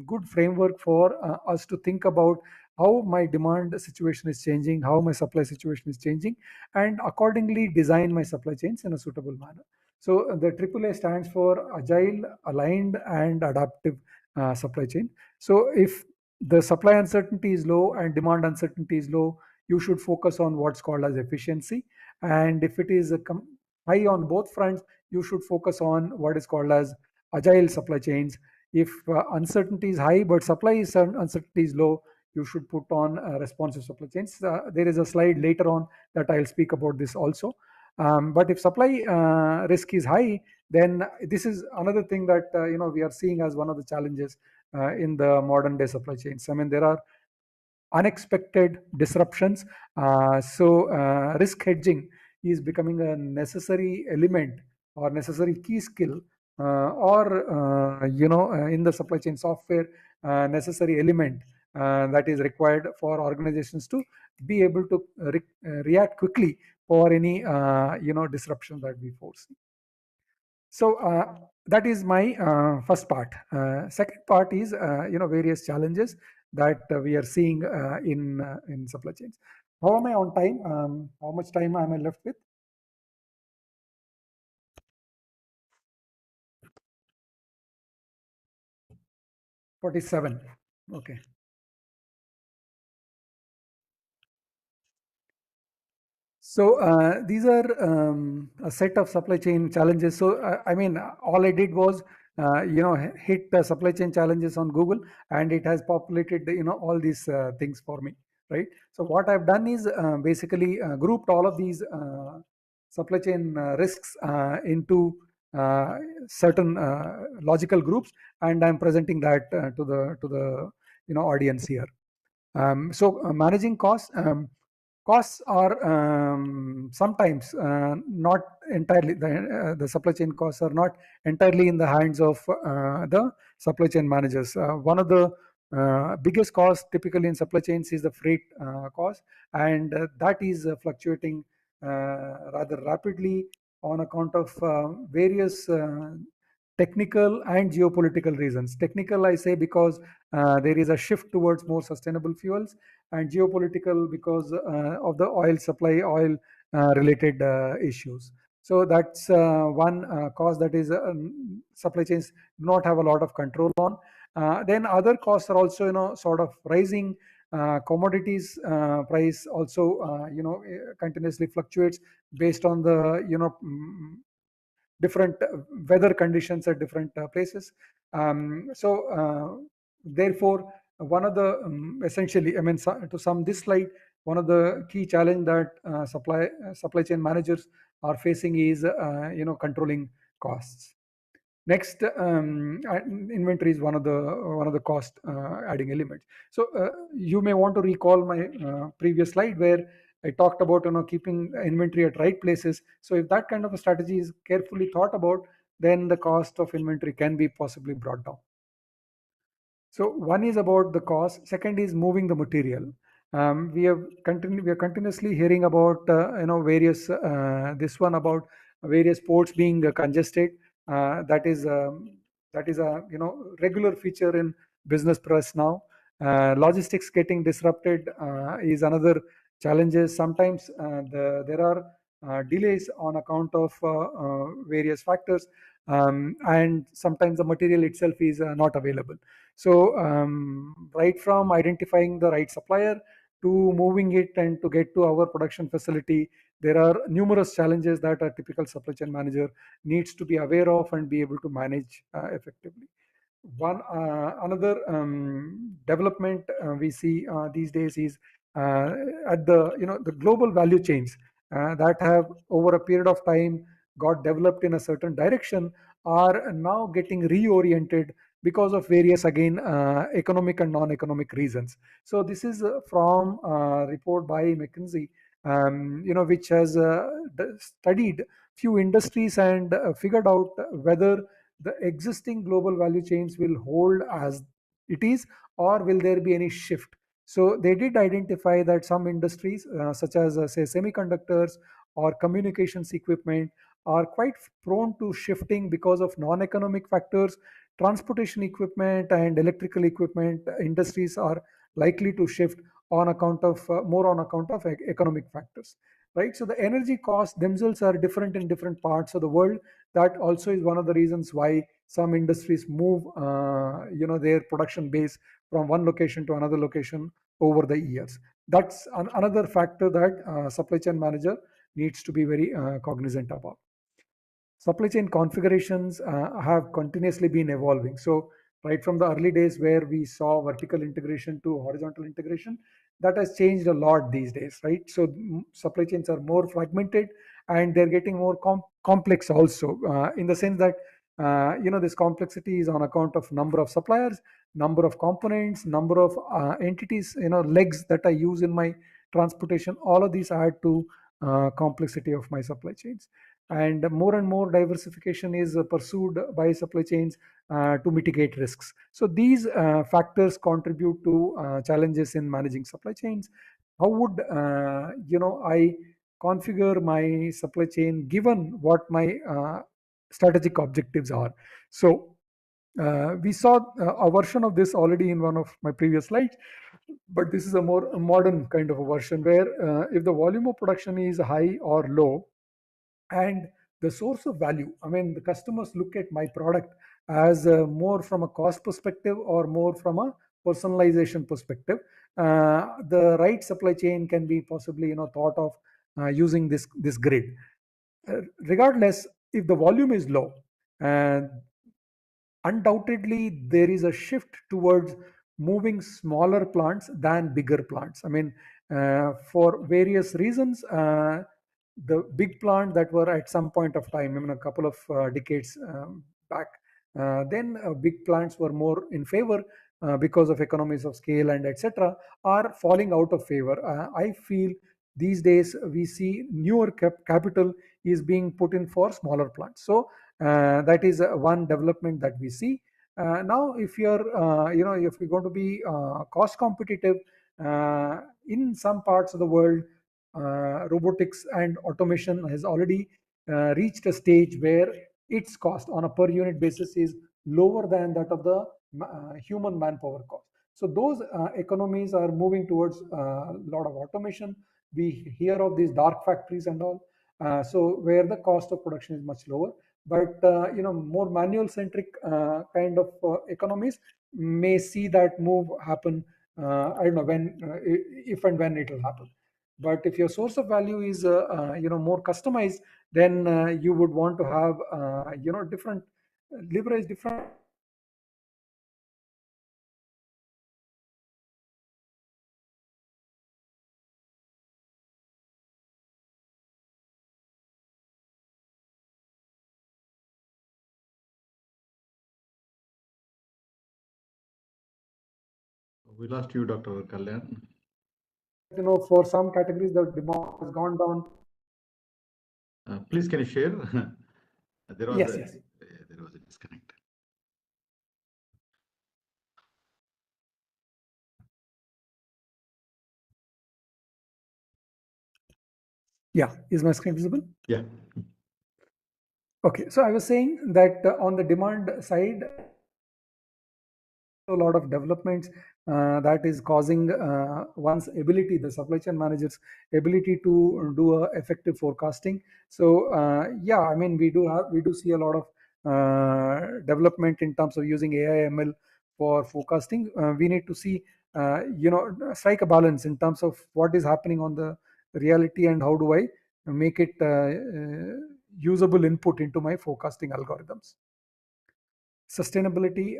good framework for us to think about how my demand situation is changing, how my supply situation is changing, and accordingly design my supply chains in a suitable manner. So the AAA stands for Agile, Aligned, and Adaptive Supply Chain. So if the supply uncertainty is low and demand uncertainty is low, you should focus on what's called as efficiency. And if it is high on both fronts, you should focus on what is called as agile supply chains. If uncertainty is high but supply uncertainty is low, you should put on responsive supply chains. There is a slide later on that I'll speak about this also. But if supply risk is high, then this is another thing that we are seeing as one of the challenges in the modern day supply chains. I mean, there are unexpected disruptions. So risk hedging is becoming a necessary element or necessary key skill, in the supply chain software, necessary element that is required for organizations to be able to react quickly for any disruption that we foresee. So that is my first part. Second part is various challenges that we are seeing in supply chains. How am I on time? How much time am I left with? 47. Okay. So these are a set of supply chain challenges. So I mean, all I did was hit the supply chain challenges on Google, and it has populated all these things for me, right? So what I've done is basically grouped all of these supply chain risks into certain logical groups, and I'm presenting that to the audience here. So managing costs. Costs are sometimes not entirely, the supply chain costs are not entirely in the hands of the supply chain managers. One of the biggest costs typically in supply chains is the freight cost, and that is fluctuating rather rapidly on account of various technical and geopolitical reasons. Technical, I say, because there is a shift towards more sustainable fuels, and geopolitical because of the oil supply, oil related issues. So that's one cost that is supply chains do not have a lot of control on. Then other costs are also sort of rising. Commodities price also continuously fluctuates based on the different weather conditions at different places. Therefore, one of the essentially, I mean, to sum this slide, one of the key challenge that supply chain managers are facing is controlling costs. Next, inventory is one of the cost adding elements. So you may want to recall my previous slide where I talked about keeping inventory at right places. So if that kind of a strategy is carefully thought about, then the cost of inventory can be possibly brought down. So one is about the cost. Second is moving the material. We are continuously hearing about various this one about various ports being congested. That is a regular feature in business press now. Logistics getting disrupted is another challenges. Sometimes there are delays on account of various factors. and sometimes the material itself is not available. So right from identifying the right supplier to moving it and to get to our production facility, there are numerous challenges that a typical supply chain manager needs to be aware of and be able to manage effectively. One another development we see these days is at the global value chains that have over a period of time got developed in a certain direction are now getting reoriented because of various, again, economic and non-economic reasons. So this is from a report by McKinsey, which has studied few industries and figured out whether the existing global value chains will hold as it is, or will there be any shift. So they did identify that some industries such as say semiconductors or communications equipment are quite prone to shifting because of non-economic factors. Transportation equipment and electrical equipment industries are likely to shift on account of more on account of economic factors, right? So the energy costs themselves are different in different parts of the world. That also is one of the reasons why some industries move their production base from one location to another location over the years. That's another factor that supply chain manager needs to be very cognizant about. Supply chain configurations have continuously been evolving. So right from the early days where we saw vertical integration to horizontal integration, that has changed a lot these days, right? So supply chains are more fragmented and they're getting more complex also, in the sense that this complexity is on account of number of suppliers, number of components, number of entities, legs that I use in my transportation. All of these add to complexity of my supply chains, and more diversification is pursued by supply chains to mitigate risks. So these factors contribute to challenges in managing supply chains. How would I configure my supply chain given what my strategic objectives are? So we saw a version of this already in one of my previous slides, but this is a more modern kind of a version where if the volume of production is high or low, and the source of value, I mean, the customers look at my product as more from a cost perspective or more from a personalization perspective, the right supply chain can be possibly thought of using this grid. Regardless, if the volume is low, undoubtedly there is a shift towards moving smaller plants than bigger plants. I mean, for various reasons, the big plants that were at some point of time, I mean, a couple of decades back, then big plants were more in favor because of economies of scale and etc., are falling out of favor. I feel these days we see newer capital is being put in for smaller plants. So that is one development that we see. Now, if you're, if you're going to be cost competitive in some parts of the world, robotics and automation has already reached a stage where its cost on a per unit basis is lower than that of the human manpower cost. So those economies are moving towards a lot of automation. We hear of these dark factories and all, so where the cost of production is much lower. But more manual centric kind of economies may see that move happen. I don't know when, if and when it will happen. But if your source of value is more customized, then you would want to have different leverage different. We lost you, Dr. Kalyan. For some categories, the demand has gone down. Please, can you share? There was Yes. There was a disconnect. Yeah, is my screen visible? Yeah. Okay, so I was saying that on the demand side, a lot of developments that is causing one's ability, the supply chain manager's ability to do effective forecasting. So yeah, I mean, we do see a lot of development in terms of using AI ML for forecasting. We need to see, strike a balance in terms of what is happening on the reality and how do I make it usable input into my forecasting algorithms. Sustainability,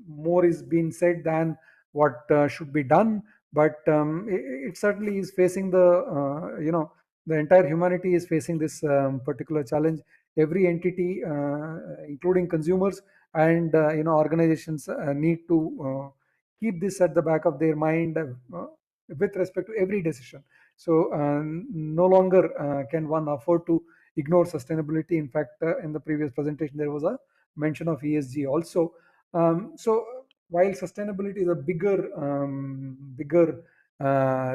more is being said than what should be done, but it certainly is facing the entire humanity is facing this particular challenge. Every entity, including consumers and organizations, need to keep this at the back of their mind with respect to every decision. So no longer can one afford to ignore sustainability. In fact, in the previous presentation, there was a mention of ESG also. So while sustainability is a bigger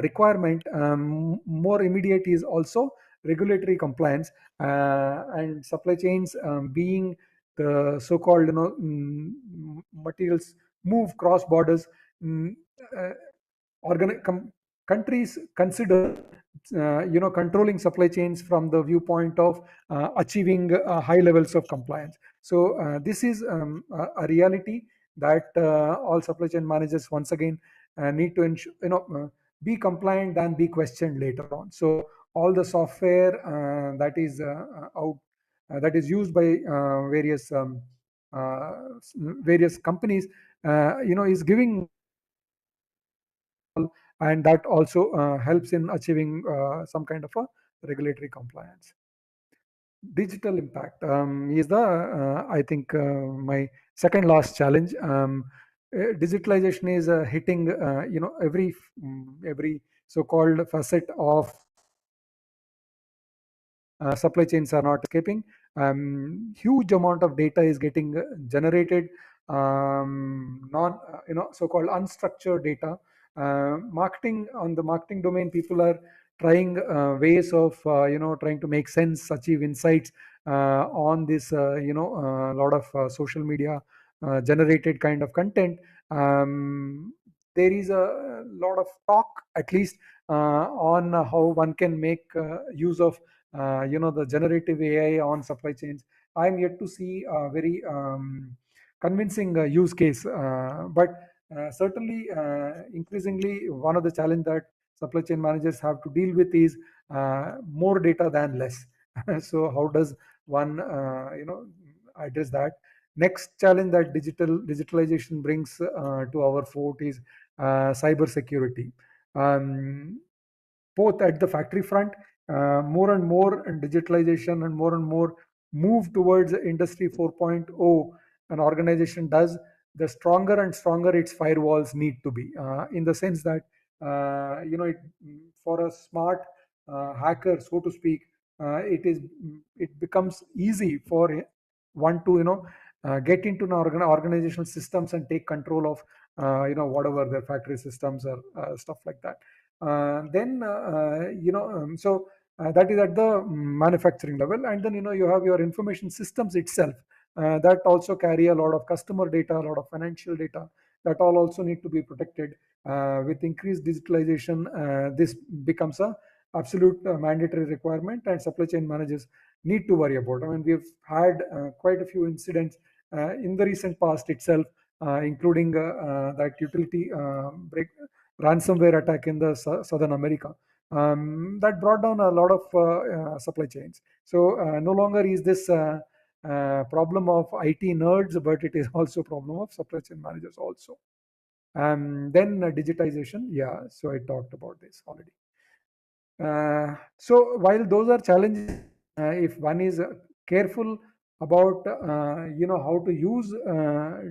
requirement, more immediate is also regulatory compliance, and supply chains being the so-called materials move cross borders. Uh, Countries consider controlling supply chains from the viewpoint of achieving high levels of compliance. So this is a reality that all supply chain managers once again need to ensure, be compliant and be questioned later on. So all the software that is out that is used by various companies, is giving, and that also helps in achieving some kind of a regulatory compliance. Digital impact is the I think my second last challenge. Digitalization is hitting every so-called facet of supply chains are not escaping. Huge amount of data is getting generated, so-called unstructured data. Marketing, on the marketing domain, people are trying ways of trying to make sense, achieve insights on this lot of social media generated kind of content. There is a lot of talk, at least, on how one can make use of the generative AI on supply chains. I'm yet to see a very convincing use case, but certainly increasingly one of the challenge that supply chain managers have to deal with is more data than less. So how does one address that? Next challenge that digitalization brings to our fort is cyber security. Both at the factory front, more and more digitalization and more move towards Industry 4.0 an organization does, the stronger and stronger its firewalls need to be, in the sense that for a smart hacker, so to speak, it becomes easy for one to get into an organizational systems and take control of whatever their factory systems or stuff like that. So that is at the manufacturing level, and then you have your information systems itself that also carry a lot of customer data, a lot of financial data, that all also need to be protected. With increased digitalization, this becomes a absolute mandatory requirement, and supply chain managers need to worry about. I mean, we've had quite a few incidents in the recent past itself, including that utility ransomware attack in the Southern America. That brought down a lot of supply chains. So no longer is this problem of IT nerds, but it is also a problem of supply chain managers also. Then digitization, yeah, so I talked about this already. So while those are challenges, if one is careful about how to use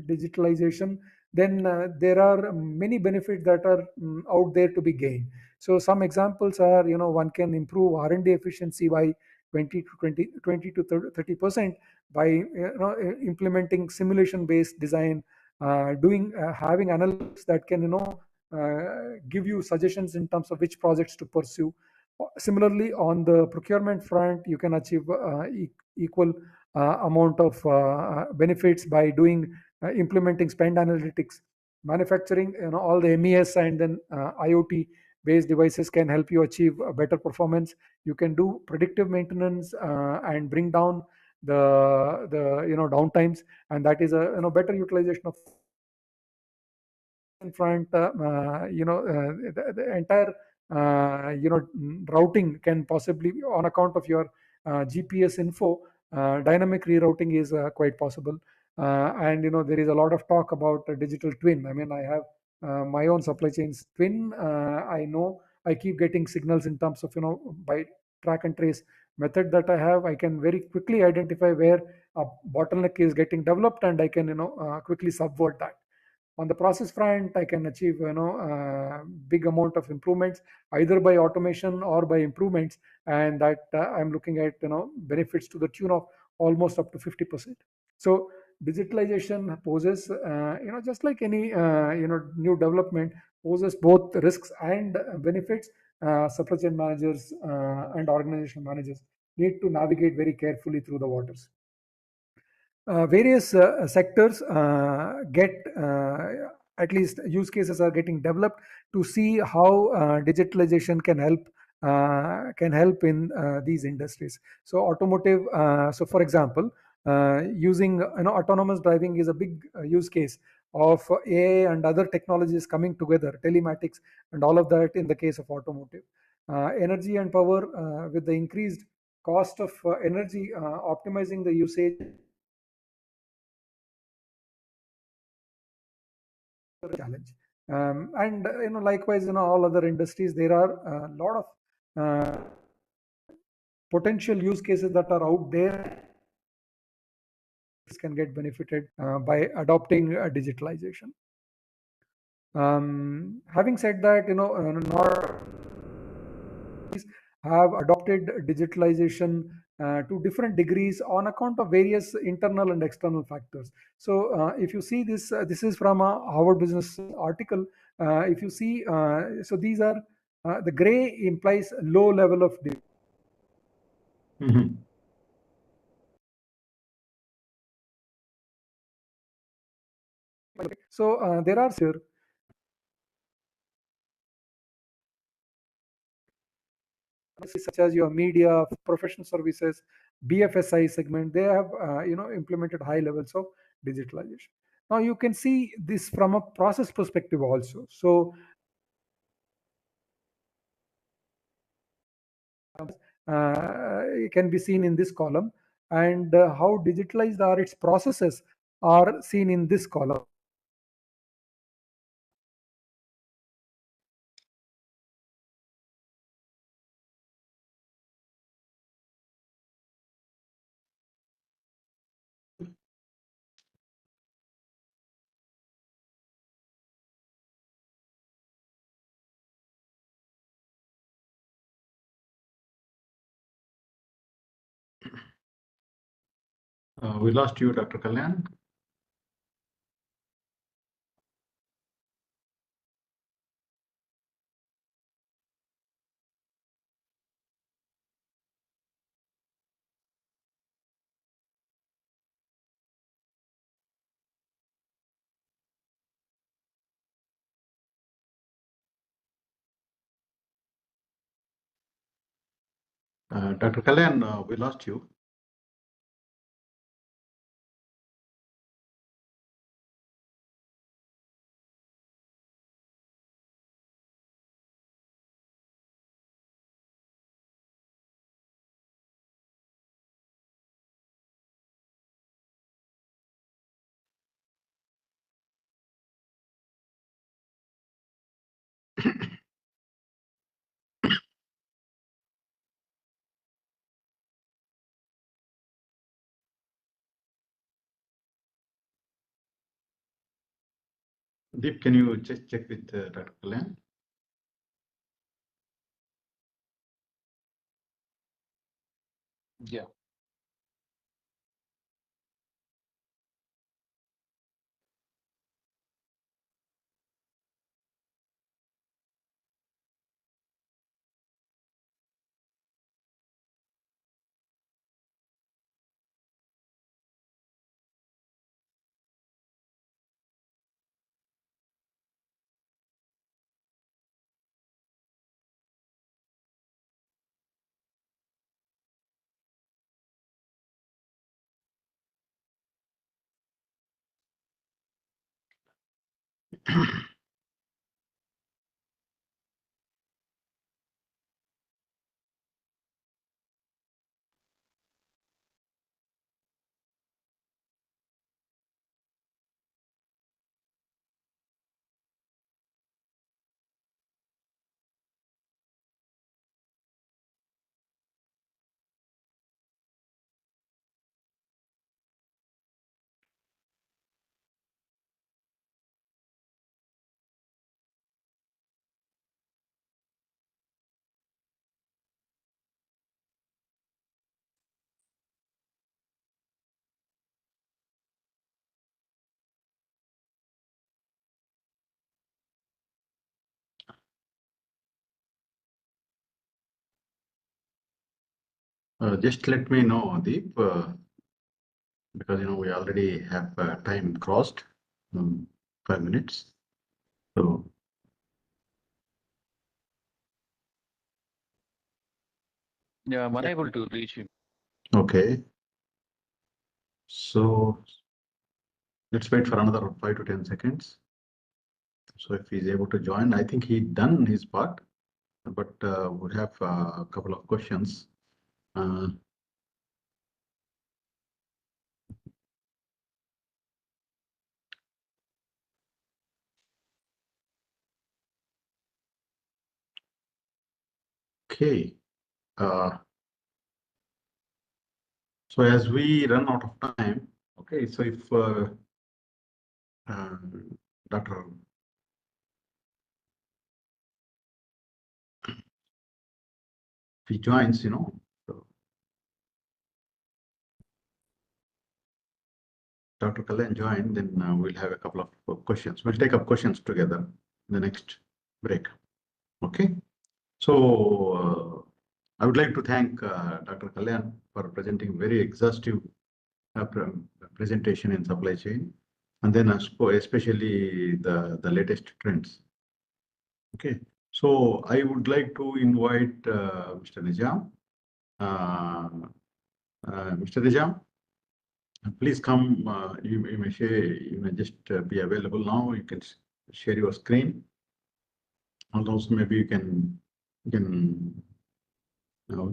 digitalization, then there are many benefits that are out there to be gained. So some examples are, one can improve R&D efficiency by 20 to 30% by implementing simulation based design, having analytics that can give you suggestions in terms of which projects to pursue. Similarly, on the procurement front, you can achieve equal amount of benefits by implementing spend analytics. Manufacturing, all the MES and then IoT based devices can help you achieve a better performance. You can do predictive maintenance and bring down the downtimes, and that is a better utilization of in front. The entire routing can possibly, on account of your GPS info, dynamic rerouting is quite possible. And there is a lot of talk about a digital twin. I mean, I have my own supply chains twin. I know I keep getting signals in terms of by track and trace method that I have. I can very quickly identify where a bottleneck is getting developed, and I can quickly subvert that. On the process front, I can achieve big amount of improvements either by automation or by improvements, and that I'm looking at benefits to the tune of almost up to 50%. So digitalization poses just like any new development, poses both risks and benefits. Supply chain managers and organization managers need to navigate very carefully through the waters. Various sectors get at least use cases are getting developed to see how digitalization can help in these industries. So automotive, so for example, using autonomous driving is a big use case of AI and other technologies coming together, telematics and all of that in the case of automotive. Energy and power, with the increased cost of energy, optimizing the usage challenge. And likewise, all other industries, there are a lot of potential use cases that are out there can get benefited by adopting digitalization. Having said that, not have adopted digitalization to different degrees on account of various internal and external factors. So if you see this, this is from a Harvard Business article. If you see, so these are the gray implies low level of so there are here such as your media, professional services, BFSI segment. They have implemented high levels of digitalization. Now you can see this from a process perspective also. So it can be seen in this column, and how digitalized are its processes are seen in this column. We lost you, Dr. Kalyan. Dr. Kalyan, we lost you. Deep, can you just check with Dr. Kalyan? Yeah. Just let me know, Deep, because we already have time crossed, 5 minutes. So Yeah, I'm unable to reach him. okay. So let's wait for another 5 to 10 seconds. So if he's able to join, I think he done his part, but we have a couple of questions. Okay. So as we run out of time, okay, so if Dr. If he joins, so Dr. Kalyan joined, then we'll have a couple of questions. We'll take up questions together in the next break. Okay. So I would like to thank Dr. Kalyan for presenting very exhaustive presentation in supply chain, and then especially the latest trends. Okay, so I would like to invite Mr. Nijam. Mr. Nijam, please come. You may share. You may just be available now. You can share your screen, and also maybe you can we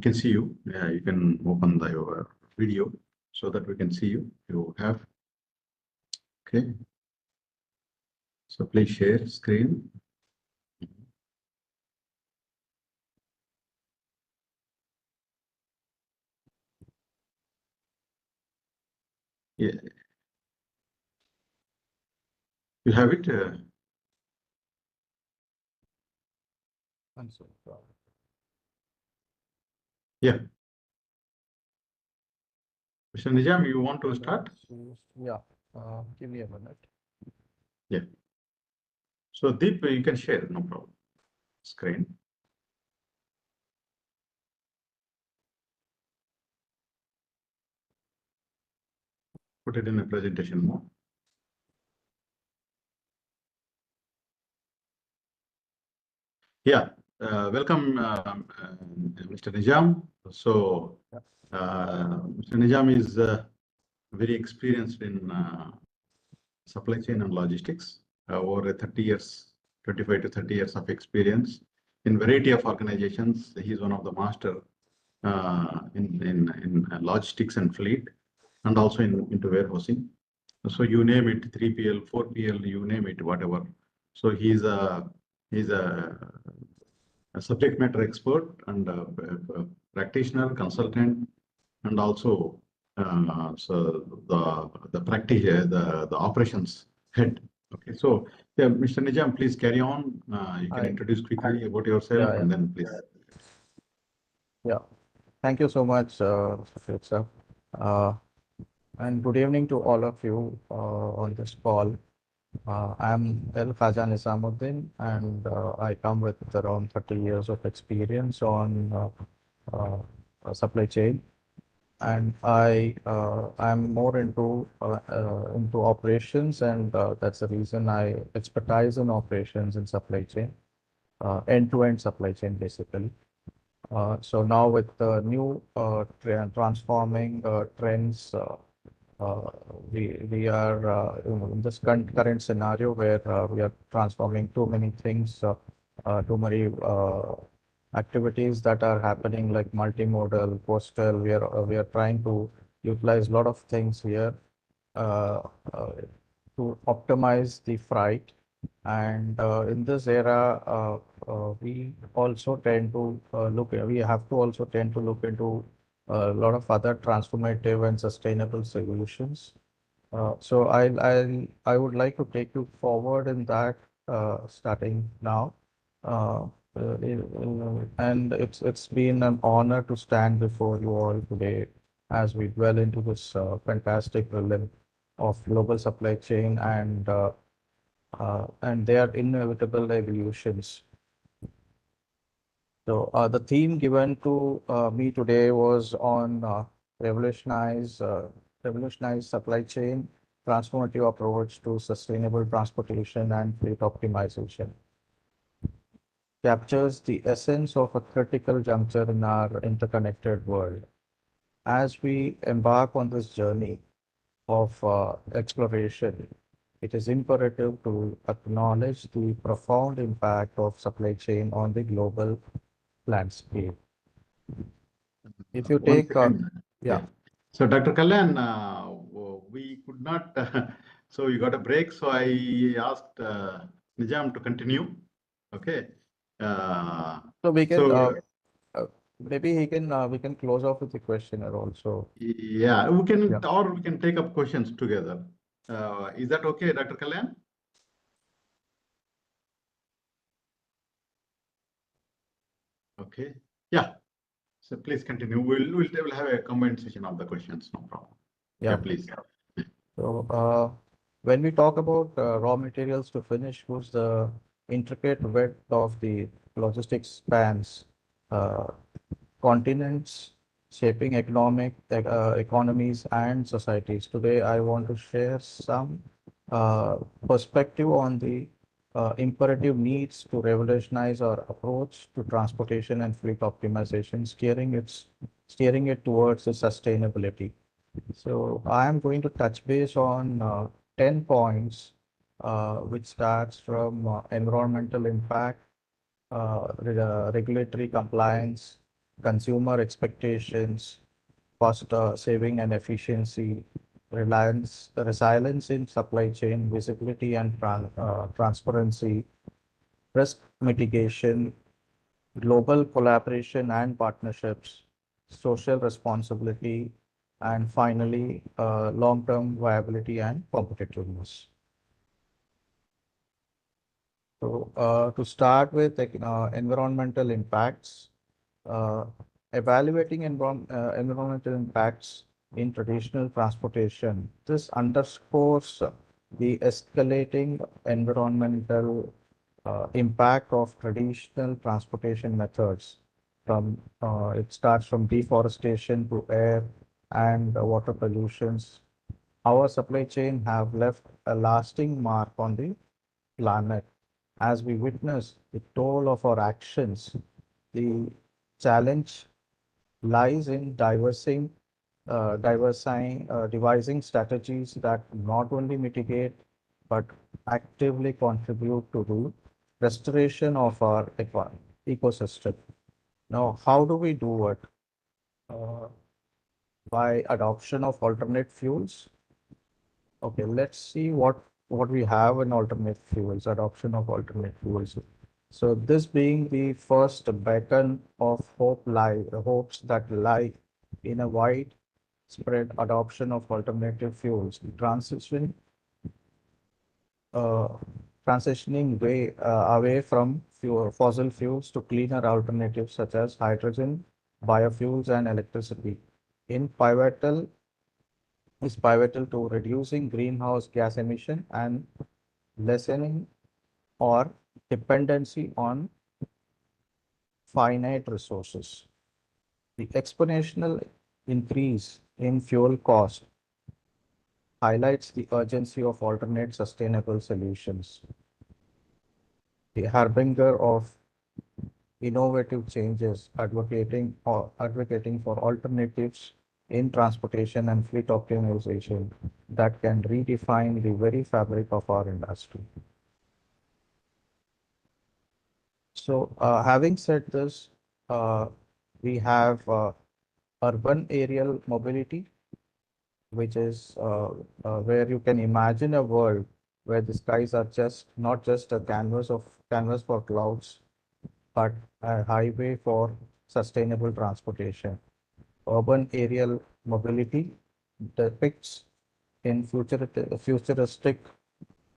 can see you. Yeah, you can open your video so that we can see you. You have. Okay. So please share screen. Yeah. You have it. Yeah. Mr. Nijam, you want to start? Yeah, give me a minute. Yeah. So Deep, you can share, no problem. Screen. Put it in a presentation mode. Yeah. Welcome, Mr. Nijam. So Mr. Nijam is very experienced in supply chain and logistics, over 30 years, 25 to 30 years of experience in variety of organizations. He's one of the master in logistics and fleet, and also into warehousing. So you name it, 3PL, 4PL, you name it, whatever. So he's a subject matter expert and a practitioner, consultant, and also so the practice, the operations head. Okay, so yeah, Mr. Nijam, please carry on. You can introduce quickly about yourself, and then please. Yeah, thank you so much, Mr. sir. And good evening to all of you on this call. I'm El Khaja Nizamuddin, and I come with around 30 years of experience on supply chain. And I'm more into operations, and that's the reason I expertise in operations and supply chain, end-to-end supply chain basically. So now with the new transforming trends uh, we are in this current scenario where we are transforming too many things, too many activities that are happening like multimodal, postal. We are trying to utilize a lot of things here uh, uh, to optimize the freight. And in this era, we also tend to we have to also tend to look into a lot of other transformative and sustainable solutions. So I would like to take you forward in that starting now. Uh, and it's been an honor to stand before you all today as we dwell into this fantastic realm of global supply chain and their inevitable evolutions. So the theme given to me today was on revolutionize revolutionize supply chain, transformative approach to sustainable transportation and fleet optimization. Captures the essence of a critical juncture in our interconnected world. As we embark on this journey of exploration, it is imperative to acknowledge the profound impact of supply chain on the global landscape. If you One take, second. yeah, Okay. So Dr. Kalyan, we could not, so you got a break. So I asked Nijam to continue. Okay. so we can So uh, maybe we can close off with the questionnaire also. yeah, we can, Yeah. or we can take up questions together. Is that okay, Dr. Kalyan? Okay. Yeah. So please continue. We'll have a combined session of the questions. No problem. Yeah, Yeah. please. So when we talk about raw materials to finished goods, the intricate web of the logistics spans continents, shaping economies and societies. Today, I want to share some perspective on the imperative needs to revolutionize our approach to transportation and fleet optimization, steering it towards the sustainability. So I am going to touch base on 10 points, which starts from environmental impact, regulatory compliance, consumer expectations, cost saving and efficiency, resilience in supply chain, visibility and transparency, risk mitigation, global collaboration and partnerships, social responsibility, and finally, long-term viability and competitiveness. So to start with, like, environmental impacts, uh, evaluating environmental impacts in traditional transportation. This underscores the escalating environmental impact of traditional transportation methods. It starts from deforestation to air and water pollutions. Our supply chain have left a lasting mark on the planet. As we witness the toll of our actions, the challenge lies in devising strategies that not only mitigate but actively contribute to the restoration of our ecosystem. Now, how do we do it? Uh, by adoption of alternate fuels. Okay, let's see what we have in alternate fuels, adoption of alternate fuels. So this being the first beacon of hopes that lie in a widespread adoption of alternative fuels, uh, transitioning away from fossil fuels to cleaner alternatives such as hydrogen, biofuels, and electricity. In pivotal is pivotal to reducing greenhouse gas emission and lessening or dependency on finite resources. The exponential increase in fuel cost highlights the urgency of alternate sustainable solutions. The harbinger of innovative changes advocating for alternatives in transportation and fleet optimization that can redefine the very fabric of our industry. So, having said this, we have urban aerial mobility, which is where you can imagine a world where the skies are not just a canvas for clouds, but a highway for sustainable transportation. Urban aerial mobility depicts in futuristic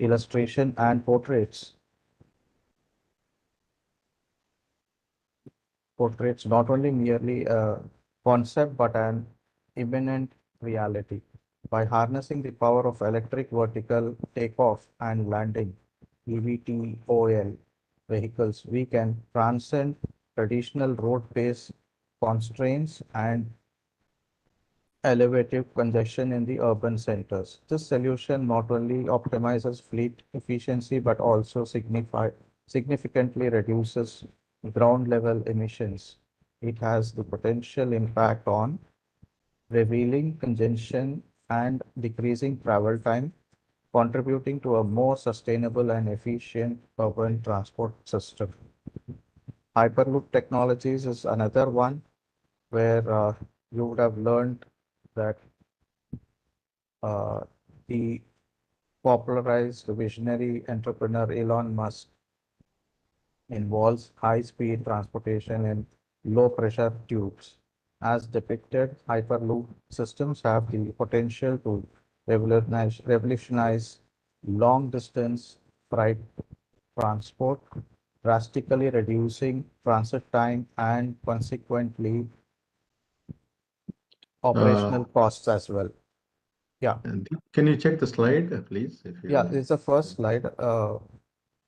illustration and portraits not only merely a concept but an imminent reality. By harnessing the power of electric vertical takeoff and landing (EVTOL) vehicles, we can transcend traditional road-based constraints and elevated congestion in the urban centers. This solution not only optimizes fleet efficiency but also significantly reduces ground level emissions. It has the potential impact on revealing congestion and decreasing travel time, contributing to a more sustainable and efficient urban transport system. Hyperloop technologies is another one where you would have learned that the popularized visionary entrepreneur Elon Musk involves high-speed transportation in low-pressure tubes. As depicted, Hyperloop systems have the potential to revolutionize long-distance freight transport, drastically reducing transit time and consequently operational costs as well. Yeah. Can you check the slide, please? Yeah, it's the first slide.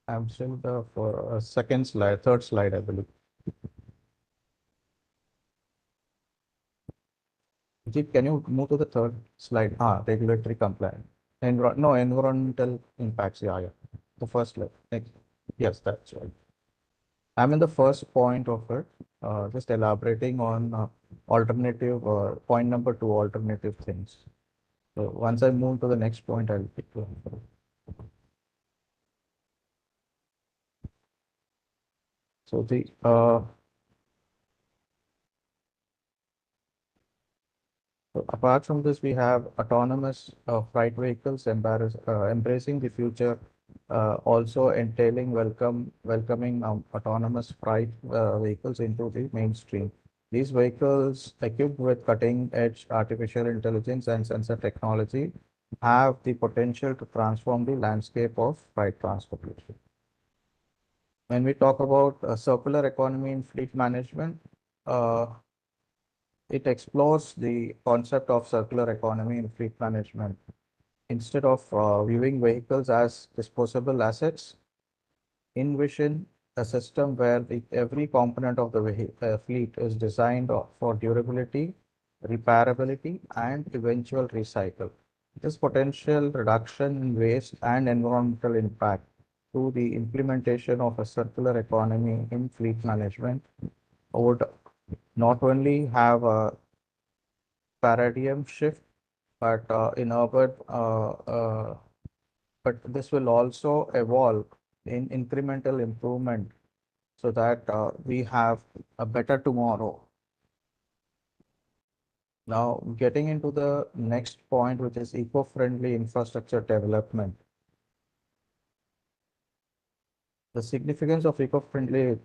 I'm still for a second slide, third slide, I believe. Jeet, can you move to the third slide? Regulatory compliance. Environmental impacts. Yeah. The first slide. Next. Yes, that's right. I'm in the first point of it, just elaborating on alternative, point number 2, alternative things. So once I move to the next point, I'll pick you. So the so apart from this, we have autonomous freight vehicles embracing the future, also entailing welcoming autonomous freight vehicles into the mainstream. These vehicles, equipped with cutting-edge artificial intelligence and sensor technology, have the potential to transform the landscape of freight transportation. When we talk about a circular economy in fleet management, it explores the concept of circular economy in fleet management. Instead of viewing vehicles as disposable assets, envision a system where every component of the fleet is designed for durability, repairability, and eventual recycle. This potential reduction in waste and environmental impact through the implementation of a circular economy in fleet management would not only have a paradigm shift, but in urban, but this will also evolve in incremental improvement so that we have a better tomorrow. Now, getting into the next point, which is eco-friendly infrastructure development. The significance of eco-friendly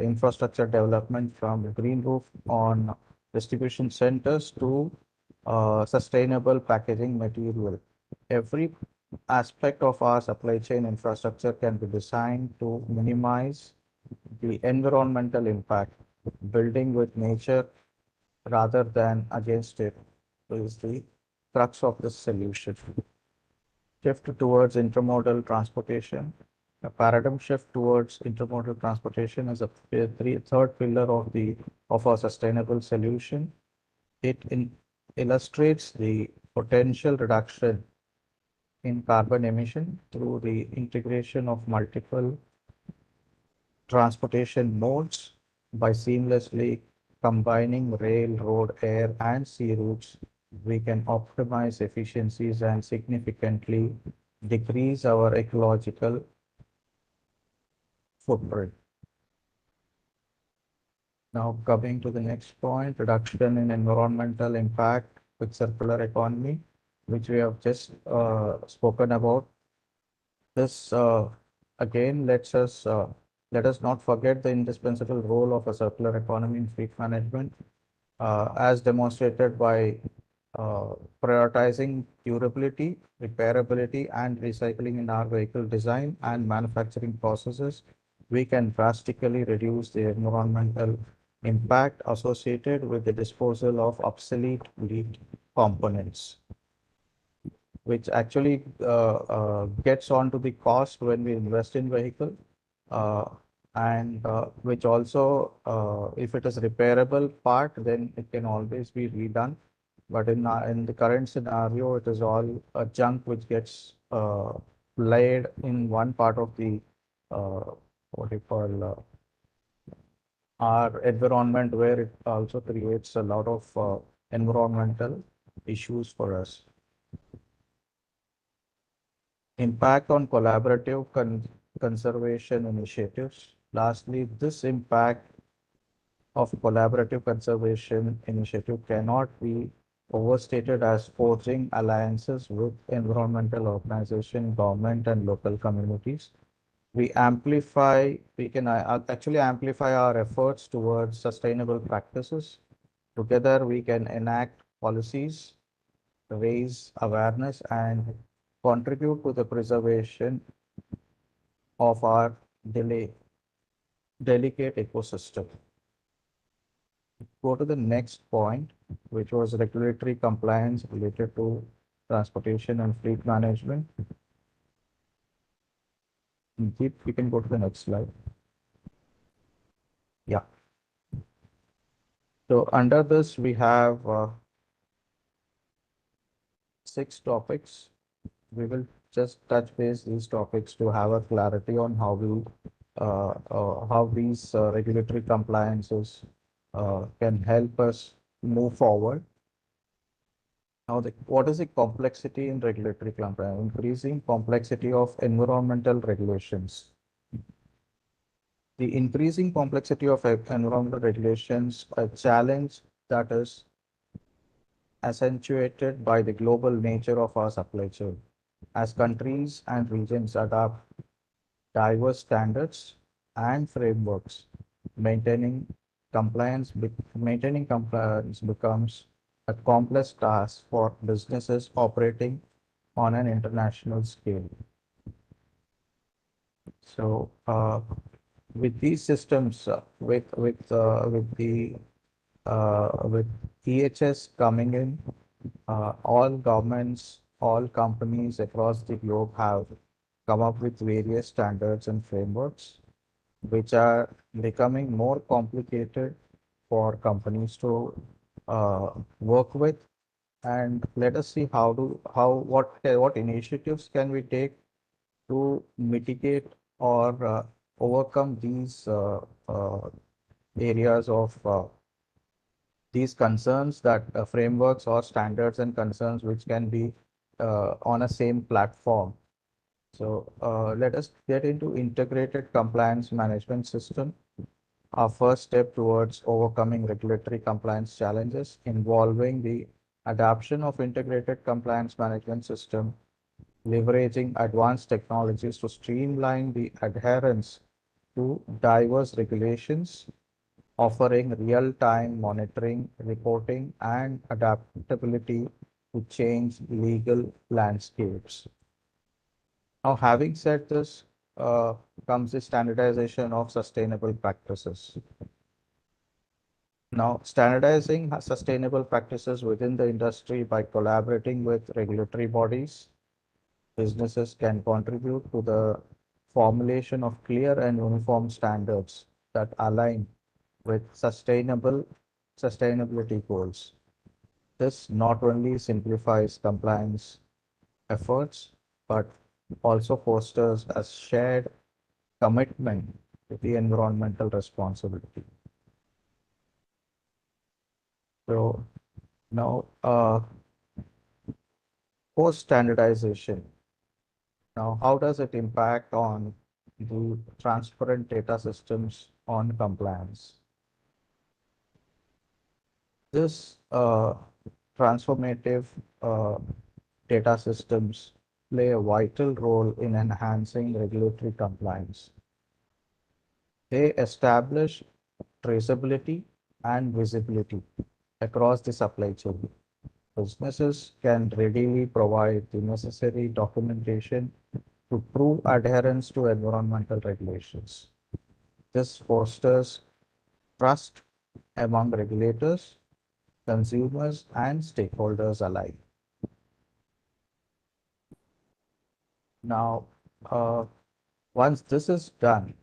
infrastructure development, from green roof on distribution centers to sustainable packaging material. Every aspect of our supply chain infrastructure can be designed to minimize the environmental impact. Building with nature rather than against it is the crux of the solution. Shift towards intermodal transportation. A paradigm shift towards intermodal transportation is a third pillar of our sustainable solution. It illustrates the potential reduction in carbon emission through the integration of multiple transportation modes by seamlessly combining rail, road, air, and sea routes, we can optimize efficiencies and significantly decrease our ecological footprint. Now coming to the next point, reduction in environmental impact with circular economy, which we have just spoken about. This again let us not forget the indispensable role of a circular economy in fleet management, as demonstrated by prioritizing durability, repairability, and recycling in our vehicle design and manufacturing processes. We can drastically reduce the environmental impact associated with the disposal of obsolete fleet components, which actually gets onto the cost when we invest in vehicle, and which also, if it is repairable part, then it can always be redone. But in the current scenario, it is all junk which gets laid in one part of the what you call our environment, where it also creates a lot of environmental issues for us. Impact on collaborative conservation initiatives. Lastly, this impact of collaborative conservation initiative cannot be overstated as forging alliances with environmental organization, government, and local communities. We can actually amplify our efforts towards sustainable practices. Together, we can enact policies, raise awareness, and contribute to the preservation of our delicate ecosystem. Go to the next point, which was regulatory compliance related to transportation and fleet management. Deep, you can go to the next slide. Yeah. So under this, we have 6 topics. We will just touch base these topics to have a clarity on how these regulatory compliances can help us move forward. Now, what is the complexity in regulatory compliance? Increasing complexity of environmental regulations. The increasing complexity of environmental regulations, a challenge that is accentuated by the global nature of our supply chain. As countries and regions adopt diverse standards and frameworks, maintaining compliance becomes a complex task for businesses operating on an international scale. So, with these systems, with EHS coming in, all governments, all companies across the globe have come up with various standards and frameworks, which are becoming more complicated for companies to work with. And let us see what initiatives can we take to mitigate or overcome these areas of these concerns, that frameworks or standards and concerns which can be on a same platform. So let us get into integrated compliance management system. Our first step towards overcoming regulatory compliance challenges involving the adoption of integrated compliance management system, leveraging advanced technologies to streamline the adherence to diverse regulations, offering real-time monitoring, reporting, and adaptability to change legal landscapes. Now, having said this, comes the standardization of sustainable practices. Now, standardizing sustainable practices within the industry by collaborating with regulatory bodies, businesses can contribute to the formulation of clear and uniform standards that align with sustainability goals. This not only simplifies compliance efforts, but also fosters a shared commitment to the environmental responsibility. So now, post standardization. Now, how does it impact on the transparent data systems on compliance? This transformative data systems play a vital role in enhancing regulatory compliance. They establish traceability and visibility across the supply chain. Businesses can readily provide the necessary documentation to prove adherence to environmental regulations. This fosters trust among regulators, consumers, and stakeholders alike. Now, once this is done,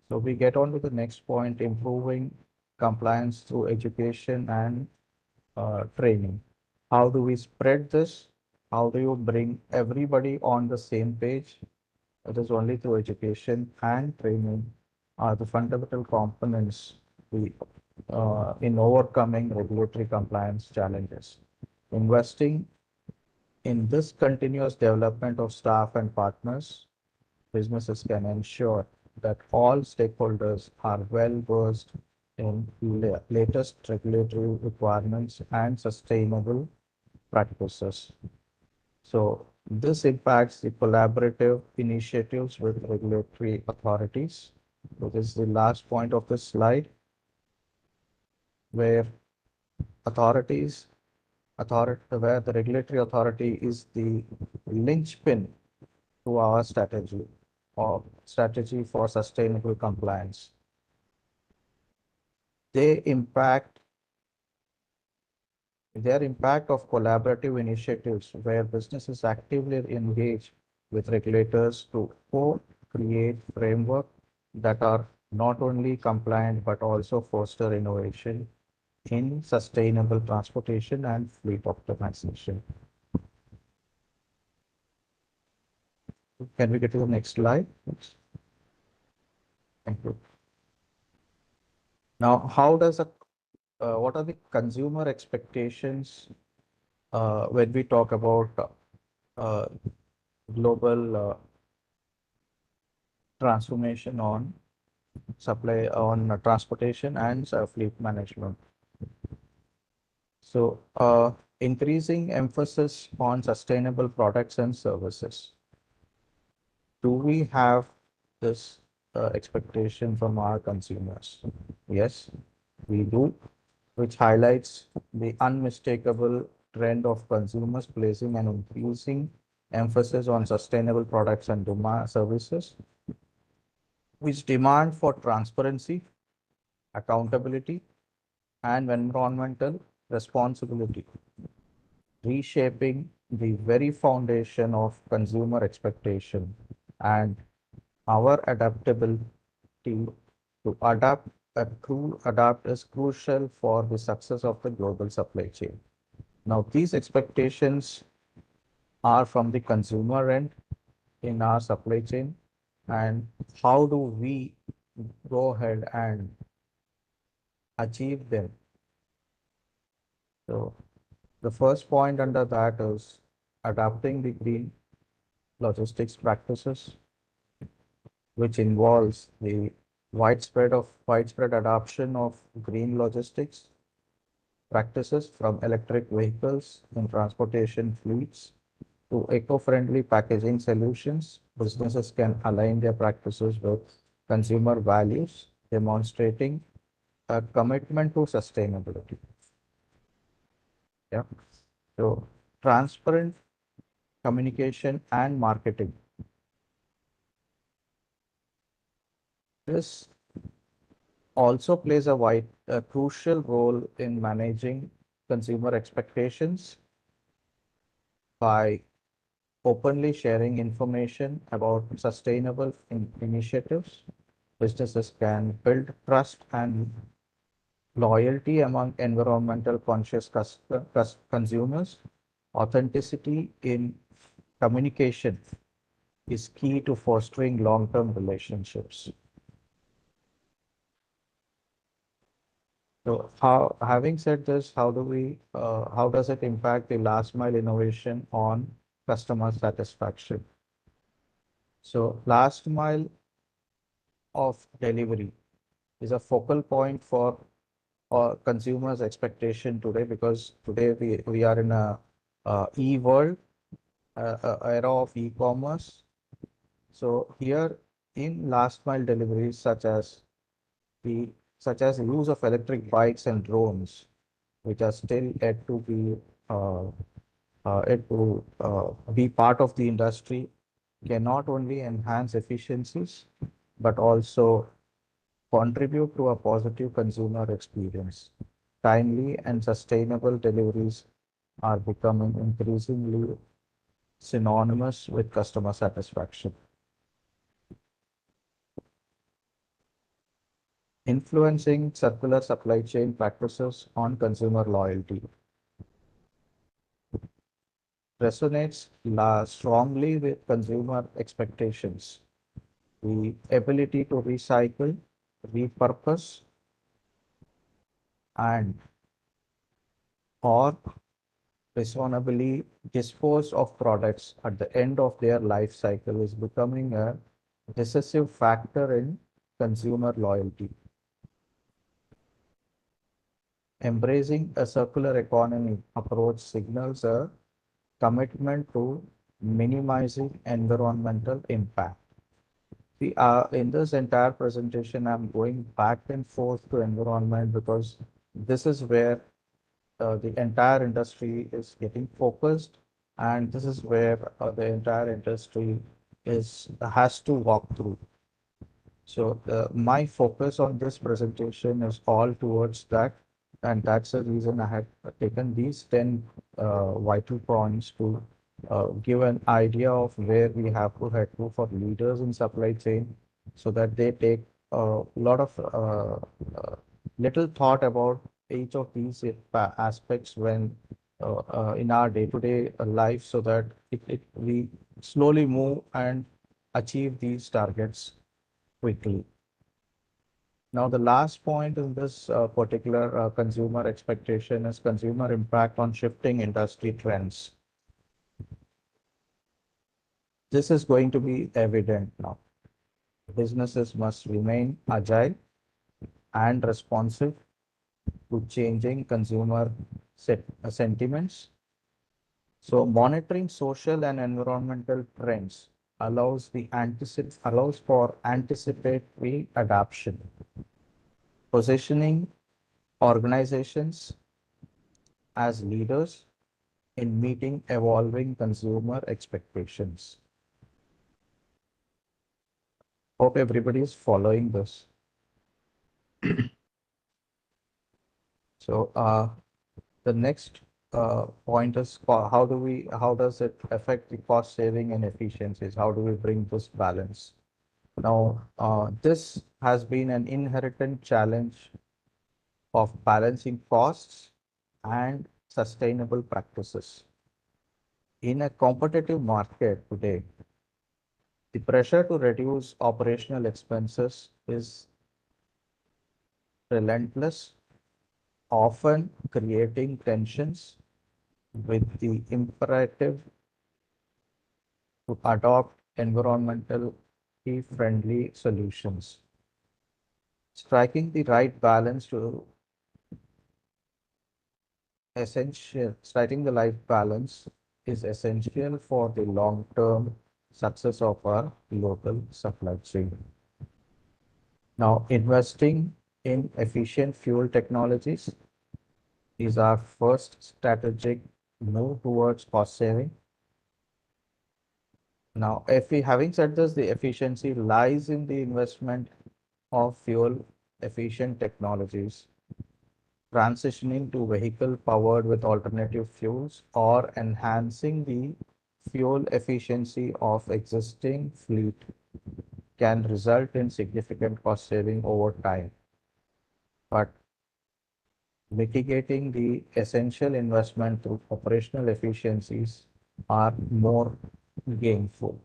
so we get on to the next point, improving compliance through education and training. How do we spread this? How do you bring everybody on the same page? It is only through education and training are the fundamental components in overcoming regulatory compliance challenges. Investing in this continuous development of staff and partners, businesses can ensure that all stakeholders are well versed in latest regulatory requirements and sustainable practices. So this impacts the collaborative initiatives with regulatory authorities. So this is the last point of this slide, where where the regulatory authority is the linchpin to our strategy or strategy for sustainable compliance. Their impact of collaborative initiatives where businesses actively engage with regulators to co-create framework that are not only compliant but also foster innovation in sustainable transportation and fleet optimization. Can we get to the next slide? Thank you. Now, what are the consumer expectations when we talk about global transformation on transportation and fleet management? So, increasing emphasis on sustainable products and services. Do we have this expectation from our consumers? Yes, we do, which highlights the unmistakable trend of consumers placing an increasing emphasis on sustainable products and services, which demand for transparency, accountability, and environmental responsibility, reshaping the very foundation of consumer expectation and our adaptability to adapt is crucial for the success of the global supply chain. Now, these expectations are from the consumer end in our supply chain, and how do we go ahead and achieve them? So the first point under that is adapting the green logistics practices, which involves the widespread adoption of green logistics practices from electric vehicles in transportation fleets to eco-friendly packaging solutions. Businesses can align their practices with consumer values, demonstrating a commitment to sustainability. Yeah. So transparent communication and marketing. This also plays a crucial role in managing consumer expectations by openly sharing information about sustainable initiatives. Businesses can build trust and loyalty among environmental conscious consumers. Authenticity in communication is key to fostering long-term relationships. So having said this, how does it impact the last mile innovation on customer satisfaction? So last mile of delivery is a focal point for consumers' expectation today, because today we are in a e-world, era of e-commerce. So here in last mile deliveries, such as the use of electric bikes and drones, which are still yet to be part of the industry, can not only enhance efficiencies but also contribute to a positive consumer experience. Timely and sustainable deliveries are becoming increasingly synonymous with customer satisfaction. Influencing circular supply chain practices on consumer loyalty resonates strongly with consumer expectations. The ability to recycle, repurpose, and or reasonably dispose of products at the end of their life cycle is becoming a decisive factor in consumer loyalty. Embracing a circular economy approach signals a commitment to minimizing environmental impact. In this entire presentation, I'm going back and forth to environment because this is where the entire industry is getting focused, and this is where the entire industry has to walk through. So my focus on this presentation is all towards that, and that's the reason I have taken these 10 vital points to give an idea of where we have to head to for leaders in supply chain, so that they take a lot of little thought about each of these aspects when in our day-to-day life, so that we slowly move and achieve these targets quickly. Now, the last point in this particular consumer expectation is consumer impact on shifting industry trends. This is going to be evident now. Businesses must remain agile and responsive to changing consumer sentiments. So monitoring social and environmental trends allows for anticipatory adoption, positioning organizations as leaders in meeting evolving consumer expectations. Hope everybody is following this. So the next point is how does it affect the cost saving and efficiencies? How do we bring this balance? Now, this has been an inherent challenge of balancing costs and sustainable practices. In a competitive market today, the pressure to reduce operational expenses is relentless, often creating tensions with the imperative to adopt environmentally friendly solutions. Striking the right balance is essential for the long-term success of our local supply chain. Now, investing in efficient fuel technologies is our first strategic move towards cost saving. Now, having said this, the efficiency lies in the investment of fuel efficient technologies, transitioning to vehicle powered with alternative fuels, or enhancing the fuel efficiency of existing fleet can result in significant cost saving over time. But mitigating the essential investment through operational efficiencies are more gainful.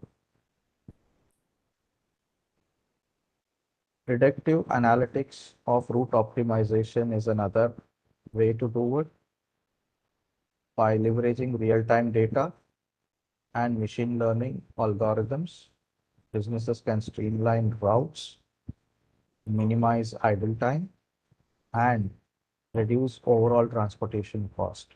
Predictive analytics of route optimization is another way to do it. By leveraging real-time data and machine learning algorithms, businesses can streamline routes, minimize idle time, and reduce overall transportation cost.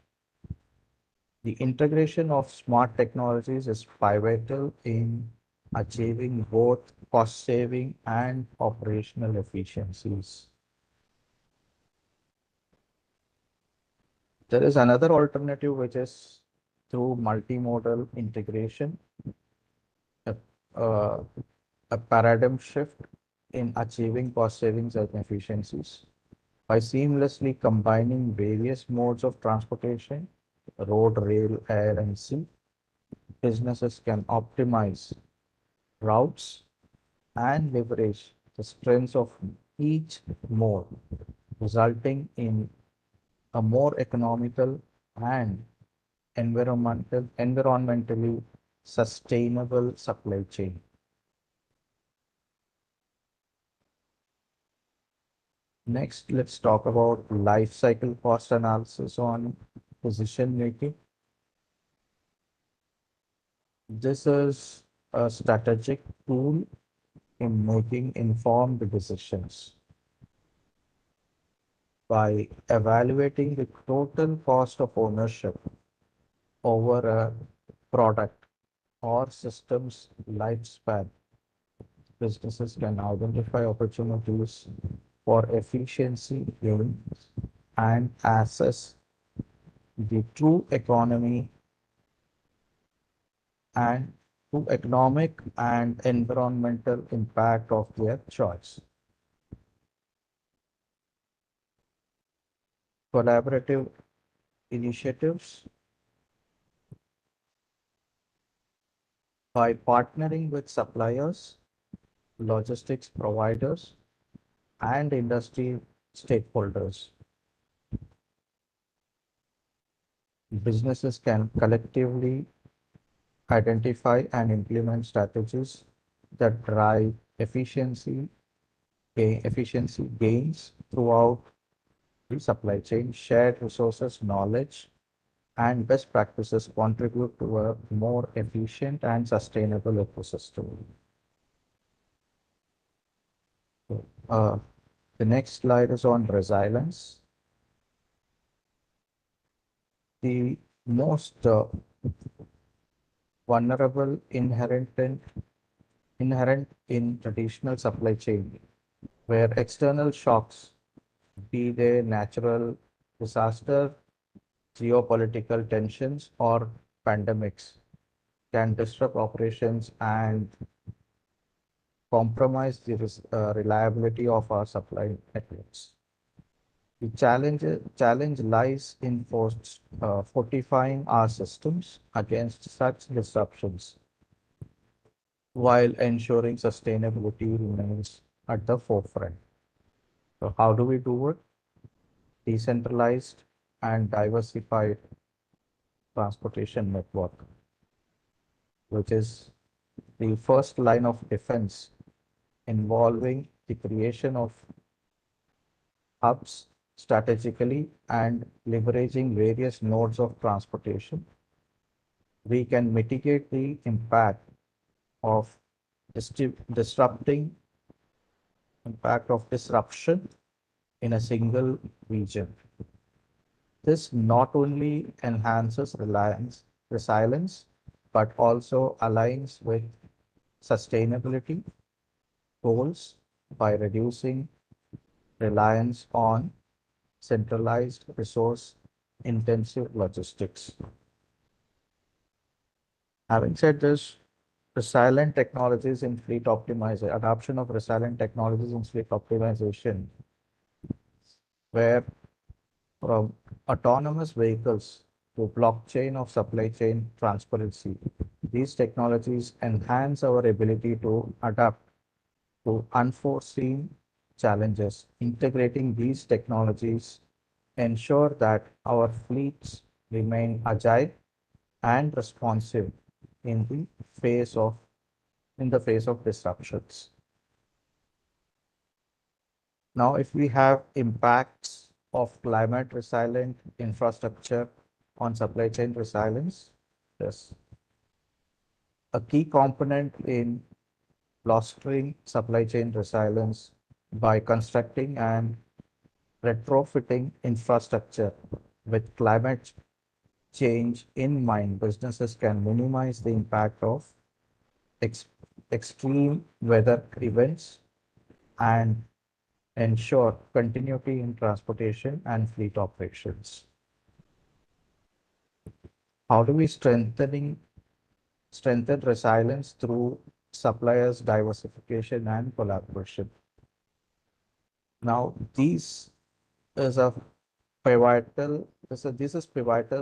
The integration of smart technologies is pivotal in achieving both cost saving and operational efficiencies. There is another alternative which is through multimodal integration, a, a paradigm shift in achieving cost savings and efficiencies. By seamlessly combining various modes of transportation, road, rail, air, and sea, businesses can optimize routes and leverage the strengths of each mode, resulting in a more economical and environmentally sustainable supply chain. Next, let's talk about life cycle cost analysis on decision making. This is a strategic tool in making informed decisions. By evaluating the total cost of ownership over a product or system's lifespan, businesses can identify opportunities for efficiency gains and assess the true economic and environmental impact of their choice. Collaborative initiatives. By partnering with suppliers, logistics providers, and industry stakeholders, businesses can collectively identify and implement strategies that drive efficiency gains throughout the supply chain. Shared resources, knowledge, and best practices contribute to a more efficient and sustainable ecosystem. The next slide is on resilience. The most vulnerable inherent in traditional supply chain, where external shocks, be they natural disaster, geopolitical tensions, or pandemics, can disrupt operations and compromise the reliability of our supply networks. The challenge lies in fortifying our systems against such disruptions while ensuring sustainability remains at the forefront. So how do we do it? Decentralized and diversified transportation network, which is the first line of defense, involving the creation of hubs strategically and leveraging various nodes of transportation. We can mitigate the impact of disruption in a single region. This not only enhances resilience, but also aligns with sustainability goals by reducing reliance on centralized resource-intensive logistics. Having said this, resilient technologies in fleet optimization, adoption of resilient technologies in fleet optimization, where from autonomous vehicles to blockchain of supply chain transparency, these technologies enhance our ability to adapt to unforeseen challenges. Integrating these technologies ensure that our fleets remain agile and responsive in the face of disruptions. Now, if we have impacts of climate resilient infrastructure on supply chain resilience, yes, a key component in fostering supply chain resilience by constructing and retrofitting infrastructure with climate change in mind, businesses can minimize the impact of extreme weather events and ensure continuity in transportation and fleet operations. How do we strengthen resilience through suppliers diversification and collaboration? Now, this is pivotal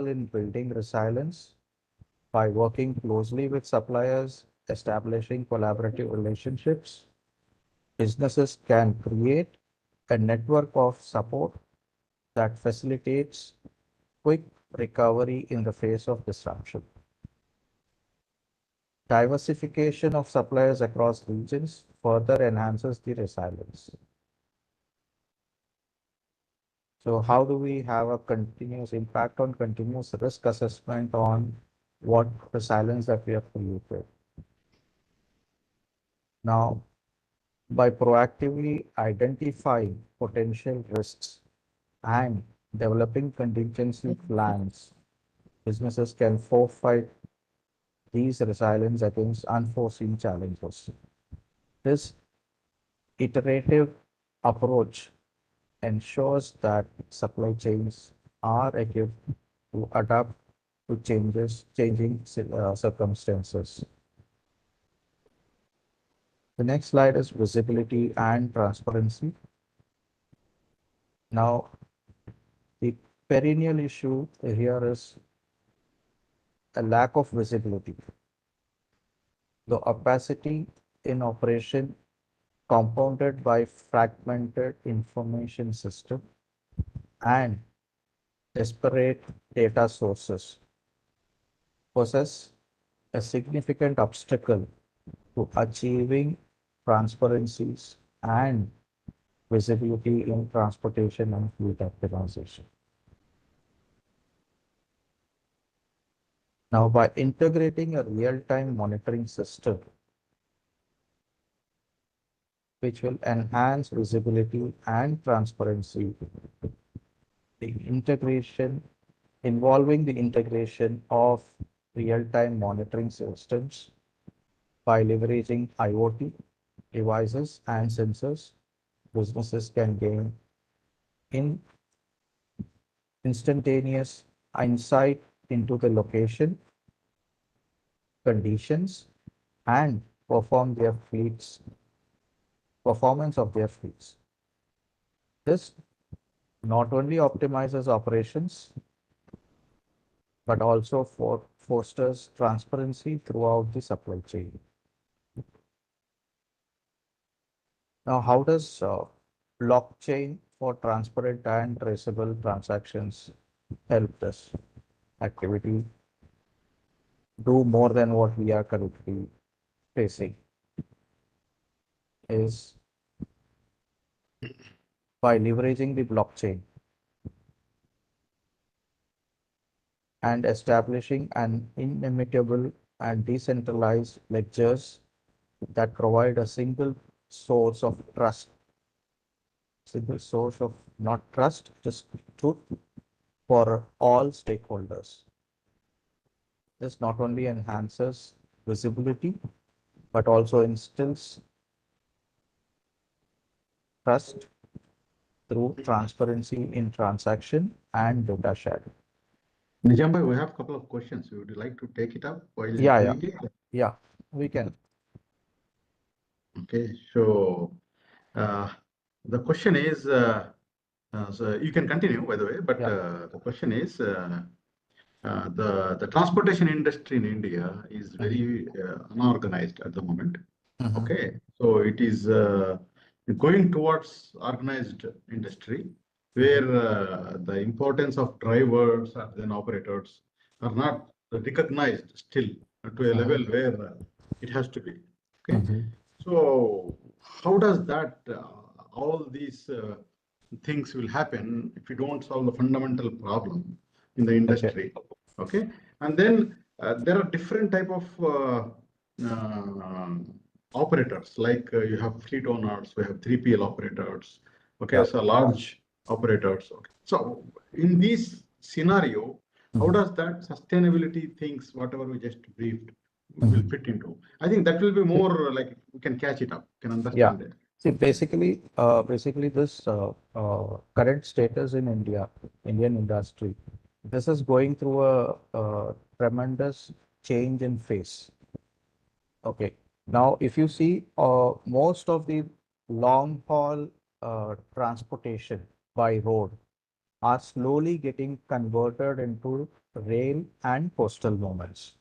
in building resilience by working closely with suppliers, establishing collaborative relationships. Businesses can create a network of support that facilitates quick recovery in the face of disruption. Diversification of suppliers across regions further enhances the resilience. So how do we have a continuous impact on continuous risk assessment on what resilience that we have created? Now, by proactively identifying potential risks and developing contingency plans, businesses can fortify these resilience against unforeseen challenges. This iterative approach ensures that supply chains are equipped to adapt to changing circumstances. The next slide is visibility and transparency. Now, the perennial issue here is a lack of visibility. The opacity in operation compounded by fragmented information system and disparate data sources possess a significant obstacle to achieving transparencies and visibility in transportation and fleet optimization. Now, by integrating a real-time monitoring system, which will enhance visibility and transparency, involving the integration of real-time monitoring systems by leveraging IoT devices and sensors, businesses can gain instantaneous insight into the location, conditions, and performance of their fleets. This not only optimizes operations, but also fosters transparency throughout the supply chain. Now, how does blockchain for transparent and traceable transactions help this activity do more than what we are currently facing? Is by leveraging the blockchain and establishing an inimitable and decentralized ledgers that provide a single source of trust, not trust, just truth for all stakeholders. This not only enhances visibility, but also instills trust through transparency in transaction and data sharing. Nijambai, we have a couple of questions. Would you like to take it up while Yeah, doing it? yeah, we can. Okay, so the question is, so you can continue, by the way, but the question is, the transportation industry in India is very unorganized at the moment. Okay, so it is going towards organized industry where the importance of drivers and operators are not recognized still to a level where it has to be. Okay, so how does that all these things will happen if you don't solve the fundamental problem in the industry. Okay, and then there are different type of operators, like you have fleet owners, we have 3PL operators. Okay, Yeah. so large operators. Okay. So in this scenario, how does that sustainability things, whatever we just briefed, will fit into? I think that will be more like we can catch it up, can understand it. See, basically, this current status in Indian industry, this is going through a tremendous change in phase. Okay. Now, if you see, most of the long haul transportation by road are slowly getting converted into rail and coastal movements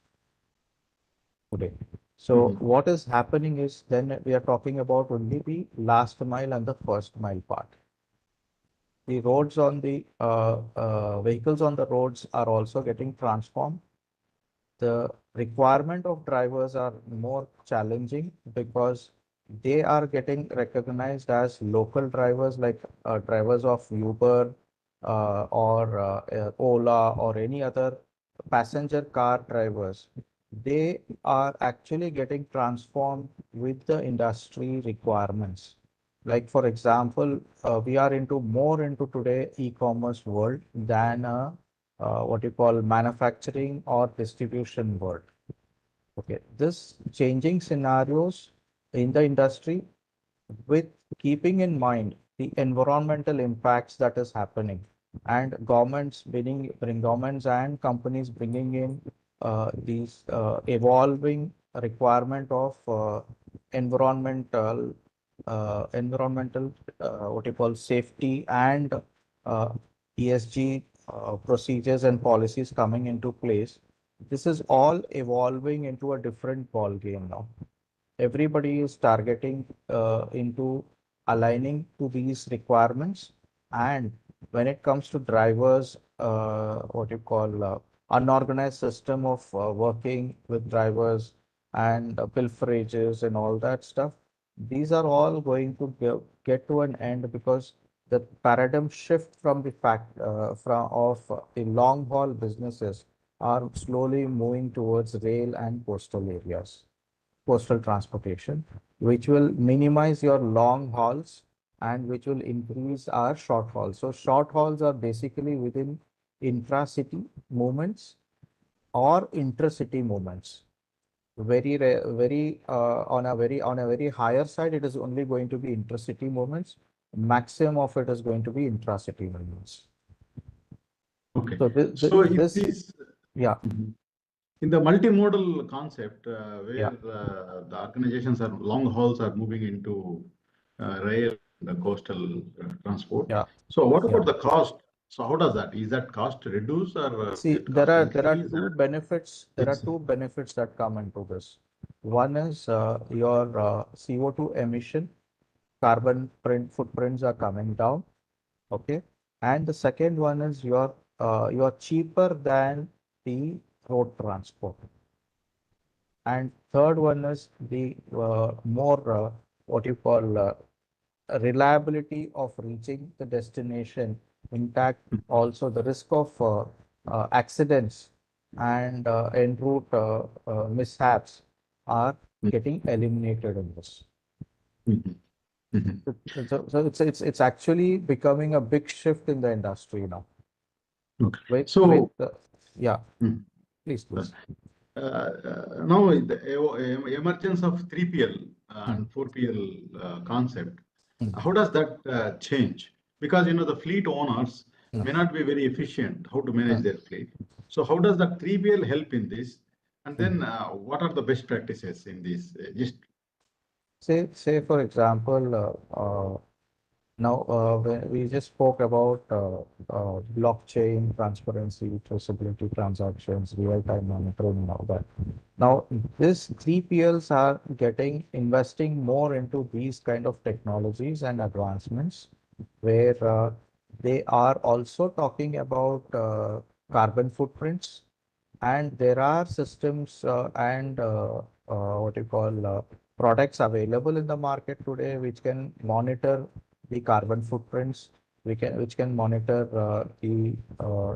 today. So what is happening is then we are talking about only the last mile and the first mile part. The roads on the vehicles on the roads are also getting transformed. The requirement of drivers are more challenging because they are getting recognized as local drivers, like drivers of Uber or Ola or any other passenger car drivers. They are actually getting transformed with the industry requirements. Like, for example, we are more into today e-commerce world than what you call manufacturing or distribution world. Okay, this changing scenarios in the industry with keeping in mind the environmental impacts that is happening, and governments and companies bringing in these evolving requirement of environmental what you call safety and ESG procedures and policies coming into place. This is all evolving into a different ball game now. Everybody is targeting into aligning to these requirements. And when it comes to drivers, what you call unorganized system of working with drivers and pilferages and all that stuff, these are all going to get to an end because the paradigm shift from the fact of the long haul businesses are slowly moving towards rail and coastal areas, coastal transportation, which will minimize your long hauls and which will increase our short hauls. So short hauls are basically within intra-city movements or intercity movements. On a very higher side, it is only going to be intercity movements. Maximum of it is going to be intra-city movements. Okay. So yeah. In the multimodal concept, where the organizations are long hauls are moving into rail, the coastal transport. Yeah. So what about the cost? So how does that? Is that cost reduce or see? There are two benefits. There are two benefits that come into this. One is your CO2 emission, carbon footprints are coming down. Okay, and the second one is you're cheaper than the road transport. And third one is the more what you call reliability of reaching the destination intact. Also, the risk of accidents and en route mishaps are getting eliminated in this. So it's actually becoming a big shift in the industry now. Okay. Yeah, please. Now the emergence of 3PL and 4PL concept, how does that change? Because the fleet owners may not be very efficient how to manage their fleet. So how does that 3PL help in this? And then what are the best practices in this? Just say for example, now we just spoke about blockchain, transparency, traceability, transactions, real-time monitoring, and all that. Now, these 3PLs are investing more into these kind of technologies and advancements, where they are also talking about carbon footprints, and there are systems and what you call products available in the market today which can monitor the carbon footprints, which can monitor the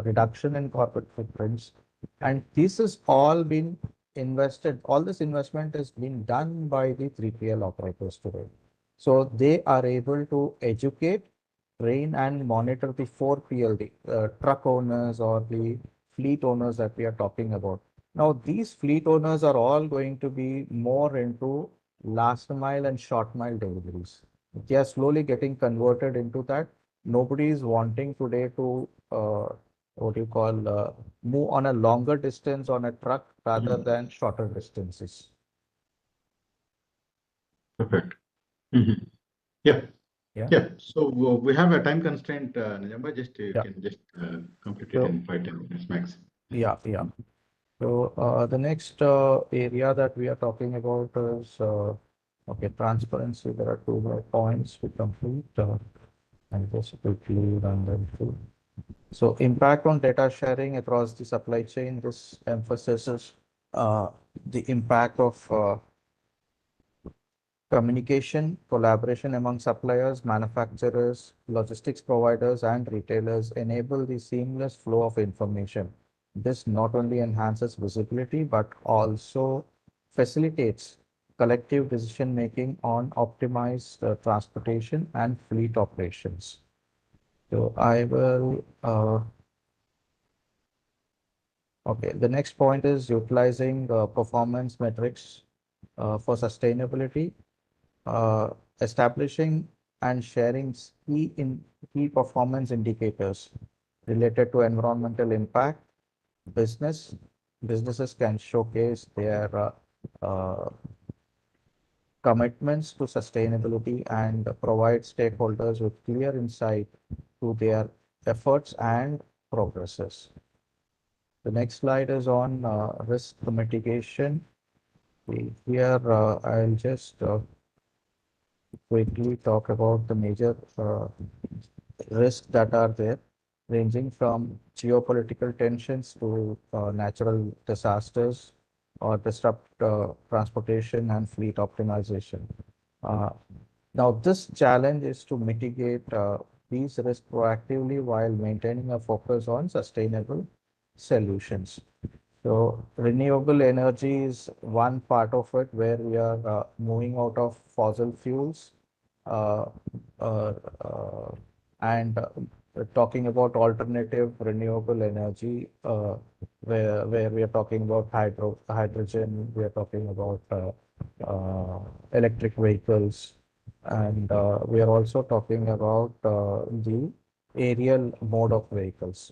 reduction in corporate footprints. And this has all been invested, all this investment is being done by the 3PL operators today. So they are able to educate, train and monitor the 4PL, the truck owners or the fleet owners that we are talking about. Now, these fleet owners are all going to be more into last mile and short mile deliveries. They are slowly getting converted into that. Nobody is wanting today to what do you call move on a longer distance on a truck rather than shorter distances. Perfect. Yeah. Yeah. Yeah. So we have a time constraint, Nijamba. Just you Yeah. can just complete So- it in 5-10 minutes max. Yeah. So the next area that we are talking about is okay, transparency. There are 2 more points to complete. And just quickly run them through. So impact on data sharing across the supply chain. This emphasizes the impact of communication, collaboration among suppliers, manufacturers, logistics providers, and retailers enable the seamless flow of information. This not only enhances visibility, but also facilitates collective decision making on optimized transportation and fleet operations. So I will, okay, the next point is utilizing performance metrics for sustainability. Establishing and sharing key performance indicators related to environmental impact. Businesses can showcase their commitments to sustainability and provide stakeholders with clear insight to their efforts and progresses. The next slide is on risk mitigation. Here, I'll just quickly talk about the major risks that are there, ranging from geopolitical tensions to natural disasters or disrupt transportation and fleet optimization. Now, this challenge is to mitigate these risks proactively while maintaining a focus on sustainable solutions. So renewable energy is one part of it where we are moving out of fossil fuels uh, uh, uh, and talking about alternative renewable energy where we are talking about hydrogen, we are talking about electric vehicles, and we are also talking about the aerial mode of vehicles.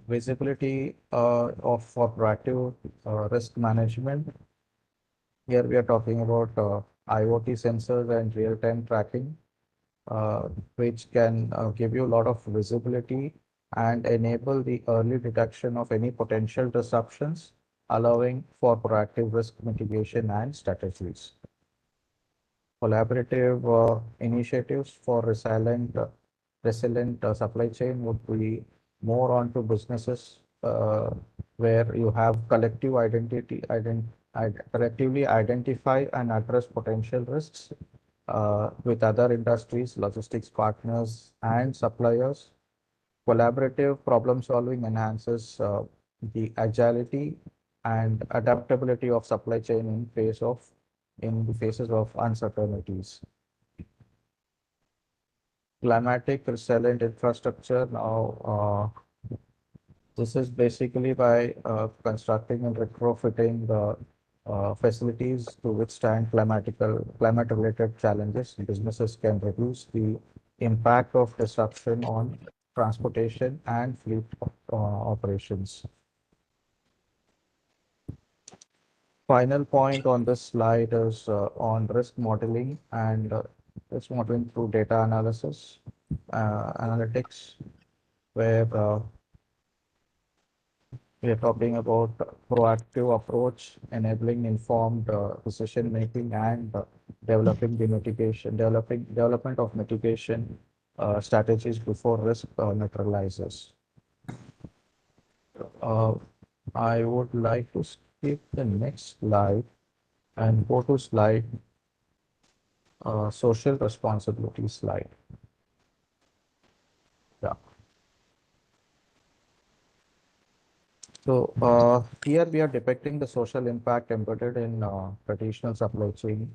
Visibility for proactive risk management. Here we are talking about IoT sensors and real-time tracking, which can give you a lot of visibility and enable the early detection of any potential disruptions, allowing for proactive risk mitigation and strategies. Collaborative initiatives for resilient supply chain would be more onto businesses where you have collectively identify and address potential risks with other industries, logistics partners, and suppliers. Collaborative problem solving enhances the agility and adaptability of supply chain in the faces of uncertainties. Climatic resilient infrastructure. Now, this is basically by constructing and retrofitting the facilities to withstand climate-related challenges. Businesses can reduce the impact of disruption on transportation and fleet operations. Final point on this slide is on risk modeling and risk modeling through data analysis, analytics, where we are talking about proactive approach, enabling informed decision making and development of mitigation strategies before risk neutralizes. I would like to skip the next slide and go to slide social responsibility slide. Yeah. So here we are depicting the social impact embedded in traditional supply chain,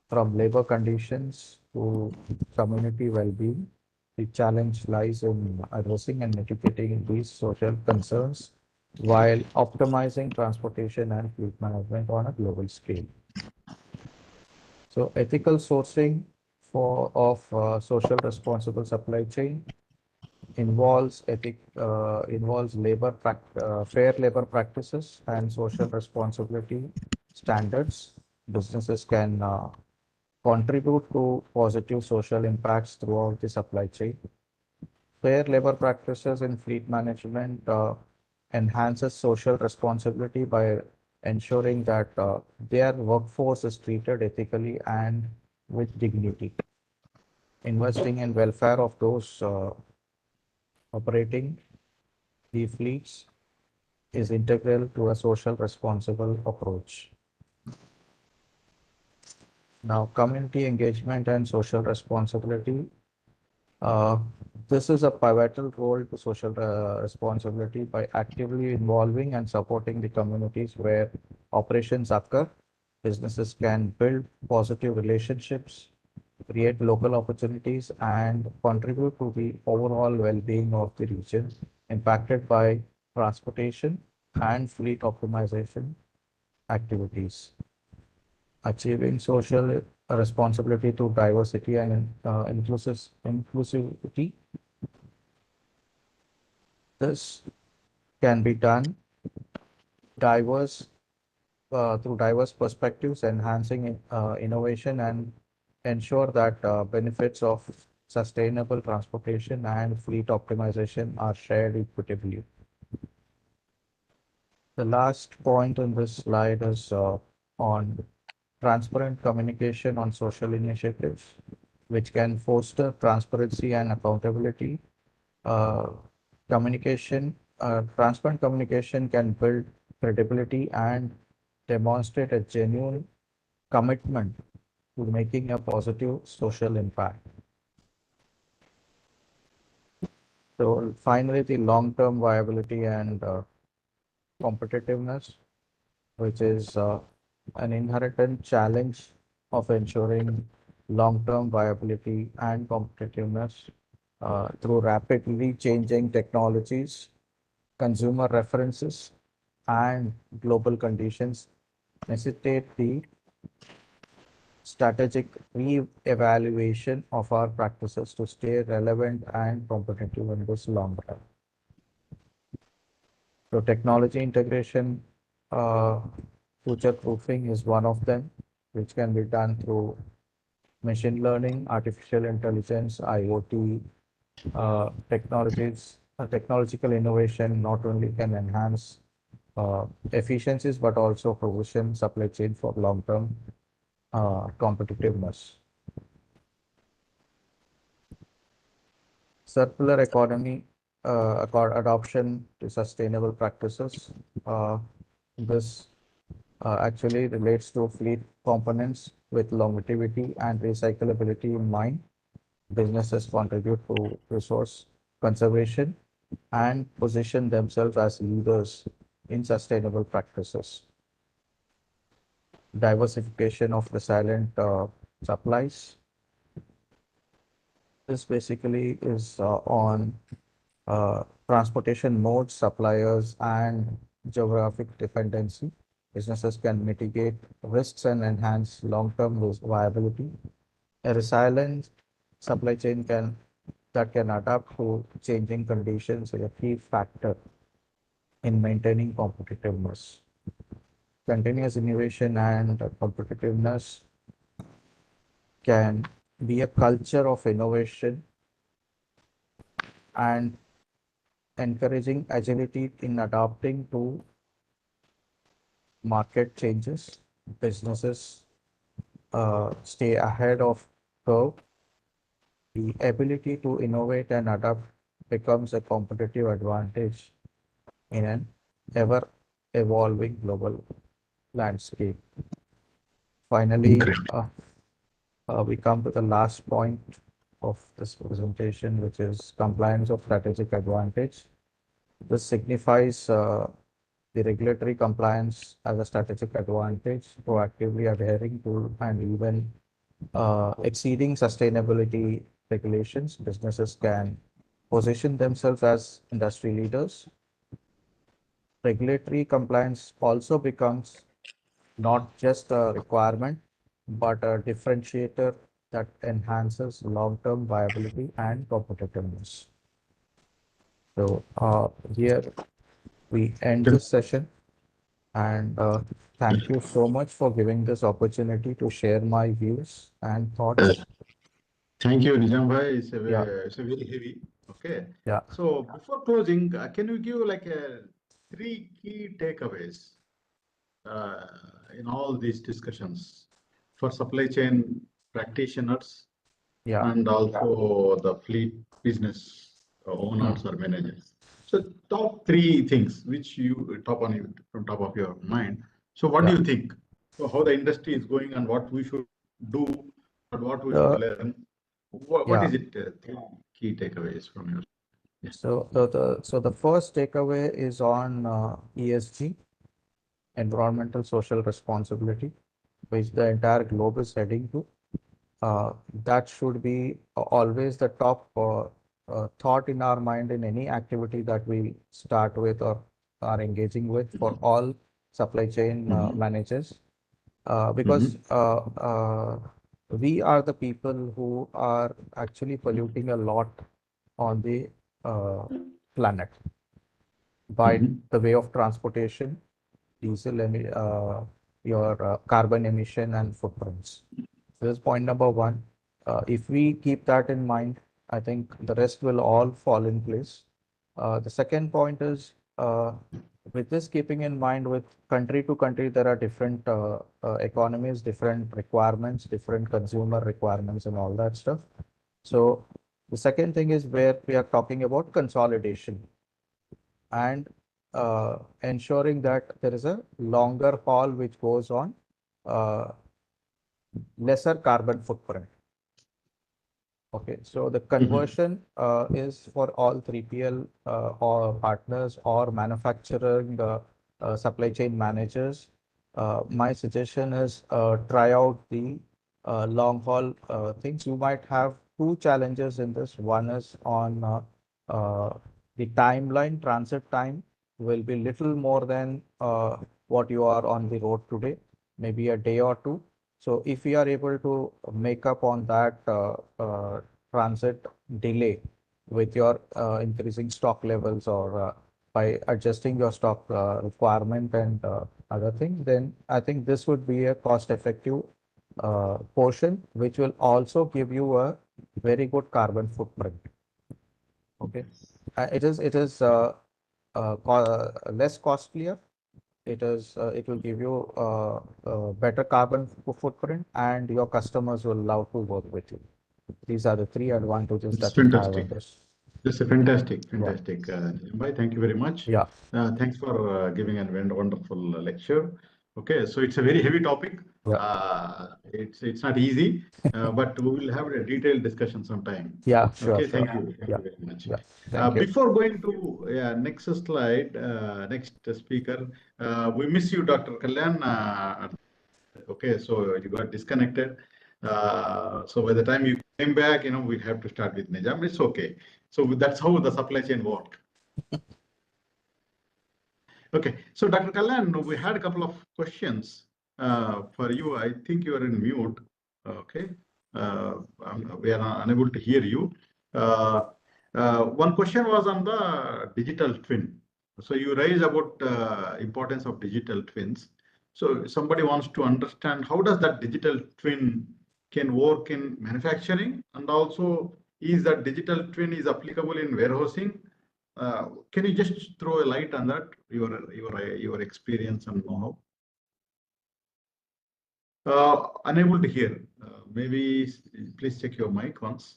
from labor conditions to community well-being. The challenge lies in addressing and mitigating these social concerns while optimizing transportation and fleet management on a global scale. So ethical sourcing of social responsible supply chain involves fair labor practices and social responsibility standards. Businesses can contribute to positive social impacts throughout the supply chain. Fair labor practices in fleet management enhances social responsibility by ensuring that their workforce is treated ethically and with dignity. Investing in welfare of those operating the fleets is integral to a social responsible approach. Now, community engagement and social responsibility. Uh, this is a pivotal role to social responsibility by actively involving and supporting the communities where operations occur. Businesses can build positive relationships, create local opportunities, and contribute to the overall well-being of the region impacted by transportation and fleet optimization activities. Achieving social responsibility through diversity and inclusivity. This can be done diverse through diverse perspectives, enhancing innovation and ensure that benefits of sustainable transportation and fleet optimization are shared equitably. The last point in this slide is on transparent communication on social initiatives, which can foster transparency and accountability. Uh, transparent communication can build credibility and demonstrate a genuine commitment to making a positive social impact. So finally, the long-term viability and competitiveness, which is an inherent challenge of ensuring long-term viability and competitiveness through rapidly changing technologies, consumer references, and global conditions necessitate the strategic re-evaluation of our practices to stay relevant and competitive in this long run. So technology integration, future proofing is one of them, which can be done through machine learning, artificial intelligence, IoT technologies. Technological innovation not only can enhance efficiencies, but also position supply chain for long-term competitiveness. Circular economy adoption to sustainable practices. This actually relates to fleet components with longevity and recyclability in mind. Businesses contribute to resource conservation and position themselves as leaders in sustainable practices. Diversification of resilient supplies. This basically is on transportation modes, suppliers, and geographic dependency. Businesses can mitigate risks and enhance long-term viability. A resilient supply chain that can adapt to changing conditions is a key factor in maintaining competitiveness. Continuous innovation and competitiveness can be a culture of innovation and encouraging agility in adapting to market changes. Businesses stay ahead of curve. The ability to innovate and adapt becomes a competitive advantage in an ever evolving global landscape. Finally, we come to the last point of this presentation, which is compliance of strategic advantage. This signifies the regulatory compliance as a strategic advantage, proactively adhering to and even exceeding sustainability regulations. Businesses can position themselves as industry leaders. Regulatory compliance also becomes not just a requirement, but a differentiator that enhances long-term viability and competitiveness. So here we end this session, and thank you so much for giving this opportunity to share my views and thoughts. Thank you, Nizam bhai. It's Yeah. it's a very heavy. Okay. Yeah. So before closing, can you give like 3 key takeaways in all these discussions for supply chain practitioners Yeah. and also the fleet business owners or managers? So top 3 things which you from top of your mind. So what do you think? So how the industry is going and what we should do and what we should learn? What is it? 3 key takeaways from your? Yeah. So the first takeaway is on ESG, environmental social responsibility, which the entire globe is heading to. That should be always the top thought in our mind in any activity that we start with or are engaging with for all supply chain managers, because we are the people who are actually polluting a lot on the planet by the way of transportation, diesel, your carbon emission and footprints. So this is point number 1. If we keep that in mind, I think the rest will all fall in place. The second point is, with this keeping in mind, with country to country, there are different economies, different requirements, different consumer requirements and all that stuff. So the second thing is where we are talking about consolidation and ensuring that there is a longer haul which goes on lesser carbon footprint. Okay, so the conversion is for all 3PL or partners or manufacturing supply chain managers. My suggestion is try out the long haul things. You might have 2 challenges in this. One is on the timeline, transit time will be little more than what you are on the road today, maybe a day or 2. So if we are able to make up on that transit delay with your increasing stock levels or by adjusting your stock requirement and other things, then I think this would be a cost-effective portion, which will also give you a very good carbon footprint. Okay, it is less costlier. It will give you better carbon footprint, and your customers will love to work with you. These are the 3 advantages that we have in this. This is fantastic. Thank you very much. Yeah. Thanks for giving a wonderful lecture. Okay, so it's a very heavy topic. It's not easy, but we will have a detailed discussion sometime. Yeah, sure. Okay, sure. thank you very much. Thank you. Before going to next slide, next speaker, we miss you, Dr. Kalyan. Okay, so you got disconnected. So by the time you came back, we have to start with Nizam. It's okay. So that's how the supply chain works. Okay, so Dr. Kalyan, we had a couple of questions for you. I think you are in mute. Okay, we are unable to hear you. One question was on the digital twin. So you raised about importance of digital twins. So somebody wants to understand how does that digital twin can work in manufacturing, and also is that digital twin is applicable in warehousing? Can you just throw a light on that, your experience and know-how? Unable to hear. Maybe please check your mic once.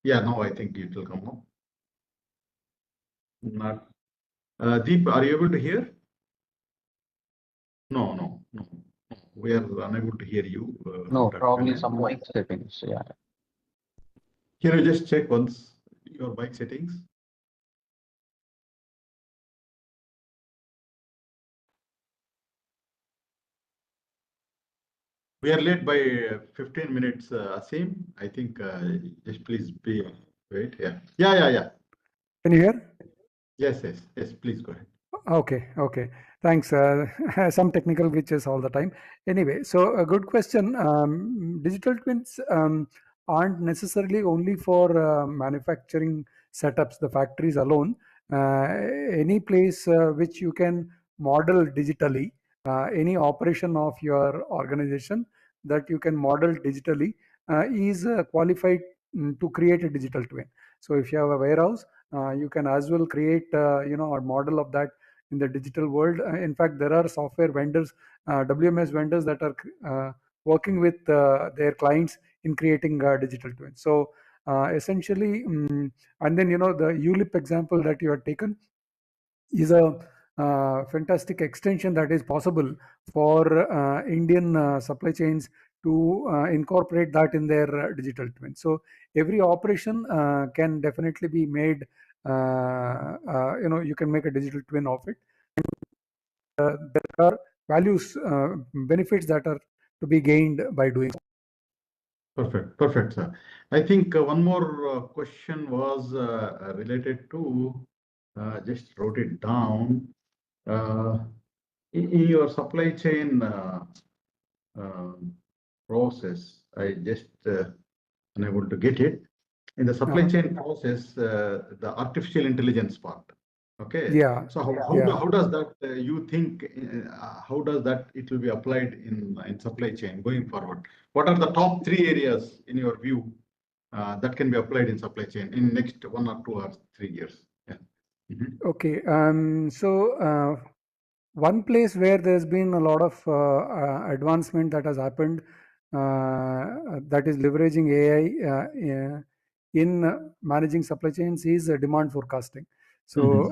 Yeah, now I think it will come up. Not. Deep, are you able to hear? No. we are unable to hear you. No, Dr. probably Kannan. some mic settings. Yeah. Can you just check once your mic settings? We are late by 15 minutes, Asim. I think just please wait. Yeah. Can you hear? Yes, please go ahead. Okay. Thanks. Some technical glitches all the time. Anyway, so a good question. Digital twins aren't necessarily only for manufacturing setups, the factories alone. Any place which you can model digitally, any operation of your organization that you can model digitally is qualified to create a digital twin. So if you have a warehouse, you can as well create a model of that in the digital world. In fact, there are software vendors, WMS vendors that are working with their clients in creating digital twins. So essentially, and then the ULIP example that you have taken is a fantastic extension that is possible for Indian supply chains to incorporate that in their digital twin. So every operation can definitely be made. You can make a digital twin of it. There are values, benefits that are to be gained by doing so. Perfect, sir. I think one more question was related to, just wrote it down. In your supply chain process, I just unable to get it. In the supply chain process, the artificial intelligence part. Okay. Yeah. So how does that you think? How does that it will be applied in supply chain going forward? What are the top 3 areas in your view that can be applied in supply chain in next 1 or 2 or 3 years? Yeah. Okay. So one place where there's been a lot of advancement that has happened, that is leveraging AI in managing supply chains, is demand forecasting. So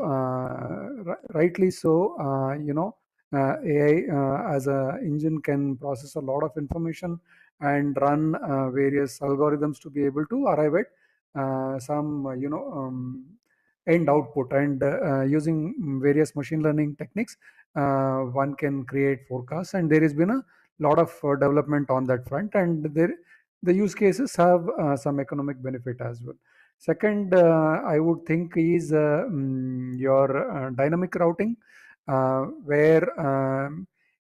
rightly so, AI as a engine can process a lot of information and run various algorithms to be able to arrive at some end output, and using various machine learning techniques, one can create forecasts, and there has been a lot of development on that front, and the use cases have some economic benefit as well. Second, I would think is your dynamic routing, where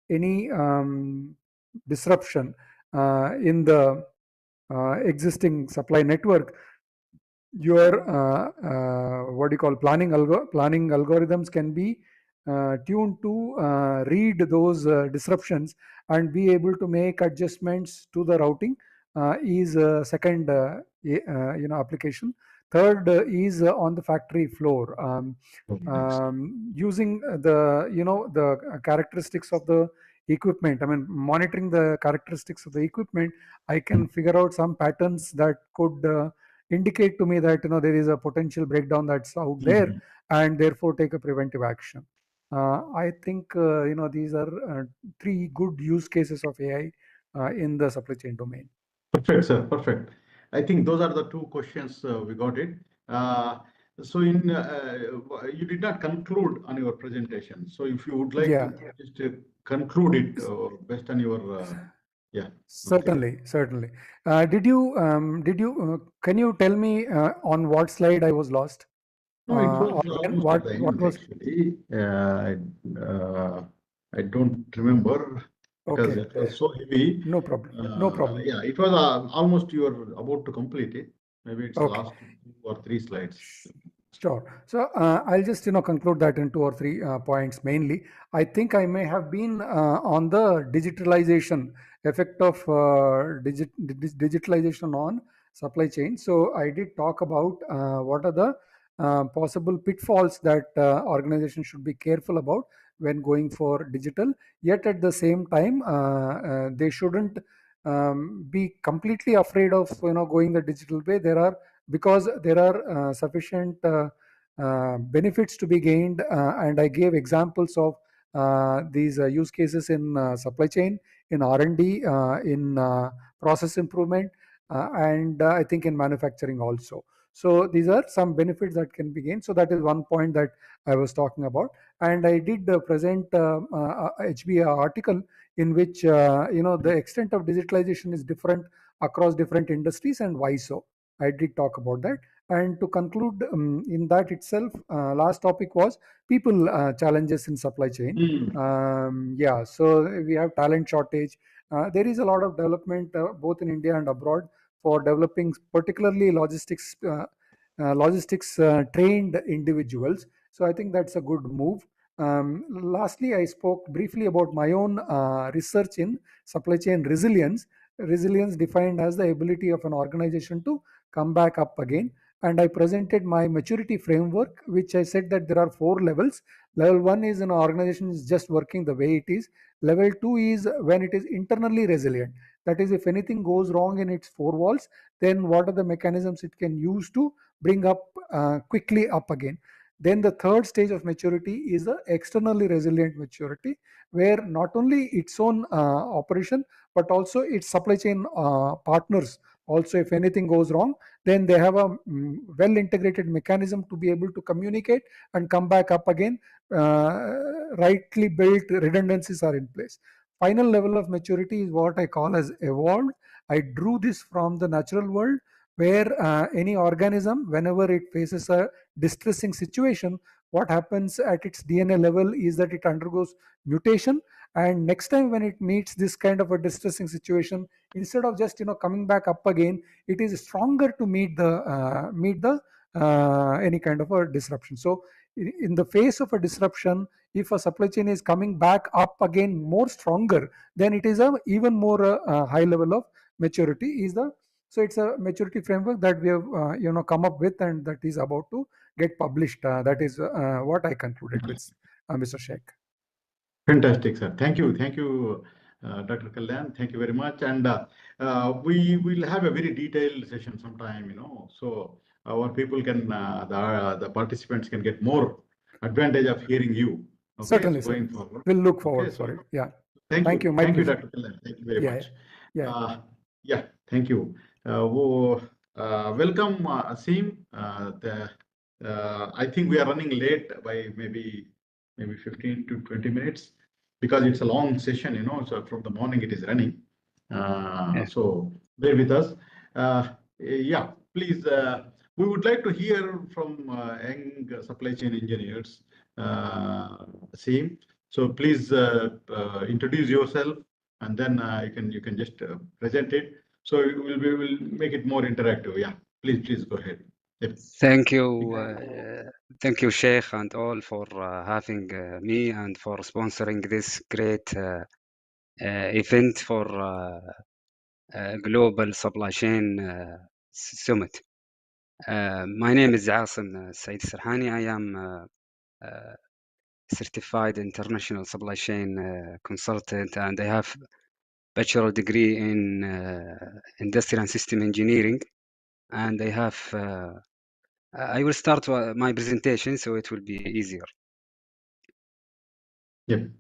any disruption in the existing supply network, your what do you call planning algorithms can be tuned to read those disruptions and be able to make adjustments to the routing, is second application. Third is on the factory floor, using the characteristics of the equipment. I mean, monitoring the characteristics of the equipment, I can figure out some patterns that could indicate to me that there is a potential breakdown that's out there, and therefore take a preventive action. I think these are 3 good use cases of AI in the supply chain domain. Perfect, sir. Perfect. I think those are the 2 questions we got it. So you did not conclude on your presentation. So if you would like to just conclude it based on your Certainly. Did you can you tell me on what slide I was lost? No, it was almost what at the end, was actually. I don't remember because it was so heavy. No problem. Yeah, it was almost you were about to complete it. Maybe it's last 2 or 3 slides. Sure. So I'll just conclude that in 2 or 3 points mainly. I think I may have been on the digitalization effect of digitalization on supply chain. So I did talk about what are the possible pitfalls that organizations should be careful about when going for digital. Yet at the same time, they shouldn't be completely afraid of going the digital way. Because there are sufficient benefits to be gained, and I gave examples of these use cases in supply chain, in R&D, in process improvement, and I think in manufacturing also. So these are some benefits that can be gained. So that is one point that I was talking about. And I did present HBA article in which the extent of digitalization is different across different industries and why so. I did talk about that. And to conclude in that itself, last topic was people challenges in supply chain. Yeah, so we have talent shortage. There is a lot of development both in India and abroad for developing particularly logistics trained individuals. So I think that's a good move. Lastly, I spoke briefly about my own research in supply chain resilience. Resilience defined as the ability of an organization to come back up again. And I presented my maturity framework, which I said that there are 4 levels. Level 1 is an organization is just working the way it is. Level 2 is when it is internally resilient. That is, if anything goes wrong in its 4 walls, then what are the mechanisms it can use to bring up quickly up again. Then the third stage of maturity is the externally resilient maturity, where not only its own operation, but also its supply chain partners. Also, if anything goes wrong, then they have a well integrated mechanism to be able to communicate and come back up again. Rightly built redundancies are in place. Final level of maturity is what I call as evolved. I drew this from the natural world, where any organism, whenever it faces a distressing situation, what happens at its DNA level is that it undergoes mutation, and next time when it meets this kind of a distressing situation, instead of just coming back up again, it is stronger to meet the any kind of a disruption. So in the face of a disruption, if a supply chain is coming back up again more stronger, then it is a even more high level of maturity. So it's a maturity framework that we have come up with, and that is about to get published. That is what I concluded with, Mr. Sheikh. Fantastic, sir. Thank you, Dr. Kalyan. Thank you very much. And we will have a very detailed session sometime, so our people can, the participants can get more advantage of hearing you. Okay? Certainly, so going sir. forward. We'll look forward for it. Yeah. Thank you. My Thank you, pleasure. Dr. Kalyan. Thank you very Yeah, much. yeah. Yeah, thank you. Welcome, Asim. I think we are running late by maybe 15 to 20 minutes because it's a long session, so from the morning it is running. So bear with us. Yeah, please, we would like to hear from young supply chain engineers, Asim. So please introduce yourself, and then you can just present it. So we will make it more interactive. Yeah, please go ahead. Yep. Thank you, Sheikh, and all for having me and for sponsoring this great event for Global Supply Chain Summit. My name is Asim Said Sarhani. I am certified international supply chain consultant, and I have bachelor degree in industrial and system engineering, and I have I will start my presentation so it will be easier. Yep.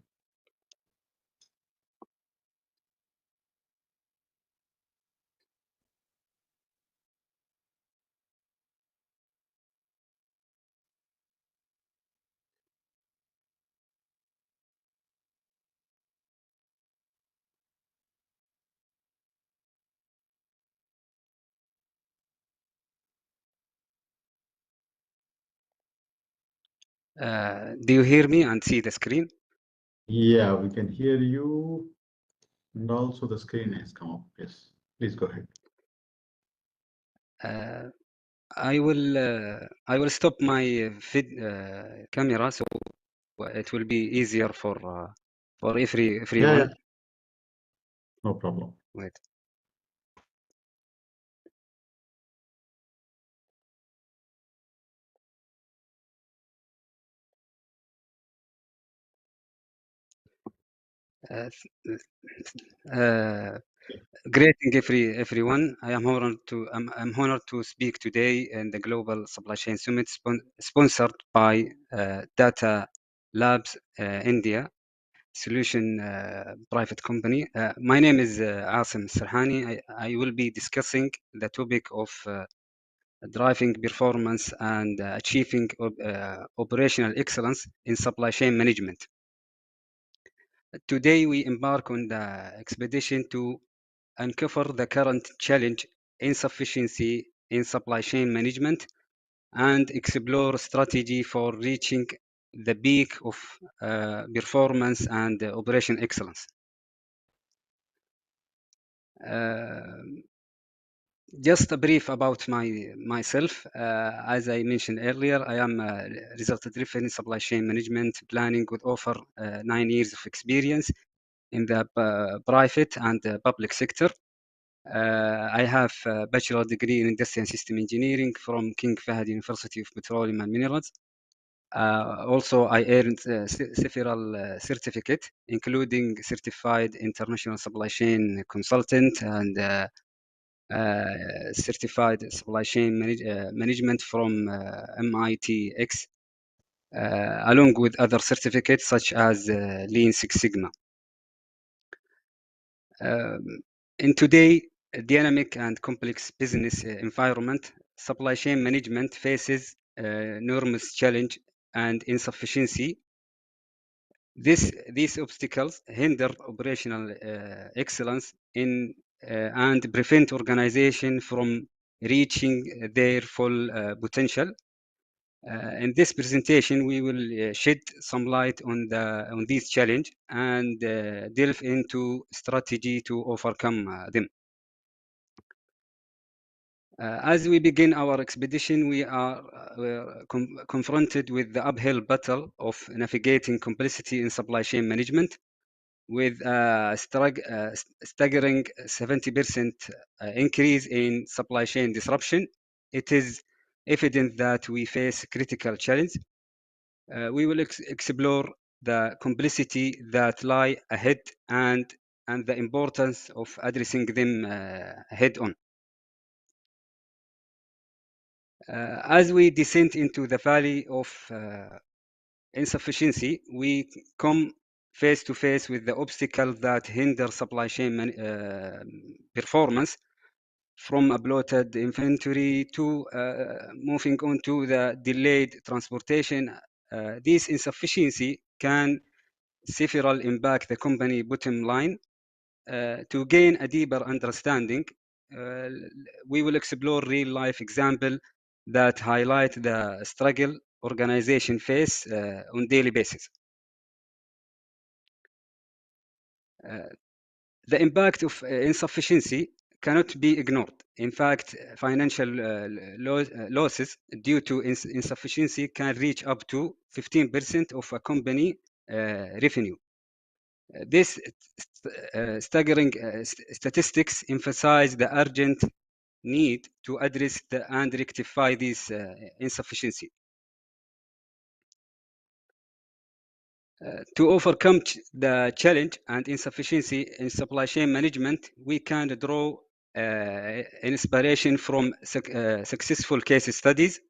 Do you hear me and see the screen? Yeah, we can hear you, and also the screen has come up. Yes, please go ahead. I will stop my camera so it will be easier for everyone. Yeah. No problem. Wait. Greeting everyone. I'm honored to speak today in the Global Supply Chain Summit sponsored by Data Labs India Solution Private Company. My name is Asim Sarhani. I will be discussing the topic of driving performance and achieving operational excellence in supply chain management. Today, we embark on the expedition to uncover the current challenge, insufficiency in supply chain management, and explore strategy for reaching the peak of performance and operation excellence. Just a brief about myself. As I mentioned earlier, I am a result-driven supply chain management planning with over 9 years of experience in the private and public sector. I have a bachelor degree in industrial system engineering from King Fahd University of Petroleum and Minerals. Also, I earned several certificates, including certified international supply chain consultant and certified supply chain management from MITx, along with other certificates such as Lean Six Sigma. In today dynamic and complex business environment, supply chain management faces enormous challenge and insufficiency. These obstacles hinder operational excellence in and prevent organization from reaching their full potential. In this presentation, we will shed some light on this challenge and delve into strategy to overcome them. As we begin our expedition, we are confronted with the uphill battle of navigating complexity in supply chain management, with a staggering 70% increase in supply chain disruption. It is evident that we face critical challenge. We will explore the complexity that lie ahead and the importance of addressing them head on. As we descend into the valley of insufficiency, we come face to face with the obstacle that hinder supply chain performance, from a bloated inventory to moving on to the delayed transportation. This insufficiency can severely impact the company bottom line. To gain a deeper understanding, we will explore real-life example that highlight the struggle organization face on daily basis. The impact of insufficiency cannot be ignored. In fact, financial losses due to insufficiency can reach up to 15% of a company revenue. This staggering statistics emphasize the urgent need to address and rectify this insufficiency. To overcome the challenge and insufficiency in supply chain management, we can draw inspiration from successful case studies,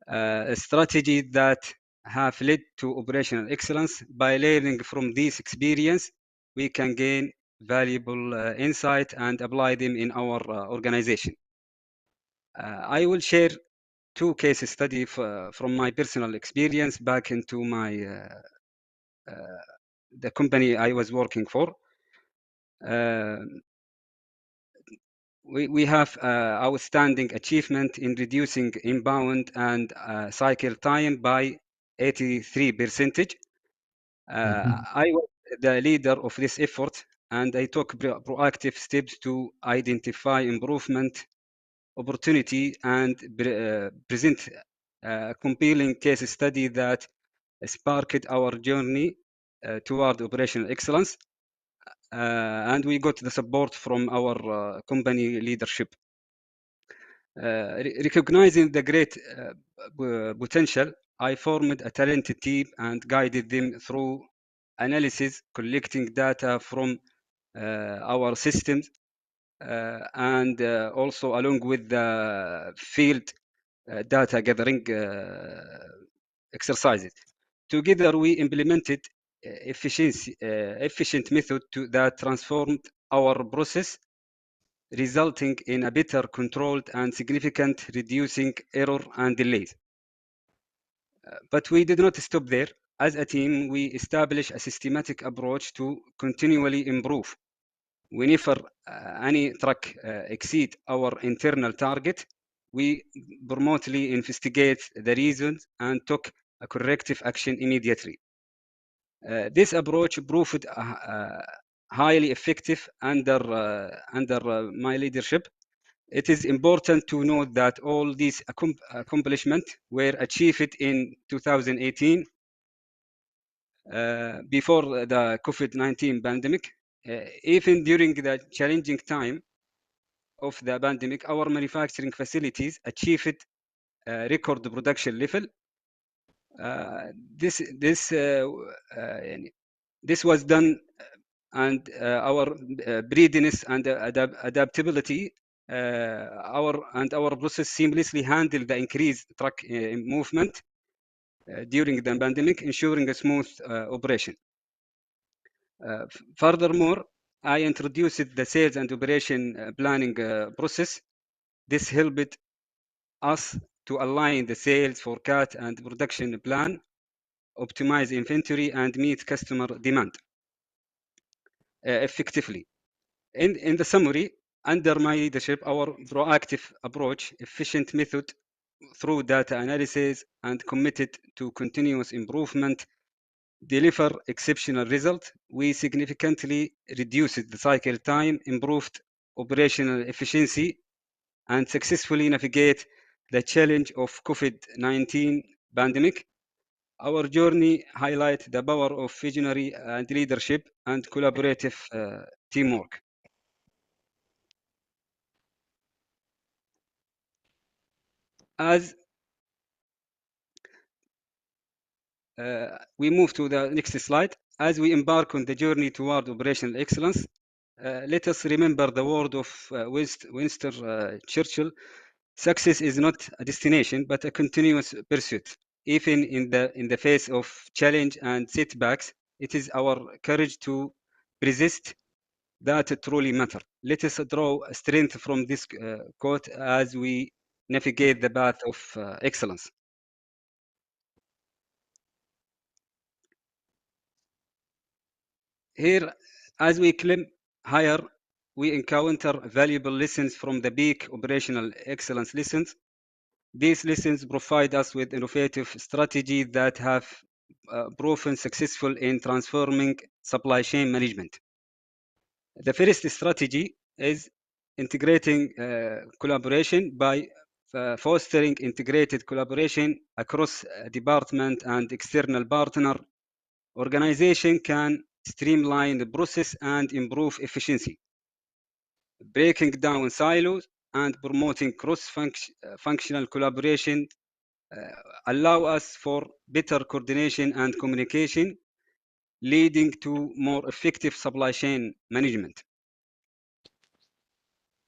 a strategy that have led to operational excellence. By learning from this experience, we can gain valuable insight and apply them in our organization. I will share two case studies from my personal experience back into the company I was working for. We have outstanding achievement in reducing inbound and cycle time by 83%. I was the leader of this effort, and I took proactive steps to identify improvement opportunity and present a compelling case study that sparked our journey toward operational excellence. And we got the support from our company leadership. Recognizing the great potential, I formed a talented team and guided them through analysis, collecting data from our systems, and also along with the field data gathering exercises. Together, we implemented efficient method that transformed our process, resulting in a better controlled and significant reducing error and delays. But we did not stop there. As a team, we established a systematic approach to continually improve. Whenever any truck exceed our internal target, we promptly investigate the reasons and took a corrective action immediately. This approach proved highly effective under my leadership. It is important to note that all these accomplishments were achieved in 2018 before the COVID-19 pandemic. Even during the challenging time of the pandemic, our manufacturing facilities achieved record production level. This was done, and our readiness and adaptability, our process seamlessly handled the increased truck movement during the pandemic, ensuring a smooth operation. Furthermore, I introduced the sales and operation planning process. This helped us to align the sales forecast and production plan, optimize inventory, and meet customer demand effectively. In the summary, under my leadership, our proactive approach, efficient method through data analysis, and committed to continuous improvement deliver exceptional result. We significantly reduced the cycle time, improved operational efficiency, and successfully navigate the challenge of COVID-19 pandemic. Our journey highlights the power of visionary and leadership and collaborative teamwork. As we move to the next slide, as we embark on the journey toward operational excellence, let us remember the word of Winston Churchill: success is not a destination, but a continuous pursuit. Even in the face of challenge and setbacks, it is our courage to persist that truly matter. Let us draw strength from this quote as we navigate the path of excellence. Here, as we climb higher, we encounter valuable lessons from the big operational excellence lessons. These lessons provide us with innovative strategies that have proven successful in transforming supply chain management. The first strategy is integrating collaboration. By fostering integrated collaboration across department and external partner, organization can streamline the process and improve efficiency. Breaking down silos and promoting cross-functional collaboration allow us for better coordination and communication, leading to more effective supply chain management.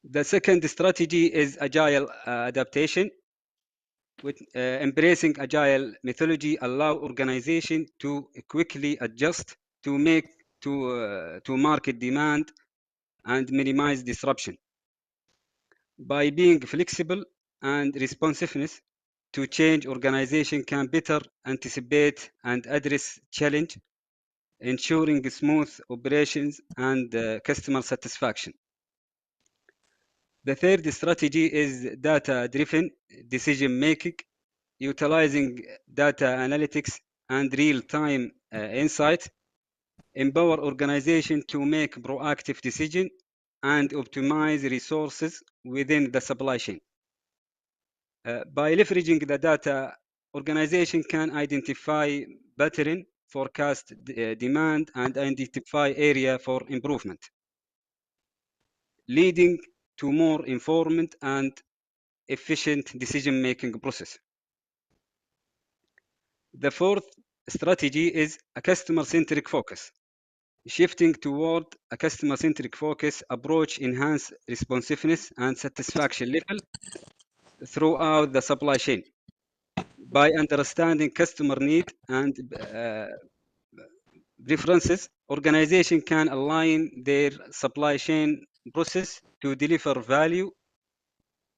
The second strategy is agile adaptation. With embracing agile methodology allow organization to quickly adjust to market demand and minimize disruption. By being flexible and responsiveness to change, organization can better anticipate and address challenge, ensuring smooth operations and customer satisfaction. The third strategy is data-driven decision-making, utilizing data analytics and real-time insight, empower organization to make proactive decisions and optimize resources within the supply chain. By leveraging the data, organization can identify pattern, forecast demand, and identify area for improvement, leading to more informed and efficient decision-making process. The fourth strategy is a customer-centric focus. Shifting toward a customer-centric focus approach enhance responsiveness and satisfaction level throughout the supply chain. By understanding customer need and preferences, organization can align their supply chain process to deliver value,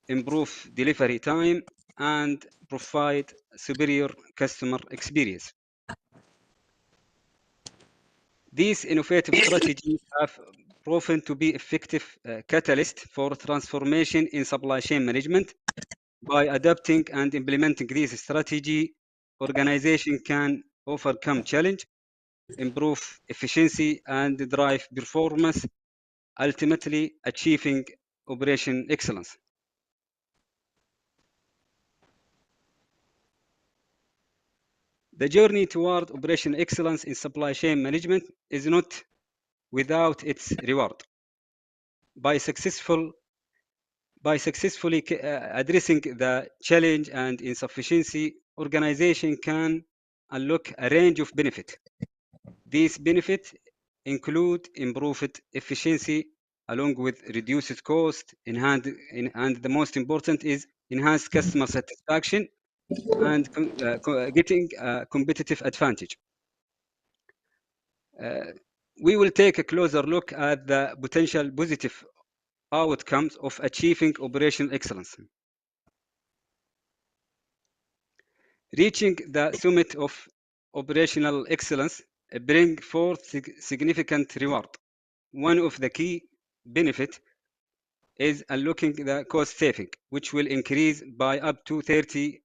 improve delivery time, and provide superior customer experience. These innovative strategies have proven to be effective catalyst for transformation in supply chain management. By adapting and implementing these strategy, organization can overcome challenge, improve efficiency, and drive performance, ultimately achieving operation excellence. The journey toward operation excellence in supply chain management is not without its reward. By successfully addressing the challenge and insufficiency, organization can unlock a range of benefits. These benefits include improved efficiency along with reduced cost, and the most important is enhanced customer satisfaction and getting a competitive advantage. We will take a closer look at the potential positive outcomes of achieving operational excellence. Reaching the summit of operational excellence bring forth significant reward. One of the key benefits is unlocking the cost saving, which will increase by up to 30%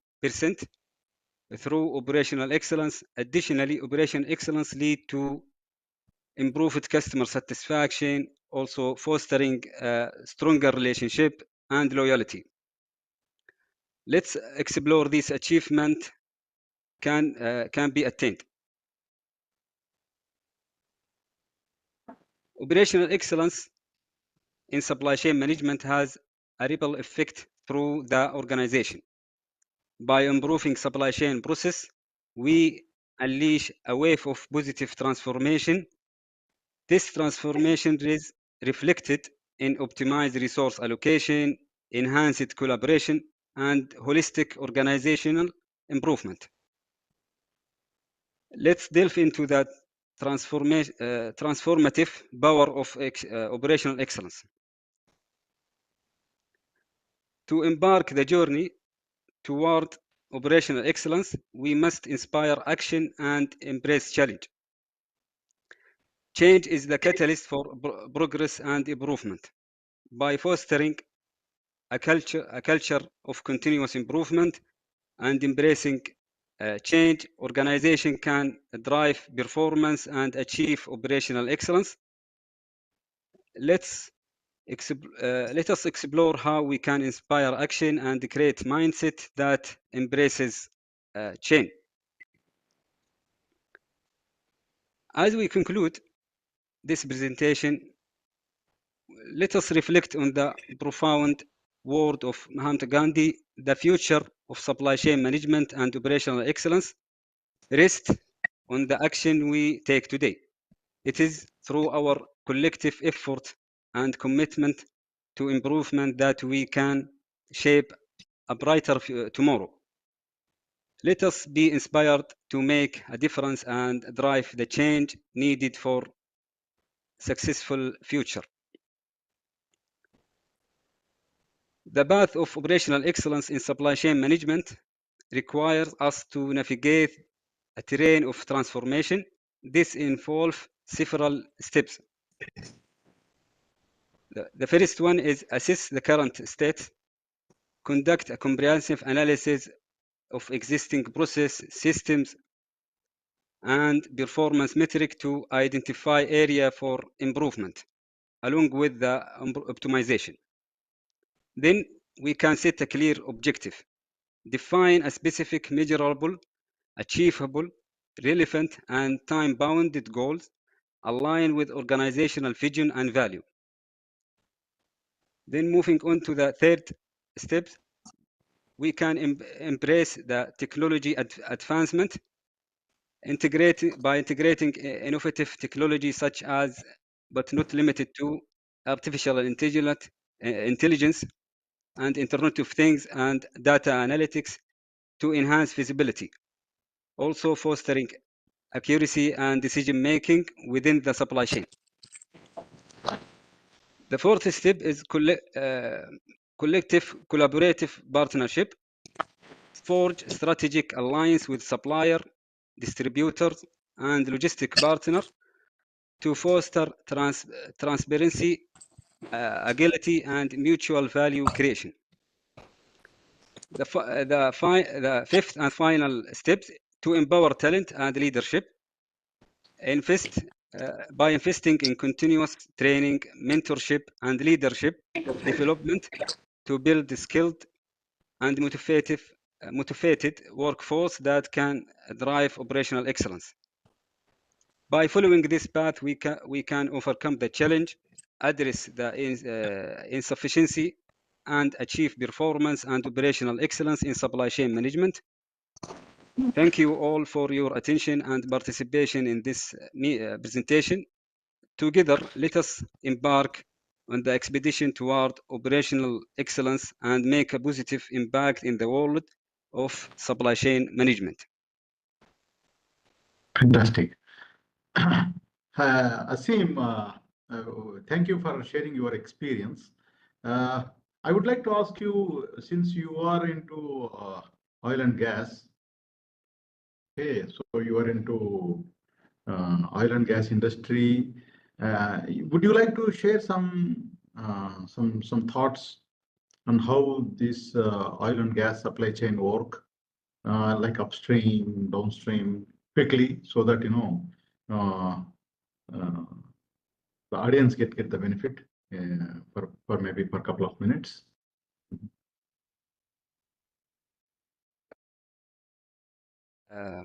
through operational excellence. Additionally, operational excellence lead to improved customer satisfaction, also fostering a stronger relationship and loyalty. Let's explore this achievement can be attained. Operational excellence in supply chain management has a ripple effect through the organization. By improving supply chain process, we unleash a wave of positive transformation. This transformation is reflected in optimized resource allocation, enhanced collaboration, and holistic organizational improvement. Let's delve into that transformative power of operational excellence. To embark the journey toward operational excellence, we must inspire action and embrace challenge. Change is the catalyst for progress and improvement. By fostering a culture of continuous improvement and embracing change, organization can drive performance and achieve operational excellence. Let us explore how we can inspire action and create mindset that embraces change. As we conclude this presentation, let us reflect on the profound word of Mahatma Gandhi: the future of supply chain management and operational excellence rests on the action we take today. It is through our collective effort and commitment to improvement that we can shape a brighter tomorrow. Let us be inspired to make a difference and drive the change needed for successful future. The path of operational excellence in supply chain management requires us to navigate a terrain of transformation. This involves several steps. The first one is assess the current state, conduct a comprehensive analysis of existing process systems and performance metric to identify area for improvement, along with the optimization. Then we can set a clear objective, define a specific, measurable, achievable, relevant, and time-bounded goals aligned with organizational vision and value. Then moving on to the third step, we can embrace the technology advancement, by integrating innovative technology such as, but not limited to, artificial intelligence and Internet of Things and data analytics to enhance visibility. Also fostering accuracy, and decision making within the supply chain. The fourth step is collective collaborative partnership. Forge strategic alliance with supplier, distributors, and logistic partners to foster transparency, agility, and mutual value creation. The fifth and final steps to empower talent and leadership. By investing in continuous training, mentorship, and leadership development to build a skilled and motivated workforce that can drive operational excellence. By following this path, we can overcome the challenge, address the insufficiency, and achieve performance and operational excellence in supply chain management. Thank you all for your attention and participation in this presentation. Together, let us embark on the expedition toward operational excellence and make a positive impact in the world of supply chain management. Fantastic. Asim, thank you for sharing your experience. I would like to ask you, since you are into oil and gas, okay, so you are into oil and gas industry. Would you like to share some thoughts on how this oil and gas supply chain work, like upstream, downstream, quickly, so that the audience get the benefit for maybe for a couple of minutes. You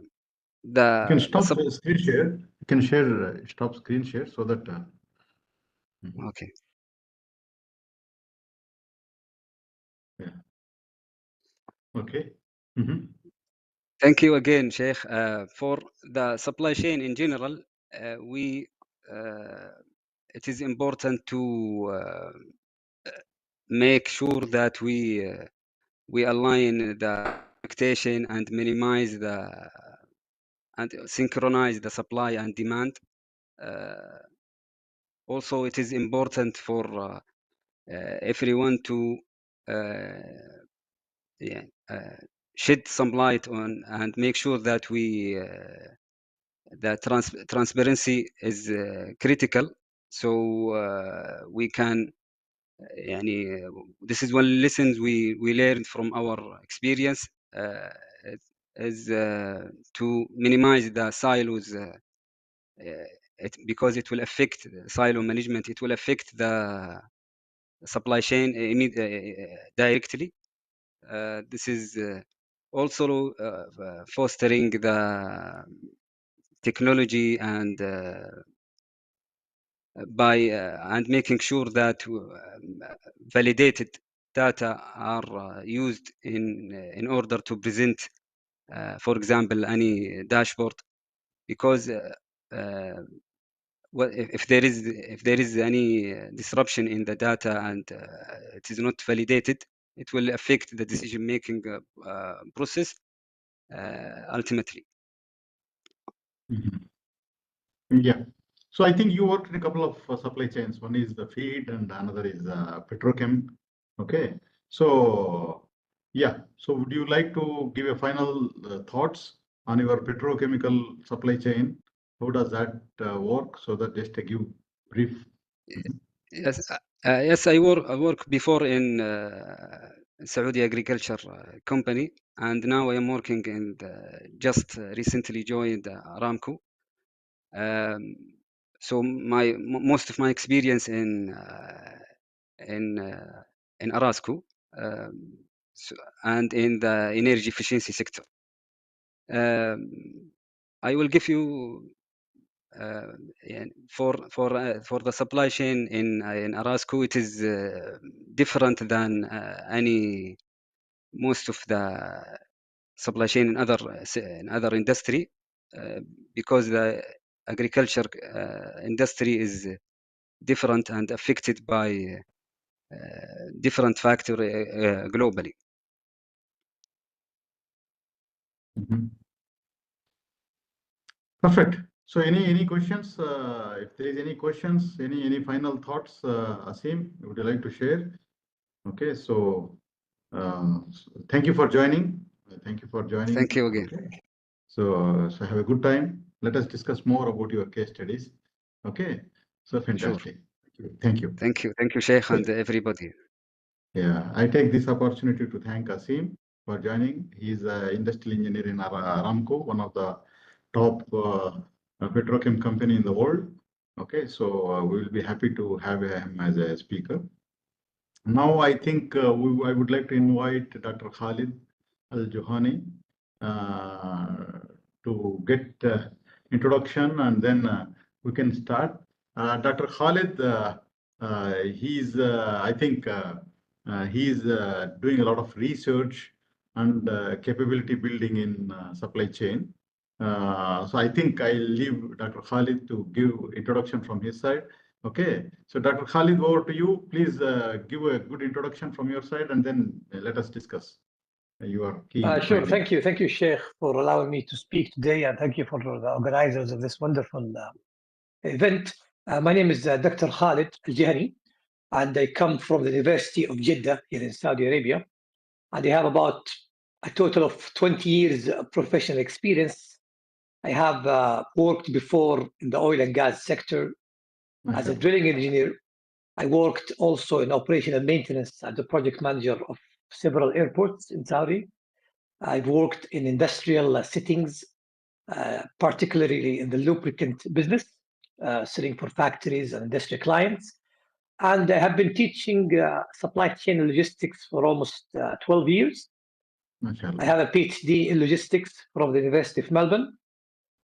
can stop screen share. You can share stop screen share so that. Okay. Yeah. Okay. Thank you again, Sheikh. For the supply chain in general, it is important to make sure that we align the expectation and minimize and synchronize the supply and demand. Also, it is important for everyone to shed some light on and make sure that transparency is critical, so we can. This is one lesson we learned from our experience, is to minimize the silos, because it will affect silo management. It will affect the supply chain directly. This is also fostering the technology and and making sure that validated data are used in order to present, for example, any dashboard, because if there is any disruption in the data and it is not validated, it will affect the decision making process ultimately. Yeah. So I think you worked in a couple of supply chains. One is the feed and another is petrochem. Okay. So yeah. So would you like to give a final thoughts on your petrochemical supply chain? How does that work? So that just to give brief. Yes, I work before in Saudi agriculture company, and now I am working in just recently joined Aramco. So most of my experience in Arasco and in the energy efficiency sector. I will give you for the supply chain in Arasco. It is different than most of the supply chain in other industry, because the agriculture industry is different and affected by different factors globally. Perfect. So any questions? If there is any questions, any final thoughts, Asim, would you like to share? Okay, so thank you for joining. Thank you for joining. Thank you again. Okay. So have a good time. Let us discuss more about your case studies. Okay. So fantastic. Thank you. Thank you, Sheikh, and everybody. Yeah, I take this opportunity to thank Asim for joining. He is an industrial engineer in Aramco, one of the top petrochem company in the world. Okay, so we will be happy to have him as a speaker. Now, I think I would like to invite Dr. Khalid Al-Juhani to get introduction, and then we can start. Dr. Khalid, I think he's doing a lot of research and capability building in supply chain. So I think I'll leave Dr. Khalid to give introduction from his side. Okay, so Dr. Khalid, over to you. Please give a good introduction from your side, and then let us discuss your key. Sure. Thank you, Sheikh, for allowing me to speak today, and thank you for the organizers of this wonderful event. My name is Dr. Khalid Al-Juhani, and I come from the University of Jeddah here in Saudi Arabia. And I have about a total of 20 years of professional experience. I have worked before in the oil and gas sector as a drilling engineer. I worked also in operational maintenance as the project manager of several airports in Saudi. I've worked in industrial settings, particularly in the lubricant business, selling for factories and industrial clients. And I have been teaching supply chain and logistics for almost 12 years. I have a PhD in logistics from the University of Melbourne.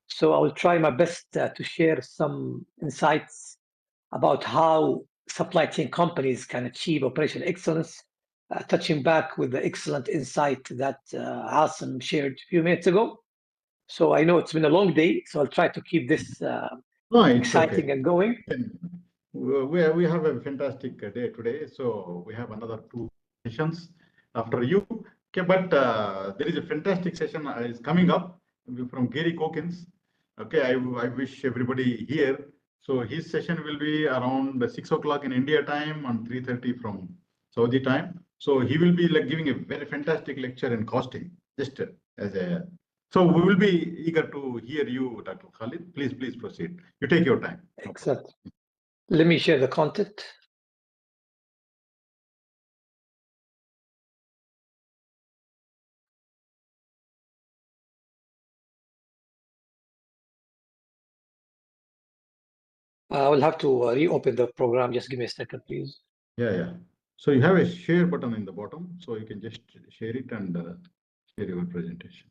So I will try my best to share some insights about how supply chain companies can achieve operational excellence, touching back with the excellent insight that Asim shared a few minutes ago. So I know it's been a long day, so I'll try to keep this exciting and going. We have a fantastic day today, so we have another 2 sessions after you. Okay, but there is a fantastic session is coming up from Gary Cockins. Okay, I wish everybody here. So his session will be around 6 o'clock in India time and 3:30 from Saudi time. So he will be like giving a very fantastic lecture in costing, just as a. So we will be eager to hear you, Dr. Khalid. Please proceed. You take your time. Excellent. Let me share the content. I will have to reopen the program. Just give me a second, please. Yeah. So you have a share button in the bottom, so you can just share it and share your presentation.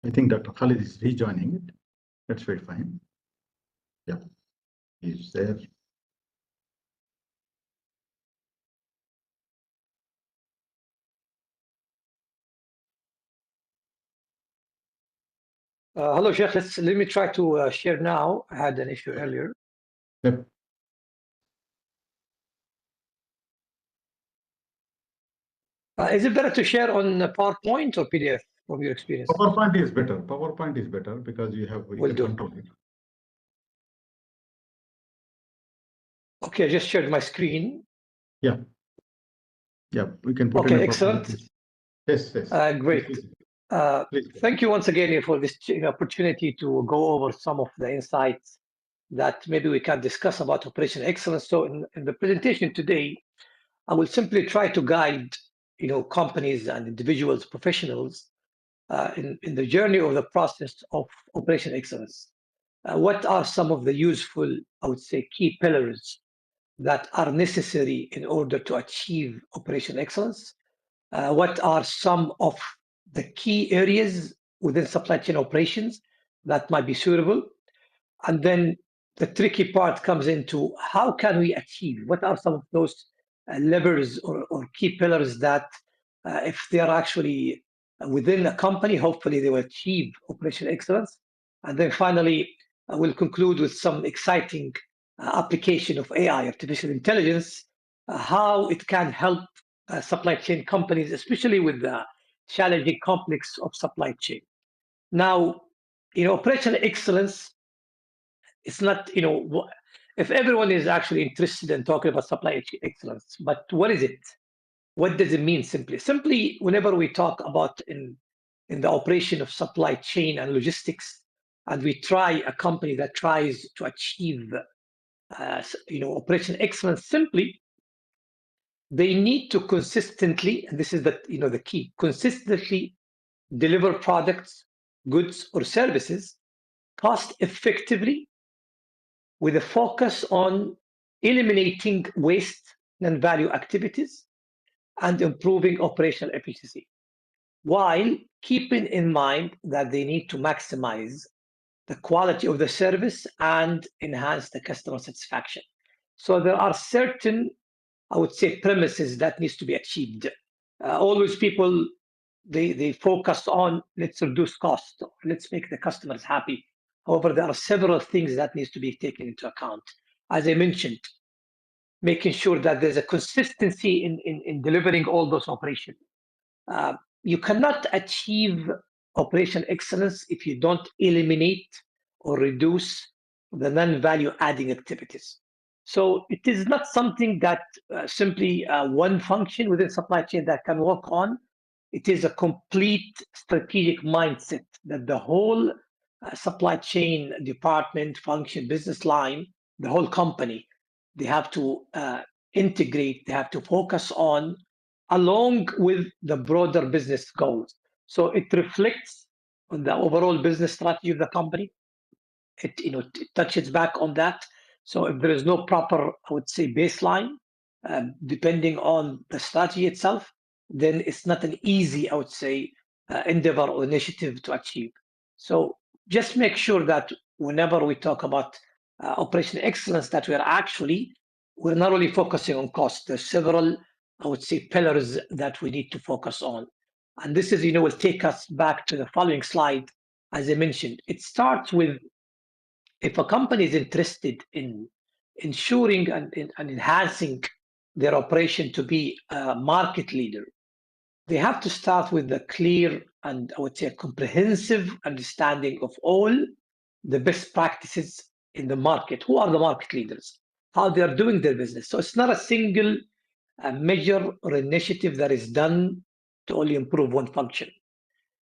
I think Dr. Khalid is rejoining it. Let's wait for him. Yeah, he's there. Hello, Sheikh. Let me try to share now. I had an issue earlier. Yep. Is it better to share on PowerPoint or PDF from your experience? PowerPoint is better. PowerPoint is better because you can control it. Okay, I just shared my screen. Yeah, we can put okay, in a excellent. Yes. Great. Please. Thank you once again for this opportunity to go over some of the insights that maybe we can discuss about operational excellence. So in the presentation today, I will simply try to guide companies and individuals, professionals in the journey of the process of operational excellence. What are some of the useful, I would say, key pillars that are necessary in order to achieve operational excellence? What are some of the key areas within supply chain operations that might be suitable? And then the tricky part comes into how can we achieve? What are some of those levers or key pillars that if they are actually within a company, hopefully they will achieve operational excellence. And then finally, we'll conclude with some exciting application of AI, artificial intelligence, how it can help supply chain companies, especially with the challenging complex of supply chain. Now, operational excellence, it's not, if everyone is actually interested in talking about supply chain excellence, but what is it? What does it mean simply? Simply, whenever we talk about in the operation of supply chain and logistics, and we try a company that tries to achieve, operational excellence, simply, they need to consistently, and this is the key, consistently deliver products, goods, or services cost effectively with a focus on eliminating waste and value activities and improving operational efficiency, while keeping in mind that they need to maximize the quality of the service and enhance the customer satisfaction. So there are certain, I would say, premises that needs to be achieved. Always people, they focus on let's reduce cost, let's make the customers happy. However, there are several things that needs to be taken into account. As I mentioned, making sure that there's a consistency in delivering all those operations. You cannot achieve operational excellence if you don't eliminate or reduce the non-value adding activities. So it is not something that simply one function within supply chain that can work on. It is a complete strategic mindset that the whole supply chain department, function, business line, the whole company, they have to integrate, they have to focus on along with the broader business goals. So it reflects on the overall business strategy of the company. It touches back on that. So if there is no proper, I would say, baseline, depending on the strategy itself, then it's not an easy, I would say, endeavor or initiative to achieve. So just make sure that whenever we talk about operational excellence, that we're not only focusing on cost. There's several, I would say, pillars that we need to focus on. And this is, will take us back to the following slide. As I mentioned, it starts with if a company is interested in ensuring and enhancing their operation to be a market leader, they have to start with a clear and I would say a comprehensive understanding of all the best practices in the market. Who are the market leaders? How they are doing their business. So it's not a single measure or initiative that is done to only improve one function.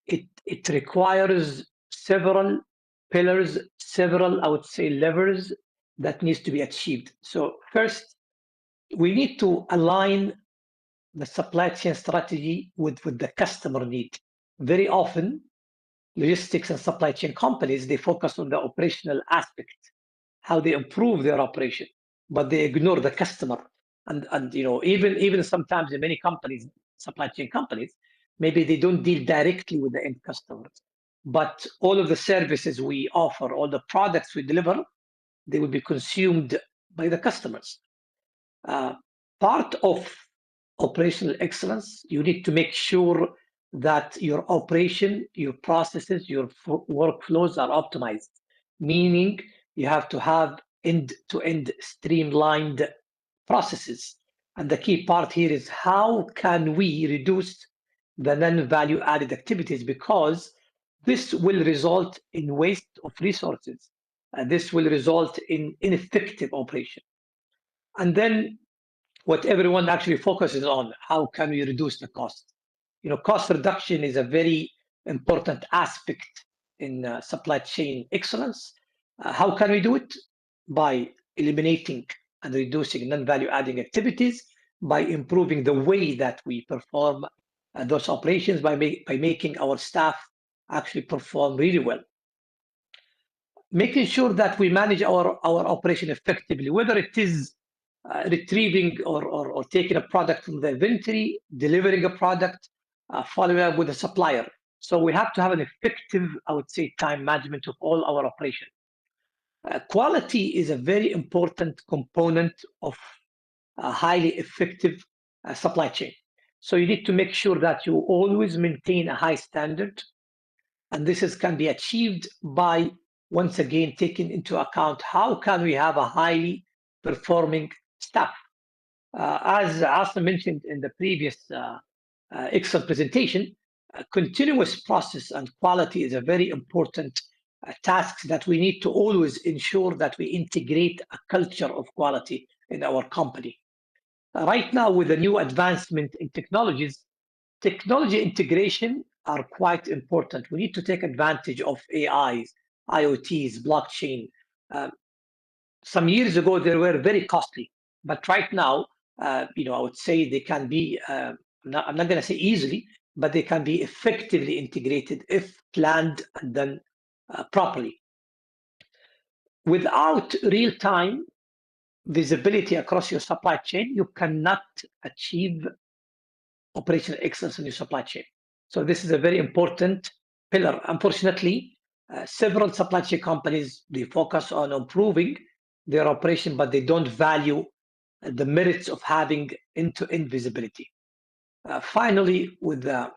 It requires several pillars, several, I would say, levers that needs to be achieved. So first, we need to align the supply chain strategy with the customer need. Very often, logistics and supply chain companies, they focus on the operational aspect, how they improve their operation, but they ignore the customer. And even sometimes in many companies, supply chain companies, maybe they don't deal directly with the end customers, but all of the services we offer, all the products we deliver, they will be consumed by the customers. Part of operational excellence, you need to make sure that your operation, your processes, your workflows are optimized, meaning you have to have end-to-end streamlined processes. And the key part here is how can we reduce the non-value added activities, because this will result in waste of resources. This will result in ineffective operation. And then what everyone actually focuses on, how can we reduce the cost? Cost reduction is a very important aspect in supply chain excellence. How can we do it? By eliminating and reducing non-value adding activities, by improving the way that we perform those operations, by making our staff actually perform really well. Making sure that we manage our operation effectively, whether it is retrieving or taking a product from the inventory, delivering a product, following up with a supplier. So we have to have an effective, I would say, time management of all our operation. Quality is a very important component of a highly effective supply chain. So you need to make sure that you always maintain a high standard. And this can be achieved by, once again, taking into account how can we have a highly performing staff. As Asa mentioned in the previous Excel presentation, continuous process and quality is a very important task that we need to always ensure that we integrate a culture of quality in our company. Right now, with the new advancement in technologies, technology integration are quite important. We need to take advantage of AIs, IoTs, blockchain. Some years ago, they were very costly, but right now, I would say they can be, I'm not going to say easily, but they can be effectively integrated if planned and done properly. Without real-time visibility across your supply chain, you cannot achieve operational excellence in your supply chain. So this is a very important pillar. Unfortunately, several supply chain companies, they focus on improving their operation, but they don't value the merits of having end-to-end visibility. Finally, with the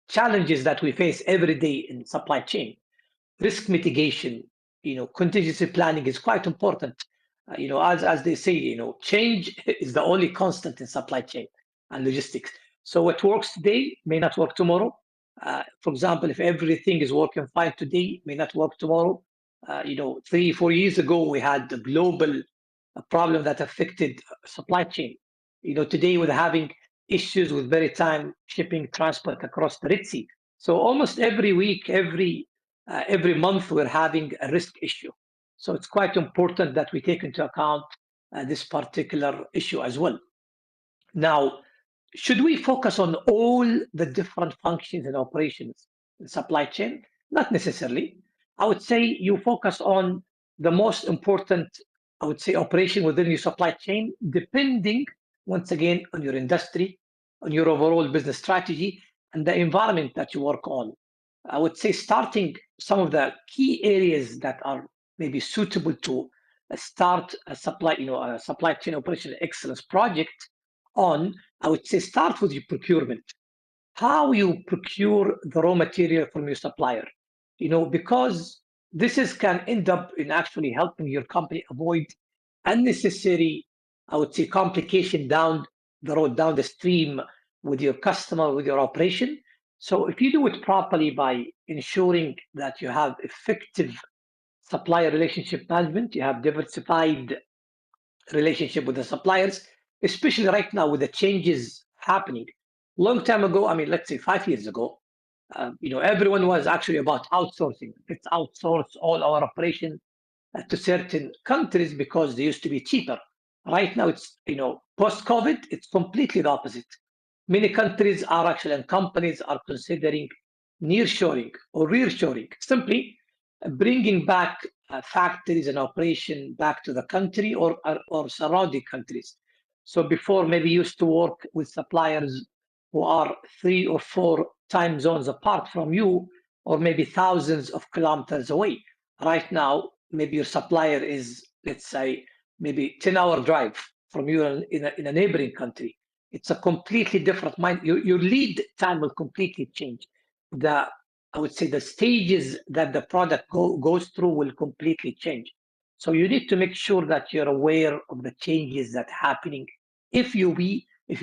challenges that we face every day in supply chain, risk mitigation, contingency planning is quite important. As they say, change is the only constant in supply chain and logistics. So what works today may not work tomorrow. For example, if everything is working fine today, may not work tomorrow. 3-4 years ago, we had a global problem that affected supply chain. Today we're having issues with maritime shipping transport across the Red Sea. So almost every week, every month, we're having a risk issue. So it's quite important that we take into account this particular issue as well. Now, should we focus on all the different functions and operations in supply chain? Not necessarily. I would say you focus on the most important, I would say, operation within your supply chain, depending, once again, on your industry, on your overall business strategy, and the environment that you work on. I would say starting some of the key areas that are maybe suitable to start a supply chain operational excellence project on, I would say start with your procurement. How you procure the raw material from your supplier, because this can end up in actually helping your company avoid unnecessary, I would say, complication down the road, down the stream with your customer, with your operation. So if you do it properly by ensuring that you have effective supplier relationship management, you have diversified relationship with the suppliers, especially right now with the changes happening. Long time ago, let's say 5 years ago, everyone was actually about outsourcing. Let's outsource all our operations to certain countries because they used to be cheaper. Right now, it's, post-COVID, it's completely the opposite. Many countries are actually, and companies are considering nearshoring or rearshoring, simply bringing back factories and operation back to the country or surrounding countries. So before, maybe used to work with suppliers who are 3 or 4 time zones apart from you, or maybe thousands of kilometers away. Right now, maybe your supplier is, let's say, maybe 10-hour drive from you in a neighboring country. It's a completely different mind. Your lead time will completely change. I would say the stages that the product goes through will completely change. So you need to make sure that you're aware of the changes that are happening if you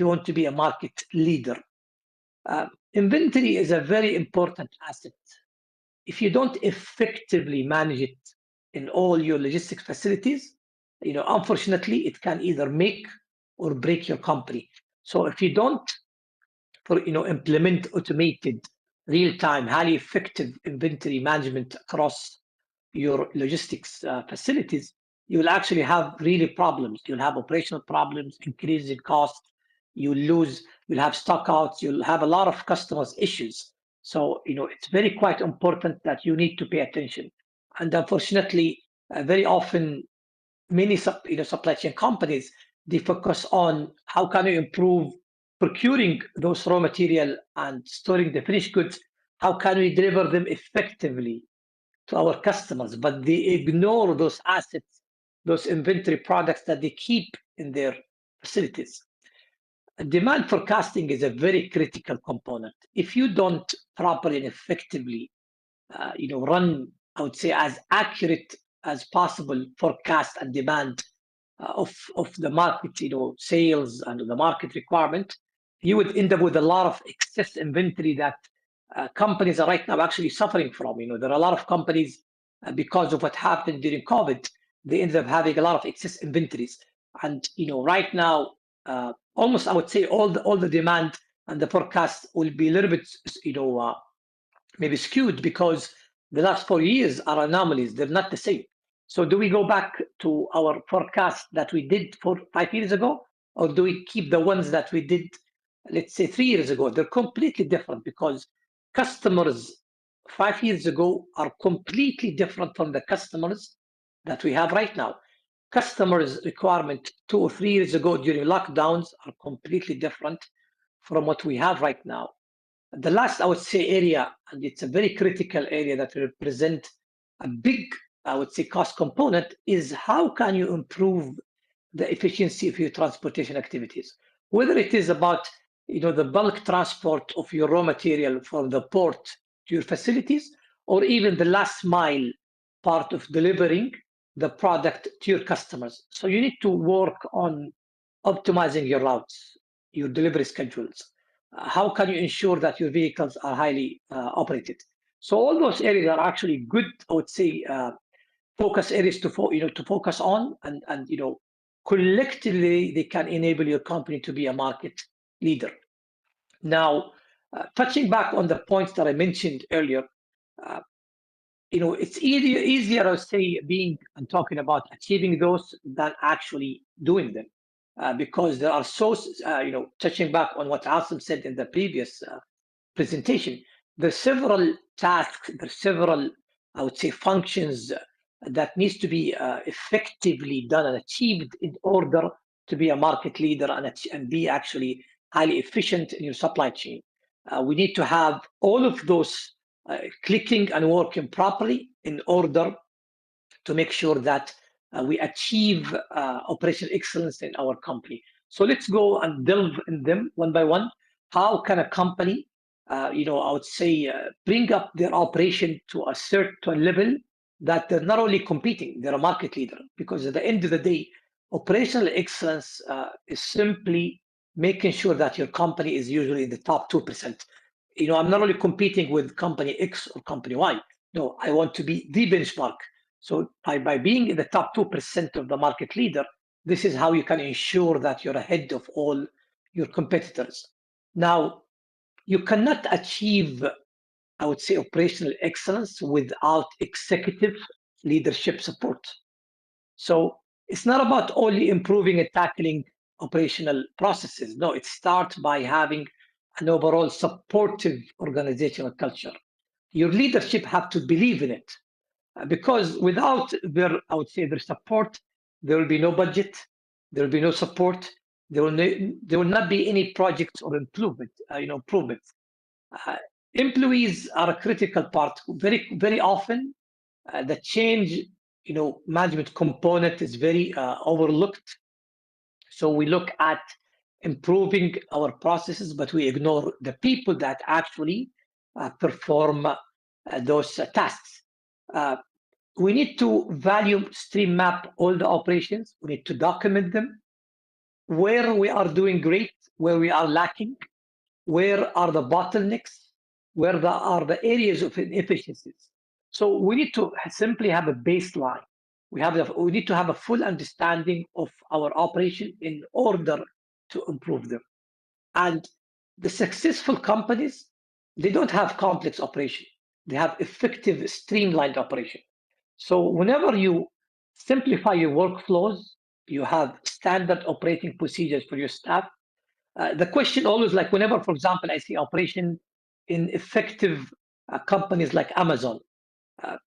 want to be a market leader. Inventory is a very important asset. If you don't effectively manage it in all your logistics facilities, unfortunately, it can either make or break your company. So if you don't implement automated real-time, highly effective inventory management across your logistics facilities, you will actually have really problems. You'll have operational problems, increase in cost, you'll have stockouts, you'll have a lot of customers issues. So, it's very quite important that you need to pay attention. And unfortunately, very often, many supply chain companies, they focus on how can you improve procuring those raw material and storing the finished goods. How can we deliver them effectively to our customers? But they ignore those assets, those inventory products that they keep in their facilities. Demand forecasting is a very critical component. If you don't properly and effectively, run, I would say, as accurate as possible forecast and demand of the market, sales and the market requirement, you would end up with a lot of excess inventory that companies are right now actually suffering from. There are a lot of companies, because of what happened during COVID, they ended up having a lot of excess inventories. And right now, almost I would say all the demand and the forecast will be a little bit, maybe skewed, because the last 4 years are anomalies. They're not the same. So do we go back to our forecast that we did 5 years ago, or do we keep the ones that we did, let's say 3 years ago? They're completely different, because customers 5 years ago are completely different from the customers that we have right now. Customers' requirement 2 or 3 years ago during lockdowns are completely different from what we have right now. The last, I would say, area, and it's a very critical area that represent a big, I would say, cost component, is how can you improve the efficiency of your transportation activities? Whether it is about, the bulk transport of your raw material from the port to your facilities, or even the last mile part of delivering the product to your customers. So you need to work on optimizing your routes, your delivery schedules. How can you ensure that your vehicles are highly operated? So all those areas are actually good, I would say, focus areas to focus on, and collectively they can enable your company to be a market leader. Now, touching back on the points that I mentioned earlier, it's easier, I would say, being and talking about achieving those than actually doing them. Because there are touching back on what Asim said in the previous presentation, there's several tasks, there's several, I would say, functions that needs to be effectively done and achieved in order to be a market leader and be actually highly efficient in your supply chain. We need to have all of those clicking and working properly in order to make sure that we achieve operational excellence in our company. So let's go and delve in them one by one. How can a company, I would say, bring up their operation to a certain level that they're not only competing, they're a market leader? Because at the end of the day, operational excellence is simply making sure that your company is usually in the top 2%. I'm not only competing with company X or company Y. No, I want to be the benchmark. So by being in the top 2% of the market leader, this is how you can ensure that you're ahead of all your competitors. Now, you cannot achieve, I would say, operational excellence without executive leadership support. So it's not about only improving and tackling operational processes. No, it starts by having an overall supportive organizational culture. Your leadership have to believe in it. Because without their, I would say, their support, there will be no budget, there will be no support, there will not be any projects or improvements. Employees are a critical part. Very, very often, the change, management component is very overlooked. So we look at improving our processes, but we ignore the people that actually perform those tasks. We need to value stream map all the operations. We need to document them, where we are doing great, where we are lacking, where are the bottlenecks, where are the areas of inefficiencies. So we need to simply have a baseline. We need to have a full understanding of our operation in order to improve them. And the successful companies, they don't have complex operation. They have effective, streamlined operation. So whenever you simplify your workflows, you have standard operating procedures for your staff. The question always, like whenever, for example, I see operation in effective companies like Amazon,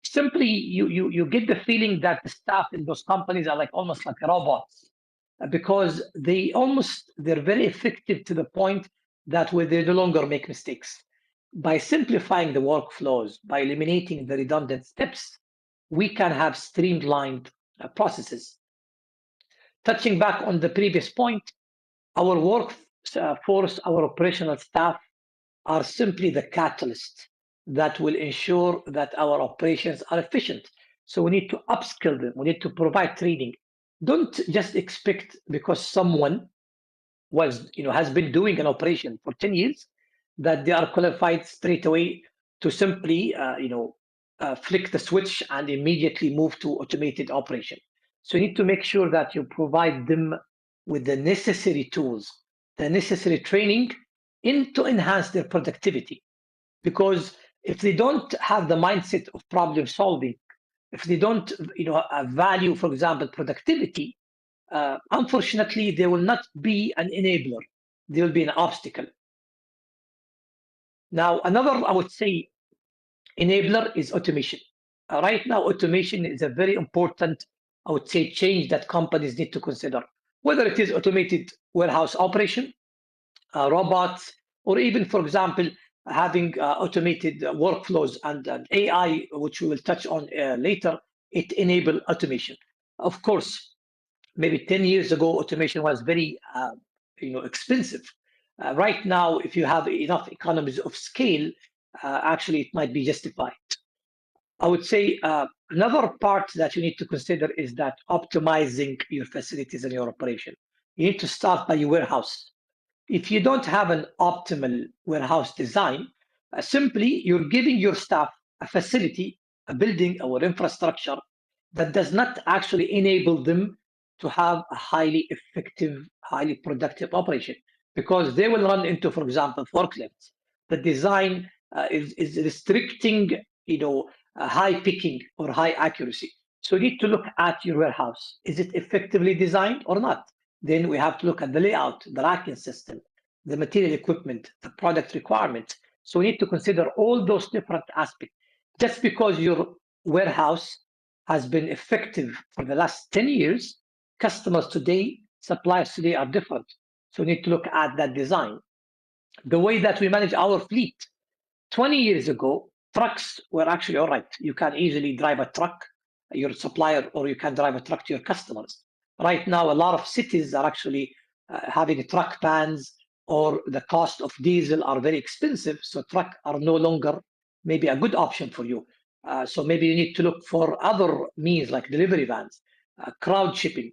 simply you get the feeling that the staff in those companies are like almost like robots, because they're very effective to the point that where they no longer make mistakes. By simplifying the workflows, by eliminating the redundant steps, we can have streamlined processes. Touching back on the previous point, our workforce, our operational staff are simply the catalyst that will ensure that our operations are efficient. So we need to upskill them. We need to provide training. Don't just expect because someone has been doing an operation for 10 years that they are qualified straight away to simply, flick the switch and immediately move to automated operation. So you need to make sure that you provide them with the necessary tools, the necessary training to enhance their productivity. Because if they don't have the mindset of problem solving, if they don't value, for example, productivity, unfortunately, they will not be an enabler. They will be an obstacle. Now, another, I would say, enabler is automation. Right now, automation is a very important, I would say, change that companies need to consider. Whether it is automated warehouse operation, robots, or even, for example, having automated workflows and AI, which we will touch on later, it enable automation. Of course, maybe 10 years ago, automation was very expensive. Right now, if you have enough economies of scale, actually it might be justified. I would say another part that you need to consider is that optimizing your facilities and your operation. You need to start by your warehouse. If you don't have an optimal warehouse design, simply you're giving your staff a facility, a building, or infrastructure that does not actually enable them to have a highly effective, highly productive operation, because they will run into, for example, forklifts. The design is restricting, high picking or high accuracy. So you need to look at your warehouse. Is it effectively designed or not? Then we have to look at the layout, the racking system, the material equipment, the product requirements. So we need to consider all those different aspects. Just because your warehouse has been effective for the last 10 years, customers today, suppliers today are different. So we need to look at that design. The way that we manage our fleet, 20 years ago, trucks were actually all right. You can easily drive a truck, your supplier, or you can drive a truck to your customers. Right now, a lot of cities are actually having truck bans, or the cost of diesel are very expensive. So trucks are no longer maybe a good option for you. So maybe you need to look for other means like delivery vans, crowd shipping,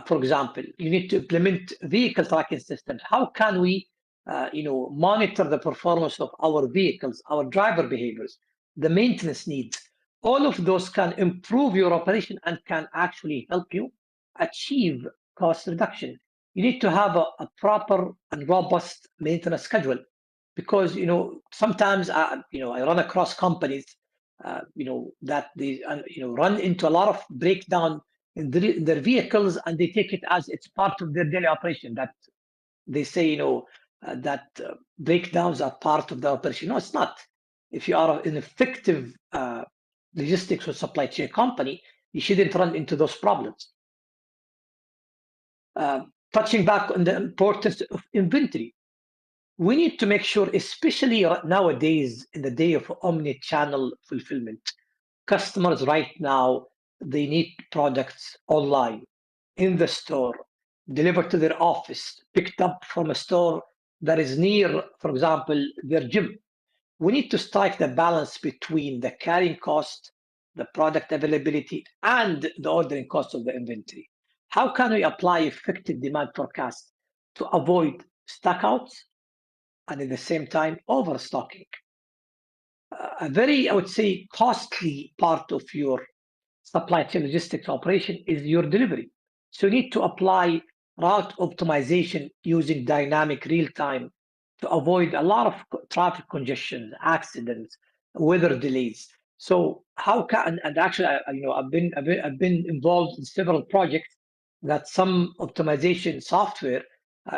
for example. You need to implement vehicle tracking systems. How can we monitor the performance of our vehicles, our driver behaviors, the maintenance needs? All of those can improve your operation and can actually help you achieve cost reduction. You need to have a proper and robust maintenance schedule, because sometimes I run across companies that they run into a lot of breakdown in their vehicles, and they take it as it's part of their daily operation. That they say that breakdowns are part of the operation. No, it's not. If you are an effective logistics or supply chain company, you shouldn't run into those problems. Touching back on the importance of inventory, we need to make sure, especially nowadays in the day of omni-channel fulfillment, customers right now, they need products online, in the store, delivered to their office, picked up from a store that is near, for example, their gym. We need to strike the balance between the carrying cost, the product availability, and the ordering cost of the inventory. How can we apply effective demand forecast to avoid stockouts and at the same time overstocking? A very, I would say, costly part of your supply chain logistics operation is your delivery. So you need to apply route optimization using dynamic real-time to avoid a lot of traffic congestion, accidents, weather delays. So how can, and actually, I've been involved in several projects that some optimization software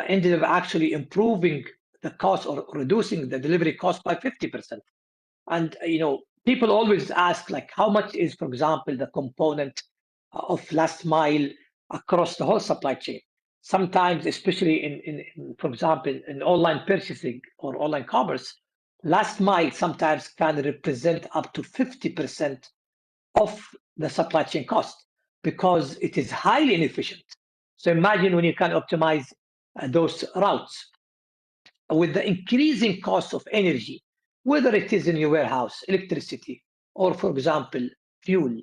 ended up actually improving the cost or reducing the delivery cost by 50%. And people always ask, like, how much is, for example, the component of last mile across the whole supply chain? Sometimes, especially in for example, in online purchasing or online commerce, last mile sometimes can represent up to 50% of the supply chain cost because it is highly inefficient. So imagine when you can optimize those routes with the increasing cost of energy, whether it is in your warehouse, electricity, or for example, fuel,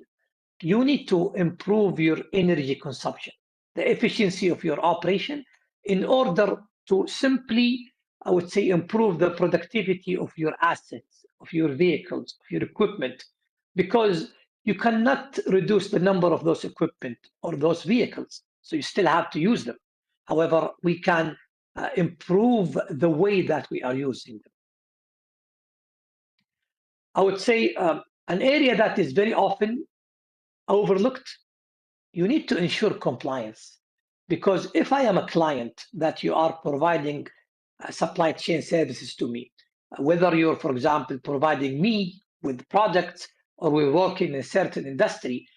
you need to improve your energy consumption, the efficiency of your operation in order to simply, I would say, improve the productivity of your assets, of your vehicles, of your equipment, because you cannot reduce the number of those equipment or those vehicles. So you still have to use them. However, we can improve the way that we are using them. I would say an area that is very often overlooked, you need to ensure compliance. Because if I am a client that you are providing supply chain services to me, whether you're, for example, providing me with products or we work in a certain industry,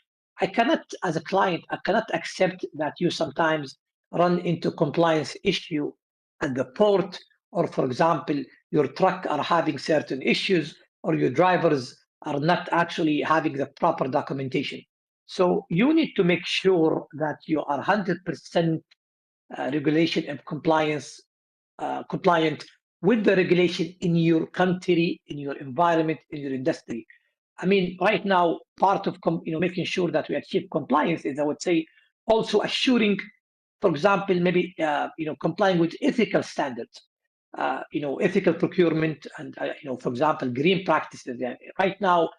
I cannot, as a client, I cannot accept that you sometimes run into compliance issue at the port, or for example, your truck are having certain issues, or your drivers are not actually having the proper documentation. So you need to make sure that you are 100% regulation and compliance compliant with the regulation in your country, in your environment, in your industry. I mean, right now, part of making sure that we achieve compliance is, I would say, also assuring, for example, maybe complying with ethical standards, ethical procurement, and for example, green practices. Right now,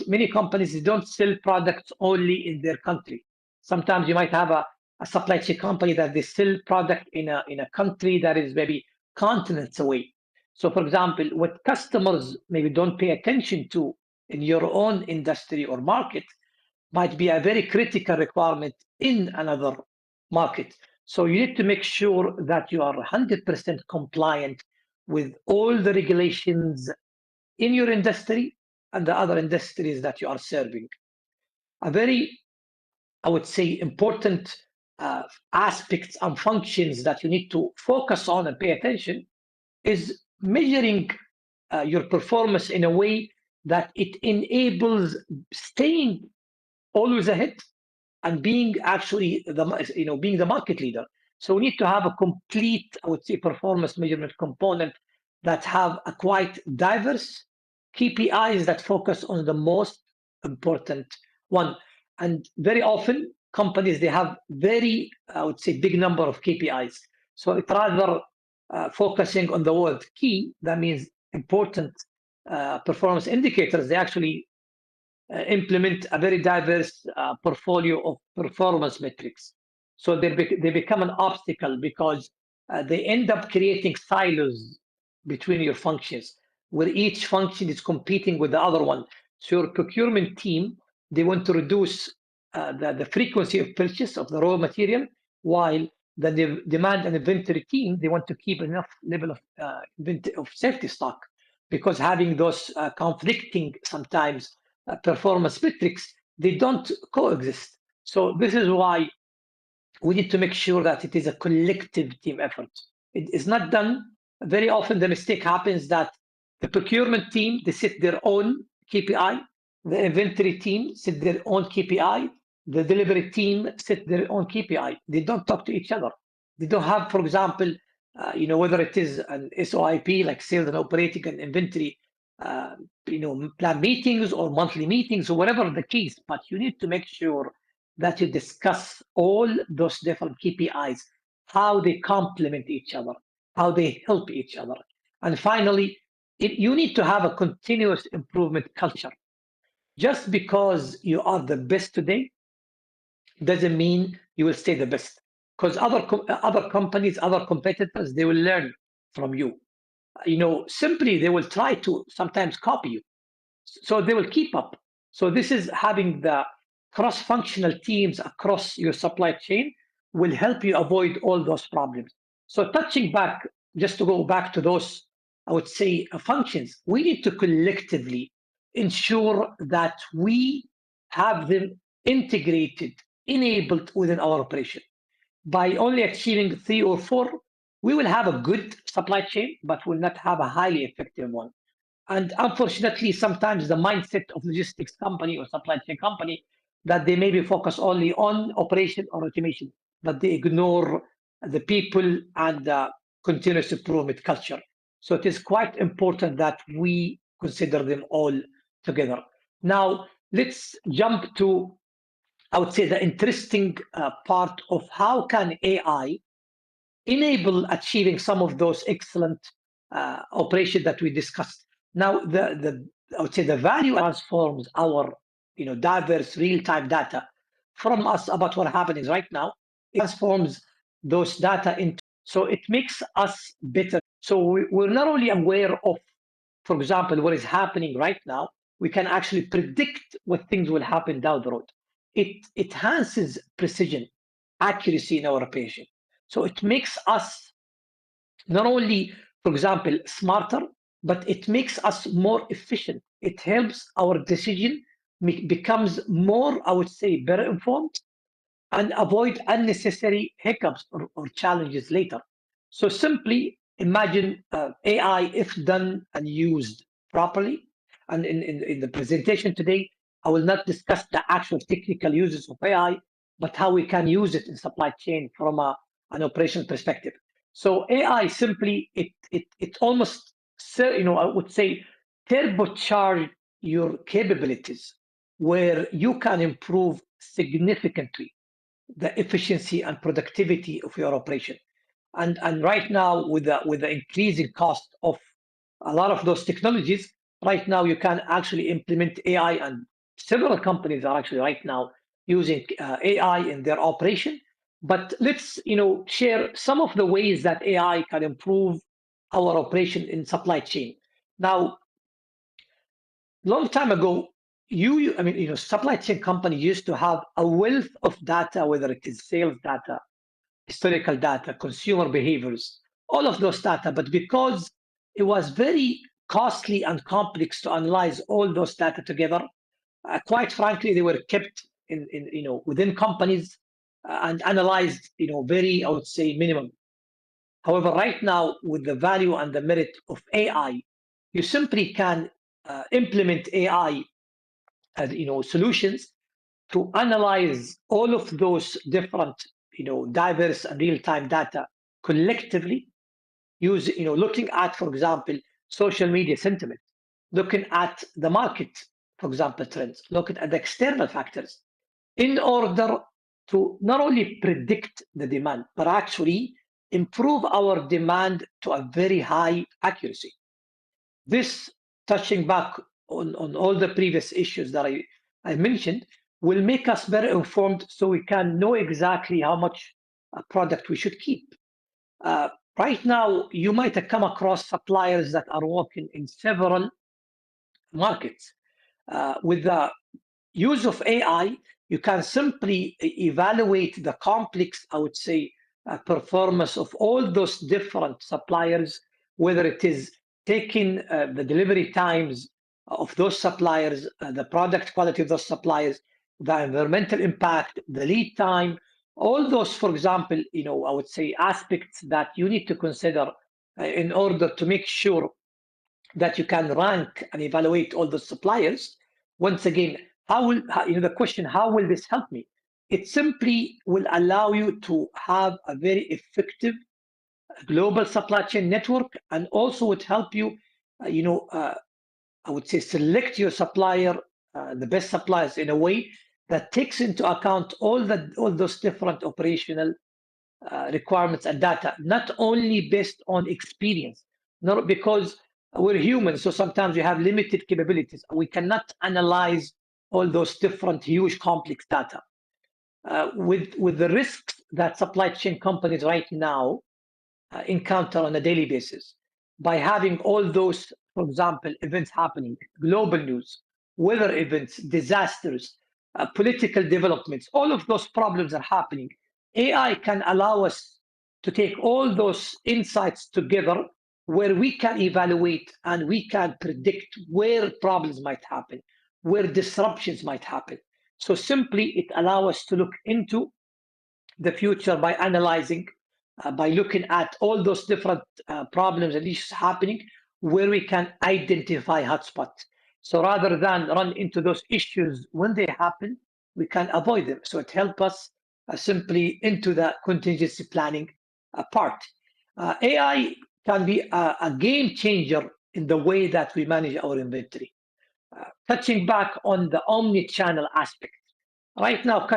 many companies don't sell products only in their country. Sometimes you might have a supply chain company that they sell product in a country that is maybe continents away. So for example, what customers maybe don't pay attention to in your own industry or market might be a very critical requirement in another market. So you need to make sure that you are 100% compliant with all the regulations in your industry and the other industries that you are serving. A very, I would say, important aspects and functions that you need to focus on and pay attention is measuring your performance in a way that it enables staying always ahead and being actually being the market leader. So we need to have a complete, I would say, performance measurement component that have a quite diverse KPIs that focus on the most important one. And very often companies, they have very, I would say, big number of KPIs. So it's rather focusing on the word key, that means important performance indicators, they actually implement a very diverse portfolio of performance metrics. So they become an obstacle because they end up creating silos between your functions, where each function is competing with the other one. So your procurement team, they want to reduce the frequency of purchase of the raw material, while the demand and inventory team, they want to keep enough level of safety stock, because having those conflicting sometimes performance metrics, they don't coexist. So this is why we need to make sure that it is a collective team effort. It is not done. Very often the mistake happens that the procurement team, they set their own KPI, the inventory team set their own KPI, the delivery team set their own KPI. They don't talk to each other. They don't have, for example, whether it is an SOIP, like sales and operating and inventory, plan meetings or monthly meetings or whatever the case, but you need to make sure that you discuss all those different KPIs, how they complement each other, how they help each other. And finally, you need to have a continuous improvement culture. Just because you are the best today doesn't mean you will stay the best, because other companies, other competitors, they will learn from you. Simply they will try to sometimes copy you. So they will keep up. So this is having the cross-functional teams across your supply chain will help you avoid all those problems. So touching back, just to go back to those, I would say functions, we need to collectively ensure that we have them integrated, enabled within our operation. By only achieving 3 or 4, we will have a good supply chain, but will not have a highly effective one. And unfortunately, sometimes the mindset of logistics company or supply chain company that they maybe focus only on operation or automation, but they ignore the people and the continuous improvement culture. So it is quite important that we consider them all together. Now, let's jump to, I would say, the interesting part of how can AI enable achieving some of those excellent operations that we discussed. Now, I would say the value transforms our diverse real-time data from us about what happens right now. It transforms those data into, so it makes us better. So we're not only aware of, for example, what is happening right now, we can actually predict what things will happen down the road. It enhances precision, accuracy in our operation. So it makes us not only, for example, smarter, but it makes us more efficient. It helps our decision becomes more, I would say, better informed and avoid unnecessary hiccups or challenges later. So simply imagine AI, if done and used properly. And in the presentation today, I will not discuss the actual technical uses of AI, but how we can use it in supply chain from an operational perspective. So AI simply, it almost, I would say, turbocharge your capabilities where you can improve significantly the efficiency and productivity of your operation. And right now, with the increasing cost of a lot of those technologies, right now you can actually implement AI, and several companies are actually right now using AI in their operation. But let's share some of the ways that AI can improve our operation in supply chain. Now, long time ago, supply chain company used to have a wealth of data, whether it is sales data, historical data, consumer behaviors, all of those data. But because it was very costly and complex to analyze all those data together, quite frankly, they were kept in within companies and analyzed, very, I would say, minimum. However, right now, with the value and the merit of AI, you simply can implement AI solutions to analyze all of those different, diverse and real-time data collectively, looking at, for example, social media sentiment, looking at the market, for example, trends, looking at the external factors, in order to not only predict the demand, but actually improve our demand to a very high accuracy. This, touching back on all the previous issues that I mentioned, will make us better informed so we can know exactly how much product we should keep. Right now, you might have come across suppliers that are working in several markets. With the use of AI, you can simply evaluate the complex, I would say, performance of all those different suppliers, whether it is taking the delivery times of those suppliers, the product quality of those suppliers, the environmental impact, the lead time, all those, for example, I would say aspects that you need to consider in order to make sure that you can rank and evaluate all the suppliers. Once again, the question, how will this help me? It simply will allow you to have a very effective global supply chain network, and also would help you, I would say, select your supplier, the best suppliers, in a way that takes into account all those different operational requirements and data, not only based on experience, not because we're human, so sometimes we have limited capabilities. We cannot analyze all those different, huge, complex data. With the risks that supply chain companies right now encounter on a daily basis. By having all those, for example, events happening, global news, weather events, disasters, political developments, all of those problems are happening. AI can allow us to take all those insights together where we can evaluate and we can predict where problems might happen, where disruptions might happen. So simply it allows us to look into the future by analyzing, by looking at all those different problems and issues happening, where we can identify hotspots. So rather than run into those issues when they happen, we can avoid them. So it helps us simply into the contingency planning part. AI can be a game changer in the way that we manage our inventory. Touching back on the omni-channel aspect. Right now,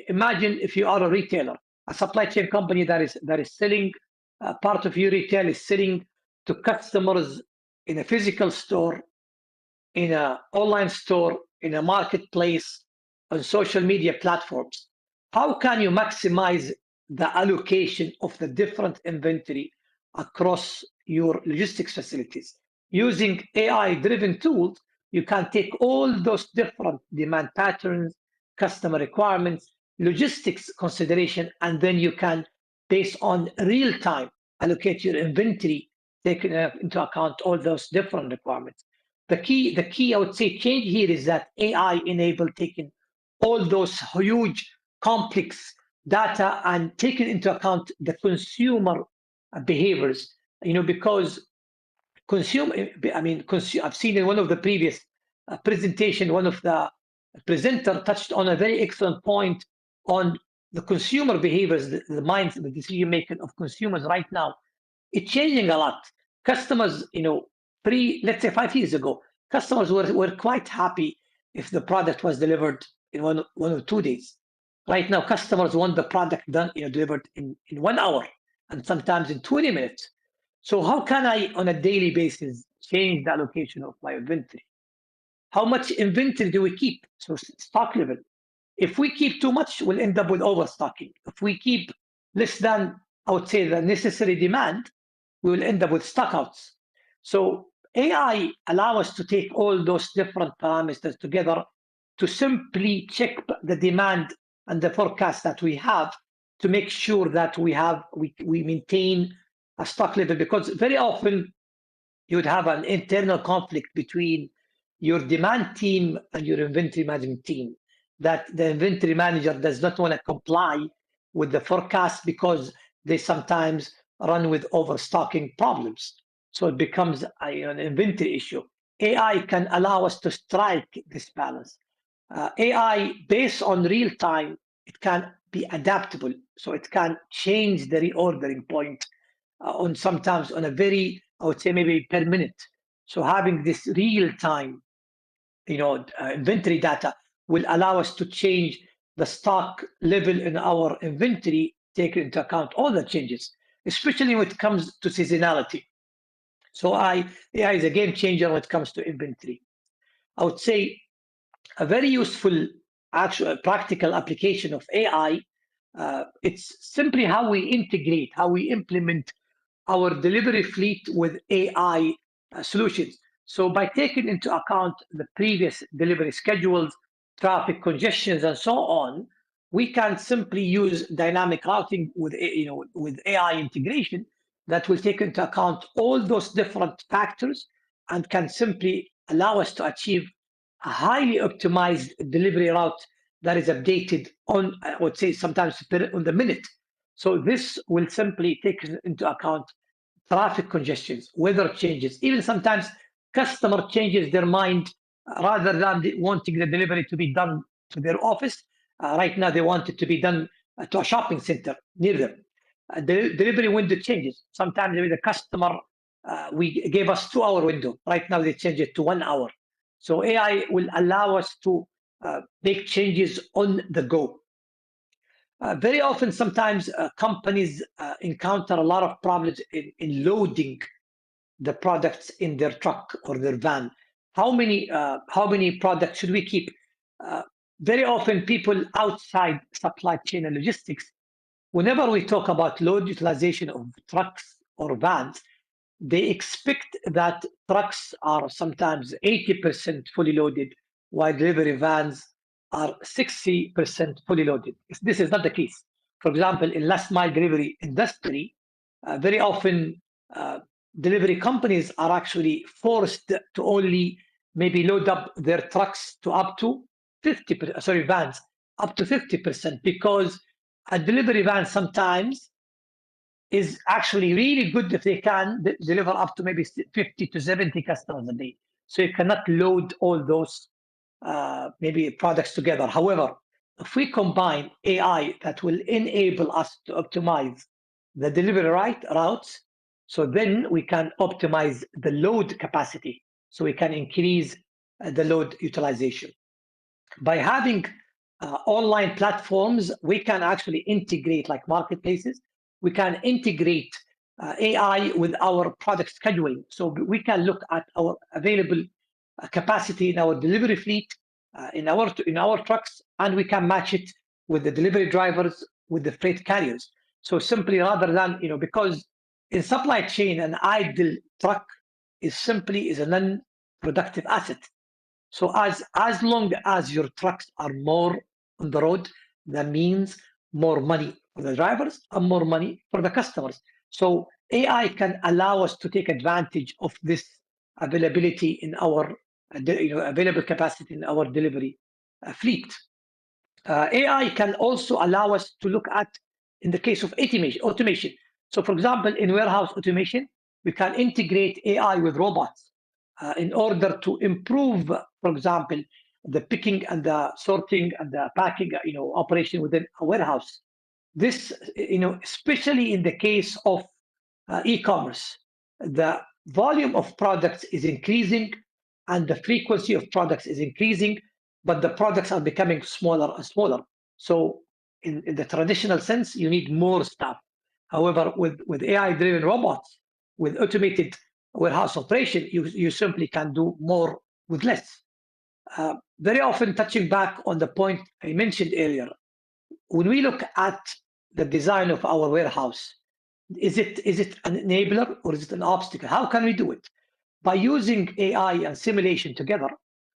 imagine if you are a retailer, a supply chain company that is selling part of your retail is selling to customers in a physical store, in an online store, in a marketplace, on social media platforms. How can you maximize the allocation of the different inventory across your logistics facilities? Using AI-driven tools, you can take all those different demand patterns, customer requirements, logistics consideration, and then you can, based on real time, allocate your inventory, taking into account all those different requirements. The key, I would say, change here is that AI enabled taking all those huge, complex data and taking into account the consumer behaviors. Because I've seen in one of the previous presentation, one of the presenter touched on a very excellent point on the consumer behaviors, the minds, the decision making of consumers right now. It's changing a lot. Customers, let's say 5 years ago, customers were quite happy if the product was delivered in one or 2 days. Right now, customers want the product done, delivered in 1 hour and sometimes in 20 minutes. So how can I, on a daily basis, change the allocation of my inventory? How much inventory do we keep? So stock level. If we keep too much, we'll end up with overstocking. If we keep less than, I would say, the necessary demand, we will end up with stockouts. So AI allows us to take all those different parameters together to simply check the demand and the forecast that we have to make sure that we maintain a stock level, because very often you would have an internal conflict between your demand team and your inventory management team, that the inventory manager does not want to comply with the forecast because they sometimes run with overstocking problems. So it becomes an inventory issue. AI can allow us to strike this balance. AI, based on real time, it can be adaptable. So it can change the reordering point sometimes on a very, I would say, maybe per minute. So having this real time, inventory data will allow us to change the stock level in our inventory, taking into account all the changes, especially when it comes to seasonality. So AI is a game changer when it comes to inventory. I would say a very useful, actual practical application of AI, it's simply how we integrate, how we implement our delivery fleet with AI solutions. So by taking into account the previous delivery schedules, traffic congestions, and so on, we can simply use dynamic routing with AI integration that will take into account all those different factors and can simply allow us to achieve a highly optimized delivery route that is updated on, I would say, sometimes on the minute. So this will simply take into account traffic congestions, weather changes, even sometimes customer changes their mind rather than wanting the delivery to be done to their office. Right now, they want it to be done to a shopping center near them. The delivery window changes. Sometimes with the customer, we gave us 2-hour window. Right now, they change it to 1 hour. So AI will allow us to make changes on the go. Very often, sometimes companies encounter a lot of problems in loading the products in their truck or their van. How many products should we keep? Very often, people outside supply chain and logistics, whenever we talk about load utilization of trucks or vans, they expect that trucks are sometimes 80% fully loaded, while delivery vans are 60% fully loaded. This is not the case. For example, in last mile delivery industry, very often delivery companies are actually forced to only maybe load up their trucks to up to 50%, sorry, vans, up to 50%, because a delivery van sometimes is actually really good if they can deliver up to maybe 50 to 70 customers a day. So you cannot load all those maybe products together. However, if we combine AI that will enable us to optimize the delivery routes, so then we can optimize the load capacity, so we can increase the load utilization. By having online platforms, we can actually integrate, like marketplaces, we can integrate AI with our product scheduling. So we can look at our available capacity in our delivery fleet, in our trucks, and we can match it with the delivery drivers, with the freight carriers. So simply, rather than, because in supply chain, an idle truck is a non-productive asset. So as long as your trucks are more on the road, that means more money for the drivers and more money for the customers. So AI can allow us to take advantage of this availability in our available capacity in our delivery fleet. AI can also allow us to look at, in the case of automation. So for example, in warehouse automation, we can integrate AI with robots in order to improve, for example, the picking and the sorting and the packing, operation within a warehouse. This, especially in the case of e-commerce, the volume of products is increasing and the frequency of products is increasing, but the products are becoming smaller and smaller. So in the traditional sense, you need more staff. However, with AI-driven robots, with automated warehouse operation, you simply can do more with less. Very often, touching back on the point I mentioned earlier, when we look at the design of our warehouse, is it an enabler or is it an obstacle? How can we do it? By using AI and simulation together,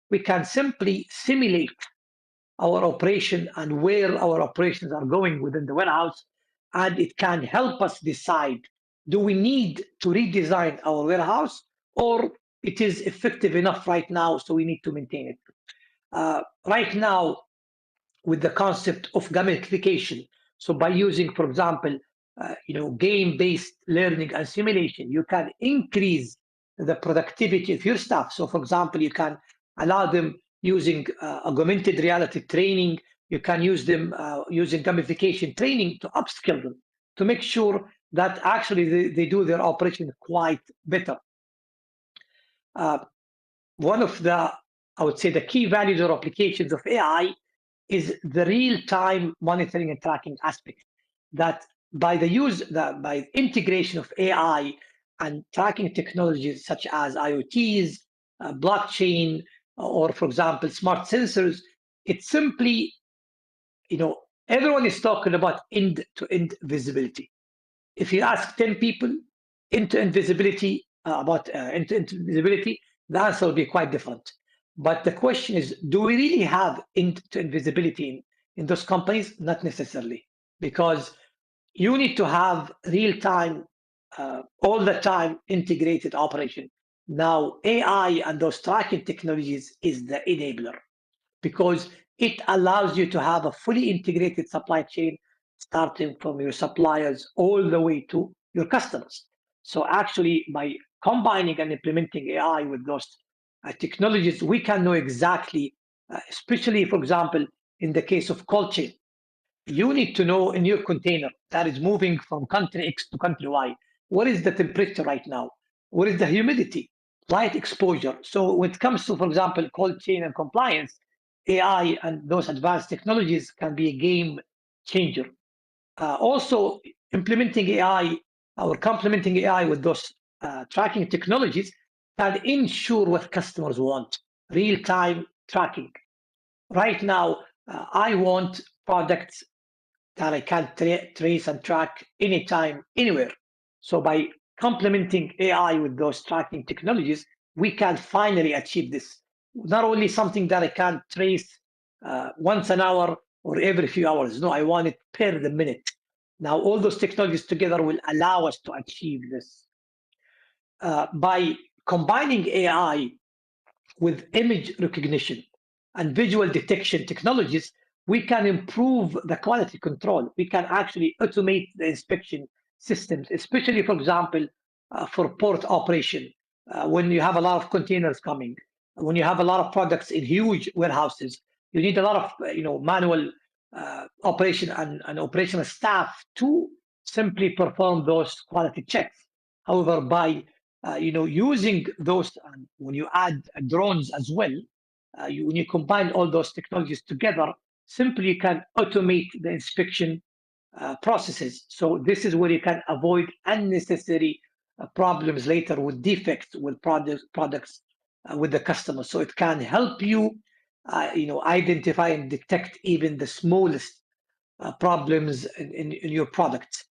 we can simply simulate our operation and where our operations are going within the warehouse, and it can help us decide, do we need to redesign our warehouse, or it is effective enough right now, so we need to maintain it. Right now, with the concept of gamification, so by using, for example, game-based learning and simulation, you can increase the productivity of your staff. So for example, you can allow them using augmented reality training, you can use them using gamification training to upskill them, to make sure that actually they do their operation quite better. One of the, I would say, the key values or applications of AI is the real-time monitoring and tracking aspect, that by by integration of AI and tracking technologies such as IoTs, blockchain, or for example, smart sensors, it's simply, everyone is talking about end-to-end visibility. If you ask 10 people end-to-end visibility, about end-to-end visibility, the answer will be quite different. But the question is, do we really have end-to-end visibility in those companies? Not necessarily, because you need to have real-time, all the time integrated operation. Now, AI and those tracking technologies is the enabler, because it allows you to have a fully integrated supply chain, starting from your suppliers all the way to your customers. So actually, by combining and implementing AI with those technologies, we can know exactly, especially, for example, in the case of cold chain, you need to know in your container that is moving from country X to country Y, what is the temperature right now? What is the humidity, light exposure? So when it comes to, for example, cold chain and compliance, AI and those advanced technologies can be a game changer. Also, implementing AI or complementing AI with those tracking technologies can ensure what customers want, real-time tracking. Right now, I want products that I can trace and track anytime, anywhere. So by complementing AI with those tracking technologies, we can finally achieve this. Not only something that I can trace once an hour or every few hours. No, I want it per the minute. Now, all those technologies together will allow us to achieve this. By combining AI with image recognition and visual detection technologies, we can improve the quality control. We can actually automate the inspection systems, especially, for example, for port operation, when you have a lot of containers coming, when you have a lot of products in huge warehouses, you need a lot of manual operation and operational staff to simply perform those quality checks. However, by using those, when you add drones as well, when you combine all those technologies together, simply you can automate the inspection processes. So this is where you can avoid unnecessary problems later with defects with products with the customer. So it can help you, identify and detect even the smallest problems in your products.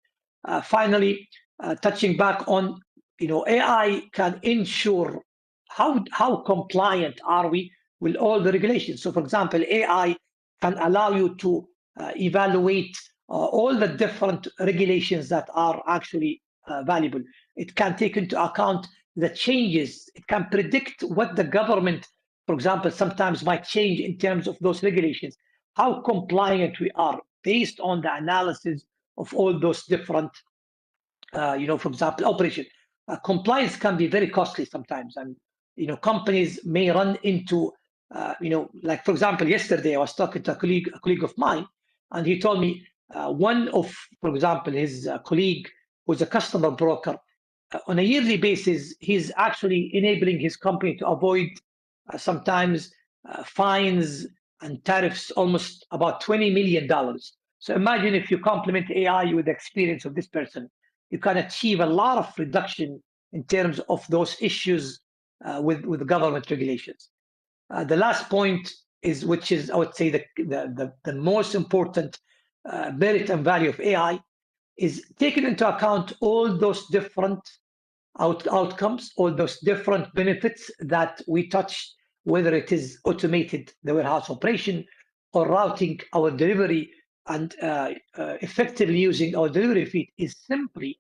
Finally, touching back on, AI can ensure how compliant are we with all the regulations. So, for example, AI can allow you to evaluate all the different regulations that are actually valuable. It can take into account the changes. It can predict what the government, for example, sometimes might change in terms of those regulations, how compliant we are based on the analysis of all those different, for example, operation. Compliance can be very costly sometimes, and companies may run into, like for example, yesterday I was talking to a colleague of mine, and he told me one of, for example, his colleague was a customer broker. On a yearly basis, he's actually enabling his company to avoid sometimes fines and tariffs almost about $20 million. So imagine if you complement AI with the experience of this person, you can achieve a lot of reduction in terms of those issues with government regulations. The last point is, which is, I would say, the most important merit and value of AI, is taking into account all those different outcomes, all those different benefits that we touched, whether it is automated the warehouse operation or routing our delivery and effectively using our delivery fleet, is simply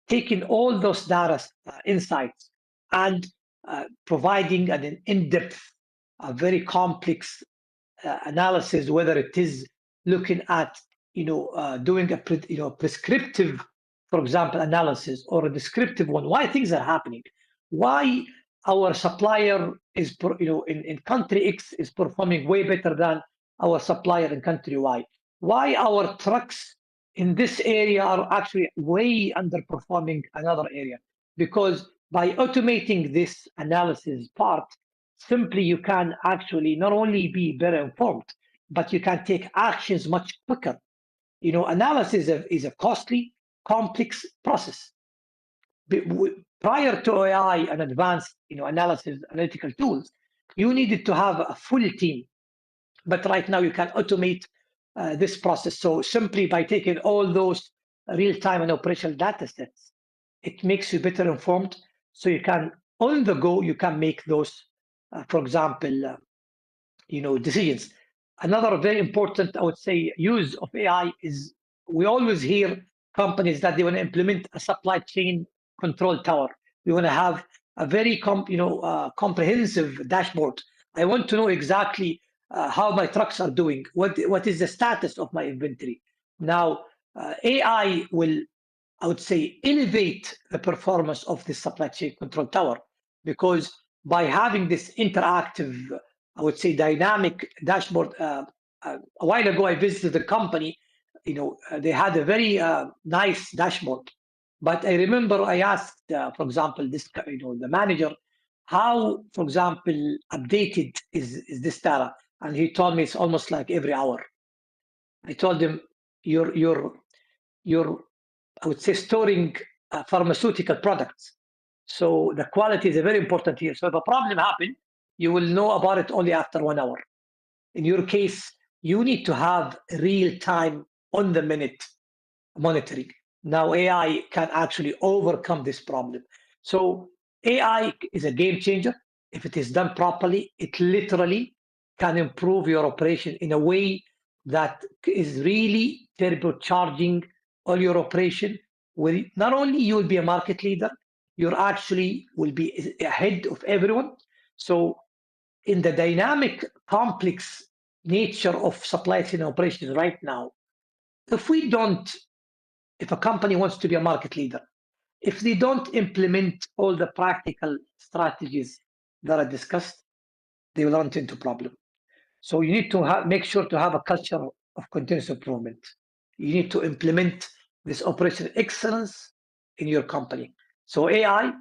taking all those data insights and providing an in-depth, very complex analysis, whether it is looking at doing a prescriptive, for example, analysis, or a descriptive one, why things are happening, why our supplier is in country X is performing way better than our supplier in country Y, why our trucks in this area are actually way underperforming another area. Because by automating this analysis part, simply you can actually not only be better informed, but you can take actions much quicker. Analysis is a costly, complex process. Prior to AI and advanced analysis analytical tools, you needed to have a full team. But right now you can automate this process. So simply by taking all those real-time and operational data sets, it makes you better informed. So you can, on the go, you can make those, for example, decisions. Another very important, I would say, use of AI is, we always hear companies that they want to implement a supply chain control tower. We want to have a very comprehensive dashboard. I want to know exactly how my trucks are doing, what is the status of my inventory. Now, AI will, I would say, elevate the performance of this supply chain control tower, because by having this interactive, I would say, dynamic dashboard. A while ago, I visited the company. They had a very nice dashboard. But I remember I asked, for example, the manager, how, for example, updated is this data? And he told me it's almost like every hour. I told him, you're I would say, storing pharmaceutical products. So the quality is very important here. So if a problem happens, you will know about it only after 1 hour. In your case, you need to have real-time, on-the-minute monitoring. Now AI can actually overcome this problem. So AI is a game changer. If it is done properly, it literally can improve your operation in a way that is really turbocharging all your operation. Where not only you will be a market leader, you actually will be ahead of everyone. So in the dynamic, complex nature of supply chain operations right now, if a company wants to be a market leader, if they don't implement all the practical strategies that are discussed, they will run into problem. So you need to make sure to have a culture of continuous improvement. You need to implement this operational excellence in your company. So AI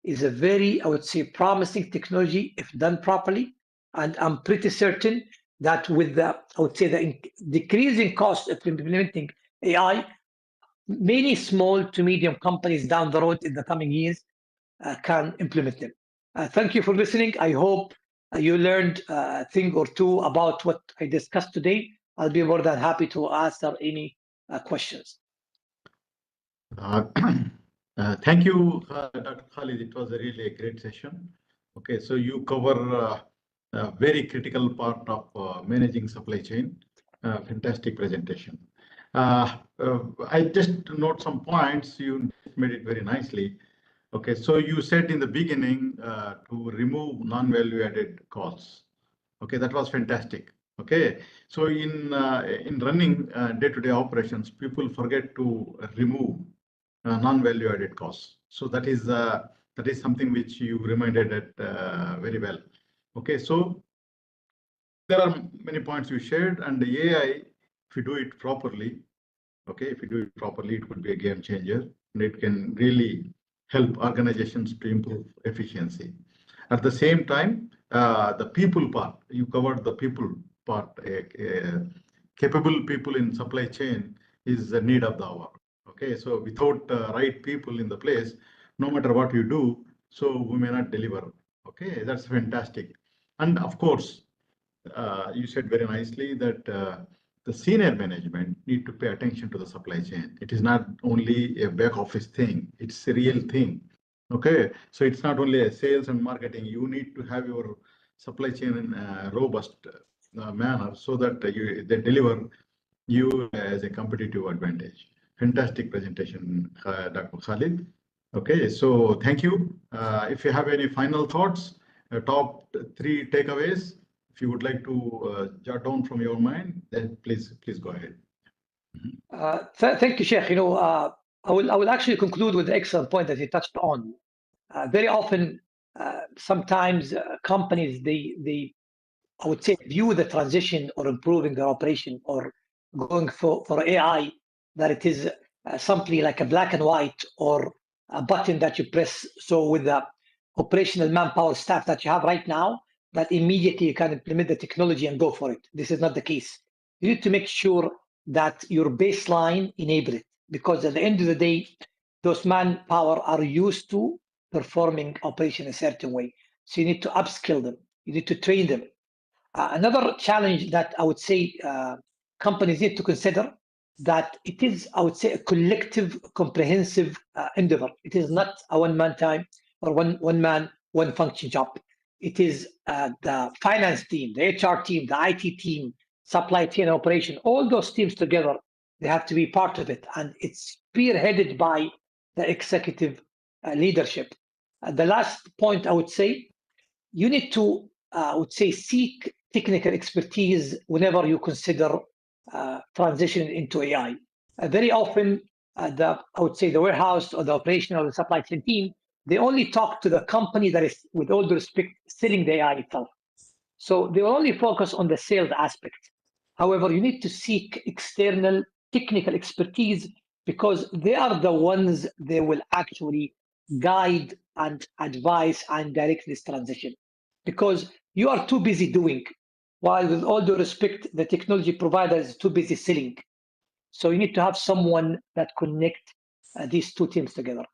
is a very, I would say, promising technology if done properly. And I'm pretty certain that with the, I would say, the decreasing cost of implementing AI, many small to medium companies down the road in the coming years can implement them. Thank you for listening. I hope you learned a thing or two about what I discussed today. I'll be more than happy to answer any questions. Thank you, Dr. Khalid. It was really a great session. Okay, so you cover a very critical part of managing supply chain. Fantastic presentation. I just note some points. You made it very nicely. Okay, so you said in the beginning to remove non-value added costs. Okay, that was fantastic. Okay, so in running day-to-day operations, people forget to remove non-value added costs. So that is something which you reminded it very well. Okay, so there are many points you shared, and the AI, if you do it properly, okay, if you do it properly, it would be a game changer, and it can really help organizations to improve efficiency. At the same time, the people part, you covered the people part. Capable people in supply chain is the need of the hour. Okay, so without right people in the place, no matter what you do, so we may not deliver. Okay, that's fantastic. And of course, you said very nicely that the senior management need to pay attention to the supply chain. It is not only a back office thing, it's a real thing. Okay, so it's not only a sales and marketing. You need to have your supply chain in a robust manner so that they deliver you as a competitive advantage. Fantastic presentation, Dr. Khalid. Okay, so thank you. If you have any final thoughts, top 3 takeaways, if you would like to jot down from your mind, then please go ahead. Thank you, Sheikh. I will actually conclude with the excellent point that you touched on. Very often, sometimes companies they I would say view the transition or improving their operation or going for AI that it is simply like a black and white or a button that you press. So with the operational manpower staff that you have right now, that immediately you can implement the technology and go for it. This is not the case. You need to make sure that your baseline enable it, because at the end of the day, those manpower are used to performing operation a certain way. So you need to upskill them. You need to train them. Another challenge that I would say companies need to consider that it is, I would say, a collective, comprehensive endeavor. It is not a one-man time or one man, one function job. It is the finance team, the HR team, the IT team, supply chain operation, all those teams together, they have to be part of it. And it's spearheaded by the executive leadership. The last point I would say, you need to, I would say, seek technical expertise whenever you consider transitioning into AI. Very often, I would say the warehouse or the operation or the supply chain team, they only talk to the company that is, with all due respect, selling the AI itself. So they will only focus on the sales aspect. However, you need to seek external technical expertise because they are the ones they will actually guide and advise and direct this transition. Because you are too busy doing, while with all due respect, the technology provider is too busy selling. So you need to have someone that connect these two teams together.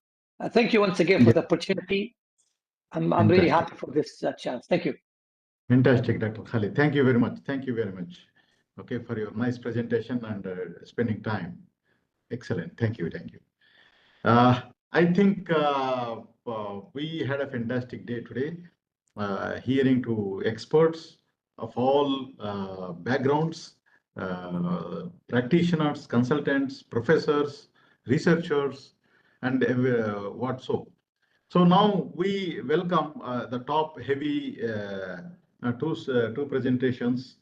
Thank you once again for the opportunity. I'm really happy for this chance. Thank you. Fantastic, Dr. Khalid. Thank you very much. Thank you very much. Okay, for your nice presentation and spending time. Excellent. Thank you. Thank you. I think we had a fantastic day today, hearing to experts of all backgrounds, practitioners, consultants, professors, researchers, and what so. So now we welcome the top heavy two presentations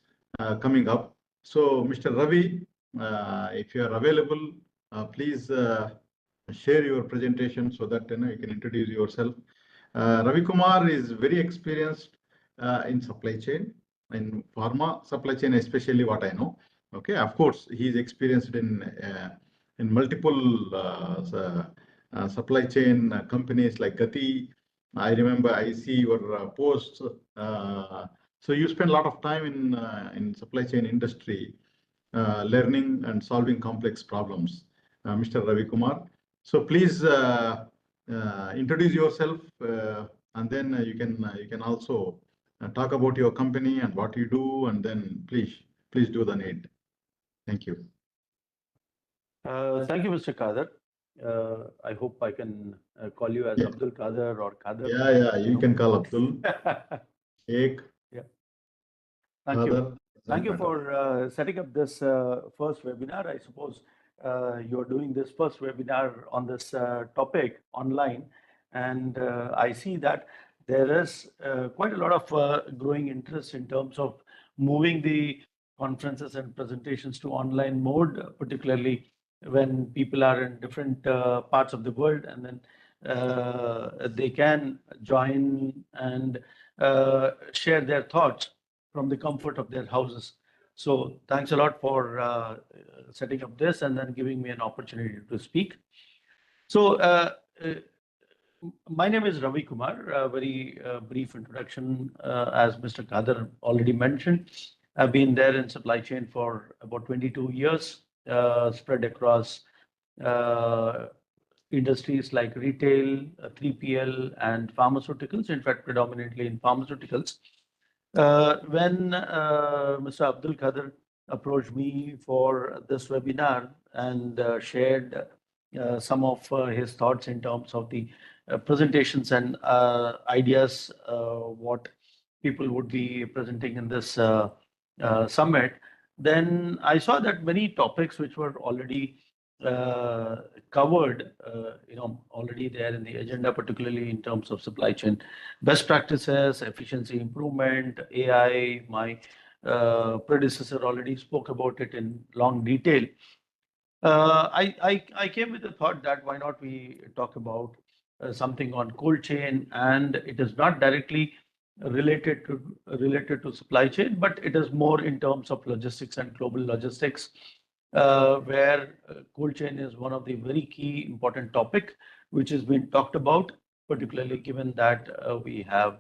coming up. So Mr. Ravi, if you are available, please share your presentation so that you can introduce yourself. Ravi Kumar is very experienced in supply chain, in pharma supply chain, especially what I know. Okay, of course, he is experienced in multiple supply chain companies like Gati. I remember I see your posts. So you spend a lot of time in supply chain industry, learning and solving complex problems, Mr. Ravi Kumar. So please introduce yourself, and then you can also talk about your company and what you do, and then please do the need. Thank you. Thank you, Mr. Kader. I hope I can call you as Abdul Kader or Kader. Yeah, you can call Abdul. Sheikh. Yeah. Thank you. Thank you for setting up this first webinar. I suppose you're doing this first webinar on this topic online, and I see that there is quite a lot of growing interest in terms of moving the conferences and presentations to online mode, particularly when people are in different parts of the world, and then they can join and share their thoughts from the comfort of their houses. So thanks a lot for setting up this and then giving me an opportunity to speak. So my name is Ravi Kumar. A very brief introduction, as Mr. Kader already mentioned. I've been there in supply chain for about 22 years, spread across industries like retail, 3PL, and pharmaceuticals, in fact, predominantly in pharmaceuticals. When Mr. Abdul Kader approached me for this webinar and shared some of his thoughts in terms of the presentations and ideas, what people would be presenting in this summit, then I saw that many topics which were already covered, already there in the agenda, particularly in terms of supply chain best practices, efficiency improvement, AI. My predecessor already spoke about it in long detail. I came with the thought that why not we talk about something on cold chain, and it is not directly related to supply chain, but it is more in terms of logistics and global logistics, where cold chain is one of the very key important topic which has been talked about, particularly given that we have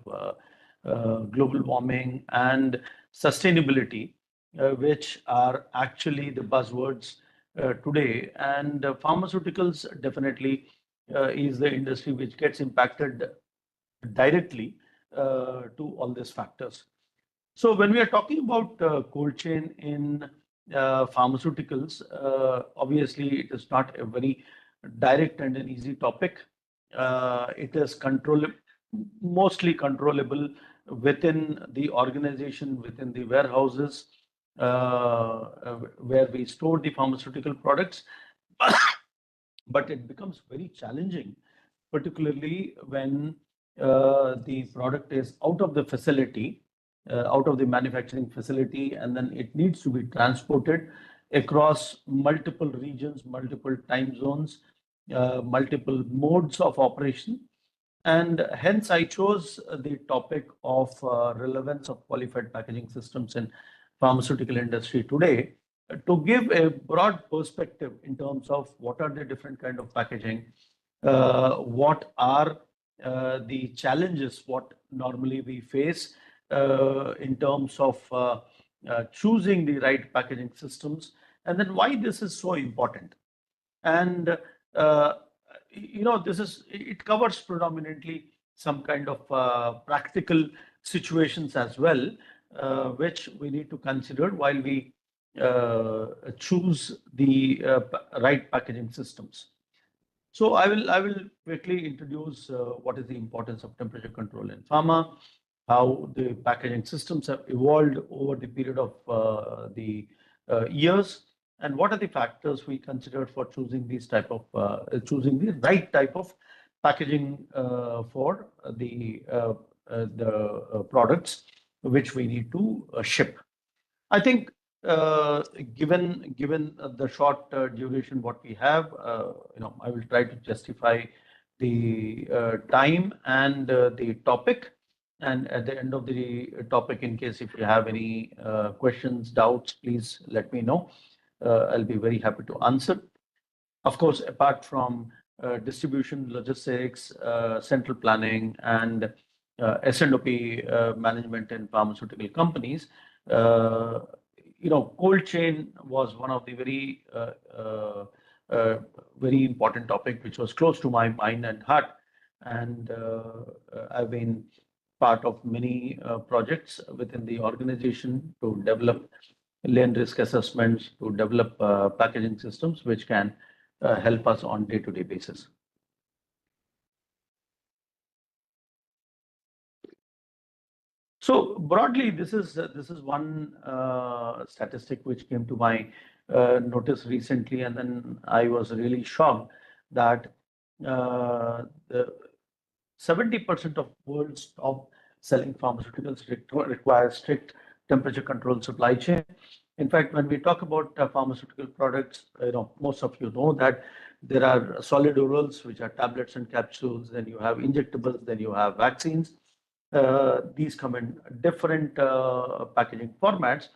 global warming and sustainability, which are actually the buzzwords today. And pharmaceuticals definitely is the industry which gets impacted directly to all these factors. So when we are talking about cold chain in pharmaceuticals, obviously it is not a very direct and an easy topic. It is mostly controllable within the organization, within the warehouses where we store the pharmaceutical products. But it becomes very challenging, particularly when the product is out of the facility, out of the manufacturing facility, and then it needs to be transported across multiple regions, multiple time zones, multiple modes of operation. And hence I chose the topic of relevance of qualified packaging systems in pharmaceutical industry today, to give a broad perspective in terms of what are the different kind of packaging, what are the challenges, what normally we face in terms of choosing the right packaging systems, and then why this is so important. And it covers predominantly some kind of practical situations as well, which we need to consider while we choose the right packaging systems. So I will quickly introduce what is the importance of temperature control in pharma, how the packaging systems have evolved over the period of the years, and what are the factors we considered for choosing choosing the right type of packaging for the products which we need to ship. I think given the short duration what we have, I will try to justify the time and the topic. And at the end of the topic, in case if you have any questions, doubts, please let me know. I'll be very happy to answer. Of course, apart from distribution, logistics, central planning, and S&OP management in pharmaceutical companies, cold chain was one of the very important topic which was close to my mind and heart. And I've been part of many projects within the organization to develop lane risk assessments, to develop packaging systems which can help us on day-to-day basis. So broadly, this is one statistic which came to my notice recently, and then I was really shocked that 70% of world's top selling pharmaceuticals require strict temperature control supply chain. In fact, when we talk about pharmaceutical products, most of you know that there are solid orals, which are tablets and capsules, then you have injectables, then you have vaccines. These come in different packaging formats.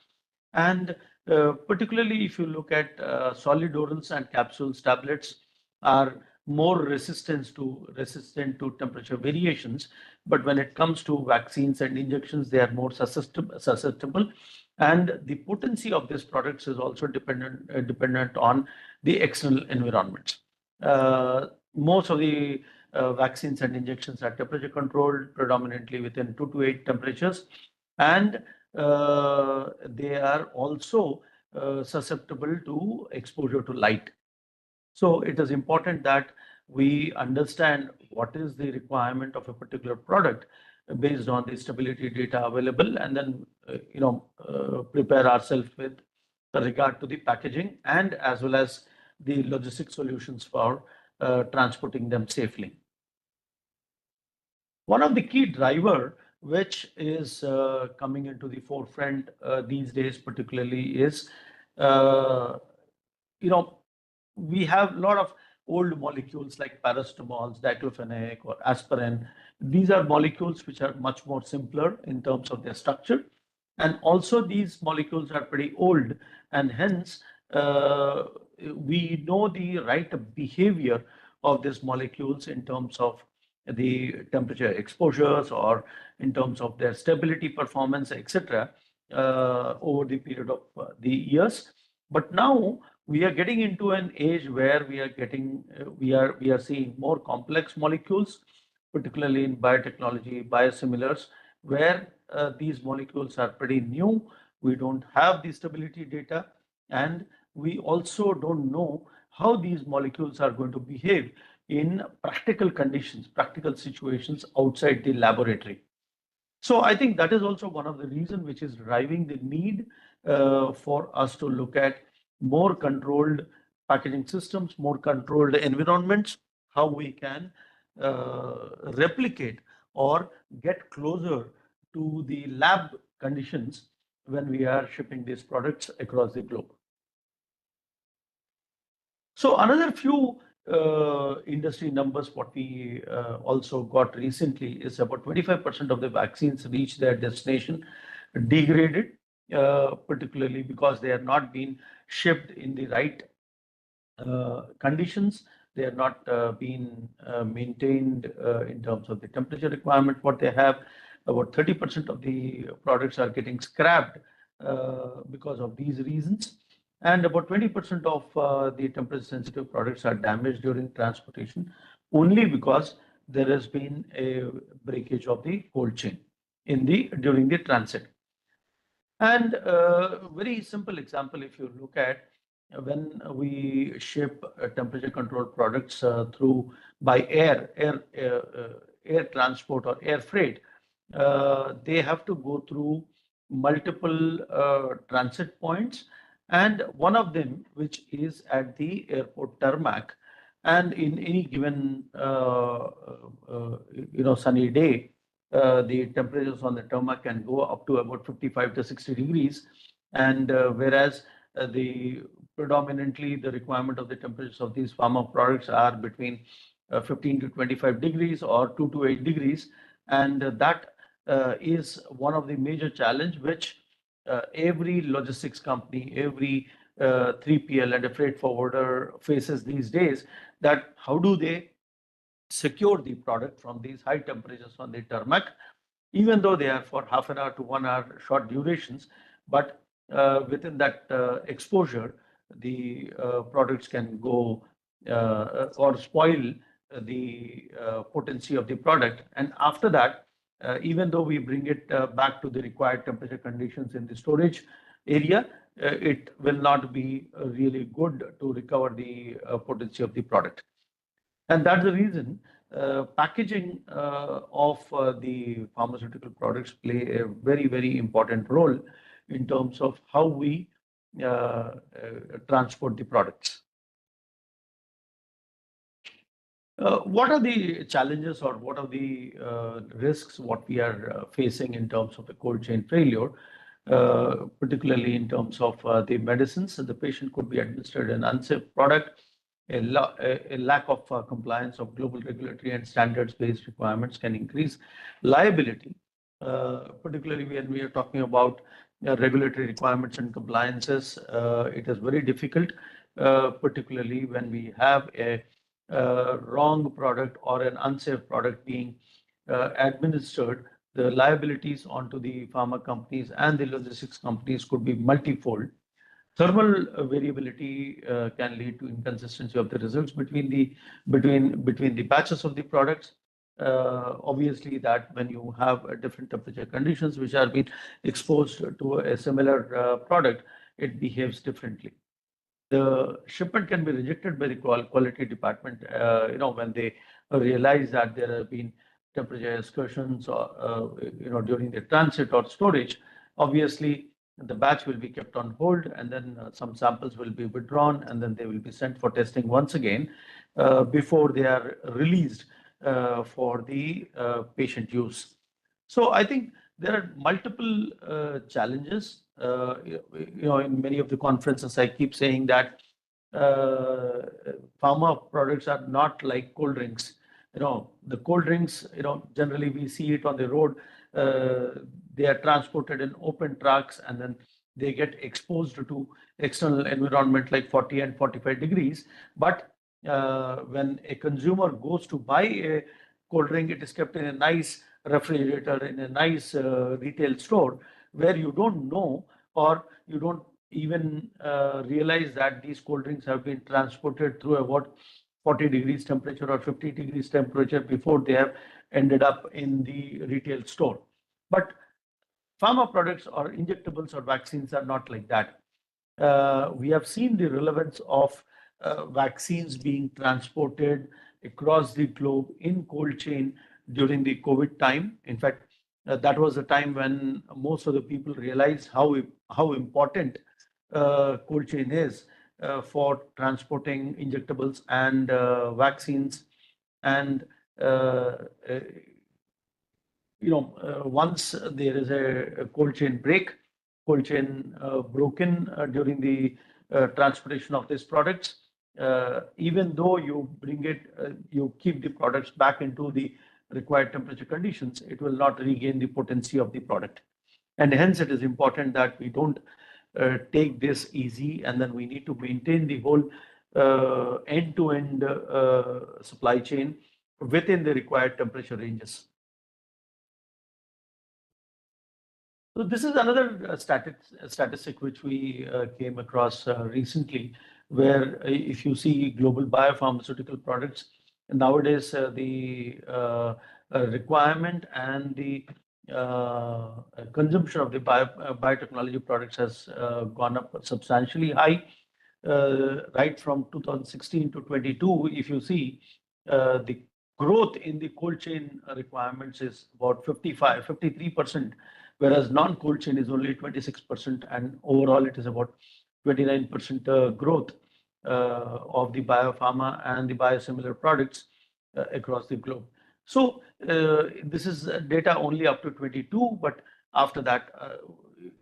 And particularly if you look at solid orals and capsules, tablets are more resistant to temperature variations. But when it comes to vaccines and injections, they are more susceptible. And the potency of these products is also dependent on the external environments. Most of the vaccines and injections are temperature controlled predominantly within 2 to 8 temperatures, and they are also susceptible to exposure to light. So it is important that we understand what is the requirement of a particular product based on the stability data available, and then prepare ourselves with regard to the packaging and as well as the logistic solutions for transporting them safely. One of the key driver which is coming into the forefront these days particularly is, we have a lot of old molecules like paracetamols, diclofenac or aspirin. These are molecules which are much more simpler in terms of their structure. And also these molecules are pretty old, and hence we know the right behavior of these molecules in terms of the temperature exposures or in terms of their stability performance, etc. Over the period of the years. But now we are getting into an age where we are seeing more complex molecules, particularly in biotechnology, biosimilars, where these molecules are pretty new. We don't have the stability data, and we also don't know how these molecules are going to behave in practical conditions, practical situations outside the laboratory. So I think that is also one of the reasons which is driving the need for us to look at more controlled packaging systems, more controlled environments, how we can replicate or get closer to the lab conditions when we are shipping these products across the globe. So another few industry numbers what we also got recently is about 25% of the vaccines reach their destination degraded, particularly because they are not being shipped in the right conditions. They are not being maintained in terms of the temperature requirement what they have. About 30% of the products are getting scrapped because of these reasons. And about 20% of the temperature sensitive products are damaged during transportation only because there has been a breakage of the cold chain during the transit. And very simple example, if you look at when we ship temperature controlled products through by air transport or air freight, they have to go through multiple transit points, and one of them, which is at the airport tarmac, and in any given sunny day, the temperatures on the tarmac can go up to about 55 to 60 degrees, and whereas the predominantly the requirement of the temperatures of these pharma products are between 15 to 25 degrees or 2 to 8 degrees, and that is one of the major challenge which every logistics company, every 3PL and a freight forwarder faces these days, that how do they secure the product from these high temperatures on the tarmac, even though they are for half an hour to 1 hour short durations, but within that exposure, the products can go or spoil the potency of the product. And after that, even though we bring it back to the required temperature conditions in the storage area, it will not be really good to recover the potency of the product. And that's the reason packaging of the pharmaceutical products play a very, very important role in terms of how we transport the products. What are the challenges or what are the risks what we are facing in terms of the cold chain failure, particularly in terms of the medicines? The patient could be administered an unsafe product. A lack of compliance of global regulatory and standards-based requirements can increase liability, particularly when we are talking about regulatory requirements and compliances. It is very difficult, particularly when we have a wrong product or an unsafe product being administered. The liabilities onto the pharma companies and the logistics companies could be multifold. Thermal variability can lead to inconsistency of the results between the batches of the products. Obviously, that when you have different temperature conditions which are being exposed to a similar product, it behaves differently. The shipment can be rejected by the quality department, when they realize that there have been temperature excursions or, during the transit or storage. Obviously, the batch will be kept on hold, and then some samples will be withdrawn, and then they will be sent for testing once again before they are released for the patient use. So I think there are multiple challenges. In many of the conferences, I keep saying that pharma products are not like cold drinks. The cold drinks, generally we see it on the road. They are transported in open trucks, and then they get exposed to external environment like 40 and 45 degrees. But when a consumer goes to buy a cold drink, it is kept in a nice refrigerator in a nice retail store where you don't know, or you don't even realize that these cold drinks have been transported through about 40 degrees temperature or 50 degrees temperature before they have ended up in the retail store. But pharma products or injectables or vaccines are not like that. We have seen the relevance of vaccines being transported across the globe in cold chain during the COVID time. In fact, that was the time when most of the people realized how important cold chain is for transporting injectables and vaccines. And once there is a cold chain break, cold chain broken during the transportation of these products, even though you bring it, you keep the products back into the required temperature conditions, it will not regain the potency of the product. And hence it is important that we don't take this easy, and then we need to maintain the whole end-to-end supply chain within the required temperature ranges. So this is another statistic which we came across recently, where if you see global biopharmaceutical products, nowadays the requirement and the consumption of the biotechnology products has gone up substantially high. right from 2016 to 22, if you see, the growth in the cold chain requirements is about 53%, whereas non-cold chain is only 26%, and overall it is about 29% growth of the biopharma and the biosimilar products across the globe. So this is data only up to 22, but after that,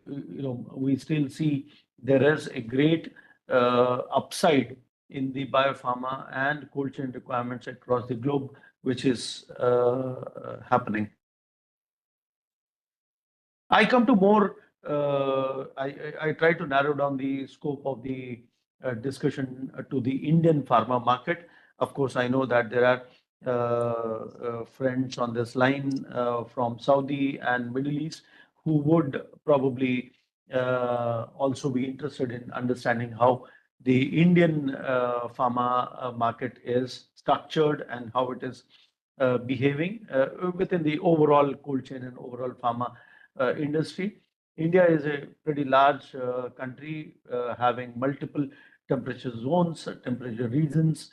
we still see there is a great upside in the biopharma and cold chain requirements across the globe, which is happening. I come to more, I try to narrow down the scope of the discussion to the Indian pharma market. Of course, I know that there are friends on this line from Saudi and Middle East who would probably also be interested in understanding how the Indian pharma market is structured and how it is behaving within the overall cold chain and overall pharma industry. India is a pretty large country having multiple temperature zones, temperature regions,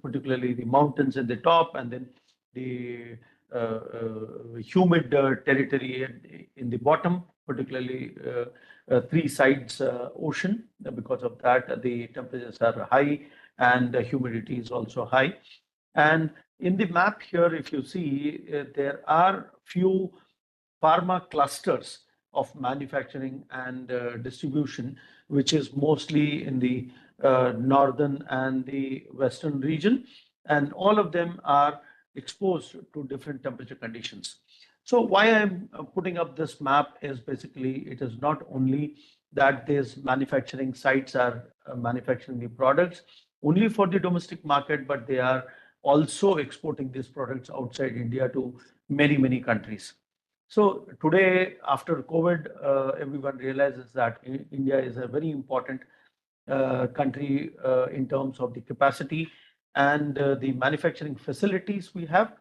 particularly the mountains at the top, and then the humid territory in the bottom, particularly three sides ocean. Because of that, the temperatures are high and the humidity is also high. And in the map here, if you see, there are few pharma clusters of manufacturing and distribution, which is mostly in the northern and the western region, and all of them are exposed to different temperature conditions. So why I'm putting up this map is basically it is not only that these manufacturing sites are manufacturing the products only for the domestic market, but they are also exporting these products outside India to many, many countries. So today, after COVID, everyone realizes that India is a very important country in terms of the capacity and the manufacturing facilities we have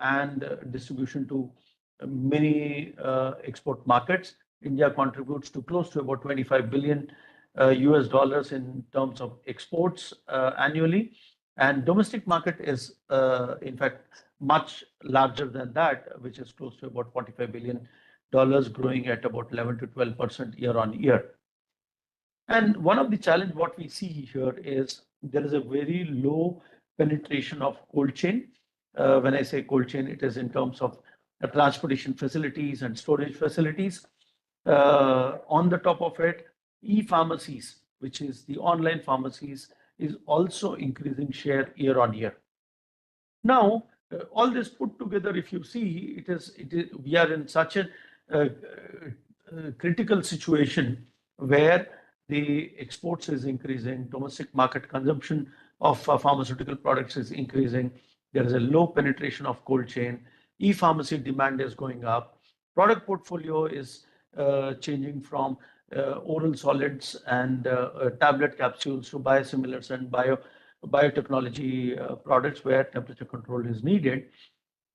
and distribution to many export markets. India contributes to close to about 25 billion US dollars in terms of exports annually, and domestic market is in fact much larger than that, which is close to about $45 billion, growing at about 11 to 12% year on year. And one of the challenges what we see here is there is a very low penetration of cold chain. When I say cold chain, it is in terms of transportation facilities and storage facilities. On the top of it, e-pharmacies, which is the online pharmacies, is also increasing share year on year. Now, all this put together, if you see, we are in such a critical situation where the exports is increasing, domestic market consumption of pharmaceutical products is increasing. There is a low penetration of cold chain. E-pharmacy demand is going up. Product portfolio is changing from oral solids and tablet capsules to biosimilars and biotechnology products where temperature control is needed.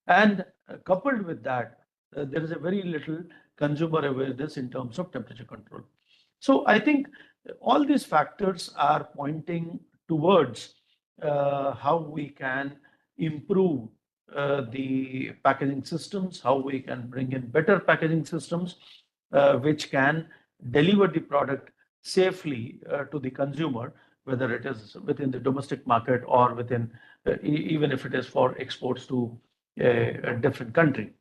And coupled with that, there is a very little consumer awareness in terms of temperature control. So I think all these factors are pointing towards how we can improve the packaging systems, how we can bring in better packaging systems, which can deliver the product safely to the consumer, whether it is within the domestic market or within, even if it is for exports to a different country.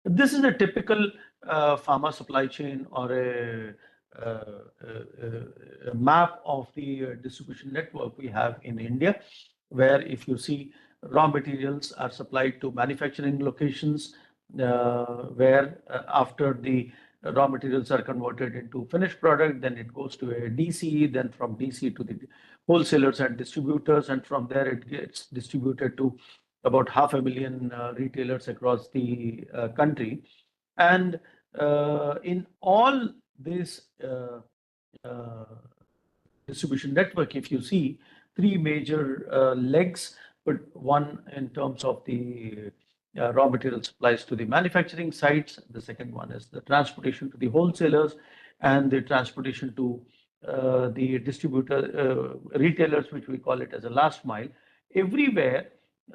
This is a typical pharma supply chain or a map of the distribution network we have in India, where if you see raw materials are supplied to manufacturing locations, where after the raw materials are converted into finished product, then it goes to a DC, then from DC to the wholesalers and distributors, and from there it gets distributed to about 500,000 retailers across the country. And in all this distribution network, if you see three major legs, but one in terms of the raw material supplies to the manufacturing sites. The second one is the transportation to the wholesalers. and the transportation to the distributor, retailers, which we call it as a last mile. Everywhere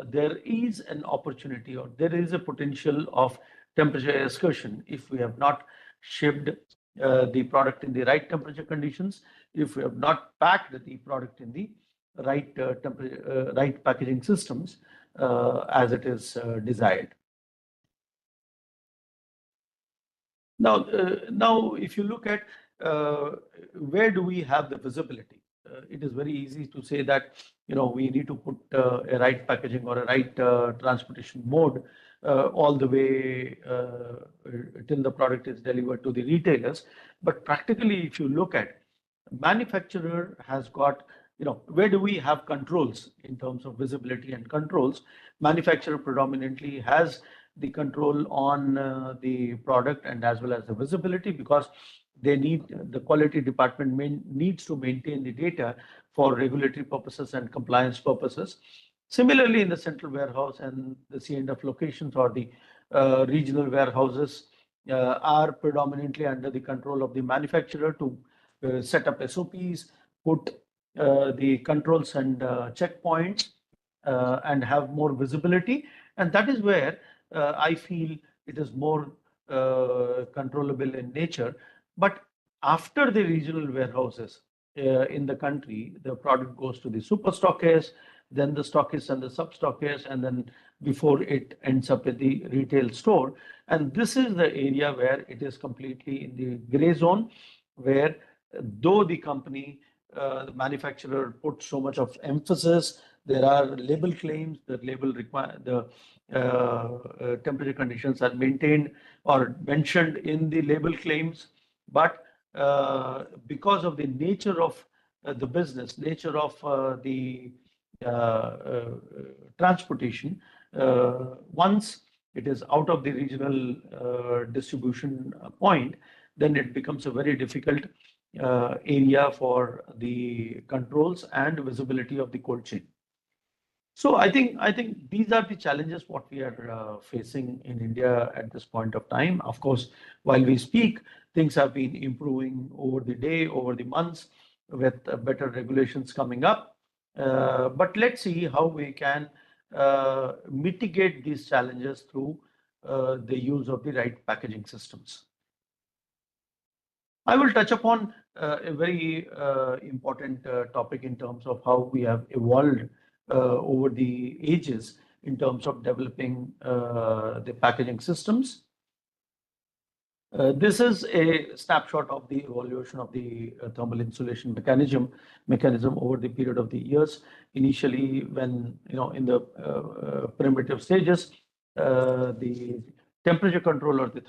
there is an opportunity or there is a potential of temperature excursion if we have not shipped the product in the right temperature conditions, if we have not packed the product in the right temperature, right packaging systems as it is desired. Now, if you look at where do we have the visibility, it is very easy to say that we need to put a right packaging or a right transportation mode all the way till the product is delivered to the retailers. But practically, if you look at, manufacturer has got, where do we have controls in terms of visibility and controls? Manufacturer predominantly has the control on the product and as well as the visibility, because they need, the quality department needs to maintain the data for regulatory purposes and compliance purposes. Similarly, in the central warehouse and the C&F locations or the regional warehouses are predominantly under the control of the manufacturer to set up SOPs, put the controls and checkpoints and have more visibility. And that is where I feel it is more controllable in nature. But after the regional warehouses in the country, the product goes to the super stockists, then the stockists and the sub stockists, and then before it ends up at the retail store. And this is the area where it is completely in the gray zone, where though the company, the manufacturer put so much of emphasis, there are label claims, the label require the temperature conditions are maintained or mentioned in the label claims, but because of the nature of the business, nature of the transportation, once it is out of the regional distribution point, then it becomes a very difficult area for the controls and visibility of the cold chain. So I think these are the challenges what we are facing in India at this point of time. Of course, while we speak, things have been improving over the day, over the months, with better regulations coming up. But let's see how we can mitigate these challenges through the use of the right packaging systems. I will touch upon a very important topic in terms of how we have evolved over the ages in terms of developing the packaging systems. This is a snapshot of the evolution of the thermal insulation mechanism over the period of the years. Initially, when in the primitive stages, the temperature control or the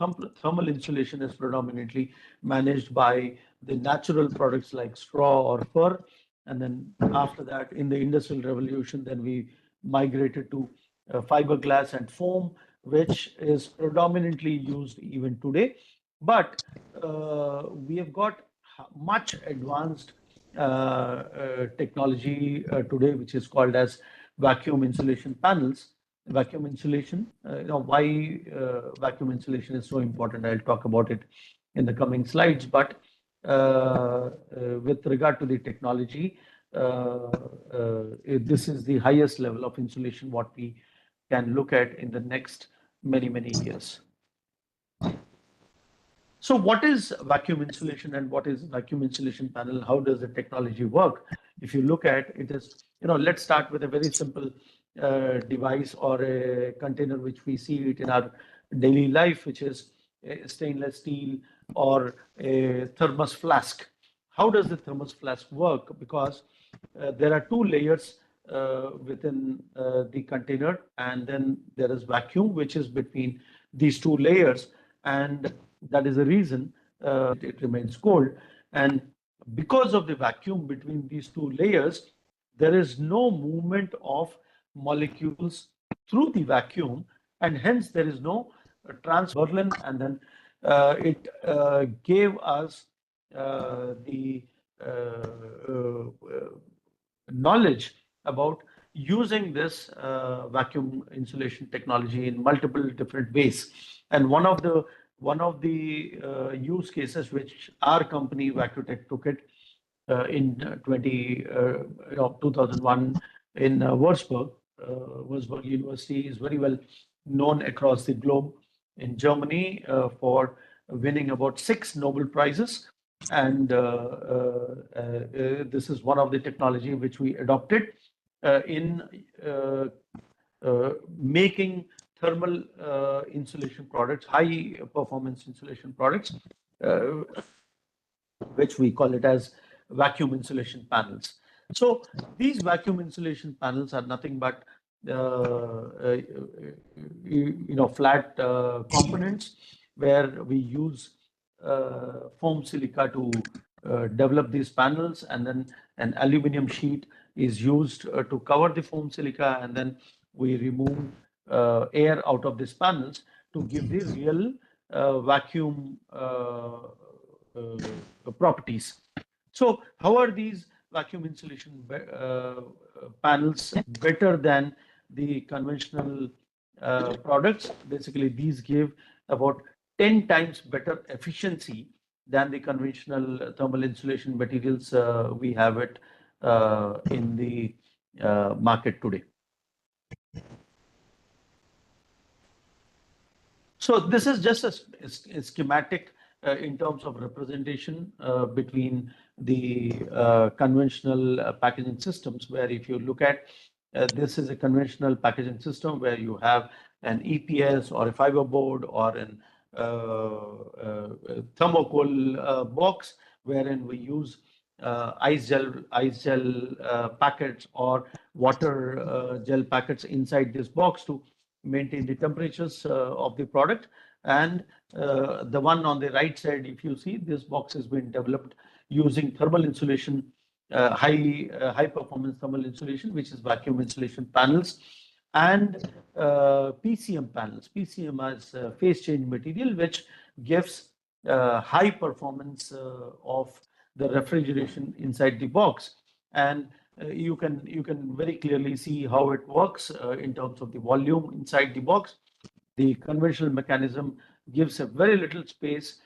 thermal insulation is predominantly managed by the natural products like straw or fur. And then after that, in the Industrial Revolution, then we migrated to fiberglass and foam, which is predominantly used even today. But we have got much advanced technology today, which is called as vacuum insulation panels. Vacuum insulation, why vacuum insulation is so important, I'll talk about it in the coming slides. But with regard to the technology, this is the highest level of insulation what we can look at in the next many years. So what is vacuum insulation and what is vacuum insulation panel? How does the technology work? If you look at it, is let's start with a very simple device or a container which we see it in our daily life, which is a stainless steel or a thermos flask. How does the thermos flask work? Because there are two layers within the container, and then there is vacuum which is between these two layers, and that is the reason it remains cold. And because of the vacuum between these two layers, there is no movement of molecules through the vacuum, and hence there is no Berlin, and then it gave us the knowledge about using this vacuum insulation technology in multiple different ways. And one of the one of the use cases which our company Vacuotech took it in 2001 in Würzburg. Würzburg University is very well known across the globe in Germany for winning about 6 Nobel Prizes. And this is one of the technology which we adopted in making thermal insulation products, high performance insulation products, which we call it as vacuum insulation panels. So these vacuum insulation panels are nothing but flat components where we use foam silica to develop these panels, and then an aluminum sheet is used to cover the foam silica, and then we remove air out of these panels to give the real vacuum properties. So how are these vacuum insulation panels better than the conventional products? Basically, these give about 10 times better efficiency than the conventional thermal insulation materials we have it in the market today. So this is just a schematic in terms of representation between the conventional packaging systems, where if you look at this is a conventional packaging system where you have an EPS or a fiber board or an thermocol box, wherein we use ice gel packets or water gel packets inside this box to maintain the temperatures of the product. And the one on the right side, if you see, this box has been developed using thermal insulation, high performance thermal insulation, which is vacuum insulation panels, and PCM panels. PCM is phase change material, which gives high performance of the refrigeration inside the box. And you can very clearly see how it works in terms of the volume inside the box. The conventional mechanism gives a very little space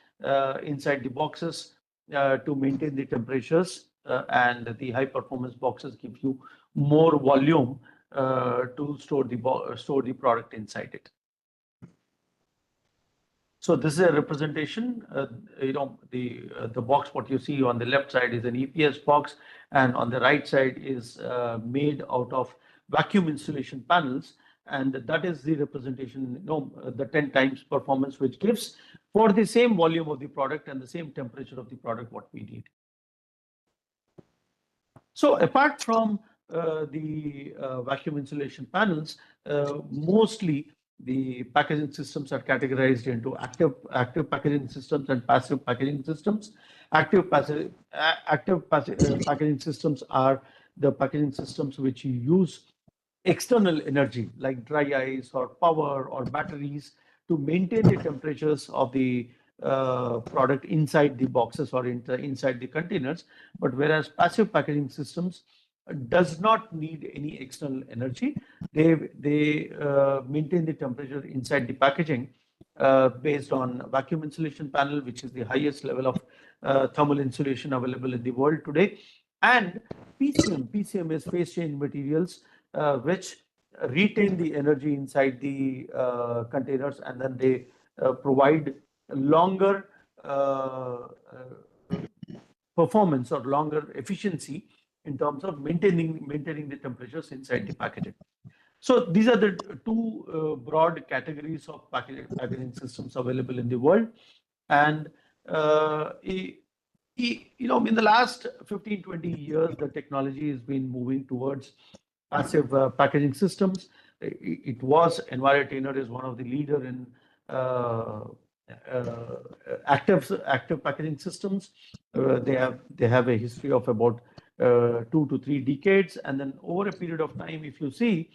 inside the boxes to maintain the temperatures, and the high performance boxes give you more volume to store the product inside it. So this is a representation. The box what you see on the left side is an EPS box, and on the right side is made out of vacuum insulation panels, and that is the representation. The 10 times performance which gives for the same volume of the product and the same temperature of the product what we need. So apart from the vacuum insulation panels, mostly the packaging systems are categorized into active packaging systems and passive packaging systems. Active packaging systems are the packaging systems which you use external energy like dry ice or power or batteries to maintain the temperatures of the product inside the boxes or inside the containers. But whereas passive packaging systems does not need any external energy, they maintain the temperature inside the packaging based on vacuum insulation panel, which is the highest level of thermal insulation available in the world today, and PCM is phase change materials which retain the energy inside the containers, and then they provide longer performance or longer efficiency in terms of maintaining the temperatures inside the packaging. So these are the two broad categories of packaging systems available in the world. And in the last 15-20 years, the technology has been moving towards passive packaging systems. It was Enviro-Tainer is one of the leader in active packaging systems. They have a history of about 2 to 3 decades, and then over a period of time, if you see,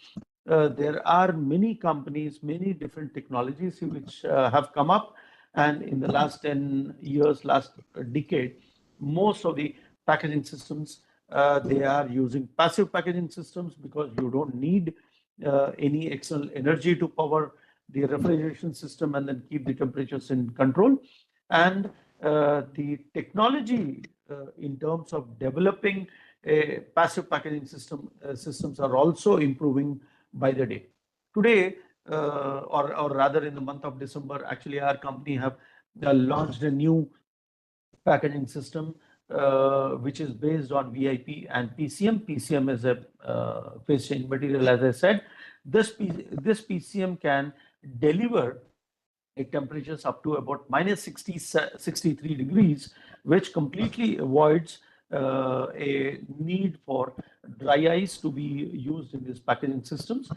there are many companies, many different technologies which have come up, and in the last 10 years, last decade, most of the packaging systems they are using passive packaging systems because you don't need any external energy to power the refrigeration system and then keep the temperatures in control. And the technology in terms of developing a passive packaging systems are also improving by the day. Today, or rather in the month of December, actually our company have launched a new packaging system which is based on VIP and PCM. PCM is a phase change material, as I said. This PCM can deliver temperatures up to about minus 63 degrees, which completely avoids a need for dry ice to be used in these packaging systems.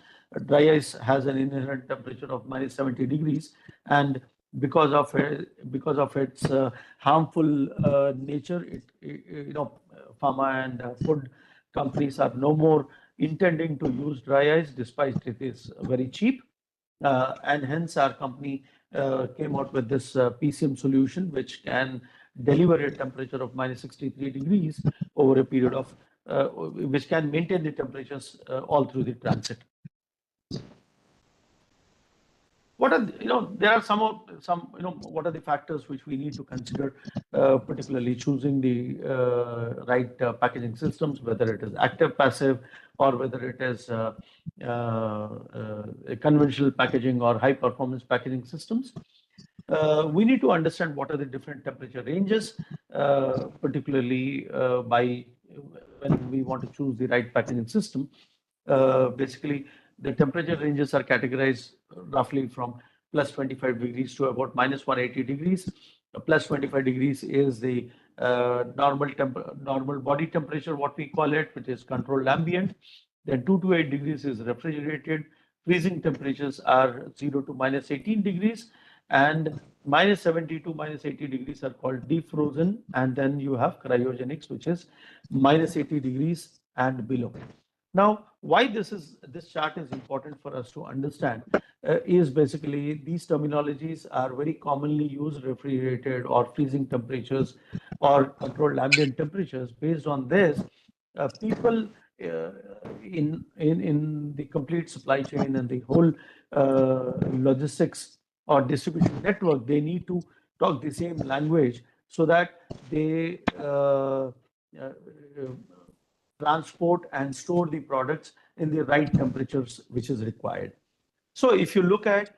Dry ice has an inherent temperature of minus 70 degrees, and because of its harmful nature, pharma and food companies are no more intending to use dry ice, despite it is very cheap. And hence our company came out with this PCM solution, which can deliver a temperature of minus 63 degrees over a period of, which can maintain the temperatures all through the transit. What are there are some what are the factors which we need to consider, particularly choosing the right packaging systems, whether it is active, passive, or whether it is conventional packaging or high performance packaging systems. We need to understand what are the different temperature ranges, particularly when we want to choose the right packaging system. Basically, the temperature ranges are categorized roughly from plus 25 degrees to about minus 180 degrees. Plus 25 degrees is the normal body temperature, what we call it, which is controlled ambient. Then 2 to 8 degrees is refrigerated. Freezing temperatures are 0 to minus 18 degrees, and minus 70 to minus 80 degrees are called defrozen. And then you have cryogenics, which is minus 80 degrees and below. Now, why this chart is important for us to understand is basically these terminologies are very commonly used: refrigerated or freezing temperatures or controlled ambient temperatures. Based on this, people in the complete supply chain and the whole logistics or distribution network, they need to talk the same language so that they transport and store the products in the right temperatures which is required. So if you look at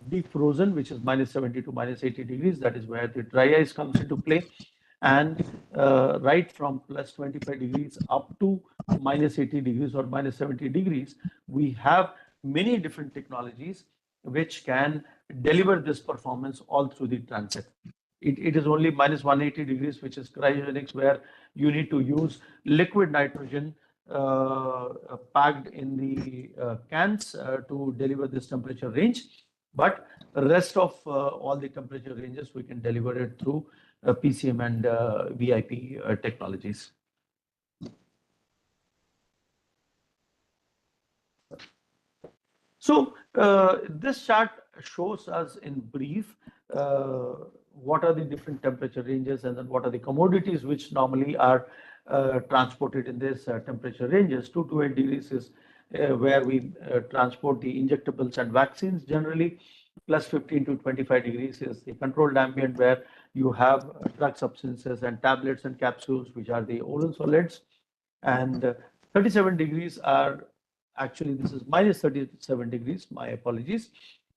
defrozen, which is minus 70 to minus 80 degrees, that is where the dry ice comes into play. And right from plus 25 degrees up to minus 80 degrees or minus 70 degrees, we have many different technologies which can deliver this performance all through the transit. It is only minus 180 degrees, which is cryogenics, where you need to use liquid nitrogen packed in the cans to deliver this temperature range. But the rest of all the temperature ranges, we can deliver it through PCM and VIP technologies. So this chart shows us in brief what are the different temperature ranges, and then what are the commodities which normally are transported in this temperature ranges. 2 to 8 degrees is where we transport the injectables and vaccines generally. Plus 15 to 25 degrees is the controlled ambient, where you have drug substances and tablets and capsules, which are the oral solids. And 37 degrees are actually, this is minus 37 degrees, my apologies,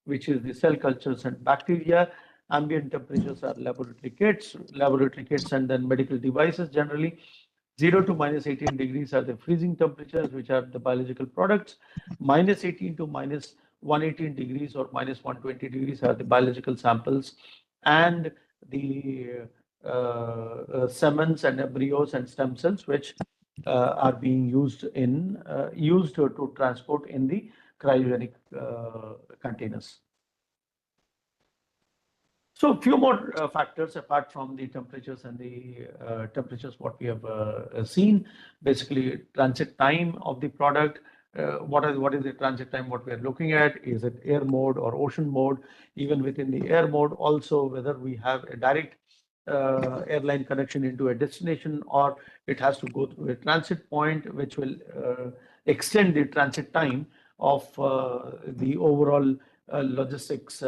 which is the cell cultures and bacteria. Ambient temperatures are laboratory kits and then medical devices generally. 0 to minus 18 degrees are the freezing temperatures, which are the biological products. Minus 18 to minus 118 degrees or minus 120 degrees are the biological samples, and the semens and embryos and stem cells, which are being used to transport in the cryogenic containers. So a few more factors apart from the temperatures and the temperatures what we have seen. Basically, transit time of the product. What is the transit time? What we are looking at, is it air mode or ocean mode? Even within the air mode, also whether we have a direct airline connection into a destination, or it has to go through a transit point, which will extend the transit time of the overall logistics,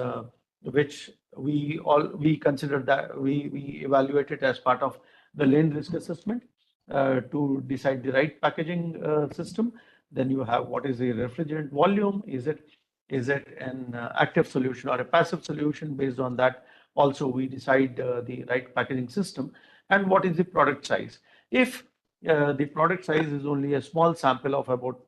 which we consider that we evaluate it as part of the lane risk assessment to decide the right packaging system. Then you have what is the refrigerant volume? Is it an active solution or a passive solution? Based on that, also we decide the right packaging system. And what is the product size? If the product size is only a small sample of about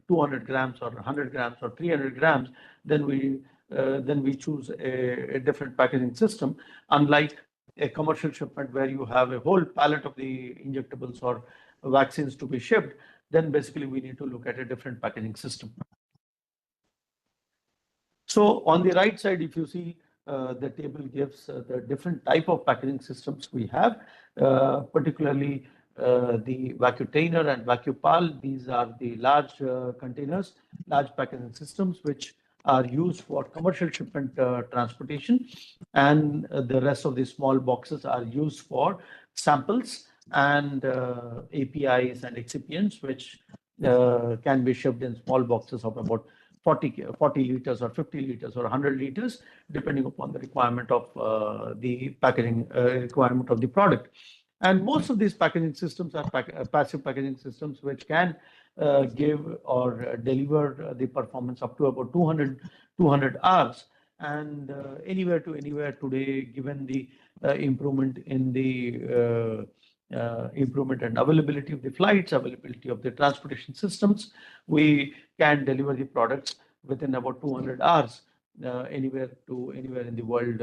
200 grams or 100 grams or 300 grams, then we choose a different packaging system. Unlike a commercial shipment where you have a whole pallet of the injectables or vaccines to be shipped, then basically we need to look at a different packaging system. So on the right side, if you see, the table gives the different type of packaging systems we have, particularly the Vacutainer and Vacupal. These are the large containers, large packaging systems, which are used for commercial shipment transportation, and the rest of the small boxes are used for samples and APIs and excipients, which can be shipped in small boxes of about 40 liters or 50 liters or 100 liters, depending upon the requirement of the packaging requirement of the product. And most of these packaging systems are passive packaging systems, which can give or deliver the performance up to about 200 hours. And anywhere to anywhere today, given the improvement in the improvement and availability of the flights, availability of the transportation systems, we can deliver the products within about 200 hours anywhere in the world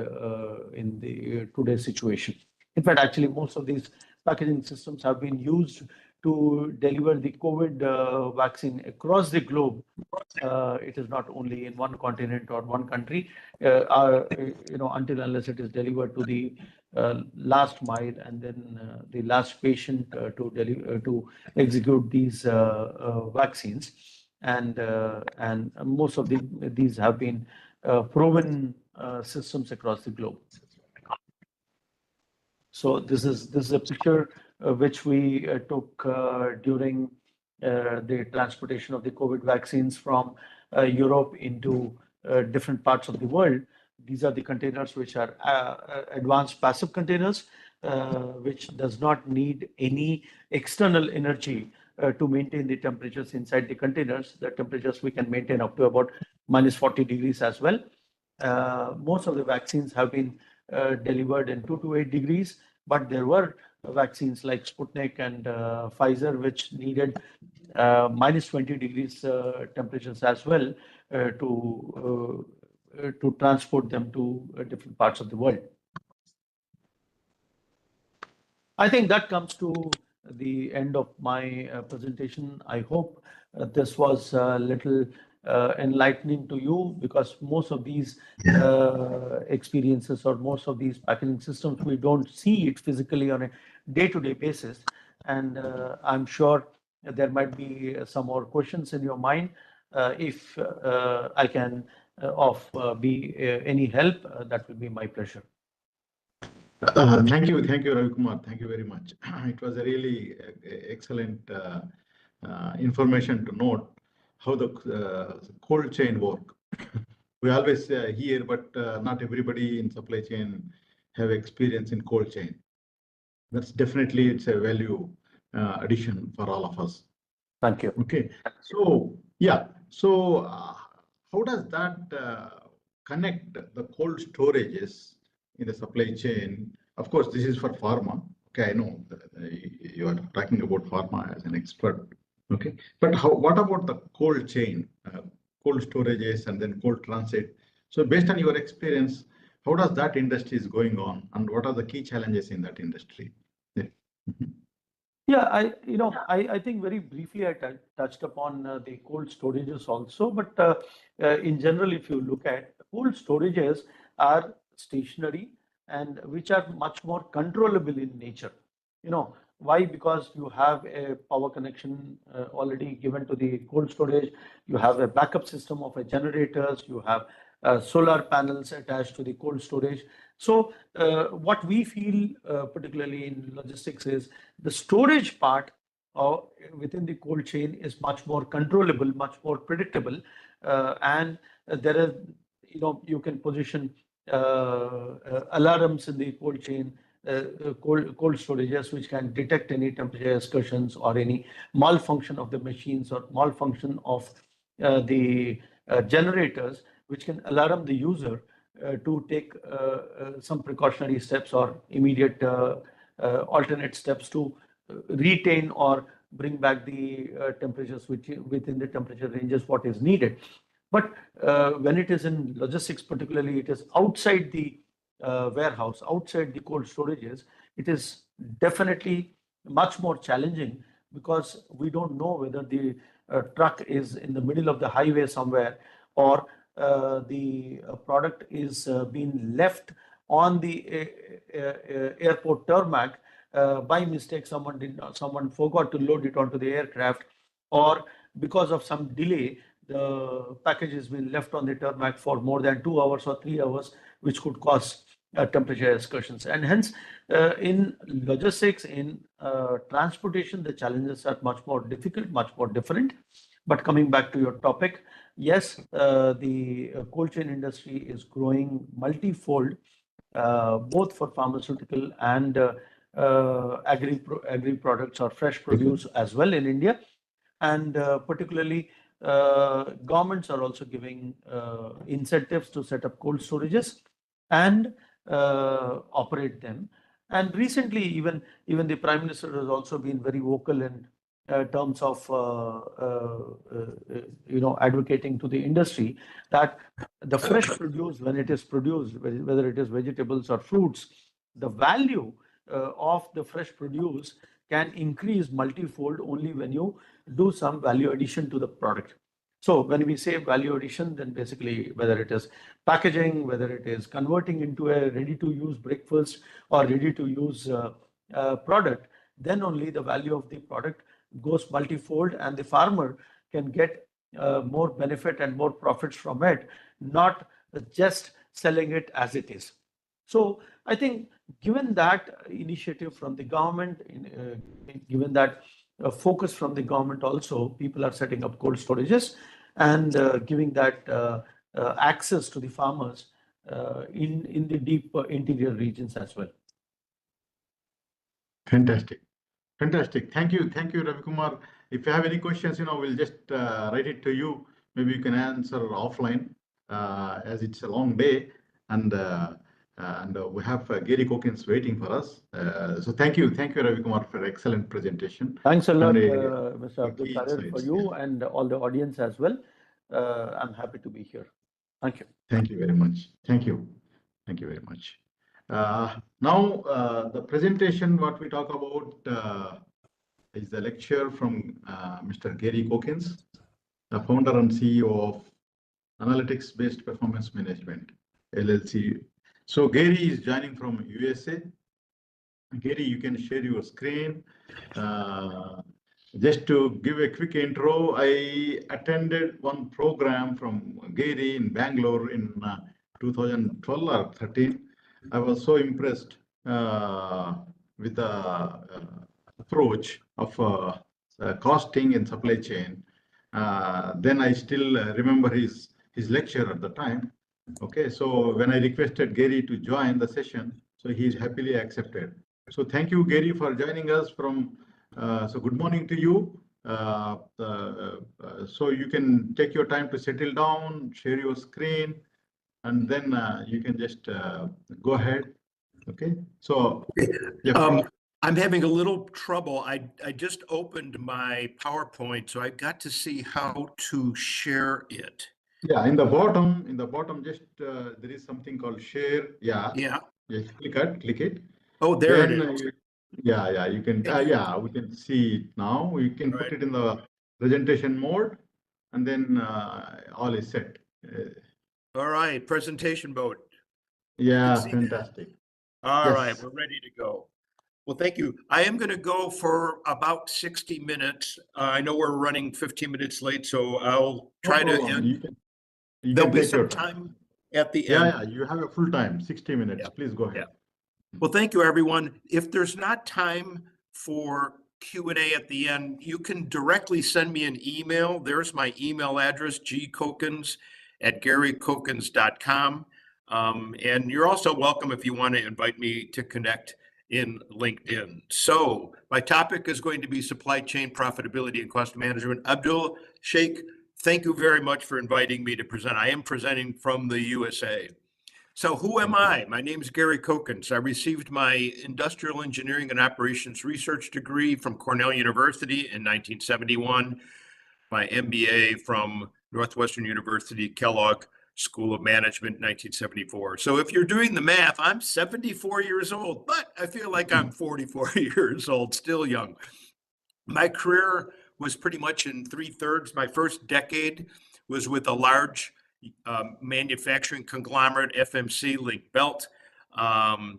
in the today's situation. In fact, actually, most of these packaging systems have been used to deliver the COVID vaccine across the globe. It is not only in one continent or one country, until unless it is delivered to the last mile and then the last patient to execute these vaccines. And most of these have been proven systems across the globe. So this is a picture which we took during the transportation of the COVID vaccines from Europe into different parts of the world. These are the containers which are advanced passive containers, which does not need any external energy to maintain the temperatures inside the containers. The temperatures we can maintain up to about -40 degrees as well. Most of the vaccines have been delivered in 2 to 8 degrees, but there were vaccines like Sputnik and Pfizer, which needed -20 degrees temperatures as well to transport them to different parts of the world. I think that comes to the end of my presentation. I hope this was a little enlightening to you, because most of these experiences or most of these packaging systems, we don't see it physically on a day-to-day basis. And I'm sure there might be some more questions in your mind. If I can be any help, that will be my pleasure. Thank you, Ravi Kumar. Thank you very much. It was a really excellent information to note how the cold chain work. We always hear, but not everybody in supply chain have experience in cold chain. That's definitely, it's a value addition for all of us. Thank you. Okay, so yeah, so how does that connect the cold storages in the supply chain? Of course, this is for pharma. Okay, I know you are talking about pharma as an expert. Okay, but what about the cold chain, cold storages and then cold transit? So based on your experience, how does that industry is going on, and what are the key challenges in that industry? Yeah, I think very briefly I touched upon the cold storages also, but in general, if you look at cold storages are stationary and which are much more controllable in nature. Why? Because you have a power connection already given to the cold storage. You have a backup system of generators. You have solar panels attached to the cold storage. So what we feel, particularly in logistics, is the storage part within the cold chain is much more controllable, much more predictable, and there is, you can position alarms in the cold chain, cold storages, which can detect any temperature excursions or any malfunction of the machines or malfunction of the generators, which can alarm the user to take some precautionary steps or immediate alternate steps to retain or bring back the temperatures within the temperature ranges what is needed. But when it is in logistics, particularly, it is outside the warehouse, outside the cold storages, it is definitely much more challenging, because we don't know whether the truck is in the middle of the highway somewhere, or the product is being left on the airport tarmac. By mistake, someone forgot to load it onto the aircraft, or because of some delay, the package has been left on the tarmac for more than 2 hours or 3 hours, which could cause temperature excursions. And hence, in logistics, in transportation, the challenges are much more difficult, much more different. But coming back to your topic, yes, the cold chain industry is growing multifold, both for pharmaceutical and agri products or fresh produce as well in India. And particularly, governments are also giving incentives to set up cold storages and operate them. And recently, even the Prime Minister has also been very vocal in terms of advocating to the industry that the fresh produce, when it is produced, whether it is vegetables or fruits, the value of the fresh produce can increase multifold only when you do some value addition to the product. So when we say value addition, then basically whether it is packaging, whether it is converting into a ready-to-use breakfast or ready-to-use product, then only the value of the product goes multifold, and the farmer can get more benefit and more profits from it, not just selling it as it is. So I think, given that initiative from the government, given that focus from the government also, people are setting up cold storages and giving that access to the farmers in the deep interior regions as well. Fantastic. Fantastic. Thank you. Thank you, Ravi Kumar. If you have any questions, we'll just write it to you. Maybe you can answer offline, as it's a long day, and we have Gary Cockins waiting for us. So thank you, Ravi Kumar, for excellent presentation. Thanks a lot, Mr. Abdul Qadir, for you and all the audience as well. I'm happy to be here. Thank you. Thank you very much. Thank you. Thank you very much. Now, the presentation, what we talk about is the lecture from Mr. Gary Cockins, the founder and CEO of Analytics-Based Performance Management, LLC. So Gary is joining from USA. Gary, you can share your screen. Just to give a quick intro, I attended one program from Gary in Bangalore in 2012 or 13. I was so impressed with the approach of costing and supply chain. Then I still remember his lecture at the time. Okay, so when I requested Gary to join the session, so he's happily accepted. So thank you, Gary, for joining us from. So good morning to you. So you can take your time to settle down, share your screen, and then you can just go ahead. Okay. So yeah. I'm having a little trouble. I just opened my PowerPoint, so I got to see how to share it. Yeah, in the bottom, just there is something called share. Yeah. Yeah. Just click it. Oh, there it is. Yeah, you can. Yeah, we can see it now. You can put it in the presentation mode, and then all is set. All right, presentation mode. Yeah, fantastic. All right, we're ready to go. Well, thank you. I am going to go for about 60 minutes. I know we're running 15 minutes late, so I'll try to end. There'll be some time at the end. Yeah, you have a full time, 60 minutes. Yeah. Please go ahead. Yeah. Well, thank you, everyone. If there's not time for Q&A at the end, you can directly send me an email. There's my email address, gcokens@garycokens.com. And you're also welcome if you want to invite me to connect in LinkedIn. So my topic is going to be supply chain profitability and cost management. Abdul Sheikh, thank you very much for inviting me to present. I am presenting from the USA. So who am I? My name is Gary Kokens. I received my industrial engineering and operations research degree from Cornell University in 1971, my MBA from Northwestern University Kellogg School of Management, 1974. So if you're doing the math, I'm 74 years old, but I feel like I'm 44 years old, still young. My career was pretty much in 3/3. My first decade was with a large manufacturing conglomerate, FMC Link-Belt.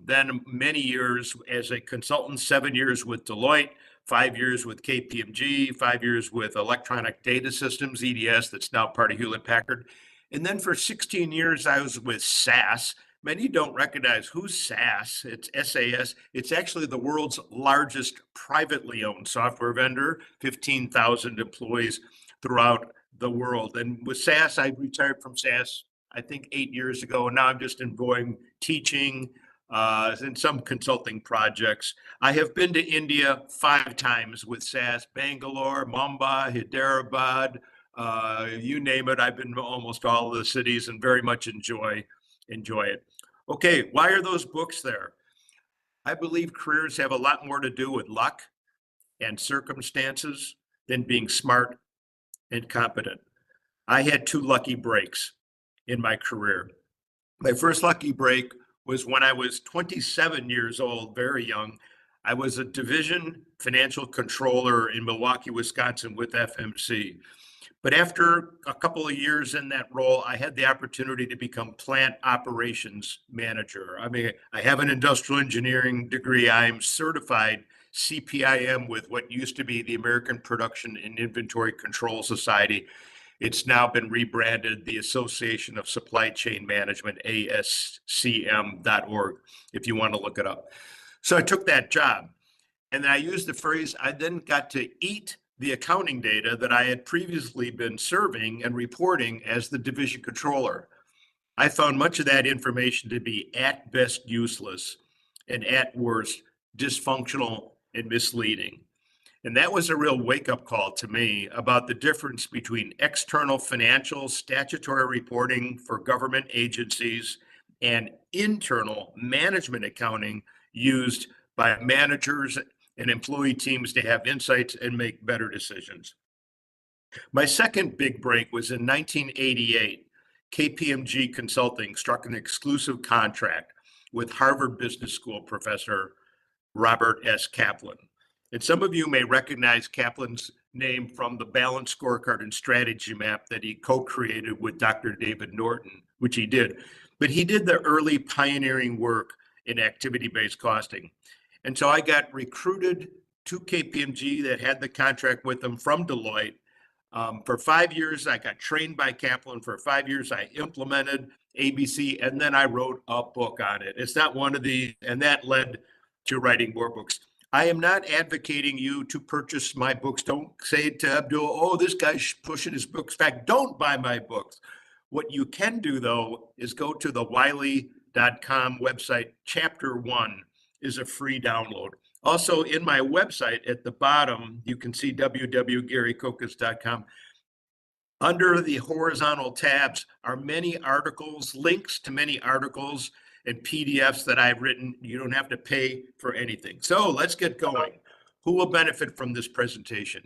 Then many years as a consultant, 7 years with Deloitte, 5 years with KPMG, 5 years with Electronic Data Systems, EDS, that's now part of Hewlett-Packard. And then for 16 years, I was with SAS. Many don't recognize who's SAS. It's SAS. It's actually the world's largest privately owned software vendor, 15,000 employees throughout the world. And with SAS, I retired from SAS, I think 8 years ago, and now I'm just enjoying teaching and some consulting projects. I have been to India 5 times with SAS, Bangalore, Mumbai, Hyderabad, you name it. I've been to almost all of the cities and very much enjoy it. Okay, why are those books there? I believe careers have a lot more to do with luck and circumstances than being smart and competent. I had 2 lucky breaks in my career. My first lucky break was when I was 27 years old, very young. I was a division financial controller in Milwaukee, Wisconsin with FMC. But after a couple of years in that role, I had the opportunity to become plant operations manager. I mean, I have an industrial engineering degree. I'm certified CPIM with what used to be the American Production and Inventory Control Society. It's now been rebranded the Association of Supply Chain Management, ASCM.org, if you want to look it up. So I took that job, and I used the phrase, I then got to eat the accounting data that I had previously been serving and reporting as the division controller. I found much of that information to be at best useless and at worst dysfunctional and misleading. And that was a real wake-up call to me about the difference between external financial statutory reporting for government agencies and internal management accounting used by managers and employee teams to have insights and make better decisions. My second big break was in 1988. KPMG Consulting struck an exclusive contract with Harvard Business School professor Robert S. Kaplan. And some of you may recognize Kaplan's name from the Balanced Scorecard and Strategy Map that he co-created with Dr. David Norton, which he did. But he did the early pioneering work in activity-based costing. And so I got recruited to KPMG that had the contract with them from Deloitte. For 5 years, I got trained by Kaplan. For 5 years, I implemented ABC, and then I wrote a book on it. It's not one of these, and that led to writing more books. I am not advocating you to purchase my books. Don't say to Abdul, oh, this guy's pushing his books back. Don't buy my books. What you can do, though, is go to the Wiley.com website. Chapter 1 is a free download. Also, in my website at the bottom, you can see www.garykokens.com. Under the horizontal tabs are many articles, links to many articles and PDFs that I've written. You don't have to pay for anything. So let's get going. Who will benefit from this presentation?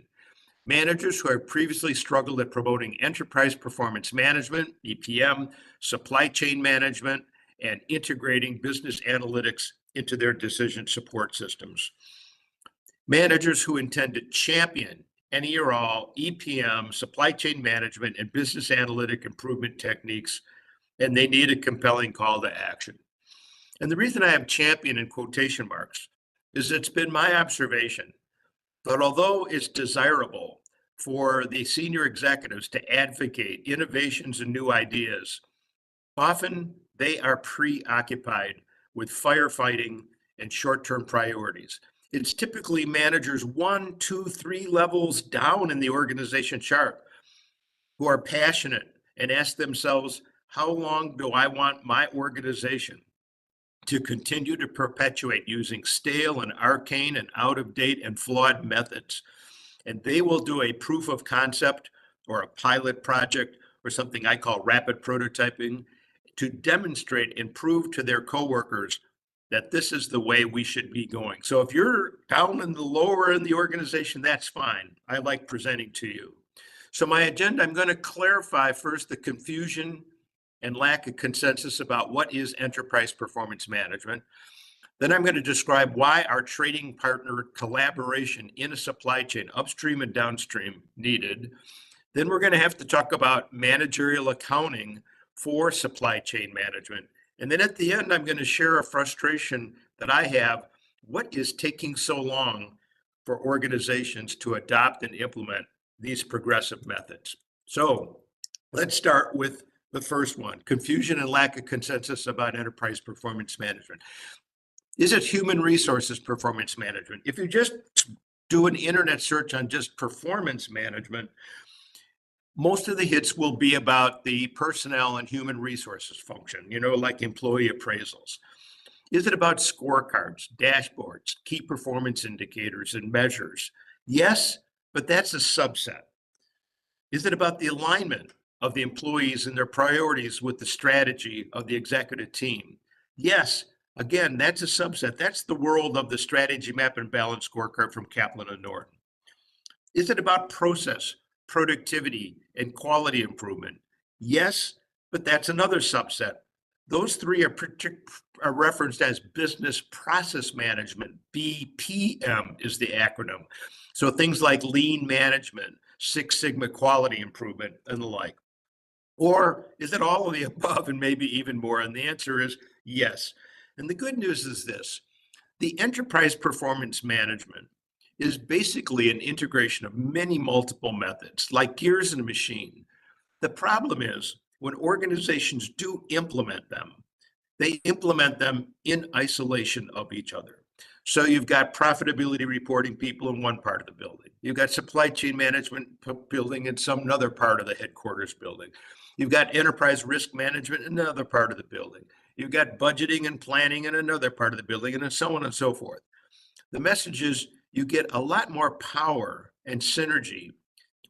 Managers who have previously struggled at promoting enterprise performance management, EPM, supply chain management, and integrating business analytics into their decision support systems. Managers who intend to champion any or all EPM, supply chain management, and business analytic improvement techniques, and they need a compelling call to action. And the reason I have champion in quotation marks is it's been my observation that although it's desirable for the senior executives to advocate innovations and new ideas, often they are preoccupied with firefighting and short-term priorities. It's typically managers 1, 2, 3 levels down in the organization chart who are passionate and ask themselves, how long do I want my organization to continue to perpetuate using stale and arcane and out of date and flawed methods? And they will do a proof of concept or a pilot project or something I call rapid prototyping to demonstrate and prove to their coworkers that this is the way we should be going. So if you're down in the lower in the organization, that's fine. I like presenting to you. So my agenda, I'm going to clarify first the confusion and lack of consensus about what is enterprise performance management. Then I'm going to describe why our trading partner collaboration in a supply chain, upstream and downstream, needed. Then we're going to have to talk about managerial accounting for supply chain management. And then at the end, I'm going to share a frustration that I have. What is taking so long for organizations to adopt and implement these progressive methods? So let's start with the first one, confusion and lack of consensus about enterprise performance management. Is it human resources performance management? If you just do an internet search on just performance management, most of the hits will be about the personnel and human resources function, like employee appraisals. Is it about scorecards, dashboards, key performance indicators, and measures? Yes, but that's a subset. Is it about the alignment of the employees and their priorities with the strategy of the executive team? Yes, again, that's a subset. That's the world of the strategy map and balance scorecard from Kaplan and Norton. Is it about process, productivity, and quality improvement? Yes, but that's another subset. Those three are referenced as business process management. BPM is the acronym. So things like lean management, Six Sigma quality improvement, and the like. Or is it all of the above and maybe even more? And the answer is yes. And the good news is this: the enterprise performance management is basically an integration of many multiple methods, like gears in a machine. The problem is when organizations do implement them, they implement them in isolation of each other. So you've got profitability reporting people in one part of the building. You've got supply chain management building in some other part of the headquarters building. You've got enterprise risk management in another part of the building. You've got budgeting and planning in another part of the building, and so on and so forth. The message is you get a lot more power and synergy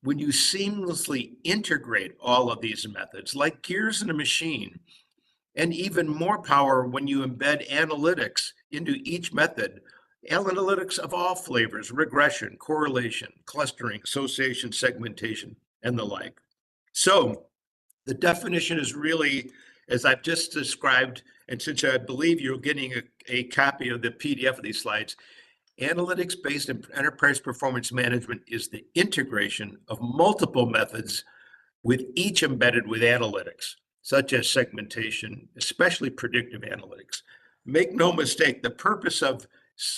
when you seamlessly integrate all of these methods, like gears in a machine, and even more power when you embed analytics into each method, analytics of all flavors, regression, correlation, clustering, association, segmentation, and the like. So the definition is really, as I've just described, and since I believe you're getting a copy of the PDF of these slides, analytics-based enterprise performance management is the integration of multiple methods with each embedded with analytics, such as segmentation, especially predictive analytics. Make no mistake, the purpose of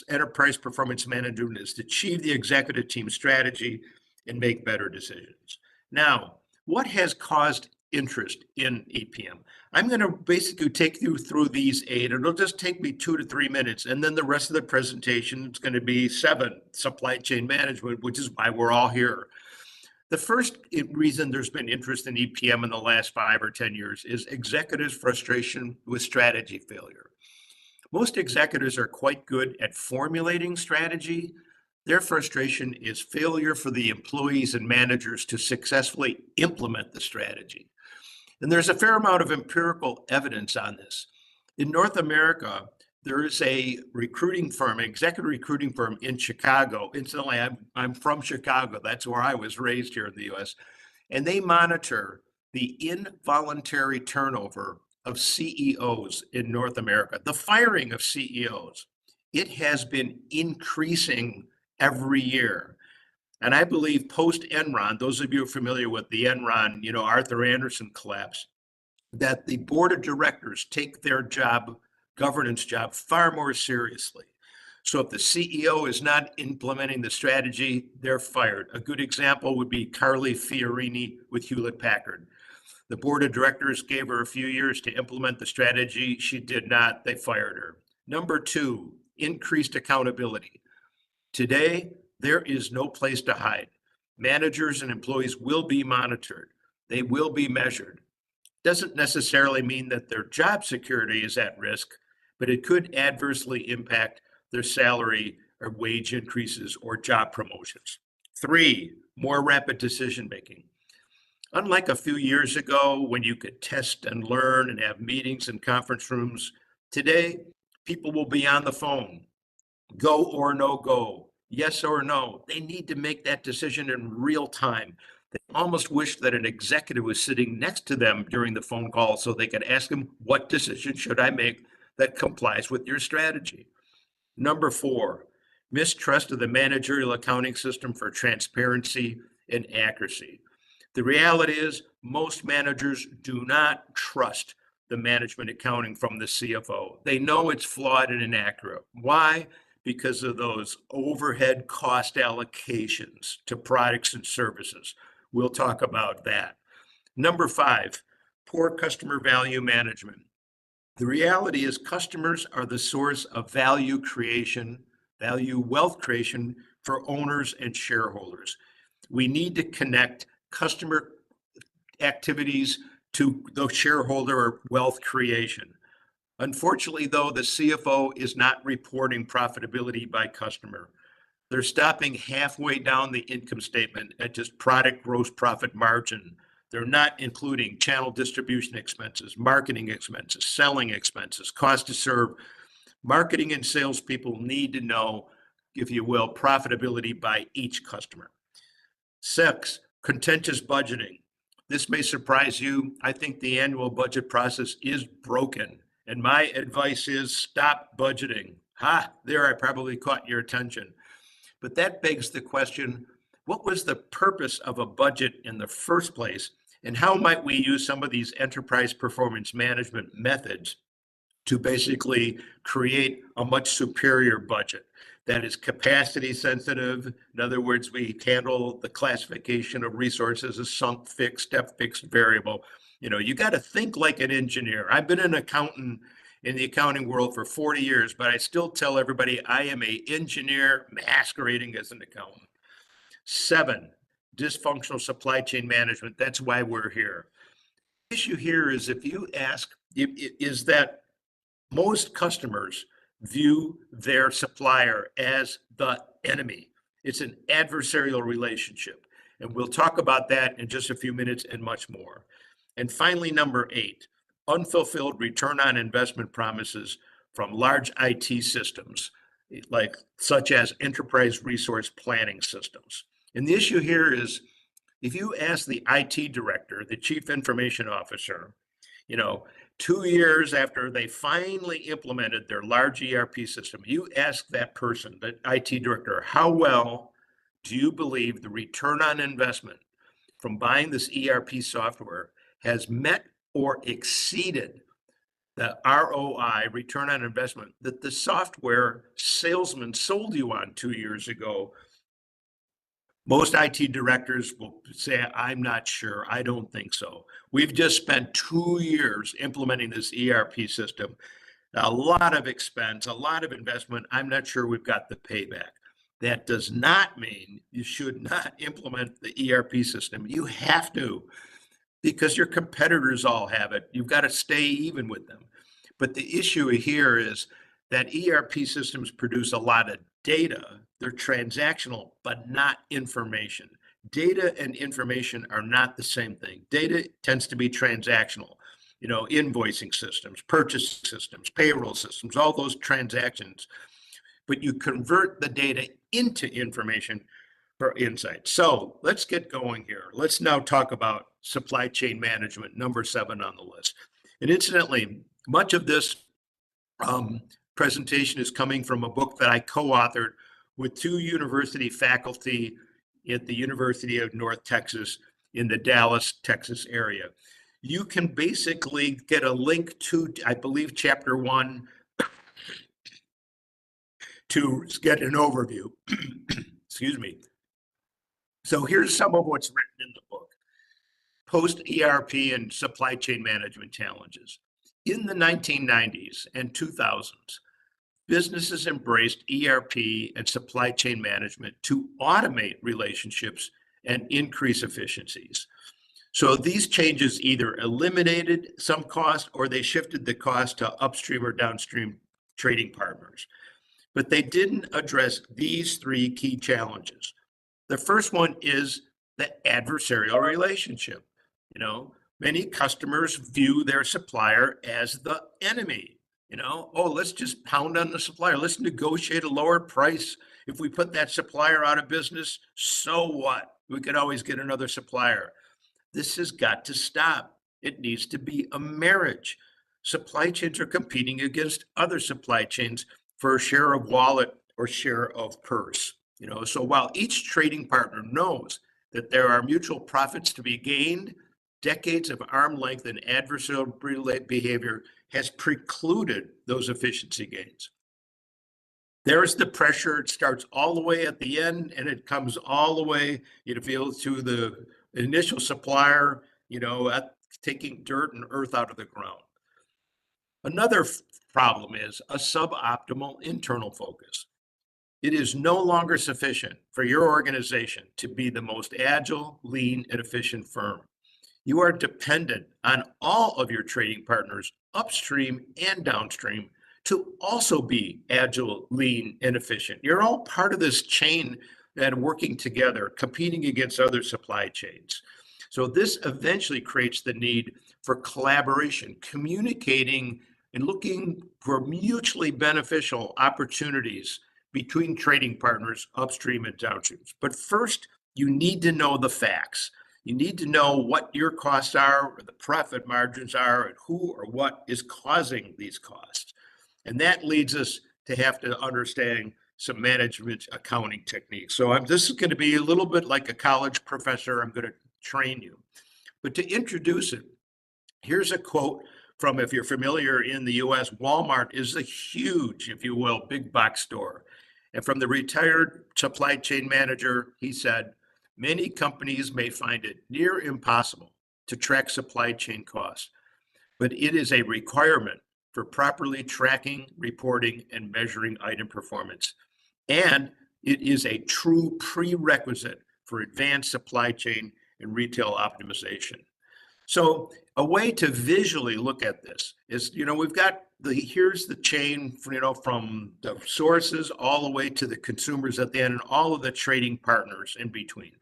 enterprise performance management is to achieve the executive team strategy and make better decisions. Now, what has caused interest in EPM? I'm going to basically take you through these 8. It'll just take me 2 to 3 minutes. And then the rest of the presentation is going to be 7, supply chain management, which is why we're all here. The first reason there's been interest in EPM in the last 5 or 10 years is executives' frustration with strategy failure. Most executives are quite good at formulating strategy. Their frustration is failure for the employees and managers to successfully implement the strategy. And there's a fair amount of empirical evidence on this. In North America, there is a recruiting firm, an executive recruiting firm in Chicago. Incidentally, I'm from Chicago. That's where I was raised here in the US. And they monitor the involuntary turnover of CEOs in North America, the firing of CEOs. It has been increasing every year. And I believe post-Enron, those of you familiar with the Enron, Arthur Andersen collapse, that the board of directors take their job, governance job, far more seriously. So if the CEO is not implementing the strategy, they're fired. A good example would be Carly Fiorini with Hewlett-Packard. The board of directors gave her a few years to implement the strategy. She did not. They fired her. Number 2, increased accountability. Today, there is no place to hide. Managers and employees will be monitored. They will be measured. Doesn't necessarily mean that their job security is at risk, but it could adversely impact their salary or wage increases or job promotions. 3, more rapid decision-making. Unlike a few years ago when you could test and learn and have meetings in conference rooms, today people will be on the phone. Go or no go, yes or no. They need to make that decision in real time. They almost wish that an executive was sitting next to them during the phone call so they could ask them, what decision should I make that complies with your strategy? Number 4, mistrust of the managerial accounting system for transparency and accuracy. The reality is most managers do not trust the management accounting from the CFO. They know it's flawed and inaccurate. Why? Because of those overhead cost allocations to products and services. We'll talk about that. Number 5, poor customer value management. The reality is customers are the source of value creation, wealth creation for owners and shareholders. We need to connect customer activities to the shareholder or wealth creation. Unfortunately, though, the CFO is not reporting profitability by customer. They're stopping halfway down the income statement at just product gross profit margin. They're not including channel distribution expenses, marketing expenses, selling expenses, cost to serve. Marketing and salespeople need to know, if you will, profitability by each customer. 6, contentious budgeting. This may surprise you. I think the annual budget process is broken. And my advice is stop budgeting. There I probably caught your attention. But that begs the question, what was the purpose of a budget in the first place? And how might we use some of these enterprise performance management methods to basically create a much superior budget that is capacity sensitive? In other words, we handle the classification of resources as sunk, fixed, step fixed, variable. You got to think like an engineer. I've been an accountant in the accounting world for 40 years, but I still tell everybody I am an engineer masquerading as an accountant. 7, dysfunctional supply chain management. That's why we're here. The issue here is if you ask, is that most customers view their supplier as the enemy. It's an adversarial relationship. And we'll talk about that in just a few minutes and much more. And finally, number 8, unfulfilled return on investment promises from large IT systems, such as enterprise resource planning systems. And the issue here is, if you ask the IT director, the chief information officer, 2 years after they finally implemented their large ERP system, you ask that person, the IT director, how well do you believe the return on investment from buying this ERP software has met or exceeded the ROI, return on investment, that the software salesman sold you on 2 years ago? Most IT directors will say, I'm not sure. I don't think so. We've just spent 2 years implementing this ERP system. A lot of expense, a lot of investment. I'm not sure we've got the payback. That does not mean you should not implement the ERP system. You have to, because your competitors all have it. You've got to stay even with them. But the issue here is that ERP systems produce a lot of data. They're transactional, but not information. Data and information are not the same thing. Data tends to be transactional. Invoicing systems, purchase systems, payroll systems, all those transactions. But you convert the data into information for insight. So let's get going here. Let's now talk about supply chain management, number 7 on the list. And incidentally, much of this presentation is coming from a book that I co-authored with 2 university faculty at the University of North Texas in the Dallas, Texas area. You can basically get a link to, I believe, chapter 1 to get an overview. Excuse me. So here's some of what's written in the book. Post-ERP and supply chain management challenges. In the 1990s and 2000s, businesses embraced ERP and supply chain management to automate relationships and increase efficiencies. So these changes either eliminated some cost or they shifted the cost to upstream or downstream trading partners. But they didn't address these three key challenges. The first one is the adversarial relationship. You know, many customers view their supplier as the enemy. You know, oh, let's just pound on the supplier. Let's negotiate a lower price. If we put that supplier out of business, so what? We could always get another supplier. This has got to stop. It needs to be a marriage. Supply chains are competing against other supply chains for a share of wallet or share of purse. You know, so while each trading partner knows that there are mutual profits to be gained, decades of arm length and adversarial behavior has precluded those efficiency gains. There's the pressure. It starts all the way at the end and it comes all the way, you feel, to the initial supplier, you know, at taking dirt and earth out of the ground. Another problem is a suboptimal internal focus. It is no longer sufficient for your organization to be the most agile, lean, and efficient firm. You are dependent on all of your trading partners, upstream and downstream, to also be agile, lean, and efficient. You're all part of this chain and working together, competing against other supply chains. So this eventually creates the need for collaboration, communicating and looking for mutually beneficial opportunities between trading partners upstream and downstream. But first, you need to know the facts. You need to know what your costs are, or the profit margins are, and who or what is causing these costs. And that leads us to have to understand some management accounting techniques. So this is going to be a little bit like a college professor. I'm going to train you. But to introduce it, here's a quote from, if you're familiar in the US, Walmart is a huge, if you will, big box store. And from the retired supply chain manager, he said, many companies may find it near impossible to track supply chain costs, but it is a requirement for properly tracking, reporting, and measuring item performance. And it is a true prerequisite for advanced supply chain and retail optimization. So a way to visually look at this is, you know, we've got here's the chain, from the sources all the way to the consumers at the end and all of the trading partners in between.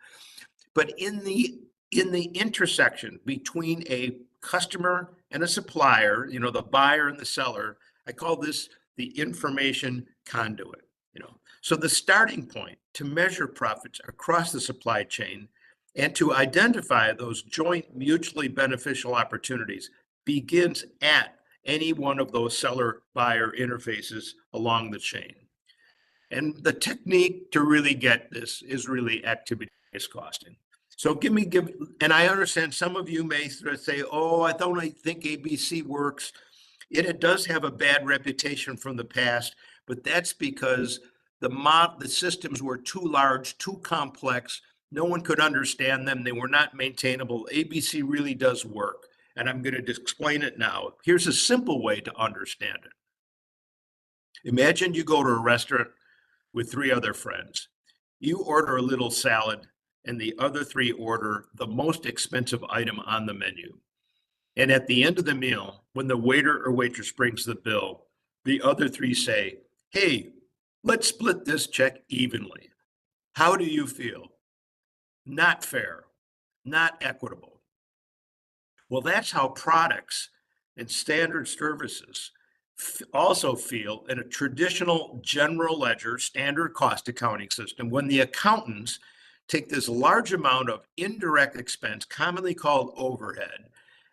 But in the intersection between a customer and a supplier, you know, the buyer and the seller, I call this the information conduit, you know. So the starting point to measure profits across the supply chain and to identify those joint mutually beneficial opportunities begins at any one of those seller-buyer interfaces along the chain. And the technique to really get this is really activity-based costing. So and I understand some of you may sort of say, oh, I don't think ABC works. It does have a bad reputation from the past, but that's because the systems were too large, too complex. No one could understand them. They were not maintainable. ABC really does work. And I'm going to explain it now. Here's a simple way to understand it. Imagine you go to a restaurant with 3 other friends. You order a little salad and the other 3 order the most expensive item on the menu. And at the end of the meal, when the waiter or waitress brings the bill, the other 3 say, hey, let's split this check evenly. How do you feel? Not fair, not equitable. Well, that's how products and standard services also feel in a traditional general ledger standard cost accounting system when the accountants take this large amount of indirect expense, commonly called overhead,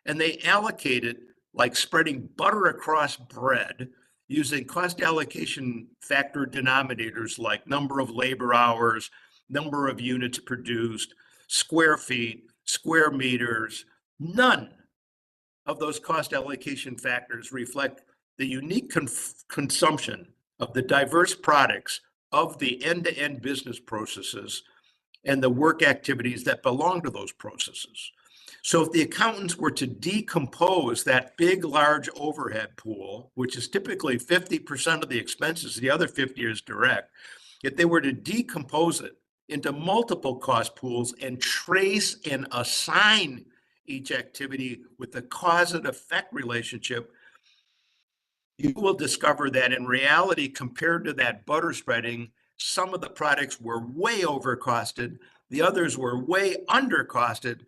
and they allocate it like spreading butter across bread using cost allocation factor denominators like number of labor hours, number of units produced, square feet, square meters. None of those cost allocation factors reflect the unique consumption of the diverse products of the end-to-end business processes and the work activities that belong to those processes. So if the accountants were to decompose that big, large overhead pool, which is typically 50% of the expenses, the other 50 is direct, if they were to decompose it into multiple cost pools and trace and assign each activity with the cause and effect relationship, you will discover that in reality, compared to that butter spreading, some of the products were way overcosted, the others were way undercosted,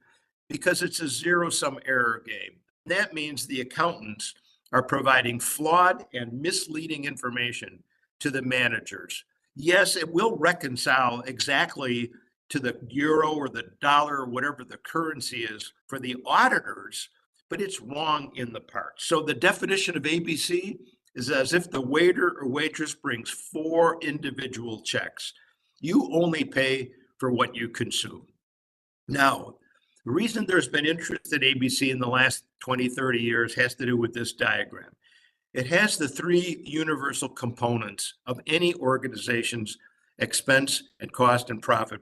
because it's a zero-sum error game. That means the accountants are providing flawed and misleading information to the managers. Yes, it will reconcile exactly to the euro or the dollar or whatever the currency is for the auditors, but it's wrong in the parts. So the definition of ABC is as if the waiter or waitress brings 4 individual checks. You only pay for what you consume. Now, the reason there's been interest in ABC in the last 20, 30 years has to do with this diagram. It has the 3 universal components of any organization's expense and cost and profit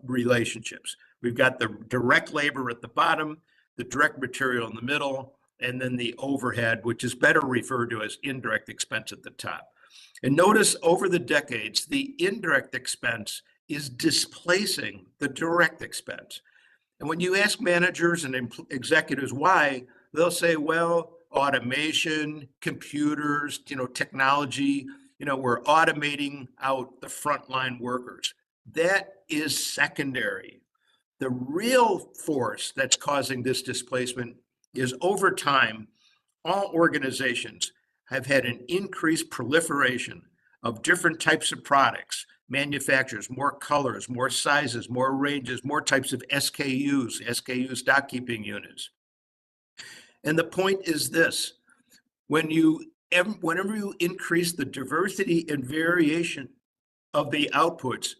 relationships. We've got the direct labor at the bottom, the direct material in the middle, and then the overhead, which is better referred to as indirect expense at the top. And notice over the decades, the indirect expense is displacing the direct expense. And when you ask managers and executives why, they'll say, well, automation, computers, technology, we're automating out the frontline workers. That is secondary. The real force that's causing this displacement is over time, all organizations have had an increased proliferation of different types of products, manufacturers, more colors, more sizes, more ranges, more types of SKU stock keeping units. And the point is this, whenever you increase the diversity and variation of the outputs,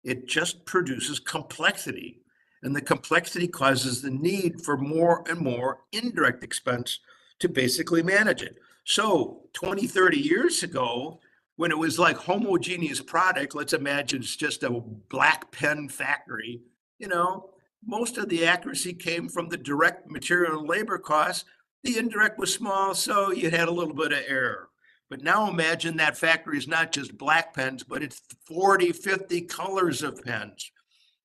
it just produces complexity. And the complexity causes the need for more and more indirect expense to basically manage it. So 20, 30 years ago, when it was like homogeneous product, let's imagine it's just a black pen factory, most of the accuracy came from the direct material and labor costs. The indirect was small, so you had a little bit of error. But now imagine that factory is not just black pens, but it's 40, 50 colors of pens.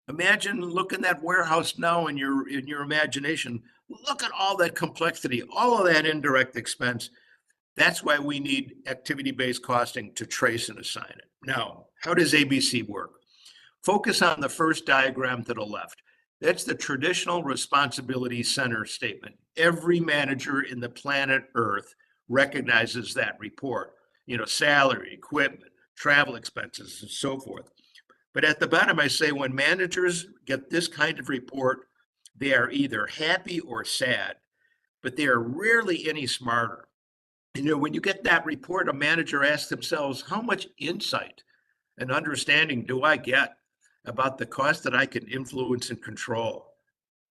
Imagine looking at that warehouse now in your imagination. Look at all that complexity, all of that indirect expense. That's why we need activity-based costing to trace and assign it. Now, how does ABC work? Focus on the first diagram to the left. That's the traditional responsibility center statement. Every manager in the planet Earth recognizes that report. Salary, equipment, travel expenses, and so forth. But at the bottom, I say when managers get this kind of report, they are either happy or sad, but they are rarely any smarter. When you get that report, a manager asks themselves, how much insight and understanding do I get about the cost that I can influence and control?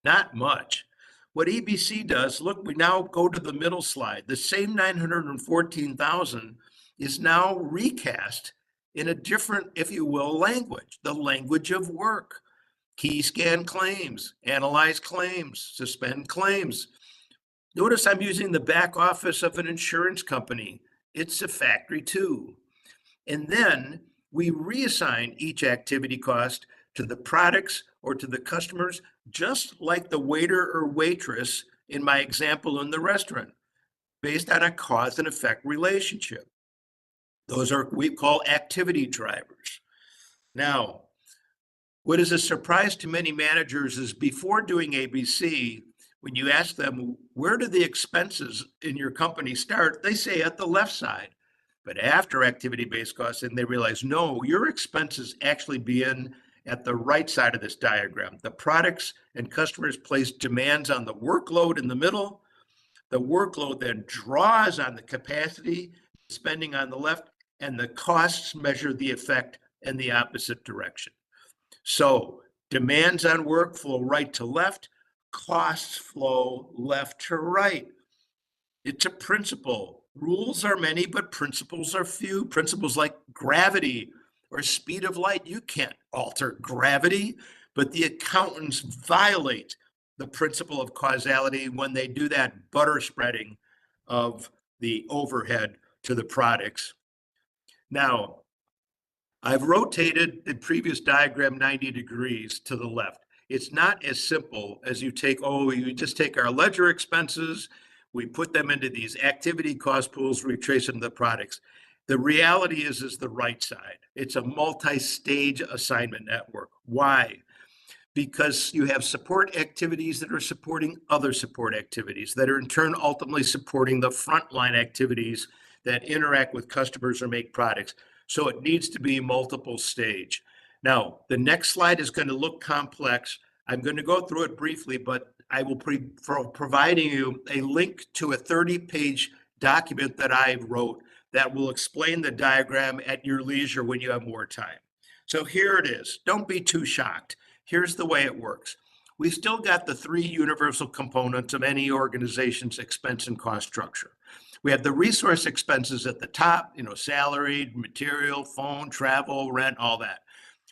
Not much. What ABC does, look, we now go to the middle slide. The same 914,000 is now recast in a different, if you will, language, the language of work. Key scan claims, analyze claims, suspend claims. Notice I'm using the back office of an insurance company. It's a factory too. And then we reassign each activity cost to the products or to the customers, just like the waiter or waitress in my example in the restaurant, based on a cause and effect relationship. Those are what we call activity drivers. Now, what is a surprise to many managers is before doing ABC, when you ask them, where do the expenses in your company start? They say at the left side. But after activity-based costing, they realize, no, your expenses actually begin at the right side of this diagram. The products and customers place demands on the workload in the middle. The workload then draws on the capacity, spending on the left, and the costs measure the effect in the opposite direction. So demands on work flow right to left, costs flow left to right. It's a principle. Rules are many, but principles are few. Principles like gravity or speed of light, you can't alter gravity, but the accountants violate the principle of causality when they do that butter spreading of the overhead to the products. Now, I've rotated the previous diagram 90 degrees to the left. It's not as simple as you just take our ledger expenses, we put them into these activity cost pools, we trace them to the products. The reality is the right side. It's a multi-stage assignment network. Why? Because you have support activities that are supporting other support activities that are in turn ultimately supporting the frontline activities that interact with customers or make products. So it needs to be multiple stage. Now, the next slide is going to look complex. I'm going to go through it briefly, but I will be providing you a link to a 30-page document that I wrote that will explain the diagram at your leisure when you have more time. So here it is. Don't be too shocked. Here's the way it works. We still got the three universal components of any organization's expense and cost structure. We have the resource expenses at the top, salary, material, phone, travel, rent, all that.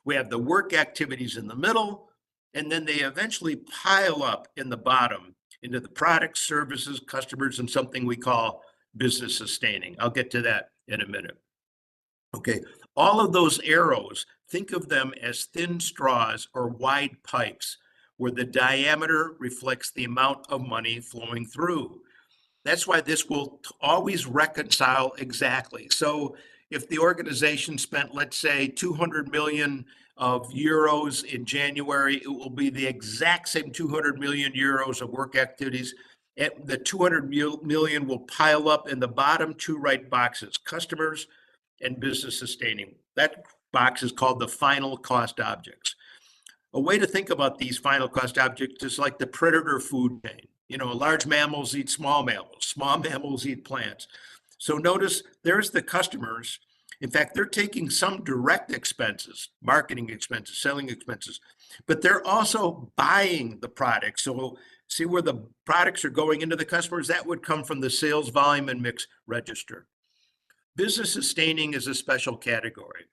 We have the work activities in the middle, and then they eventually pile up in the bottom into the products, services, customers, and something we call business sustaining. I'll get to that in a minute. Okay, all of those arrows, think of them as thin straws or wide pipes where the diameter reflects the amount of money flowing through. That's why this will always reconcile exactly. So if the organization spent, let's say, 200 million of euros in January, it will be the exact same 200 million euros of work activities. The 200 million will pile up in the bottom two right boxes, customers and business sustaining. That box is called the final cost objects. A way to think about these final cost objects is like the predator food chain. Large mammals eat small mammals eat plants. So notice there's the customers. In fact, they're taking some direct expenses, marketing expenses, selling expenses, but they're also buying the products. So see where the products are going into the customers? That would come from the sales volume and mix register. Business sustaining is a special category.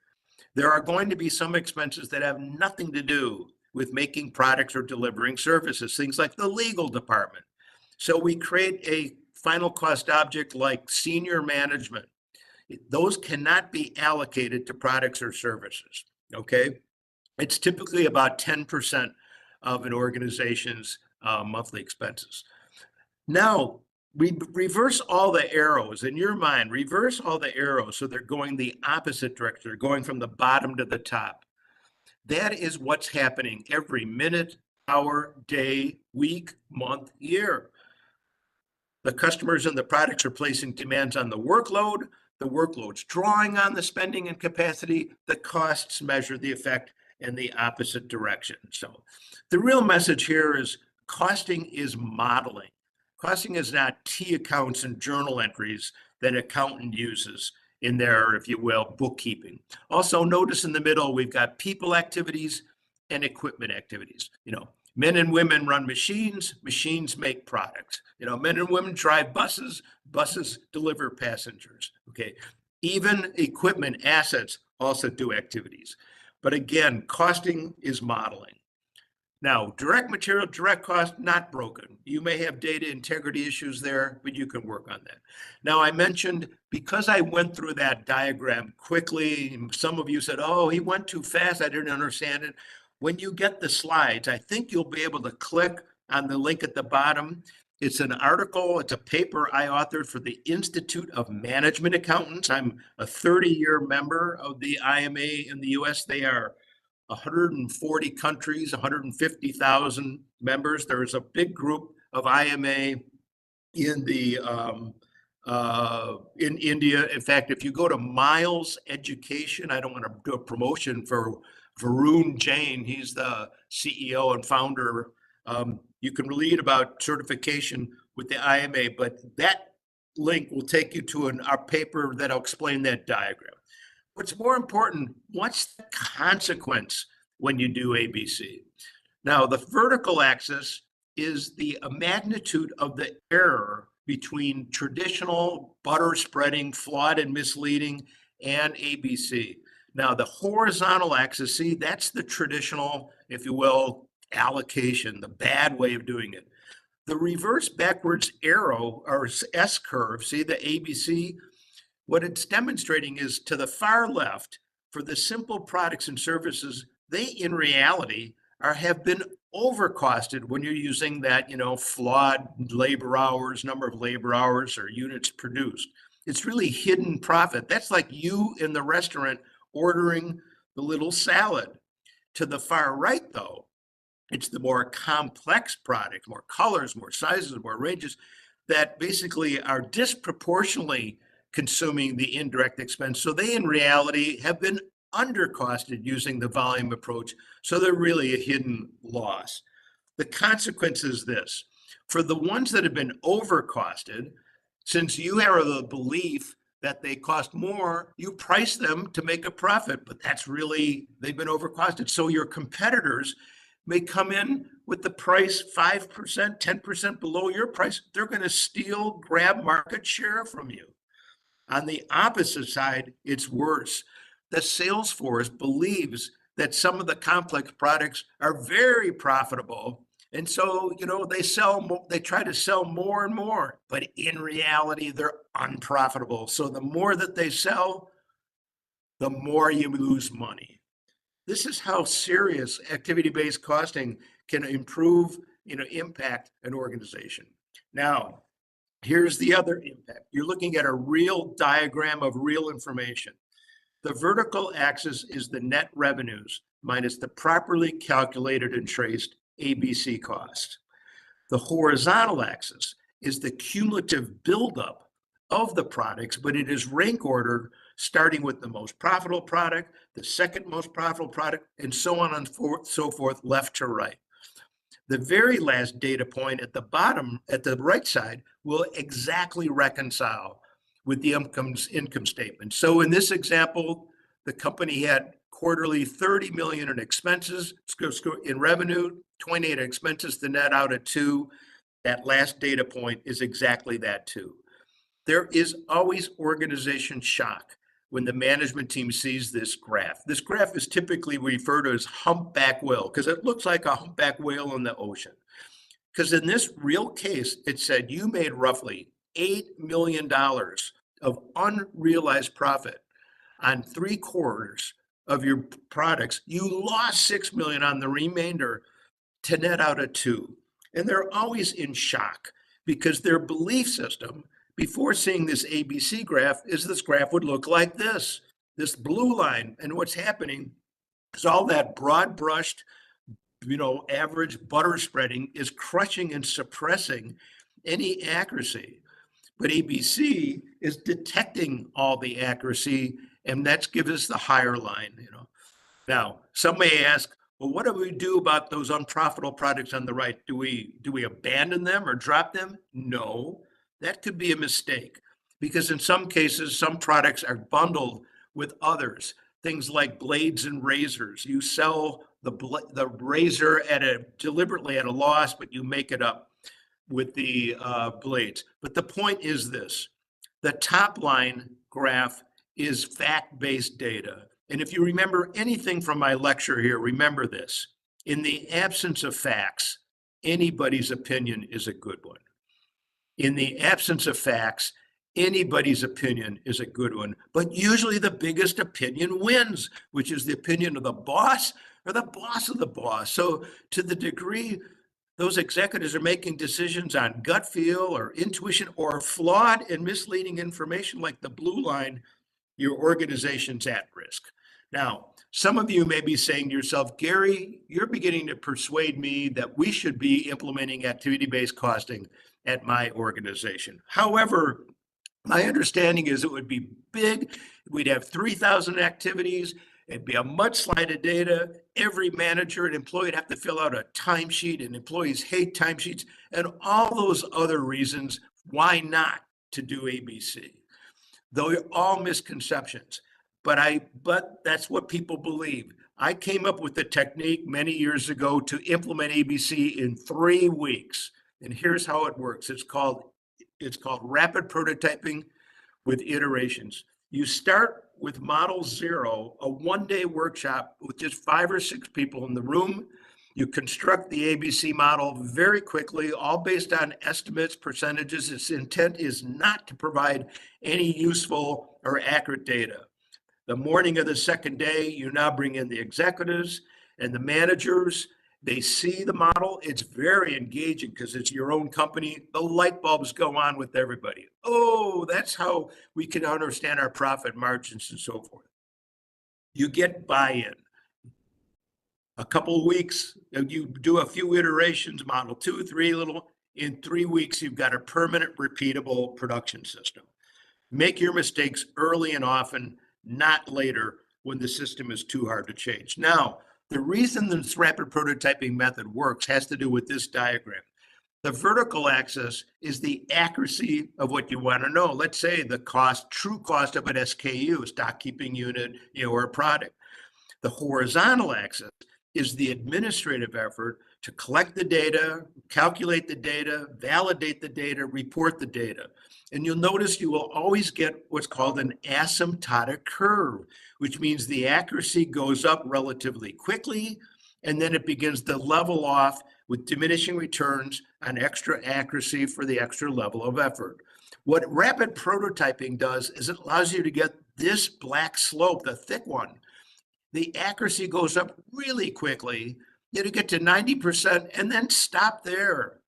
There are going to be some expenses that have nothing to do with making products or delivering services, things like the legal department. So we create a final cost object like senior management. Those cannot be allocated to products or services, okay? It's typically about 10% of an organization's monthly expenses. Now, we reverse all the arrows in your mind, reverse all the arrows so they're going the opposite direction. They're going from the bottom to the top. That is what's happening every minute, hour, day, week, month, year. The customers and the products are placing demands on the workload's drawing on the spending and capacity, the costs measure the effect in the opposite direction. So the real message here is costing is modeling. Costing is not T accounts and journal entries that an accountant uses in their, if you will, bookkeeping. Also notice in the middle, we've got people activities and equipment activities. Men and women run machines, machines make products. Men and women drive buses, buses deliver passengers. Okay, even equipment assets also do activities. But again, costing is modeling. Now, direct material, direct cost, not broken. You may have data integrity issues there, but you can work on that. Now, I mentioned, because I went through that diagram quickly, some of you said, oh, he went too fast, I didn't understand it. When you get the slides, I think you'll be able to click on the link at the bottom. It's an article, it's a paper I authored for the Institute of Management Accountants. I'm a 30-year member of the IMA in the US. They are 140 countries, 150,000 members. There's a big group of IMA in India. In fact, if you go to Miles Education, I don't want to do a promotion for Varun Jain, he's the CEO and founder. You can read about certification with the IMA, but that link will take you to our paper that'll explain that diagram. What's more important, what's the consequence when you do ABC? Now, the vertical axis is the magnitude of the error between traditional butter spreading, flawed and misleading, and ABC. Now, the horizontal axis, see, that's the traditional, if you will, allocation, the bad way of doing it. The reverse backwards arrow or S curve, see the ABC? What it's demonstrating is to the far left, for the simple products and services, they in reality have been overcosted when you're using that, flawed labor hours, number of labor hours or units produced. It's really hidden profit. That's like you in the restaurant ordering the little salad. To the far right, though, it's the more complex products, more colors, more sizes, more ranges that basically are disproportionately consuming the indirect expense. So they in reality have been undercosted using the volume approach. So they're really a hidden loss. The consequence is this: for the ones that have been overcosted, since you have the belief that they cost more, you price them to make a profit, but that's really, they've been overcosted. So your competitors may come in with the price 5%, 10% below your price. They're going to steal, grab market share from you. On the opposite side, it's worse. The sales force believes that some of the complex products are very profitable. And so, they try to sell more and more, but in reality, they're unprofitable. So the more that they sell, the more you lose money. This is how serious activity-based costing can improve, impact an organization. Now, here's the other impact. You're looking at a real diagram of real information. The vertical axis is the net revenues minus the properly calculated and traced ABC cost. The horizontal axis is the cumulative buildup of the products, but it is rank ordered starting with the most profitable product, the second most profitable product, and so on and so forth, left to right. The very last data point at the bottom, at the right side, will exactly reconcile with the income statement. So in this example, the company had quarterly 30 million in expenses, in revenue, 28 in expenses, the net out at 2. That last data point is exactly that too. There is always organization shock when the management team sees this graph. This graph is typically referred to as humpback whale because it looks like a humpback whale in the ocean. Because in this real case, it said you made roughly $8 million of unrealized profit on 3/4 of your products. You lost 6 million on the remainder to net out at 2. And they're always in shock because their belief system before seeing this ABC graph is this graph would look like this blue line. And what's happening is all that broad brushed, average butter spreading is crushing and suppressing any accuracy. But ABC is detecting all the accuracy, and that's gives us the higher line, Now, some may ask, well, what do we do about those unprofitable products on the right? Do we abandon them or drop them? No, that could be a mistake because in some cases, some products are bundled with others. Things like blades and razors. You sell the razor deliberately at a loss, but you make it up with the blades. But the point is this: the top line graph is fact-based data. And if you remember anything from my lecture here, remember this: in the absence of facts, anybody's opinion is a good one. In the absence of facts, anybody's opinion is a good one. But usually the biggest opinion wins, which is the opinion of the boss or the boss of the boss. So to the degree those executives are making decisions on gut feel or intuition or flawed and misleading information like the blue line, your organization's at risk. Now, some of you may be saying to yourself, Gary, you're beginning to persuade me that we should be implementing activity-based costing at my organization. However, my understanding is it would be big. We'd have 3,000 activities. It'd be a mudslide of data. Every manager and employee would have to fill out a timesheet, and employees hate timesheets, and all those other reasons why not to do ABC. Though all misconceptions. But that's what people believe. I came up with the technique many years ago to implement ABC in 3 weeks. And here's how it works. It's called rapid prototyping with iterations. You start with model 0, a 1-day workshop with just 5 or 6 people in the room. You construct the ABC model very quickly, all based on estimates, percentages. Its intent is not to provide any useful or accurate data. The morning of the second day, you now bring in the executives and the managers. They see the model. It's very engaging because it's your own company. The light bulbs go on with everybody. Oh, that's how we can understand our profit margins and so forth. You get buy-in. A couple of weeks, you do a few iterations, model 2, 3, in 3 weeks, you've got a permanent, repeatable production system. Make your mistakes early and often, not later when the system is too hard to change. Now, the reason this rapid prototyping method works has to do with this diagram. The vertical axis is the accuracy of what you want to know. Let's say the cost, true cost of an SKU, stock keeping unit, or a product. The horizontal axis is the administrative effort to collect the data, calculate the data, validate the data, report the data. And you'll notice you will always get what's called an asymptotic curve, which means the accuracy goes up relatively quickly, and then it begins to level off with diminishing returns on extra accuracy for the extra level of effort. What rapid prototyping does is it allows you to get this black slope, the thick one. The accuracy goes up really quickly. You get to 90% and then stop there.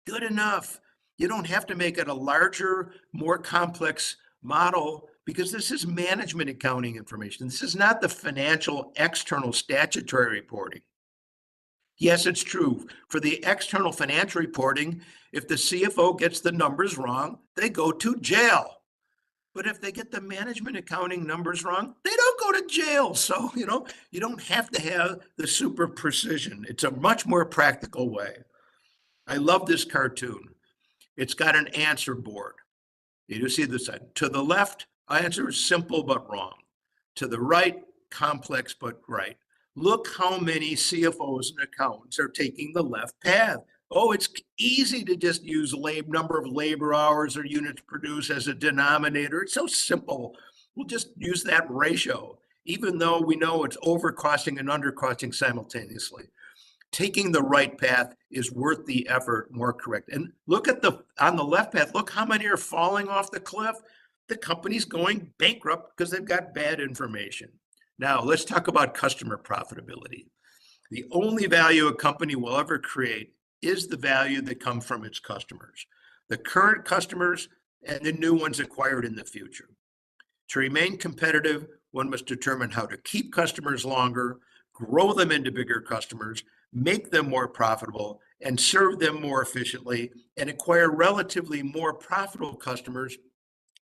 Good enough. You don't have to make it a larger, more complex model because this is management accounting information. This is not the financial external statutory reporting. Yes, it's true. For the external financial reporting, if the CFO gets the numbers wrong, they go to jail. But if they get the management accounting numbers wrong, they don't go to jail. So, you don't have to have the super precision. It's a much more practical way. I love this cartoon. It's got an answer board. You see this side. To the left, answer is simple but wrong. To the right, complex but right. Look how many CFOs and accountants are taking the left path. Oh, it's easy to just use number of labor hours or units produced as a denominator. It's so simple. We'll just use that ratio, even though we know it's overcosting and undercosting simultaneously. Taking the right path is worth the effort, more correct. And look at on the left path, look how many are falling off the cliff. The company's going bankrupt because they've got bad information. Now, let's talk about customer profitability. The only value a company will ever create is the value that comes from its customers, the current customers and the new ones acquired in the future. To remain competitive, one must determine how to keep customers longer, grow them into bigger customers, make them more profitable, and serve them more efficiently, and acquire relatively more profitable customers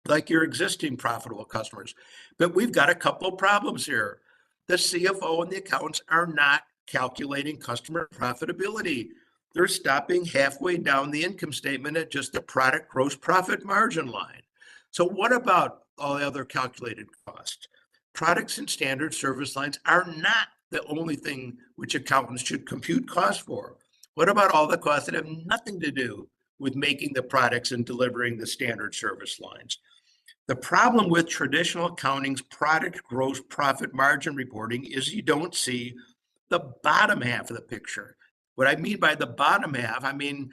like your existing profitable customers. But we've got a couple of problems here. The CFO and the accountants are not calculating customer profitability. They're stopping halfway down the income statement at just the product gross profit margin line. So what about all the other calculated costs? Products and standard service lines are not the only thing which accountants should compute costs for. What about all the costs that have nothing to do with making the products and delivering the standard service lines? The problem with traditional accounting's product gross profit margin reporting is you don't see the bottom half of the picture. What I mean by the bottom half, I mean,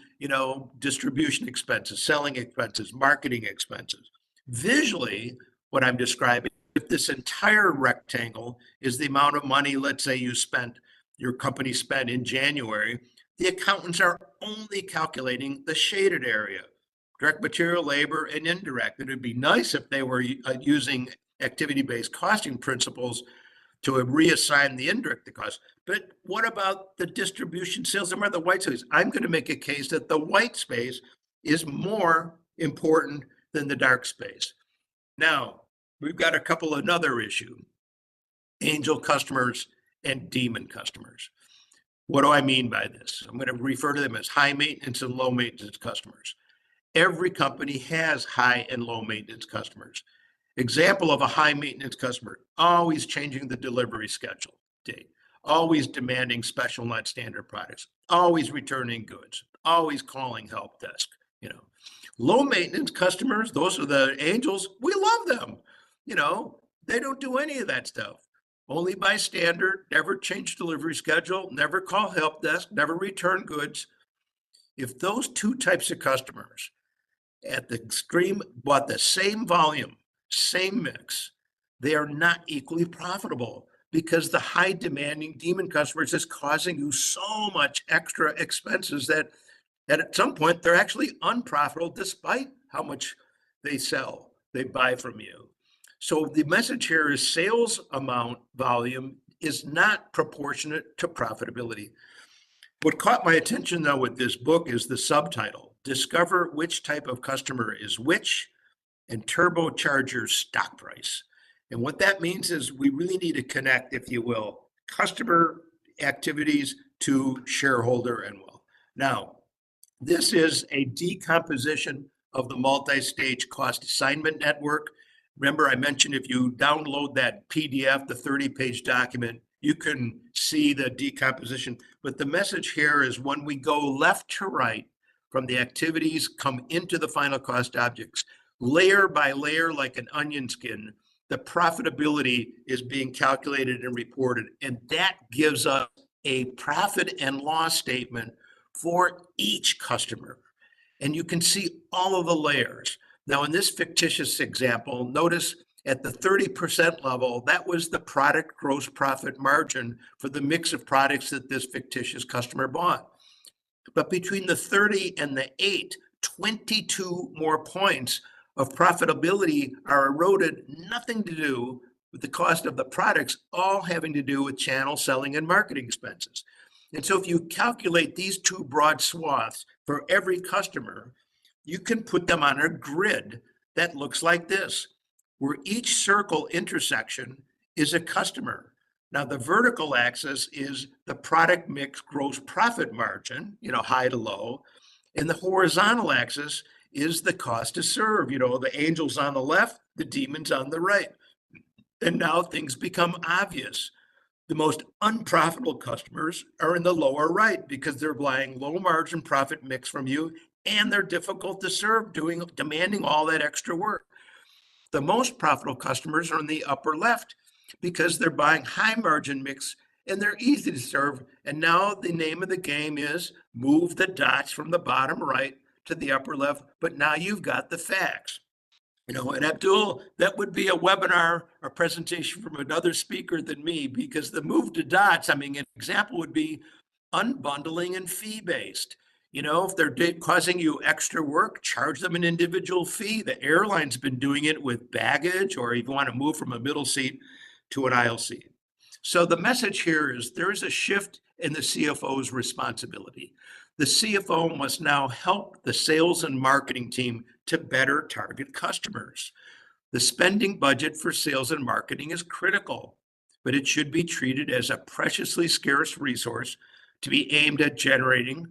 distribution expenses, selling expenses, marketing expenses. Visually, what I'm describing, if this entire rectangle is the amount of money, let's say your company spent in January, the accountants are only calculating the shaded area, direct material, labor, and indirect. It would be nice if they were using activity-based costing principles to reassign the indirect cost. But what about the distribution, sales, and the white space? I'm going to make a case that the white space is more important than the dark space. Now, we've got a couple another issue, angel customers and demon customers. What do I mean by this? I'm going to refer to them as high maintenance and low maintenance customers. Every company has high and low maintenance customers. Example of a high maintenance customer, always changing the delivery schedule date, always demanding special, not standard products, always returning goods, always calling help desk. Low maintenance customers, those are the angels. We love them. They don't do any of that stuff. only buy standard, never change delivery schedule, never call help desk, never return goods. If those two types of customers at the extreme bought the same volume, same mix, they are not equally profitable because the high demanding demon customers is causing you so much extra expenses that at some point they're actually unprofitable despite how much they buy from you. So the message here is sales amount volume is not proportionate to profitability. What caught my attention though with this book is the subtitle, Discover Which Type of Customer is Which and Turbocharge Your Stock Price. And what that means is we really need to connect, if you will, customer activities to shareholder and wealth. Now, this is a decomposition of the multi-stage cost assignment network. Remember, I mentioned if you download that PDF, the 30-page document, you can see the decomposition. But the message here is when we go left to right from the activities come into the final cost objects, layer by layer like an onion skin, the profitability is being calculated and reported. And that gives us a profit and loss statement for each customer. And you can see all of the layers. Now, in this fictitious example, notice at the 30% level, that was the product gross profit margin for the mix of products that this fictitious customer bought. But between the 30 and the 8, 22 more points of profitability are eroded, nothing to do with the cost of the products, all having to do with channel selling and marketing expenses. And so if you calculate these two broad swaths for every customer, you can put them on a grid that looks like this, where each circle intersection is a customer. Now the vertical axis is the product mix gross profit margin, high to low, and the horizontal axis is the cost to serve, the angels on the left, the demons on the right. And now things become obvious. The most unprofitable customers are in the lower right because they're buying low margin profit mix from you and they're difficult to serve, demanding all that extra work. The most profitable customers are in the upper left because they're buying high margin mix and they're easy to serve. And now the name of the game is move the dots from the bottom right to the upper left, but now you've got the facts. And Abdul, that would be a webinar or presentation from another speaker than me, because the move to dots, an example would be unbundling and fee-based. If they're causing you extra work, charge them an individual fee. The airline's been doing it with baggage, or if you want to move from a middle seat to an aisle seat. So the message here is there is a shift in the CFO's responsibility. The CFO must now help the sales and marketing team to better target customers. The spending budget for sales and marketing is critical, but it should be treated as a preciously scarce resource to be aimed at generating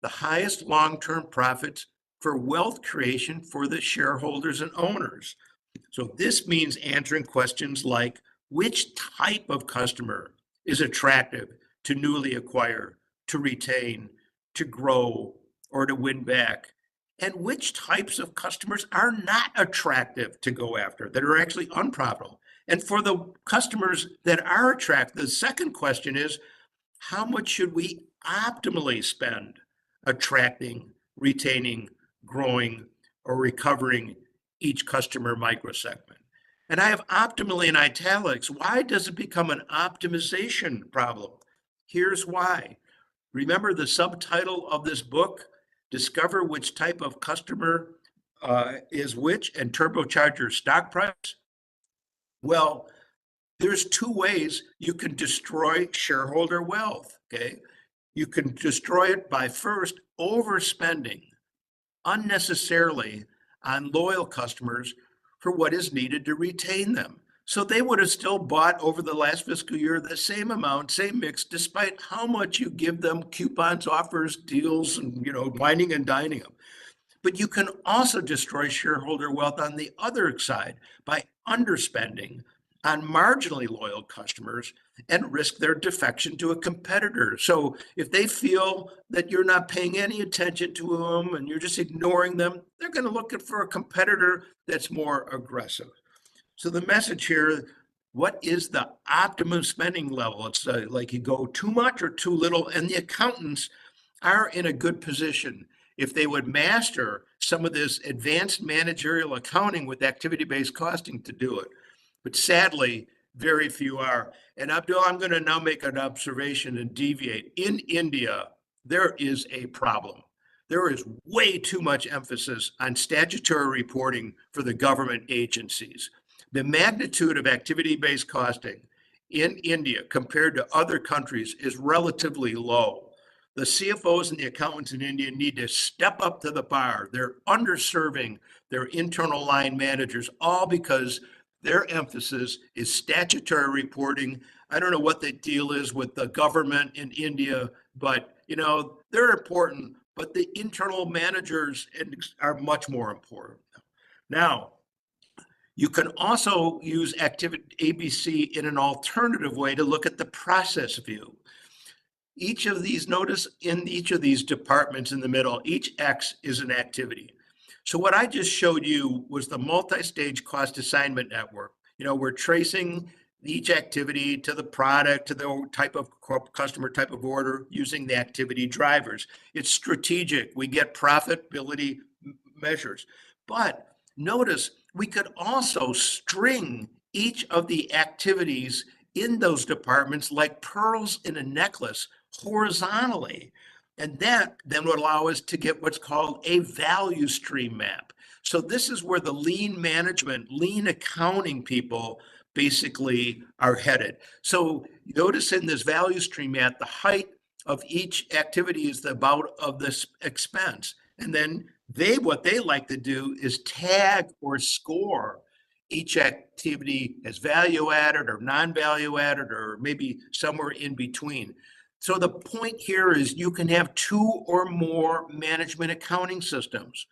the highest long-term profits for wealth creation for the shareholders and owners. So this means answering questions like, which type of customer is attractive to newly acquire, to retain, to grow, or to win back? And which types of customers are not attractive to go after, that are actually unprofitable? And for the customers that are attractive, the second question is, how much should we optimally spend attracting, retaining, growing, or recovering each customer microsegment? And I have optimally in italics. Why does it become an optimization problem? Here's why. Remember the subtitle of this book, Discover Which Type of Customer is Which and Turbocharge Your Stock Price? Well, there's two ways you can destroy shareholder wealth, okay? You can destroy it by first overspending unnecessarily on loyal customers for what is needed to retain them. So they would have still bought over the last fiscal year the same amount, same mix, despite how much you give them coupons, offers, deals, and whining and dining them. But you can also destroy shareholder wealth on the other side by underspending on marginally loyal customers and risk their defection to a competitor. So if they feel that you're not paying any attention to them and you're just ignoring them, they're going to look for a competitor that's more aggressive. So the message here, what is the optimum spending level? It's like you go too much or too little, and the accountants are in a good position. If they would master some of this advanced managerial accounting with activity-based costing to do it. But sadly, very few are. And Abdul, I'm going to now make an observation and deviate. In India, there is a problem. There is way too much emphasis on statutory reporting for the government agencies. The magnitude of activity-based costing in India compared to other countries is relatively low. The CFOs and the accountants in India need to step up to the bar. They're underserving their internal line managers, all because their emphasis is statutory reporting. I don't know what the deal is with the government in India, but they're important, but the internal managers are much more important. Now, you can also use activity ABC in an alternative way to look at the process view. Each of these, notice in each of these departments in the middle, each X is an activity. So what I just showed you was the multi-stage cost assignment network. We're tracing each activity to the product, to the type of customer type of order using the activity drivers. It's strategic. We get profitability measures. But notice we could also string each of the activities in those departments like pearls in a necklace horizontally. And that then would allow us to get what's called a value stream map. So this is where the lean management, lean accounting people basically are headed. So notice in this value stream map, the height of each activity is the amount of this expense. And then what they like to do is tag or score each activity as value added or non-value added, or maybe somewhere in between. So the point here is you can have two or more management accounting systems.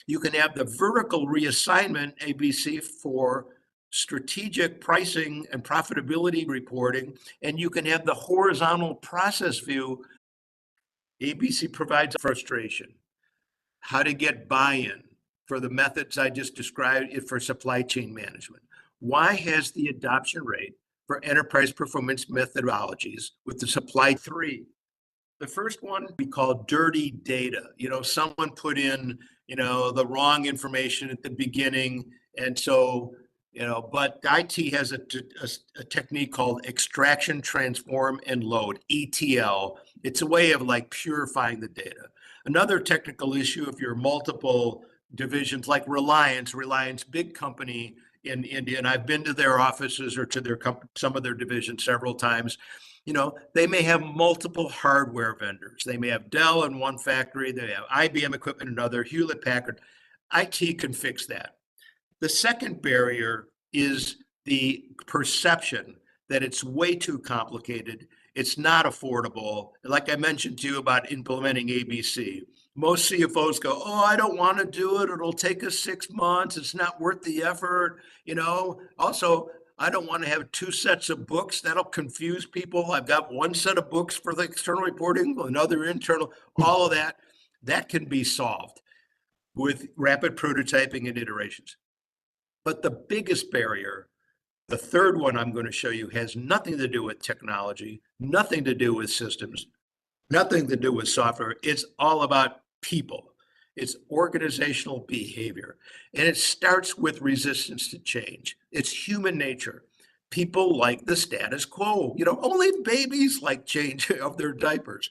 You can have the vertical reassignment ABC for strategic pricing and profitability reporting, and you can have the horizontal process view. ABC provides frustration, how to get buy-in for the methods I just described for supply chain management. Why has the adoption rate for enterprise performance methodologies with the supply three? The first one we call dirty data. Someone put in, the wrong information at the beginning. And so, but IT has a technique called extraction, transform, and load, ETL. It's a way of purifying the data. Another technical issue, if you're multiple divisions like Reliance, big company in India, and I've been to their offices or to some of their divisions several times. They may have multiple hardware vendors. They may have Dell in one factory, they have IBM equipment in another, Hewlett Packard. IT can fix that. The second barrier is the perception that it's way too complicated. It's not affordable. Like I mentioned to you about implementing ABC. Most CFOs go, oh, I don't want to do it. It'll take us 6 months. It's not worth the effort. Also, I don't want to have 2 sets of books. That'll confuse people. I've got 1 set of books for the external reporting, another internal, all of that can be solved with rapid prototyping and iterations. But the biggest barrier, the third one I'm going to show you, has nothing to do with technology, nothing to do with systems, nothing to do with software. It's all about people. It's organizational behavior. And it starts with resistance to change. It's human nature. People like the status quo. Only babies like change of their diapers.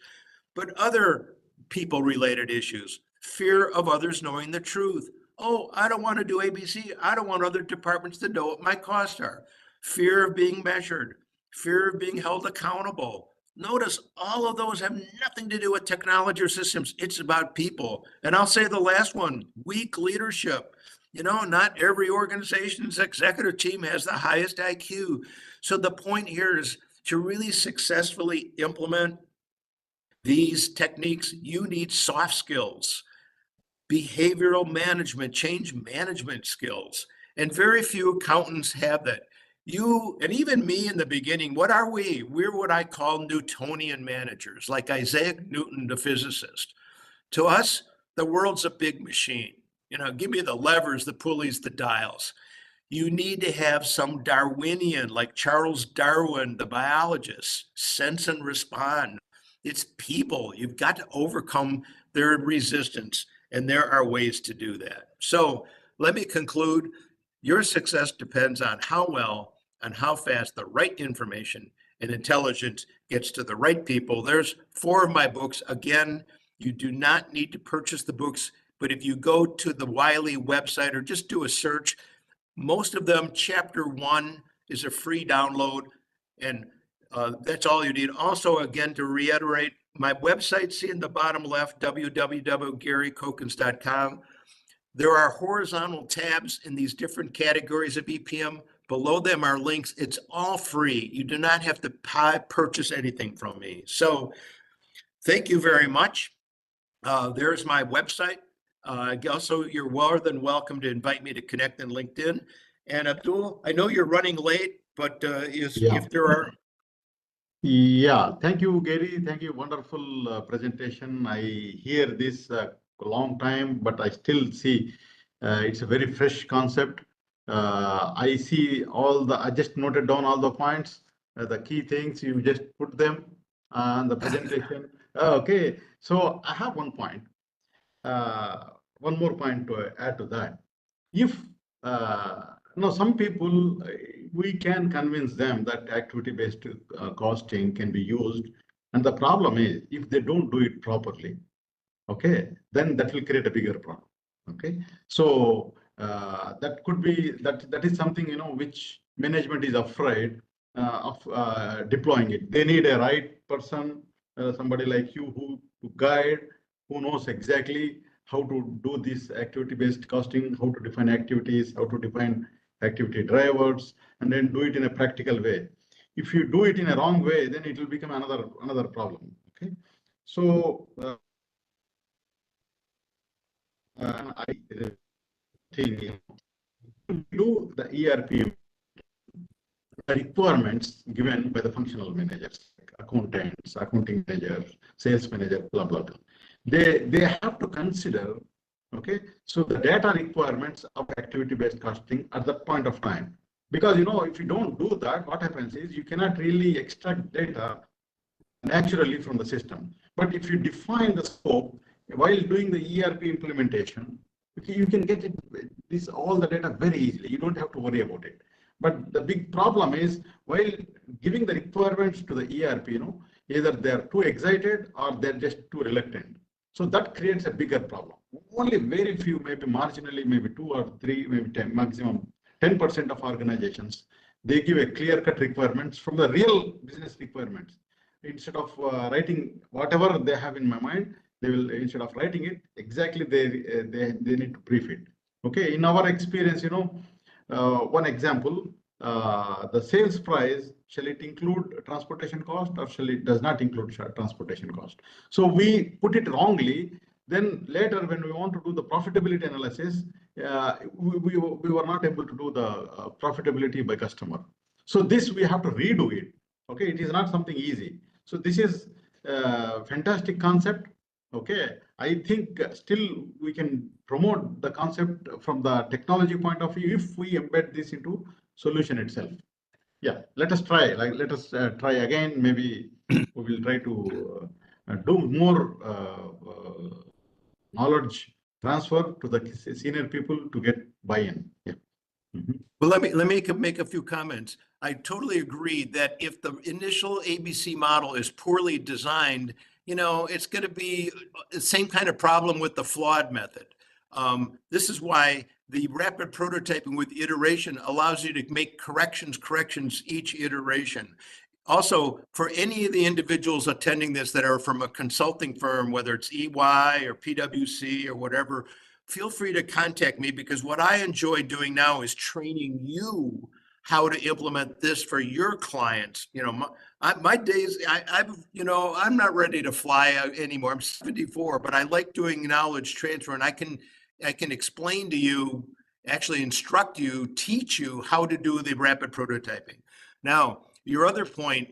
But other people-related issues, fear of others knowing the truth. Oh, I don't want to do ABC. I don't want other departments to know what my costs are. Fear of being measured, fear of being held accountable. Notice all of those have nothing to do with technology or systems. It's about people. And I'll say the last one, weak leadership. Not every organization's executive team has the highest IQ. So the point here is to really successfully implement these techniques, you need soft skills, behavioral management, change management skills. And very few accountants have that. You, and even me in the beginning, what are we? We're what I call Newtonian managers, like Isaac Newton, the physicist. To us, the world's a big machine. Give me the levers, the pulleys, the dials. You need to have some Darwinian, like Charles Darwin, the biologist, sense and respond. It's people. You've got to overcome their resistance, and there are ways to do that. So let me conclude. Your success depends on how well and how fast the right information and intelligence gets to the right people. There's 4 of my books. Again, you do not need to purchase the books, but if you go to the Wiley website or just do a search, most of them, chapter 1 is a free download, and that's all you need. Also, again, to reiterate, my website, see in the bottom left, www.garykochins.com. There are horizontal tabs in these different categories of EPM. Below them are links. It's all free. You do not have to purchase anything from me. So thank you very much. There's my website. Also, you're more than welcome to invite me to connect in LinkedIn. And Abdul, I know you're running late, but if there are... Yeah, thank you, Gary. Thank you. Wonderful presentation. I hear this a long time, but I still see it's a very fresh concept. I see I just noted down all the points, the key things, you just put them on the presentation. Okay, so I have one point. One more point to add to that. If some people, we can convince them that activity-based costing can be used, and the problem is if they don't do it properly, okay, then that will create a bigger problem. Okay, so that could be that is something which management is afraid of deploying it. They need a right person, somebody like you who to guide, who knows exactly how to do this activity-based costing, how to define activities, how to define activity drivers, and then do it in a practical way. If you do it in a wrong way, then it will become another problem. Okay, so I think do the ERP requirements given by the functional managers, like accountants, accounting manager, sales manager, blah blah blah. They have to consider, okay, so the data requirements of activity-based costing at that point of time. Because if you don't do that, what happens is you cannot really extract data naturally from the system. But if you define the scope while doing the ERP implementation, you can get all the data very easily. You don't have to worry about it. But the big problem is while giving the requirements to the ERP, either they're too excited or they're just too reluctant. So that creates a bigger problem. Only very few, maybe marginally, maybe 2 or 3, maybe 10, maximum 10% of organizations, they give a clear-cut requirements from the real business requirements. Instead of writing whatever they have in my mind, they will, instead of writing it, exactly they need to brief it. Okay, in our experience, one example, the sales price, shall it include transportation cost or shall it does not include transportation cost? So we put it wrongly. Then later when we want to do the profitability analysis, we were not able to do the profitability by customer. So this we have to redo it. Okay, it is not something easy. So this is a fantastic concept. Okay, I think still we can promote the concept from the technology point of view if we embed this into solution itself. Yeah, let us try. Let us try again. Maybe we will try to do more knowledge transfer to the senior people to get buy-in. Yeah. Mm-hmm. Well, let me make a few comments. I totally agree that if the initial ABC model is poorly designed, it's going to be the same kind of problem with the flawed method. This is why the rapid prototyping with iteration allows you to make corrections each iteration. Also, for any of the individuals attending this that are from a consulting firm, whether it's EY or PwC or whatever, feel free to contact me, because what I enjoy doing now is training you how to implement this for your clients. My days, I'm not ready to fly anymore. I'm 74, but I like doing knowledge transfer, and I can explain to you, actually instruct you, teach you how to do the rapid prototyping. Now, your other point,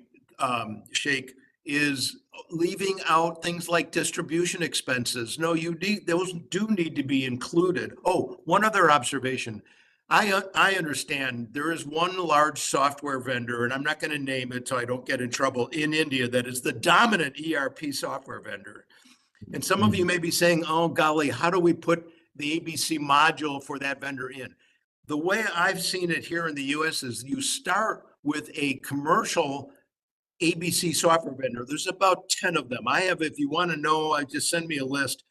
Sheikh, is leaving out things like distribution expenses. No, those do need to be included. Oh, one other observation. I understand there is one large software vendor, and I'm not going to name it so I don't get in trouble, in India that is the dominant ERP software vendor. And some of you may be saying, oh, golly, how do we put the ABC module for that vendor in? The way I've seen it here in the US is you start with a commercial ABC software vendor. There's about 10 of them. I have, if you want to know, just send me a list.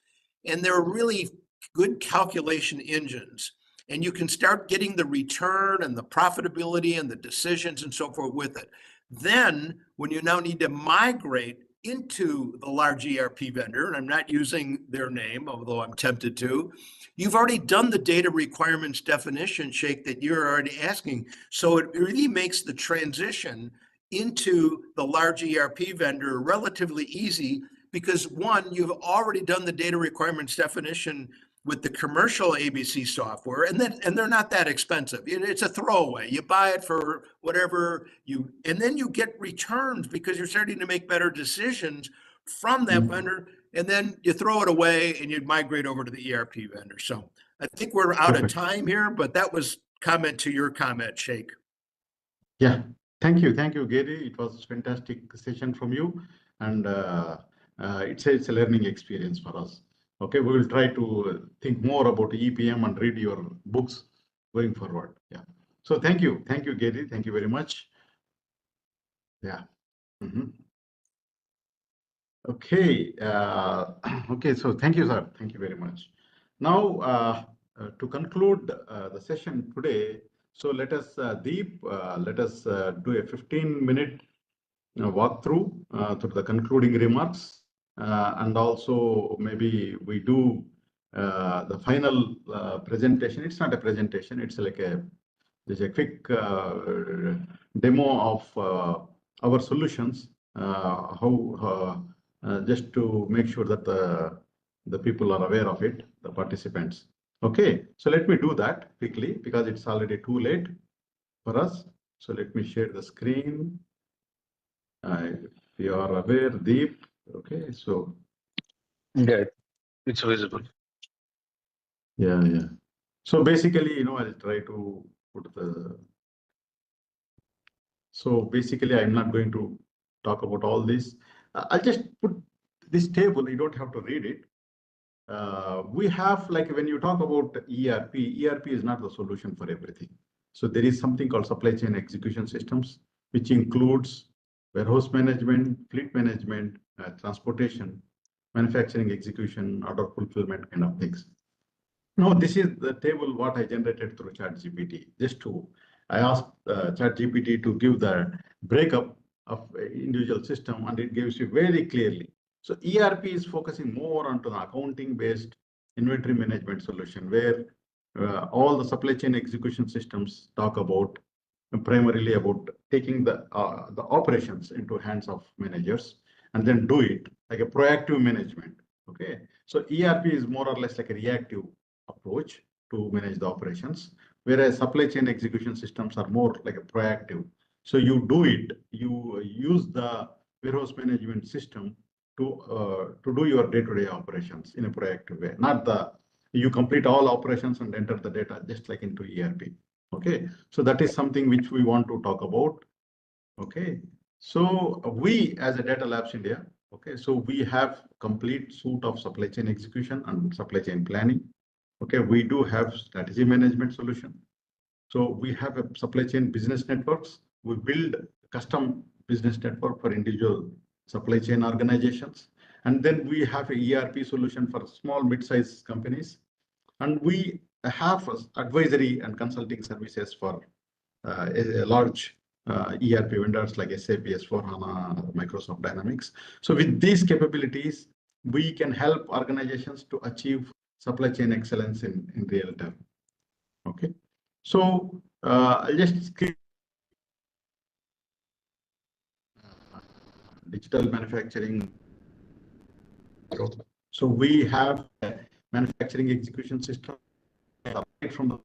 And they're really good calculation engines. And you can start getting the return and the profitability and the decisions and so forth with it. Then, when you now need to migrate into the large ERP vendor, and I'm not using their name, although I'm tempted to, you've already done the data requirements definition, Sheikh, that you're already asking. So it really makes the transition into the large ERP vendor relatively easy because one, you've already done the data requirements definition with the commercial ABC software, and they're not that expensive. It's a throwaway. You buy it for whatever and then you get returns because you're starting to make better decisions from that vendor, and then you throw it away and you migrate over to the ERP vendor. So I think we're out of time here, but that was comment to your comment, Sheikh. Yeah, thank you, Gary. It was a fantastic session from you, and it's a learning experience for us. Okay, we will try to think more about EPM and read your books going forward. Yeah. So thank you, Gary. Thank you very much. Yeah. Okay. Okay. So thank you, sir. Thank you very much. Now, to conclude the session today, so let us, Deep, let us do a 15-minute walkthrough to the concluding remarks. And also maybe we do the final presentation. It's not a presentation. It's like there's a quick demo of our solutions, just to make sure that the people are aware of it, the participants. Okay, so let me do that quickly because it's already too late for us. So let me share the screen. If you are aware, Deep. Okay, so yeah, it's visible. Yeah. So basically, I'll try to put the. So basically, I'm not going to talk about all this. I'll just put this table. You don't have to read it. We have, like, when you talk about ERP is not the solution for everything. So there is something called supply chain execution systems, which includes warehouse management, fleet management, transportation, manufacturing execution, order fulfillment kind of things. Now, this is the table what I generated through ChatGPT. I asked ChatGPT to give the breakup of individual system, and it gives you very clearly. So ERP is focusing more onto the accounting-based inventory management solution, where all the supply chain execution systems talk about primarily about taking the operations into hands of managers and then do it like a proactive management. Okay, so ERP is more or less like a reactive approach to manage the operations, whereas supply chain execution systems are more like a proactive. So you use the warehouse management system to do your day-to-day operations in a proactive way, not you complete all operations and enter the data just like into ERP. Okay, so that is something which we want to talk about. Okay, so we as a Data Labs India, okay, so we have complete suite of supply chain execution and supply chain planning. Okay, we do have strategy management solution. So we have a supply chain business networks. We build custom business network for individual supply chain organizations. And then we have a ERP solution for small, mid-sized companies. And we have advisory and consulting services for a large ERP vendors like SAP, S/4HANA, Microsoft Dynamics. So with these capabilities, we can help organizations to achieve supply chain excellence in real time. Okay, so I'll just digital manufacturing. So we have a manufacturing execution system right from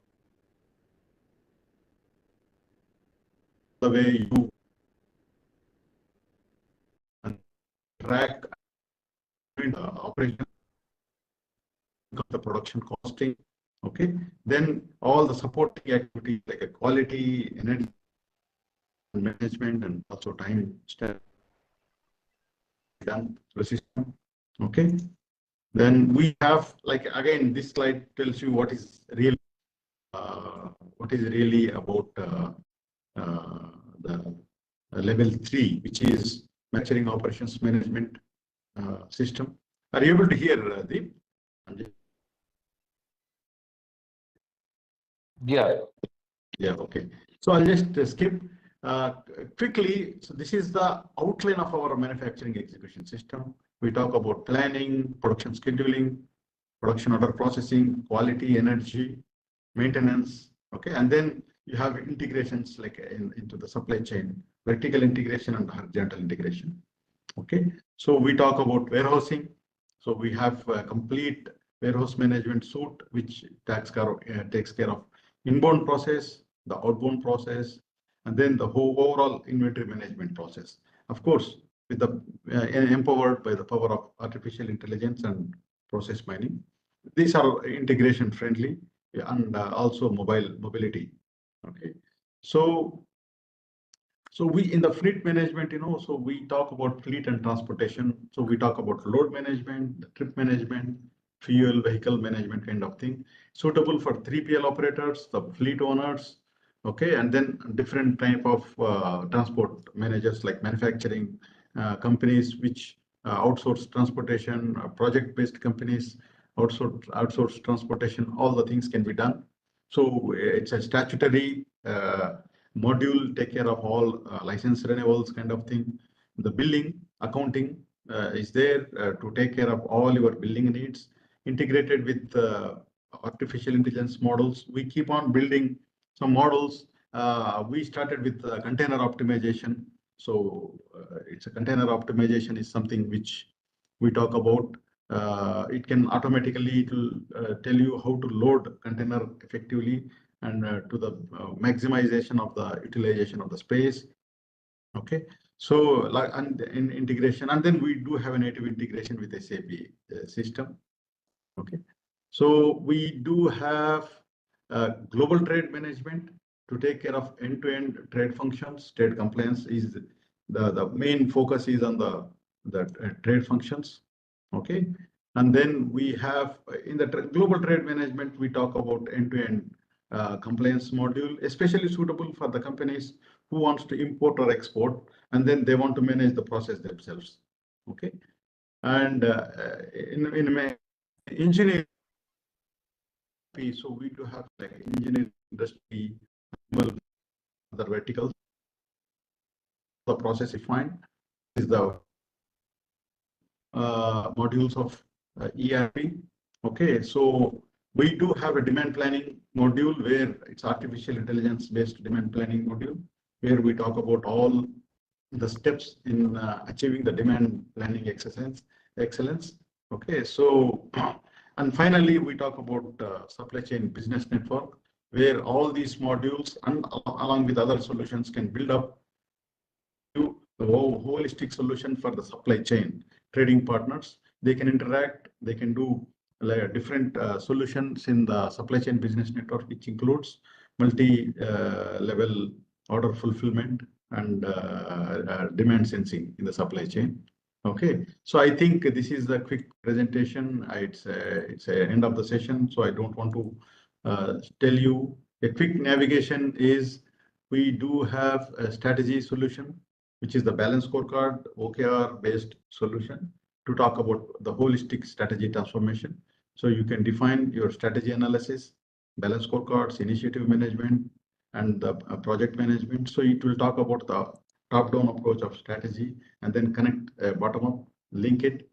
the way you track operation, the production costing, Okay, then all the supporting activities like a quality, energy management, and also time step done to the system. Okay, then we have, like, again, this slide tells you what is really about the level 3, which is manufacturing operations management system. Are you able to hear, Deep? Yeah. Yeah, okay. So I'll just skip quickly. So this is the outline of our manufacturing execution system. We talk about planning, production scheduling, production order processing, quality, energy, maintenance. Okay, and then you have integrations like into the supply chain, vertical integration and horizontal integration. Okay, so we talk about warehousing. So we have a complete warehouse management suite, which takes care of inbound process, the outbound process, and then the whole overall inventory management process. Of course, with the empowered by the power of artificial intelligence and process mining. These are integration friendly and also mobility. Okay, so we in the fleet management, so we talk about fleet and transportation. So we talk about load management, the trip management, fuel vehicle management kind of thing, suitable for 3PL operators, the fleet owners. Okay, and then different type of transport managers like manufacturing companies which outsource transportation, project-based companies, outsource transportation. All the things can be done. So it's a statutory module, take care of all license renewals kind of thing. The billing, accounting is there to take care of all your billing needs, integrated with artificial intelligence models. We keep on building some models. We started with container optimization. So it's a container optimization is something which we talk about. It can automatically tell you how to load container effectively and to the maximization of the utilization of the space. Okay, so like, and in integration, and then we do have a native integration with SAP system. Okay, so we do have global trade management to take care of end-to-end trade functions. Trade compliance is the main focus is on the trade functions. Okay, and then we have in the global trade management, we talk about end-to-end compliance module, especially suitable for the companies who wants to import or export, and then they want to manage the process themselves. Okay, and in engineering, so we do have like engineering industry, other verticals. The process defined is the modules of ERP. Okay, so we do have a demand planning module where it's artificial intelligence based demand planning module, where we talk about all the steps in achieving the demand planning excellence. Okay, so and finally we talk about supply chain business network, where all these modules and along with other solutions can build up to the holistic solution for the supply chain trading partners. They can interact, they can do different solutions in the supply chain business network, which includes multi-level order fulfillment and demand sensing in the supply chain. Okay, so I think this is the quick presentation. It's a end of the session, so I don't want to tell you. A quick navigation is we do have a strategy solution, which is the balance scorecard OKR based solution to talk about the holistic strategy transformation. So you can define your strategy analysis, balance scorecards, initiative management, and the project management. So it will talk about the top-down approach of strategy and then connect bottom-up, link it.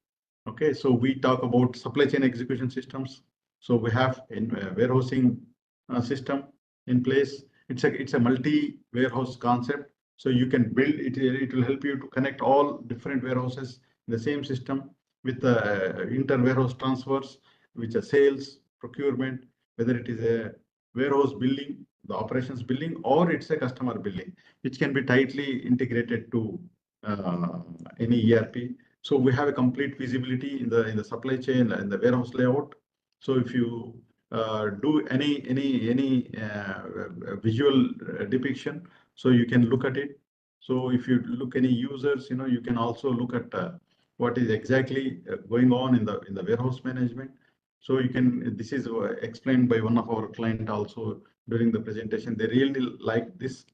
Okay, so we talk about supply chain execution systems. So we have a warehousing system in place. It's a multi-warehouse concept. So you can build it. It will help you to connect all different warehouses in the same system with the inter-warehouse transfers, which are sales, procurement, whether it is a warehouse billing, the operations billing, or it's a customer billing, which can be tightly integrated to any ERP. So we have a complete visibility in the supply chain and the warehouse layout. So if you do any visual depiction, so you can look at it. So if you look any users, you can also look at what is exactly going on in the warehouse management. So you can, this is explained by one of our client also during the presentation. They really like this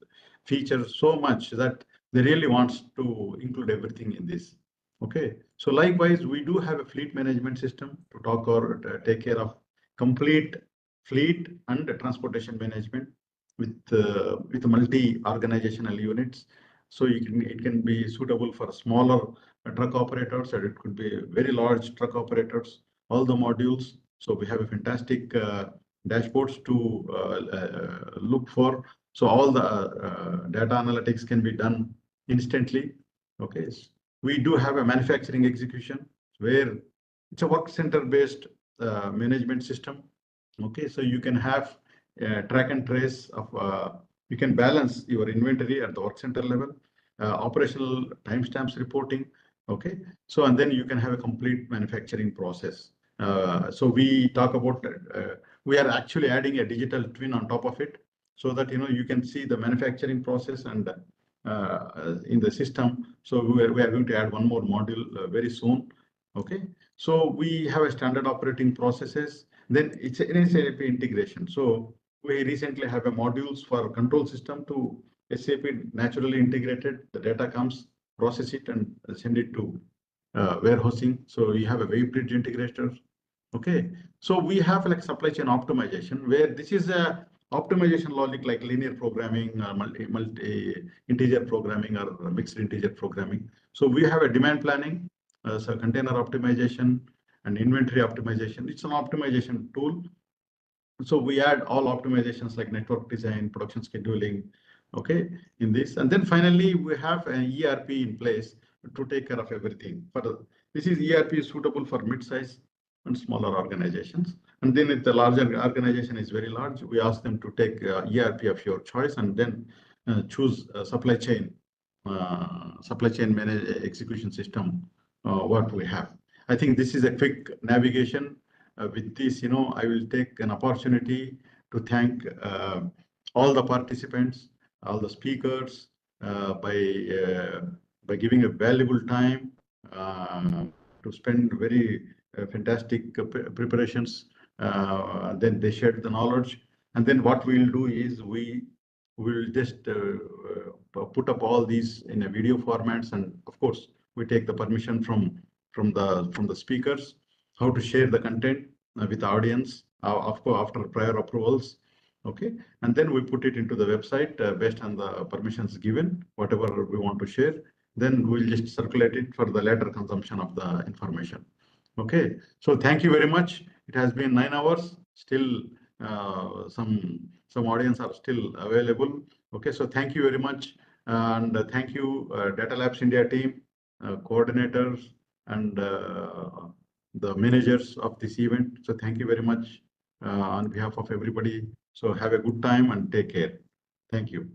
feature so much that they really wants to include everything in this. Okay, so likewise, we do have a fleet management system to talk or take care of complete fleet and transportation management with multi-organizational units. So it can be suitable for smaller truck operators, or it could be very large truck operators, all the modules. So we have a fantastic dashboards to look for. So all the data analytics can be done instantly. Okay, we do have a manufacturing execution where it's a work center based management system. Okay, so you can have track and trace of, you can balance your inventory at the work center level, operational timestamps reporting. Okay, so and then you can have a complete manufacturing process. So we talk about, we are actually adding a digital twin on top of it, so that you can see the manufacturing process and in the system. So we are going to add one more module very soon. Okay, so we have a standard operating processes. Then it's an SAP integration. So we recently have a modules for control system to SAP naturally integrated. The data comes, process it, and send it to warehousing. So you have a wave bridge integrator. Okay, so we have like supply chain optimization, where this is a optimization logic like linear programming, multi integer programming, or mixed integer programming. So we have a demand planning, so container optimization and inventory optimization. It's an optimization tool. So we add all optimizations like network design, production scheduling, okay, in this. And then finally, we have an ERP in place to take care of everything. This is ERP is suitable for mid-size and smaller organizations. And then if the larger organization is very large, we ask them to take ERP of your choice and then choose supply chain manage execution system, what we have. I think this is a quick navigation. With this, I will take an opportunity to thank all the participants, all the speakers, by giving a valuable time to spend very fantastic preparations. Then they shared the knowledge, and then what we'll do is we will just put up all these in a video formats, and of course we take the permission from the speakers how to share the content with the audience, of course after prior approvals. Okay, and then we put it into the website based on the permissions given, whatever we want to share. Then we'll just circulate it for the later consumption of the information. Okay, so thank you very much. It has been 9 hours. Still, some audience are still available. Okay, so thank you very much, and thank you Data Labs India team, coordinators, and the managers of this event. So thank you very much on behalf of everybody. So have a good time and take care. Thank you.